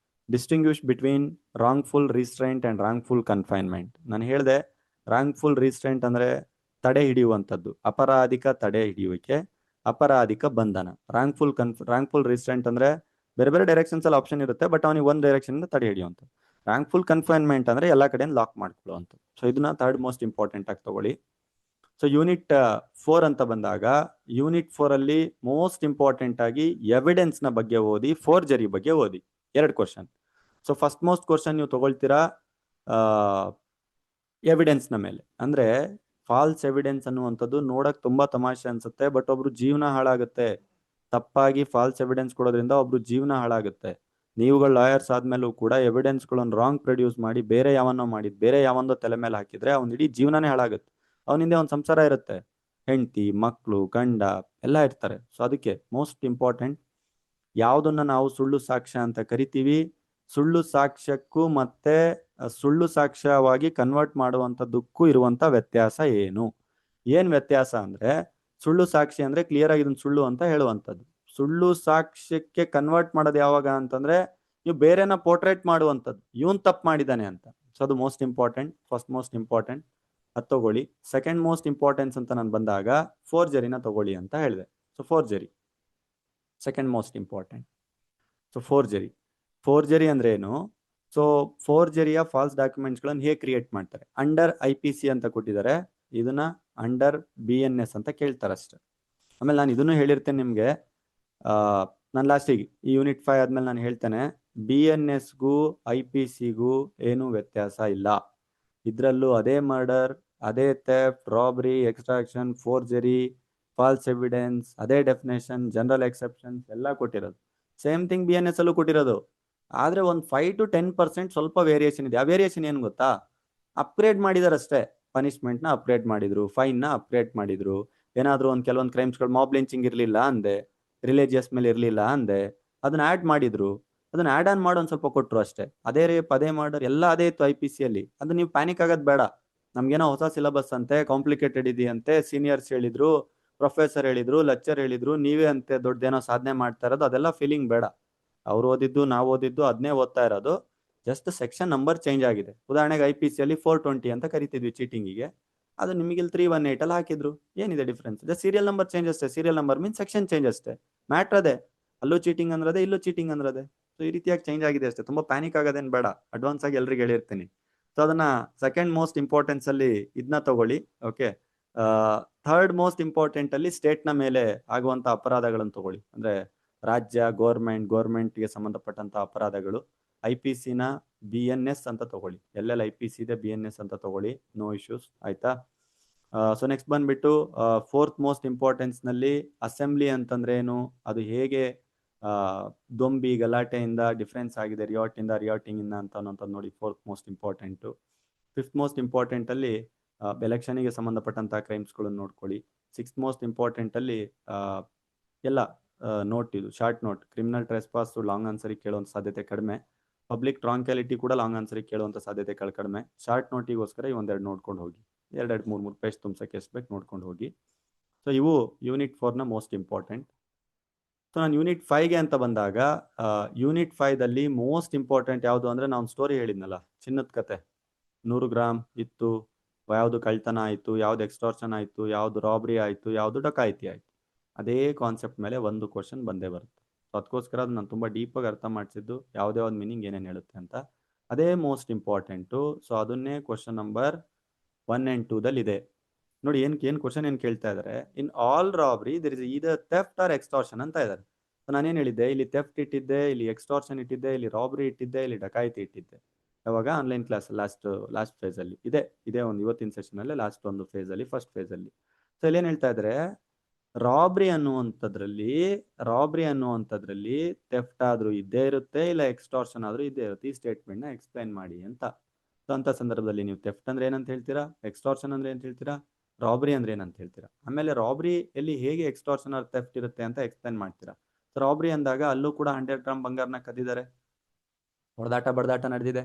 distinguish between wrongful restraint and wrongful confinement. ನಾನು ಹೇಳಿದೆ ರಾಂಗ್ಫುಲ್ ರಿಸ್ಟ್ರೈಂಟ್ ಅಂದ್ರೆ ತಡೆ ಹಿಡಿಯುವಂಥದ್ದು, ಅಪರಾಧಿಕ ತಡೆ ಹಿಡಿಯುವಿಕೆ, ಅಪರಾಧಿಕ ಬಂಧನ. ರಾಂಗ್ಫುಲ್ ರಿಸ್ಟ್ರೈಂಟ್ ಅಂದ್ರೆ ಬೇರೆ ಬೇರೆ ಡೈರೆಕ್ಷನ್ಸ್ ಅಲ್ಲಿ ಆಪ್ಷನ್ ಇರುತ್ತೆ, ಬಟ್ ಅವನಿಗೆ ಒಂದು ಡೈರೆಕ್ಷನ್ ಇಂದ ತಡೆ ಹಿಡಿಯುವಂಥ. ರಾಂಗ್ಫುಲ್ ಕನ್ಫೈನ್ಮೆಂಟ್ ಅಂದ್ರೆ ಎಲ್ಲಾ ಕಡೆ ಲಾಕ್ ಮಾಡ್ಕೊಳ್ಳುವಂಥ. ಸೊ ಇದನ್ನ ಥರ್ಡ್ ಮೋಸ್ಟ್ ಇಂಪಾರ್ಟೆಂಟ್ ಆಗಿ ತಗೊಳ್ಳಿ. ಸೊ ಯೂನಿಟ್ 4 ಅಂತ ಬಂದಾಗ, ಯೂನಿಟ್ 4 ಅಲ್ಲಿ ಮೋಸ್ಟ್ ಇಂಪಾರ್ಟೆಂಟ್ ಆಗಿ ಎವಿಡೆನ್ಸ್ ನ ಬಗ್ಗೆ ಓದಿ, ಫೋರ್ಜರಿ ಬಗ್ಗೆ ಓದಿ. 2 question. So first most question ನೀವು ತಗೊಳ್ತೀರಾ ಎವಿಡೆನ್ಸ್ ನ ಮೇಲೆ. ಅಂದ್ರೆ ಫಾಲ್ಸ್ ಎವಿಡೆನ್ಸ್ ಅನ್ನುವಂಥದ್ದು ನೋಡಕ್ ತುಂಬಾ ತಮಾಷೆ ಅನ್ಸುತ್ತೆ, ಬಟ್ ಒಬ್ರು ಜೀವನ ಹಾಳಾಗುತ್ತೆ. ತಪ್ಪಾಗಿ ಫಾಲ್ಸ್ ಎವಿಡೆನ್ಸ್ ಕೊಡೋದ್ರಿಂದ ಒಬ್ರು ಜೀವನ ಹಾಳಾಗುತ್ತೆ. ನೀವುಗಳು ಲಾಯರ್ಸ್ ಆದ್ಮೇಲೂ ಕೂಡ ಎವಿಡೆನ್ಸ್ಗಳನ್ನು ರಾಂಗ್ ಪ್ರೊಡ್ಯೂಸ್ ಮಾಡಿ ಬೇರೆ ಯಾವೊಂದೋ ತಲೆ ಮೇಲೆ ಹಾಕಿದ್ರೆ ಅವ್ನ ಇಡೀ ಜೀವನನೇ ಹಾಳಾಗುತ್ತೆ. ಅವನಿಂದ ಒಂದು ಸಂಸಾರ ಇರುತ್ತೆ, ಹೆಂಡತಿ, ಮಕ್ಕಳು, ಗಂಡ ಎಲ್ಲ ಇರ್ತಾರೆ. ಸೊ ಅದಕ್ಕೆ ಮೋಸ್ಟ್ ಇಂಪಾರ್ಟೆಂಟ್, ಯಾವುದನ್ನ ನಾವು ಸುಳ್ಳು ಸಾಕ್ಷ್ಯ ಅಂತ ಕರಿತೀವಿ, ಸುಳ್ಳು ಸಾಕ್ಷ್ಯಕ್ಕೂ ಮತ್ತೆ ಸುಳ್ಳು ಸಾಕ್ಷ್ಯವಾಗಿ ಕನ್ವರ್ಟ್ ಮಾಡುವಂಥದ್ದಕ್ಕೂ ಇರುವಂತ ವ್ಯತ್ಯಾಸ ಏನು? ಏನ್ ವ್ಯತ್ಯಾಸ ಅಂದ್ರೆ, ಸುಳ್ಳು ಸಾಕ್ಷಿ ಅಂದ್ರೆ ಕ್ಲಿಯರ್ ಆಗಿ ಇದನ್ನ ಸುಳ್ಳು ಅಂತ ಹೇಳುವಂಥದ್ದು. ಸುಳ್ಳು ಸಾಕ್ಷ್ಯಕ್ಕೆ ಕನ್ವರ್ಟ್ ಮಾಡೋದು ಯಾವಾಗ ಅಂತಂದ್ರೆ, ನೀವು ಬೇರೆನ ಪೋರ್ಟ್ರೇಟ್ ಮಾಡುವಂಥದ್ದು, ಇವನ್ ತಪ್ಪು ಮಾಡಿದಾನೆ ಅಂತ. ಸೊ ಅದು most important, first most important. ಅದು ತಗೊಳ್ಳಿ. ಸೆಕೆಂಡ್ ಮೋಸ್ಟ್ ಇಂಪಾರ್ಟೆನ್ಸ್ ಅಂತ ನಾನು ಬಂದಾಗ ಫೋರ್ಜರಿನ ತಗೊಳ್ಳಿ ಅಂತ ಹೇಳಿದೆ. So forgery second most important. So forgery ಅಂದ್ರೆ ಏನು? ಸೊ ಫೋರ್ಜರಿಯ ಫಾಲ್ಸ್ ಡಾಕ್ಯುಮೆಂಟ್ಸ್ ಗಳನ್ನು ಹೇಗೆ ಕ್ರಿಯೇಟ್ ಮಾಡ್ತಾರೆ? ಅಂಡರ್ IPC ಅಂತ ಕೊಟ್ಟಿದ್ದಾರೆ, ಇದನ್ನ ಅಂಡರ್ BNS ಅಂತ ಕೇಳ್ತಾರೆ ಅಷ್ಟೇ. ಆಮೇಲೆ ನಾನು ಇದನ್ನು ಹೇಳಿರ್ತೇನೆ ನಿಮ್ಗೆ, ನಾನು ಲಾಸ್ಟಿಗೆ ಈ ಯೂನಿಟ್ 5 ಆದ್ಮೇಲೆ ನಾನು ಹೇಳ್ತೇನೆ, BNSಗೂ IPCಗೂ ಏನು ವ್ಯತ್ಯಾಸ ಇಲ್ಲ. ಇದ್ರಲ್ಲೂ ಅದೇ ಮರ್ಡರ್, ಅದೇ theft, robbery, extraction, forgery, false evidence, ಅದೇ ಡೆಫಿನೇಷನ್, ಜನರಲ್ ಎಕ್ಸೆಪ್ಷನ್ಸ್ ಎಲ್ಲ ಕೊಟ್ಟಿರೋದು. ಸೇಮ್ ಥಿಂಗ್ BNS ಅಲ್ಲೂ ಕೊಟ್ಟಿರೋದು. ಆದ್ರೆ ಒಂದು 5 to 10% ಸ್ವಲ್ಪ ವೇರಿಯೇಷನ್ ಇದೆ. ಆ ವೇರಿಯೇಷನ್ ಏನು ಗೊತ್ತಾ, ಅಪ್ಗ್ರೇಡ್ ಮಾಡಿದಾರೆ ಅಷ್ಟೇ. ಪನಿಷ್ಮೆಂಟ್ ನ ಅಪ್ಗ್ರೇಡ್ ಮಾಡಿದ್ರು, ಫೈನ್ ನ ಅಪ್ಗ್ರೇಡ್ ಮಾಡಿದ್ರು. ಏನಾದ್ರು ಒಂದು ಕೆಲವೊಂದು ಕ್ರೈಮ್ಸ್ಗಳು ಮಾಬ್ ಲಿಂಚಿಂಗ್ ಇರ್ಲಿಲ್ಲ ಅಂದೆ, ರಿಲಿಜಿಯಸ್ ಮೇಲೆ ಇರ್ಲಿಲ್ಲ ಅಂದೆ, ಅದನ್ನ ಆಡ್ ಮಾಡಿದ್ರು, ಅದನ್ನ ಆಡ್ ಆನ್ ಮಾಡಿ ಒಂದ್ ಸ್ವಲ್ಪ ಕೊಟ್ರು ಅಷ್ಟೇ. ಅದೇ ರೇಪ್ ಅದೇ ಮರ್ಡರ್ ಎಲ್ಲ ಅದೇ ಇತ್ತು IPC ಅಲ್ಲಿ. ಅದು ನೀವು ಪ್ಯಾನಿಕ್ ಆಗೋದ್ ಬೇಡ. ನಮ್ಗೇನೋ ಹೊಸ ಸಿಲೆಬಸ್ ಅಂತೆ, ಕಾಂಪ್ಲಿಕೇಟೆಡ್ ಇದೆಯಂತೆ, ಸೀನಿಯರ್ಸ್ ಹೇಳಿದ್ರು, ಪ್ರೊಫೆಸರ್ ಹೇಳಿದ್ರು, ಲೆಕ್ಚರ್ ಹೇಳಿದ್ರು, ನೀವೇ ಅಂತೆ ದೊಡ್ಡದೇನೋ ಸಾಧನೆ ಮಾಡ್ತಾ ಇರೋದು, ಅದೆಲ್ಲ ಫೀಲಿಂಗ್ ಬೇಡ. ಅವ್ರು ಓದಿದ್ದು ನಾವು ಓದಿದ್ದು ಅದನ್ನೇ ಓದ್ತಾ ಇರೋದು, ಜಸ್ಟ್ ಸೆಕ್ಷನ್ ನಂಬರ್ ಚೇಂಜ್ ಆಗಿದೆ. ಉದಾಹರಣೆಗೆ IPC ಅಲ್ಲಿ 420 ಅಂತ ಕರಿತಿದ್ವಿ ಚೀಟಿಂಗಿಗೆ, ಅದು ನಿಮಗೆ 318 ಅಲ್ಲಿ ಹಾಕಿದ್ರು. ಏನಿದೆ difference? Just serial number change ಅಷ್ಟೇ. Serial number means section change ಅಷ್ಟೇ. ಮ್ಯಾಟ್ರ್ ಅದೇ, ಅಲ್ಲೂ ಚೀಟಿಂಗ್ ಅಂದ್ರದೆ, ಇಲ್ಲೂ ಚೀಟಿಂಗ್ ಅಂದ್ರದೆ. ಸೊ ಈ ರೀತಿಯಾಗಿ ಚೇಂಜ್ ಆಗಿದೆ ಅಷ್ಟೇ. ತುಂಬಾ ಪ್ಯಾನಿಕ್ ಆಗೋದೇನು ಬೇಡ. ಅಡ್ವಾನ್ಸ್ ಆಗಿ ಎಲ್ರಿಗೆ ಹೇಳಿರ್ತೀನಿ. ಸೊ ಅದನ್ನ ಸೆಕೆಂಡ್ ಮೋಸ್ಟ್ ಇಂಪಾರ್ಟೆನ್ಸ್ ಅಲ್ಲಿ ಇದನ್ನ ತಗೊಳ್ಳಿ. ಓಕೆ, ಥರ್ಡ್ ಮೋಸ್ಟ್ ಇಂಪಾರ್ಟೆಂಟ್ ಅಲ್ಲಿ ಸ್ಟೇಟ್ ನ ಮೇಲೆ ಆಗುವಂತ ಅಪರಾಧಗಳನ್ನು ತಗೊಳ್ಳಿ. ಅಂದ್ರೆ ರಾಜ್ಯ, ಗೌರ್ಮೆಂಟ್ಗೆ ಸಂಬಂಧಪಟ್ಟಂತ ಅಪರಾಧಗಳು. IPC ನ BNS ಅಂತ ತಗೊಳ್ಳಿ. ಎಲ್ಲೆಲ್ಲಿ IPC ಇದೆ BNS ಅಂತ ತಗೊಳ್ಳಿ, ನೋ ಇಶ್ಯೂಸ್, ಆಯ್ತಾ? ಸೊ ನೆಕ್ಸ್ಟ್ ಬಂದ್ಬಿಟ್ಟು ಫೋರ್ತ್ ಮೋಸ್ಟ್ ಇಂಪಾರ್ಟೆನ್ಸ್ ನಲ್ಲಿ ಅಸೆಂಬ್ಲಿ ಅಂತಂದ್ರೆ ಏನು, ಅದು ಹೇಗೆ ದೊಂಬಿ ಗಲಾಟೆಯಿಂದ ಡಿಫ್ರೆನ್ಸ್ ಆಗಿದೆ ರಿಯಾಟಿಂಗ್ ಇಂದ ಅಂತ ಅನ್ನೋಂಥದ್ದು ನೋಡಿ, fourth most important. Fifth most important ಅಲ್ಲಿ ಎಲೆಕ್ಷನ್ಗೆ ಸಂಬಂಧಪಟ್ಟಂತ ಕ್ರೈಮ್ಸ್ಗಳನ್ನು ನೋಡ್ಕೊಳ್ಳಿ. ಸಿಕ್ಸ್ತ್ ಮೋಸ್ಟ್ ಇಂಪಾರ್ಟೆಂಟ್ ಅಲ್ಲಿ ಎಲ್ಲ ನೋಟ್, ಇದು short note. Criminal trespass long answer ಕೇಳುವಂತ ಸಾಧ್ಯತೆ ಕಡಿಮೆ. ಪಬ್ಲಿಕ್ ಟ್ರಾಂಕ್ಯಾಲಿಟಿ ಕೂಡ ಲಾಂಗ್ ಆನ್ಸರ್ ಕೇಳುವಂತ ಸಾಧ್ಯತೆ ಕಡಿಮೆ. ಶಾರ್ಟ್ ನೋಟಿಗೋಸ್ಕರ ಈ ಒಂದೆರಡು ನೋಡ್ಕೊಂಡು ಹೋಗಿ, ಎರಡೆರಡು ಮೂರು ಪೇಜ್ ತುಂಬಿಸಕ್ಕೆ ಎಷ್ಟು ಬೇಕು ನೋಡ್ಕೊಂಡು ಹೋಗಿ. ಸೊ ಇವು ಯೂನಿಟ್ 4 ನ ಮೋಸ್ಟ್ ಇಂಪಾರ್ಟೆಂಟ್. ಸೊ ನಾನು ಯೂನಿಟ್ 5ಗೆ ಅಂತ ಬಂದಾಗ, ಯೂನಿಟ್ 5ದಲ್ಲಿ ಮೋಸ್ಟ್ ಇಂಪಾರ್ಟೆಂಟ್ ಯಾವುದು ಅಂದ್ರೆ, ನಾನು ಸ್ಟೋರಿ ಹೇಳಿದ್ನಲ್ಲ, ಚಿನ್ನದ ಕತೆ. 100 ಗ್ರಾಮ್ ಇತ್ತು, ಯಾವ್ದು ಕಳ್ತನ ಆಯ್ತು, ಯಾವ್ದು ಎಕ್ಸ್ಟಾರ್ಷನ್ ಆಯ್ತು, ಯಾವ್ದು ರಾಬ್ರಿ ಆಯ್ತು, ಯಾವ್ದು ಡಕಾಯಿತಿ ಆಯ್ತು. ಅದೇ ಕಾನ್ಸೆಪ್ಟ್ ಮೇಲೆ ಒಂದು ಕ್ವಶನ್ ಬಂದೇ ಬರುತ್ತೆ. ಸೊ ಅದಕ್ಕೋಸ್ಕರ ಅದು ನಾನು ತುಂಬಾ ಡೀಪ್ ಆಗಿ ಅರ್ಥ ಮಾಡಿಸಿದ್ದು, ಯಾವುದೇ ಒಂದು ಮೀನಿಂಗ್ ಏನೇನು ಹೇಳುತ್ತೆ ಅಂತ. ಅದೇ ಮೋಸ್ಟ್ ಇಂಪಾರ್ಟೆಂಟು. ಸೊ ಅದನ್ನೇ ಕ್ವಶನ್ ನಂಬರ್ 1 and 2 ದಲ್ಲಿ ಇದೆ ನೋಡಿ. ಏನ್ ಕ್ವಶನ್ ಏನ್ ಕೇಳ್ತಾ ಇದಾರೆ, in all robbery there is either theft or extortion ಅಂತ ಇದ್ದಾರೆ. ಸೊ ನಾನೇನ್ ಹೇಳಿದ್ದೆ, ಇಲ್ಲಿ ಥೆಫ್ಟ್ ಇಟ್ಟಿದ್ದೆ, ಇಲ್ಲಿ ಎಕ್ಸ್ಟಾರ್ಷನ್ ಇಟ್ಟಿದ್ದೆ, ಇಲ್ಲಿ ರಾಬ್ರಿ ಇಟ್ಟಿದ್ದೆ, ಇಲ್ಲಿ ಡಕಾಯಿತಿ ಇಟ್ಟಿದ್ದೆ. ಯಾವಾಗ ಆನ್ಲೈನ್ ಕ್ಲಾಸ್ ಲಾಸ್ಟ್ ಫೇಸ್ ಅಲ್ಲಿ ಇದೇ ಒಂದು ಇವತ್ತಿನ ಸೆಷನ್ ಅಲ್ಲಿ ಲಾಸ್ಟ್ ಒಂದು ಫೇಸ್ ಅಲ್ಲಿ, ಫಸ್ಟ್ ಫೇಸ್ ಅಲ್ಲಿ. ಸೊ ಇಲ್ಲಿ ಏನ್ ಹೇಳ್ತಾ ಇದ್ರೆ, ರಾಬ್ರಿ ಅನ್ನುವಂಥದ್ರಲ್ಲಿ ಥೆಫ್ಟ್ ಆದ್ರೂ ಇದ್ದೇ ಇರುತ್ತೆ, ಇಲ್ಲ ಎಕ್ಸ್ಟಾರ್ಷನ್ ಆದ್ರೂ ಇದ್ದೇ ಇರುತ್ತೆ. ಈ ಸ್ಟೇಟ್ಮೆಂಟ್ ನ ಎಕ್ಸ್ಪ್ಲೈನ್ ಮಾಡಿ ಅಂತ. ಸೊ ಅಂತ ಸಂದರ್ಭದಲ್ಲಿ ನೀವು ಥೆಫ್ಟ್ ಅಂದ್ರೆ ಏನಂತ ಹೇಳ್ತೀರಾ, ಎಕ್ಸ್ಟಾರ್ಷನ್ ಅಂದ್ರೆ ಏನ್ ಹೇಳ್ತೀರಾ, ರಾಬ್ರಿ ಅಂದ್ರೆ ಏನಂತ ಹೇಳ್ತೀರಾ. ಆಮೇಲೆ ರಾಬ್ರಿ ಎಲ್ಲಿ ಹೇಗೆ ಎಕ್ಸ್ಟಾರ್ಷನ್ ಆರ್ ಥೆಫ್ಟ್ ಇರುತ್ತೆ ಅಂತ ಎಕ್ಸ್ಪ್ಲೈನ್ ಮಾಡ್ತೀರಾ. ಸೊ ರಾಬ್ರಿ ಅಂದಾಗ ಅಲ್ಲೂ ಕೂಡ 100 ಗ್ರಾಮ್ ಬಂಗಾರನ ಕದ್ದಿದ್ದಾರೆ, ಹೊಡೆದಾಟ ಬಡದಾಟ ನಡೆದಿದೆ,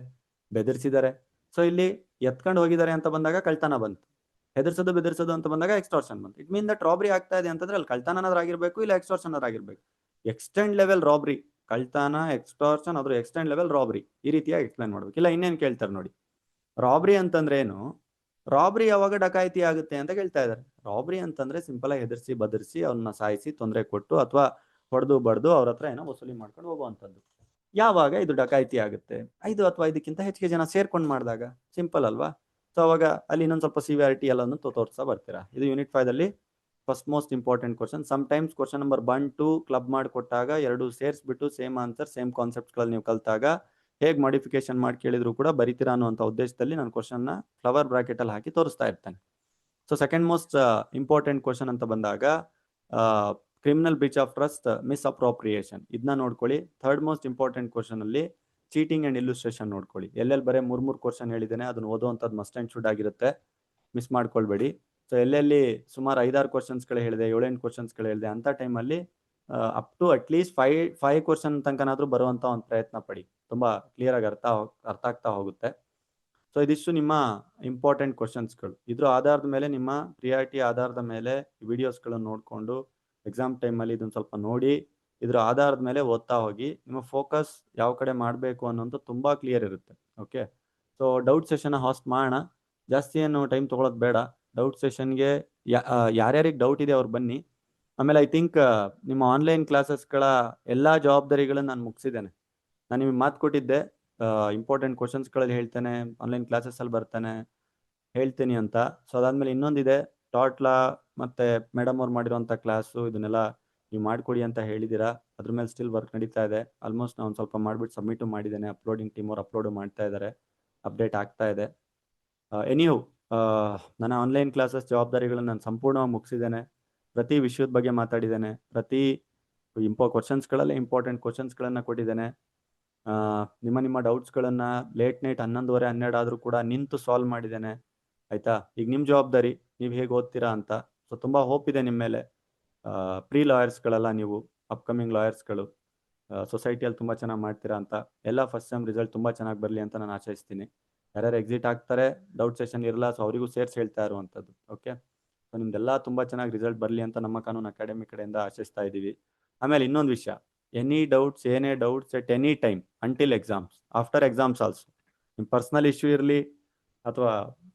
ಬೆದರ್ಸಿದ್ದಾರೆ. ಸೊ ಇಲ್ಲಿ ಎತ್ಕೊಂಡು ಹೋಗಿದ್ದಾರೆ ಅಂತ ಬಂದಾಗ ಕಳ್ತನ ಬಂತು, ಹೆದರ್ಸೋದು ಬೆದರ್ಸೋದು ಅಂತ ಬಂದಾಗ ಎಕ್ಸ್ಟಾರ್ಷನ್ ಬಂತು. ಇಟ್ ಮೀನ್ ದಟ್ ರಾಬ್ರಿ ಆಗ್ತಾ ಇದೆ ಅಂತಂದ್ರೆ ಅಲ್ಲಿ ಕಳ್ತನ ಆಗಿರ್ಬೇಕು, ಇಲ್ಲ ಎಕ್ಸ್ಟಾರ್ಷನ್ ಆಗಿರ್ಬೇಕು. ಎಕ್ಸ್ಟೆಂಡ್ ಲೆವೆಲ್ ರಾಬ್ರಿ, ಕಳ್ತನ, ಎಕ್ಸ್ಟಾರ್ಷನ್, ಅದ್ರ ಎಕ್ಸ್ಟೆಂಡ್ ಲೆವೆಲ್ ರಾಬ್ರಿ, ಈ ರೀತಿಯಾಗಿ ಎಕ್ಸ್ಪ್ಲೈನ್ ಮಾಡ್ಬೇಕು. ಇಲ್ಲ ಇನ್ನೇನ್ ಕೇಳ್ತಾರೆ ನೋಡಿ, ರಾಬ್ರಿ ಅಂತಂದ್ರೆ ಏನು, ರಾಬ್ರಿ ಯಾವಾಗ ಡಕಾಯಿತಿ ಆಗುತ್ತೆ ಅಂತ ಕೇಳ್ತಾ ಇದ್ದಾರೆ. ರಾಬ್ರಿ ಅಂತಂದ್ರೆ ಸಿಂಪಲ್ ಆಗಿ ಹೆದರ್ಸಿ ಬದರ್ಸಿ ಅವ್ರನ್ನ ಸಾಯಿಸಿ ತೊಂದರೆ ಕೊಟ್ಟು ಅಥವಾ ಹೊಡೆದು ಬಡ್ದು ಅವ್ರ ಹತ್ರ ಏನೋ ವಸೂಲಿ ಮಾಡ್ಕೊಂಡು ಹೋಗುವಂಥದ್ದು. ಯಾವಾಗ ಇದು ಡಕಾಯಿತಿ ಆಗುತ್ತೆ, 5 ಅಥವಾ 5ಕ್ಕಿಂತ ಹೆಚ್ಚಿಗೆ ಜನ ಸೇರ್ಕೊಂಡು ಮಾಡಿದಾಗ. ಸಿಂಪಲ್ ಅಲ್ವಾ? ಸೊ ಅವಾಗ ಅಲ್ಲಿ ಇನ್ನೊಂದು ಸ್ವಲ್ಪ ಸಿವಿಯಾರಿಟಿ ಎಲ್ಲವನ್ನು ತೋರಿಸ್ತಾ ಬರ್ತೀರಾ. ಇದು ಯೂನಿಟ್ 5 ಅಲ್ಲಿ first most important question. Times question number 1, 2 club ಮಾಡಿಕೊಟ್ಟಾಗ ಎರಡು ಸೇರಿಸ್ಬಿಟ್ಟು ಸೇಮ್ ಆನ್ಸರ್ ಸೇಮ್ ಕಾನ್ಸೆಪ್ಟ್ಗಳಲ್ಲಿ ನೀವು ಕಲ್ತಾಗ ಹೇಗೆ ಮಾಡಿಫಿಕೇಶನ್ ಮಾಡಿ ಕೇಳಿದ್ರು ಕೂಡ ಬರಿತೀರಾ ಅನ್ನುವಂಥ ಉದ್ದೇಶದಲ್ಲಿ ನಾನು ಕ್ವಶನ್ನ ಫ್ಲವರ್ ಬ್ರಾಕೆಟ್ ಅಲ್ಲಿ ಹಾಕಿ ತೋರಿಸ್ತಾ ಇರ್ತೇನೆ. So second most important question ಅಂತ ಬಂದಾಗ criminal breach of trust, miss appropriation, ಇದನ್ನ ನೋಡ್ಕೊಳ್ಳಿ. ಥರ್ಡ್ ಮೋಸ್ಟ್ ಇಂಪಾರ್ಟೆಂಟ್ ಕ್ವಶನ್ ಅಲ್ಲಿ ಚೀಟಿಂಗ್ ಅಂಡ್ ಇಲ್ಲುಸ್ಟ್ರೇಷನ್ ನೋಡ್ಕೊಳ್ಳಿ. ಎಲ್ಲೆಲ್ಲಿ ಬರೀ 3 ಕ್ವಶನ್ ಹೇಳಿದ್ದೇನೆ, ಅದನ್ನ ಓದುವಂಥದ್ದು ಮಸ್ಟ್ ಅಂಡ್ ಶುಡ್ ಆಗಿರುತ್ತೆ, ಮಿಸ್ ಮಾಡ್ಕೊಳ್ಬೇಡಿ. ಸೊ ಎಲ್ಲೆಲ್ಲಿ ಸುಮಾರು 5-6 ಕ್ವಶನ್ಸ್ಗಳು ಹೇಳಿದೆ, 7-8 ಕ್ವಶನ್ಸ್ಗಳು ಹೇಳಿದೆ, ಅಂತ ಟೈಮಲ್ಲಿ ಅಪ್ ಟು ಅಟ್ಲೀಸ್ಟ್ 5 ಕ್ವಶನ್ ತನಕನಾದ್ರೂ ಬರುವಂತ ಒಂದು ಪ್ರಯತ್ನ ಪಡಿ. ತುಂಬಾ ಕ್ಲಿಯರ್ ಆಗಿ ಅರ್ಥ ಆಗ್ತಾ ಹೋಗುತ್ತೆ. ಸೊ ಇದಿಷ್ಟು ನಿಮ್ಮ ಇಂಪಾರ್ಟೆಂಟ್ ಕ್ವಶನ್ಸ್ಗಳು. ಇದ್ರ ಆಧಾರದ ಮೇಲೆ, ನಿಮ್ಮ ಪ್ರಿಯಾರಿಟಿ ಆಧಾರದ ಮೇಲೆ ವಿಡಿಯೋಸ್ಗಳನ್ನು ನೋಡಿಕೊಂಡು ಎಕ್ಸಾಮ್ ಟೈಮಲ್ಲಿ ಇದನ್ನ ಸ್ವಲ್ಪ ನೋಡಿ, ಇದ್ರ ಆಧಾರದ ಮೇಲೆ ಓದ್ತಾ ಹೋಗಿ. ನಿಮ್ಮ ಫೋಕಸ್ ಯಾವ ಕಡೆ ಮಾಡಬೇಕು ಅನ್ನೋದು ತುಂಬಾ ಕ್ಲಿಯರ್ ಇರುತ್ತೆ. Okay, so doubt session hoist ಮಾಡೋಣ. ಜಾಸ್ತಿ ಏನು ಟೈಮ್ ತಗೊಳೋದು ಬೇಡ. ಡೌಟ್ ಸೆಷನ್ಗೆ ಯಾರ್ಯಾರಿಗೆ ಡೌಟ್ ಇದೆ ಅವ್ರು ಬನ್ನಿ. ಆಮೇಲೆ ಐ ಥಿಂಕ್ ನಿಮ್ಮ ಆನ್ಲೈನ್ ಕ್ಲಾಸಸ್ಗಳ ಎಲ್ಲ ಜವಾಬ್ದಾರಿಗಳನ್ನ ನಾನು ಮುಗಿಸಿದ್ದೇನೆ. ನಾನು ನಿಮಗೆ ಮಾತು ಕೊಟ್ಟಿದ್ದೆ, ಇಂಪಾರ್ಟೆಂಟ್ ಕ್ವಶನ್ಸ್ಗಳಲ್ಲಿ ಹೇಳ್ತೇನೆ, ಆನ್ಲೈನ್ ಕ್ಲಾಸಸ್ ಅಲ್ಲಿ ಬರ್ತಾನೆ ಹೇಳ್ತೀನಿ ಅಂತ. ಸೊ ಅದಾದ್ಮೇಲೆ ಇನ್ನೊಂದಿದೆ, ಟಾಟ್ಲಾ ಮತ್ತೆ ಮೇಡಮ್ ಅವ್ರು ಮಾಡಿರುವಂಥ ಕ್ಲಾಸು, ಇದನ್ನೆಲ್ಲ ನೀವು ಮಾಡಿಕೊಡಿ ಅಂತ ಹೇಳಿದ್ದೀರಾ. ಅದ್ರ ಮೇಲೆ ಸ್ಟಿಲ್ ವರ್ಕ್ ನಡೀತಾ ಇದೆ. ಆಲ್ಮೋಸ್ಟ್ ನಾನು ಸ್ವಲ್ಪ ಮಾಡಿಬಿಟ್ಟು ಸಬ್ಮಿಟು ಮಾಡಿದ್ದೇನೆ. ಅಪ್ಲೋಡಿಂಗ್ ಟೀಮ್ ಅವ್ರು ಅಪ್ಲೋಡು ಮಾಡ್ತಾ ಇದ್ದಾರೆ, ಅಪ್ಡೇಟ್ ಆಗ್ತಾ ಇದೆ. ಎನಿಯೂ ನನ್ನ ಆನ್ಲೈನ್ ಕ್ಲಾಸಸ್ ಜವಾಬ್ದಾರಿಗಳನ್ನು ನಾನು ಸಂಪೂರ್ಣವಾಗಿ ಮುಗಿಸಿದ್ದೇನೆ. ಪ್ರತಿ ವಿಷಯದ ಬಗ್ಗೆ ಮಾತಾಡಿದ್ದೇನೆ, ಪ್ರತಿ ಕ್ವಶನ್ಸ್ಗಳಲ್ಲೇ ಇಂಪಾರ್ಟೆಂಟ್ ಕ್ವಶನ್ಸ್ಗಳನ್ನು ಕೊಟ್ಟಿದ್ದೇನೆ. ನಿಮ್ಮ ನಿಮ್ಮ ಡೌಟ್ಸ್ಗಳನ್ನು ಲೇಟ್ ನೈಟ್ 11:30 12 ಆದರೂ ಕೂಡ ನಿಂತು ಸಾಲ್ವ್ ಮಾಡಿದ್ದೇನೆ. ಆಯ್ತಾ? ಈಗ ನಿಮ್ಮ ಜವಾಬ್ದಾರಿ, ನೀವು ಹೇಗೆ ಓದ್ತೀರಾ ಅಂತ. ಸೊ ತುಂಬ ಹೋಪ್ ಇದೆ ನಿಮ್ಮ ಮೇಲೆ. ಪ್ರೀ ಲಾಯರ್ಸ್ಗಳೆಲ್ಲ ನೀವು, ಅಪ್ಕಮಿಂಗ್ ಲಾಯರ್ಸ್ಗಳು, ಸೊಸೈಟಿಯಲ್ಲಿ ತುಂಬ ಚೆನ್ನಾಗಿ ಮಾಡ್ತೀರಾ ಅಂತ. ಎಲ್ಲ ಫಸ್ಟ್ ಸೆಮ್ ರಿಸಲ್ಟ್ ತುಂಬ ಚೆನ್ನಾಗಿ ಬರಲಿ ಅಂತ ನಾನು ಆಶಯಿಸ್ತೀನಿ. ಯಾರ್ಯಾರು ಎಕ್ಸಿಟ್ ಆಗ್ತಾರೆ, ಡೌಟ್ ಸೆಷನ್ ಇರಲ್ಲ, ಸೊ ಅವರಿಗೂ ಸೇರಿಸಿ ಹೇಳ್ತಾ ಇರುವಂಥದ್ದು. ಓಕೆ, ಸೊ ನಿಮ್ದೆಲ್ಲ ತುಂಬ ಚೆನ್ನಾಗಿ ರಿಸಲ್ಟ್ ಬರಲಿ ಅಂತ ನಮ್ಮ ಕಾನೂನು ಅಕಾಡೆಮಿ ಕಡೆಯಿಂದ ಆಶಿಸ್ತಾ ಇದ್ದೀವಿ. ಆಮೇಲೆ ಇನ್ನೊಂದು ವಿಷಯ, ಎನಿ ಡೌಟ್ಸ್, ಏನೇ doubts at any time until exams, after exams also. ನಿಮ್ಮ ಪರ್ಸ್ನಲ್ ಇಶ್ಯೂ ಇರಲಿ ಅಥವಾ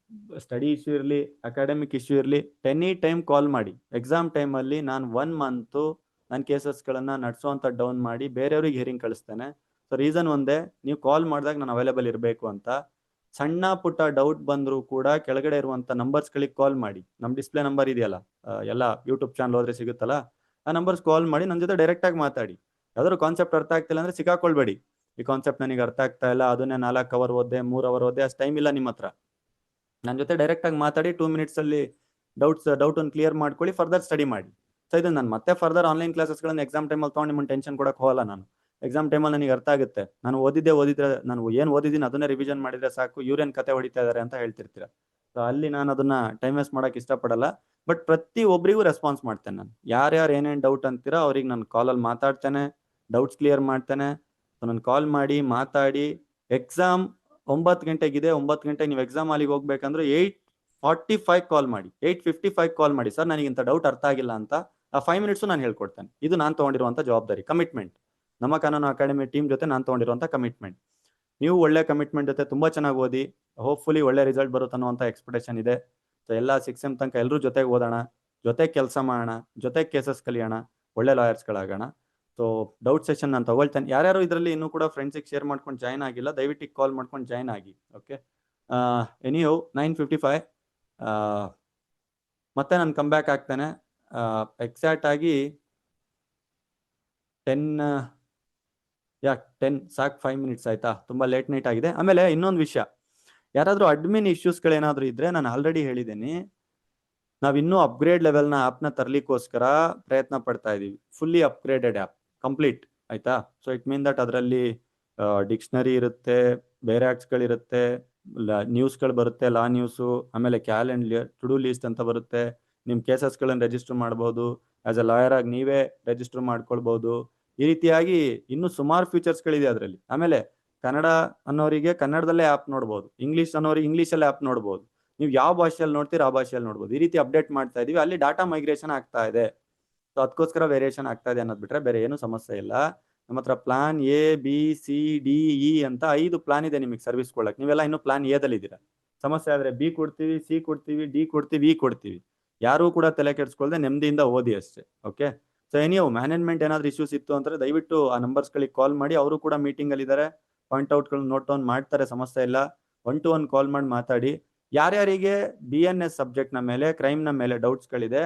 ಸ್ಟಡಿ ಇಶ್ಯೂ ಇರಲಿ, ಅಕಾಡೆಮಿಕ್ ಇಶ್ಯೂ ಇರಲಿ, ಎನಿ ಟೈಮ್ ಕಾಲ್ ಮಾಡಿ. ಎಕ್ಸಾಮ್ ಟೈಮಲ್ಲಿ ನಾನು 1 ಮಂತು ನನ್ನ ಕೇಸಸ್ಗಳನ್ನು ನಡೆಸೋವಂಥ ಡೌನ್ ಮಾಡಿ ಬೇರೆಯವ್ರಿಗೆ ಹಿಯರಿಂಗ್ ಕಳಿಸ್ತೇನೆ. ಸೊ ರೀಸನ್ ಒಂದೇ, ನೀವು ಕಾಲ್ ಮಾಡಿದಾಗ ನಾನು ಅವೈಲೇಬಲ್ ಇರಬೇಕು ಅಂತ. ಸಣ್ಣ ಪುಟ್ಟ ಡೌಟ್ ಬಂದರೂ ಕೂಡ ಕೆಳಗಡೆ ಇರುವಂಥ ನಂಬರ್ಸ್ಗಳಿಗೆ ಕಾಲ್ ಮಾಡಿ. ನಮ್ಮ ಡಿಸ್ಪ್ಲೇ ನಂಬರ್ ಇದೆಯಲ್ಲ, ಎಲ್ಲ ಯೂಟ್ಯೂಬ್ ಚಾನಲ್ ಹೋದ್ರೆ ಸಿಗುತ್ತಲ್ಲ, ಆ ನಂಬರ್ಸ್ ಕಾಲ್ ಮಾಡಿ ನನ್ನ ಜೊತೆ ಡೈರೆಕ್ಟಾಗಿ ಮಾತಾಡಿ. ಯಾವ್ದಾದ್ರು ಕಾನ್ಸೆಪ್ಟ್ ಅರ್ಥ ಆಗ್ತಿಲ್ಲ ಅಂದರೆ ಸಿಕ್ಕಾಕೊಳ್ಬೇಡಿ. ಈ ಕಾನ್ಸೆಪ್ಟ್ ನನಗೆ ಅರ್ಥ ಆಗ್ತಾ ಇಲ್ಲ, ಅದನ್ನೇ 4 ಅವರ್ ಓದ್ದೆ, 3 ಅವರ್ ಓದ್ದೆ, ಅಷ್ಟು ಟೈಮ್ ಇಲ್ಲ ನಿಮ್ಮ ಹತ್ರ. ನನ್ನ ಜೊತೆ ಡೈರೆಕ್ಟಾಗಿ ಮಾತಾಡಿ 2 ಮಿನಿಟ್ಸಲ್ಲಿ ಡೌಟನ್ನು ಕ್ಲಿಯರ್ ಮಾಡ್ಕೊಳ್ಳಿ, ಫರ್ದರ್ ಸ್ಟಡಿ ಮಾಡಿ. ಸೊ ಇದು ನಾನು ಮತ್ತೆ ಫರ್ದರ್ ಆನ್ಲೈನ್ ಕ್ಲಾಸಸ್ಗಳನ್ನು ಎಕ್ಸಾಮ್ ಟೈಮಲ್ಲಿ ತೊಗೊಂಡು ನಿಮ್ಮನ್ನು ಟೆನ್ಷನ್ ಕೊಡೋಕೆ ಹೋಗಲ್ಲ. ನಾನು ಎಕ್ಸಾಮ್ ಟೈಮಲ್ಲಿ ನನಗೆ ಅರ್ಥ ಆಗುತ್ತೆ, ನಾನು ಓದಿದ್ರೆ ನಾನು ಏನು ಓದಿದ್ದೀನಿ ಅದನ್ನೇ ರಿವಿಷನ್ ಮಾಡಿದರೆ ಸಾಕು, ಇವ್ರೇನು ಕತೆ ಹೊಡಿತಾ ಇದ್ದಾರೆ ಅಂತ ಹೇಳ್ತಿರ್ತೀರ. ಸೊ ಅಲ್ಲಿ ನಾನು ಅದನ್ನ ಟೈಮ್ ವೇಸ್ಟ್ ಮಾಡೋಕೆ ಇಷ್ಟಪಡಲ್ಲ. ಬಟ್ ಪ್ರತಿ ಒಬ್ಬರಿಗೂ ರೆಸ್ಪಾನ್ಸ್ ಮಾಡ್ತೇನೆ ನಾನು. ಯಾರ್ಯಾರು ಏನೇನು ಡೌಟ್ ಅಂತೀರಾ ಅವ್ರಿಗೆ ನಾನು ಕಾಲಲ್ಲಿ ಮಾತಾಡ್ತೇನೆ, ಡೌಟ್ಸ್ ಕ್ಲಿಯರ್ ಮಾಡ್ತೇನೆ. ಸೊ ನಾನು ಕಾಲ್ ಮಾಡಿ ಮಾತಾಡಿ. ಎಕ್ಸಾಮ್ 9 ಗಂಟೆಗಿದೆ, 9 ಗಂಟೆಗೆ ನೀವು ಎಕ್ಸಾಮ್ ಹಾಲಿಗೆ ಹೋಗ್ಬೇಕಂದ್ರೆ 8:45 ಕಾಲ್ ಮಾಡಿ, 8:55 ಕಾಲ್ ಮಾಡಿ, ಸರ್ ನನಗಿಂತ ಡೌಟ್ ಅರ್ಥ ಆಗಿಲ್ಲ ಅಂತ. ಆ 5 ಮಿನಿಟ್ಸು ನಾನು ಹೇಳ್ಕೊಡ್ತೇನೆ. ಇದು ನಾನು ತೊಗೊಂಡಿರುವಂಥ ಜವಾಬ್ದಾರಿ, ಕಮಿಟ್ಮೆಂಟ್. ನಮ್ಮ ಕಾನೂನು ಅಕಾಡೆಮಿ ಟೀಮ್ ಜೊತೆ ನಾನು ತೊಗೊಂಡಿರುವಂಥ ಕಮಿಟ್ಮೆಂಟ್. ನೀವು ಒಳ್ಳೆ ಕಮಿಟ್ಮೆಂಟ್ ಜೊತೆ ತುಂಬ ಚೆನ್ನಾಗಿ ಓದಿ, ಹೋಪ್ಫುಲಿ ಒಳ್ಳೆ ರಿಸಲ್ಟ್ ಬರುತ್ತೆ ಅನ್ನುವಂಥ ಎಕ್ಸ್ಪೆಕ್ಟೇಷನ್ ಇದೆ. ಸೊ ಎಲ್ಲ 6 ಸೆಮ್ ತನಕ ಎಲ್ಲರೂ ಜೊತೆಗೆ ಓದೋಣ, ಜೊತೆಗೆ ಕೆಲಸ ಮಾಡೋಣ, ಜೊತೆಗೆ ಕೇಸಸ್ ಕಲಿಯೋಣ, ಒಳ್ಳೆ ಲಾಯರ್ಸ್ಗಳಾಗೋಣ. ಸೊ ಡೌಟ್ ಸೆಷನ್ ನಾನು ತಗೊಳ್ತೇನೆ. ಯಾರ್ಯಾರು ಇದರಲ್ಲಿ ಇನ್ನೂ ಕೂಡ ಫ್ರೆಂಡ್ಸಿಗೆ ಶೇರ್ ಮಾಡ್ಕೊಂಡು ಜಾಯ್ನ್ ಆಗಿಲ್ಲ, ದಯವಿಟ್ಟು ಕಾಲ್ ಮಾಡ್ಕೊಂಡು ಜಾಯ್ನ್ ಆಗಿ. ಓಕೆ, ಎನಿಯೋ 9:55 ಮತ್ತೆ ನಾನು ಕಮ್ ಬ್ಯಾಕ್ ಆಗ್ತೇನೆ. ಎಕ್ಸಾಕ್ಟ್ ಆಗಿ 10 ಸಾಕು, 5 ಮಿನಿಟ್ಸ್ ಆಯ್ತಾ? ತುಂಬ ಲೇಟ್ ನೈಟ್ ಆಗಿದೆ. ಆಮೇಲೆ ಇನ್ನೊಂದು ವಿಷಯ, ಯಾರಾದರೂ ಅಡ್ಮಿನ್ ಇಶ್ಯೂಸ್ಗಳೇನಾದರೂ ಇದ್ದರೆ, ನಾನು ಆಲ್ರೆಡಿ ಹೇಳಿದ್ದೀನಿ, ನಾವಿನ್ನೂ ಅಪ್ಗ್ರೇಡ್ ಲೆವೆಲ್ನ ಆ್ಯಪ್ನ ತರಲಿಕ್ಕೋಸ್ಕರ ಪ್ರಯತ್ನ ಪಡ್ತಾ ಇದ್ದೀವಿ. ಫುಲ್ಲಿ ಅಪ್ಗ್ರೇಡೆಡ್ ಆ್ಯಪ್, ಕಂಪ್ಲೀಟ್ ಆಯ್ತಾ? ಸೊ ಇಟ್ ಮೀನ್ ದಟ್ ಅದರಲ್ಲಿ ಡಿಕ್ಷನರಿ ಇರುತ್ತೆ, ಬೇರೆ ಆ್ಯಕ್ಟ್ಸ್ಗಳಿರುತ್ತೆ, ನ್ಯೂಸ್ಗಳು ಬರುತ್ತೆ, ಲಾ ನ್ಯೂಸು, ಆಮೇಲೆ ಕ್ಯಾಲೆಂಡರ್, ಟು ಡೂ ಲೀಸ್ಟ್ ಅಂತ ಬರುತ್ತೆ. ನಿಮ್ಮ ಕೇಸಸ್ಗಳನ್ನು ರಿಜಿಸ್ಟರ್ ಮಾಡ್ಬೋದು, ಆ್ಯಸ್ ಎ ಲಾಯರ್ ಆಗಿ ನೀವೇ ರಿಜಿಸ್ಟರ್ ಮಾಡ್ಕೊಳ್ಬೋದು. ಈ ರೀತಿಯಾಗಿ ಇನ್ನೂ ಸುಮಾರು ಫೀಚರ್ಸ್ಗಳಿದೆ ಅದರಲ್ಲಿ. ಆಮೇಲೆ ಕನ್ನಡ ಅನ್ನೋರಿಗೆ ಕನ್ನಡದಲ್ಲೇ ಆ್ಯಪ್ ನೋಡ್ಬೋದು, ಇಂಗ್ಲೀಷ್ ಅನ್ನೋರಿಗೆ ಇಂಗ್ಲೀಷಲ್ಲೇ ಆ್ಯಪ್ ನೋಡ್ಬೋದು. ನೀವು ಯಾವ ಭಾಷೆಯಲ್ಲಿ ನೋಡ್ತೀರಾ ಆ ಭಾಷೆಯಲ್ಲಿ ನೋಡ್ಬೋದು. ಈ ರೀತಿ ಅಪ್ಡೇಟ್ ಮಾಡ್ತಾ ಇದೀವಿ. ಅಲ್ಲಿ ಡಾಟಾ ಮೈಗ್ರೇಷನ್ ಆಗ್ತಾ ಇದೆ. ಸೊ ಅದಕ್ಕೋಸ್ಕರ ವೇರಿಯೇಷನ್ ಆಗ್ತಾ ಇದೆ ಅನ್ನೋದು ಬಿಟ್ರೆ ಬೇರೆ ಏನು ಸಮಸ್ಯೆ ಇಲ್ಲ. ನಮ್ಮ ಹತ್ರ plan A, B, C, D, E ಅಂತ 5 ಪ್ಲಾನ್ ಇದೆ ನಿಮಗೆ ಸರ್ವಿಸ್ ಕೊಡಕ್ಕೆ. ನೀವೆಲ್ಲ ಇನ್ನೂ ಪ್ಲಾನ್ ಎದಲ್ಲಿ ಇದ್ದೀರಾ. ಸಮಸ್ಯೆ ಆದರೆ B ಕೊಡ್ತೀವಿ, C ಕೊಡ್ತೀವಿ, D ಕೊಡ್ತೀವಿ, E ಕೊಡ್ತೀವಿ. ಯಾರೂ ಕೂಡ ತಲೆ ಕೆಡಿಸ್ಕೊಳ್ದೆ ನೆಮ್ಮದಿಯಿಂದ ಓದಿ ಅಷ್ಟೇ. ಓಕೆ, ಸೊ ಎನಿಯೋ ಮ್ಯಾನೇಜ್ಮೆಂಟ್ ಏನಾದರೂ ಇಶ್ಯೂಸ್ ಇತ್ತು ಅಂದರೆ ದಯವಿಟ್ಟು ಆ ನಂಬರ್ಸ್ಗಳಿಗೆ ಕಾಲ್ ಮಾಡಿ. ಅವರು ಕೂಡ ಮೀಟಿಂಗಲ್ಲಿ ಇದ್ದಾರೆ, ಪಾಯಿಂಟ್ ಔಟ್ಗಳನ್ನ ನೋಟ್ ಡೌನ್ ಮಾಡ್ತಾರೆ, ಸಮಸ್ಯೆ ಇಲ್ಲ. 1 to 1 ಕಾಲ್ ಮಾಡಿ ಮಾತಾಡಿ. ಯಾರ್ಯಾರಿಗೆ BNS ಸಬ್ಜೆಕ್ಟ್ನ ಮೇಲೆ, ಕ್ರೈಮ್ನ ಮೇಲೆ ಡೌಟ್ಸ್ಗಳಿದೆ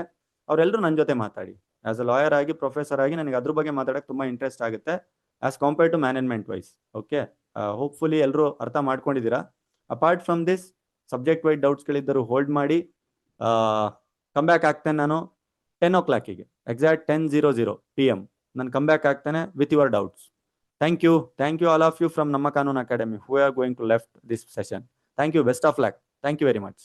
ಅವರೆಲ್ಲರೂ ನನ್ನ ಜೊತೆ ಮಾತಾಡಿ. ಆಸ್ ಅ ಲಾಯರ್ ಆಗಿ, ಪ್ರೊಫೆಸರ್ ಆಗಿ ನನಗೆ ಅದ್ರ ಬಗ್ಗೆ ಮಾತಾಡೋಕ್ಕೆ ತುಂಬ ಇಂಟ್ರೆಸ್ಟ್ ಆಗುತ್ತೆ, as compared to management wise. Okay, hopefully ಎಲ್ಲರೂ ಅರ್ಥ ಮಾಡ್ಕೊಂಡಿದ್ದೀರಾ. Apart from this, subject wide ಡೌಟ್ಸ್ಗಳಿದ್ದರೂ ಹೋಲ್ಡ್ ಮಾಡಿ. ಕಮ್ ಬ್ಯಾಕ್ ಆಗ್ತೇನೆ ನಾನು 10 o'clock, ಎಕ್ಸಾಕ್ಟ್ 10:00 PM ನಾನು ಕಮ್ ಬ್ಯಾಕ್ ಆಗ್ತೇನೆ with your doubts. Thank you all of you from ನಮ್ಮ ಕಾನೂನು academy who are going to left this session. Thank you, best of luck. Thank you very much.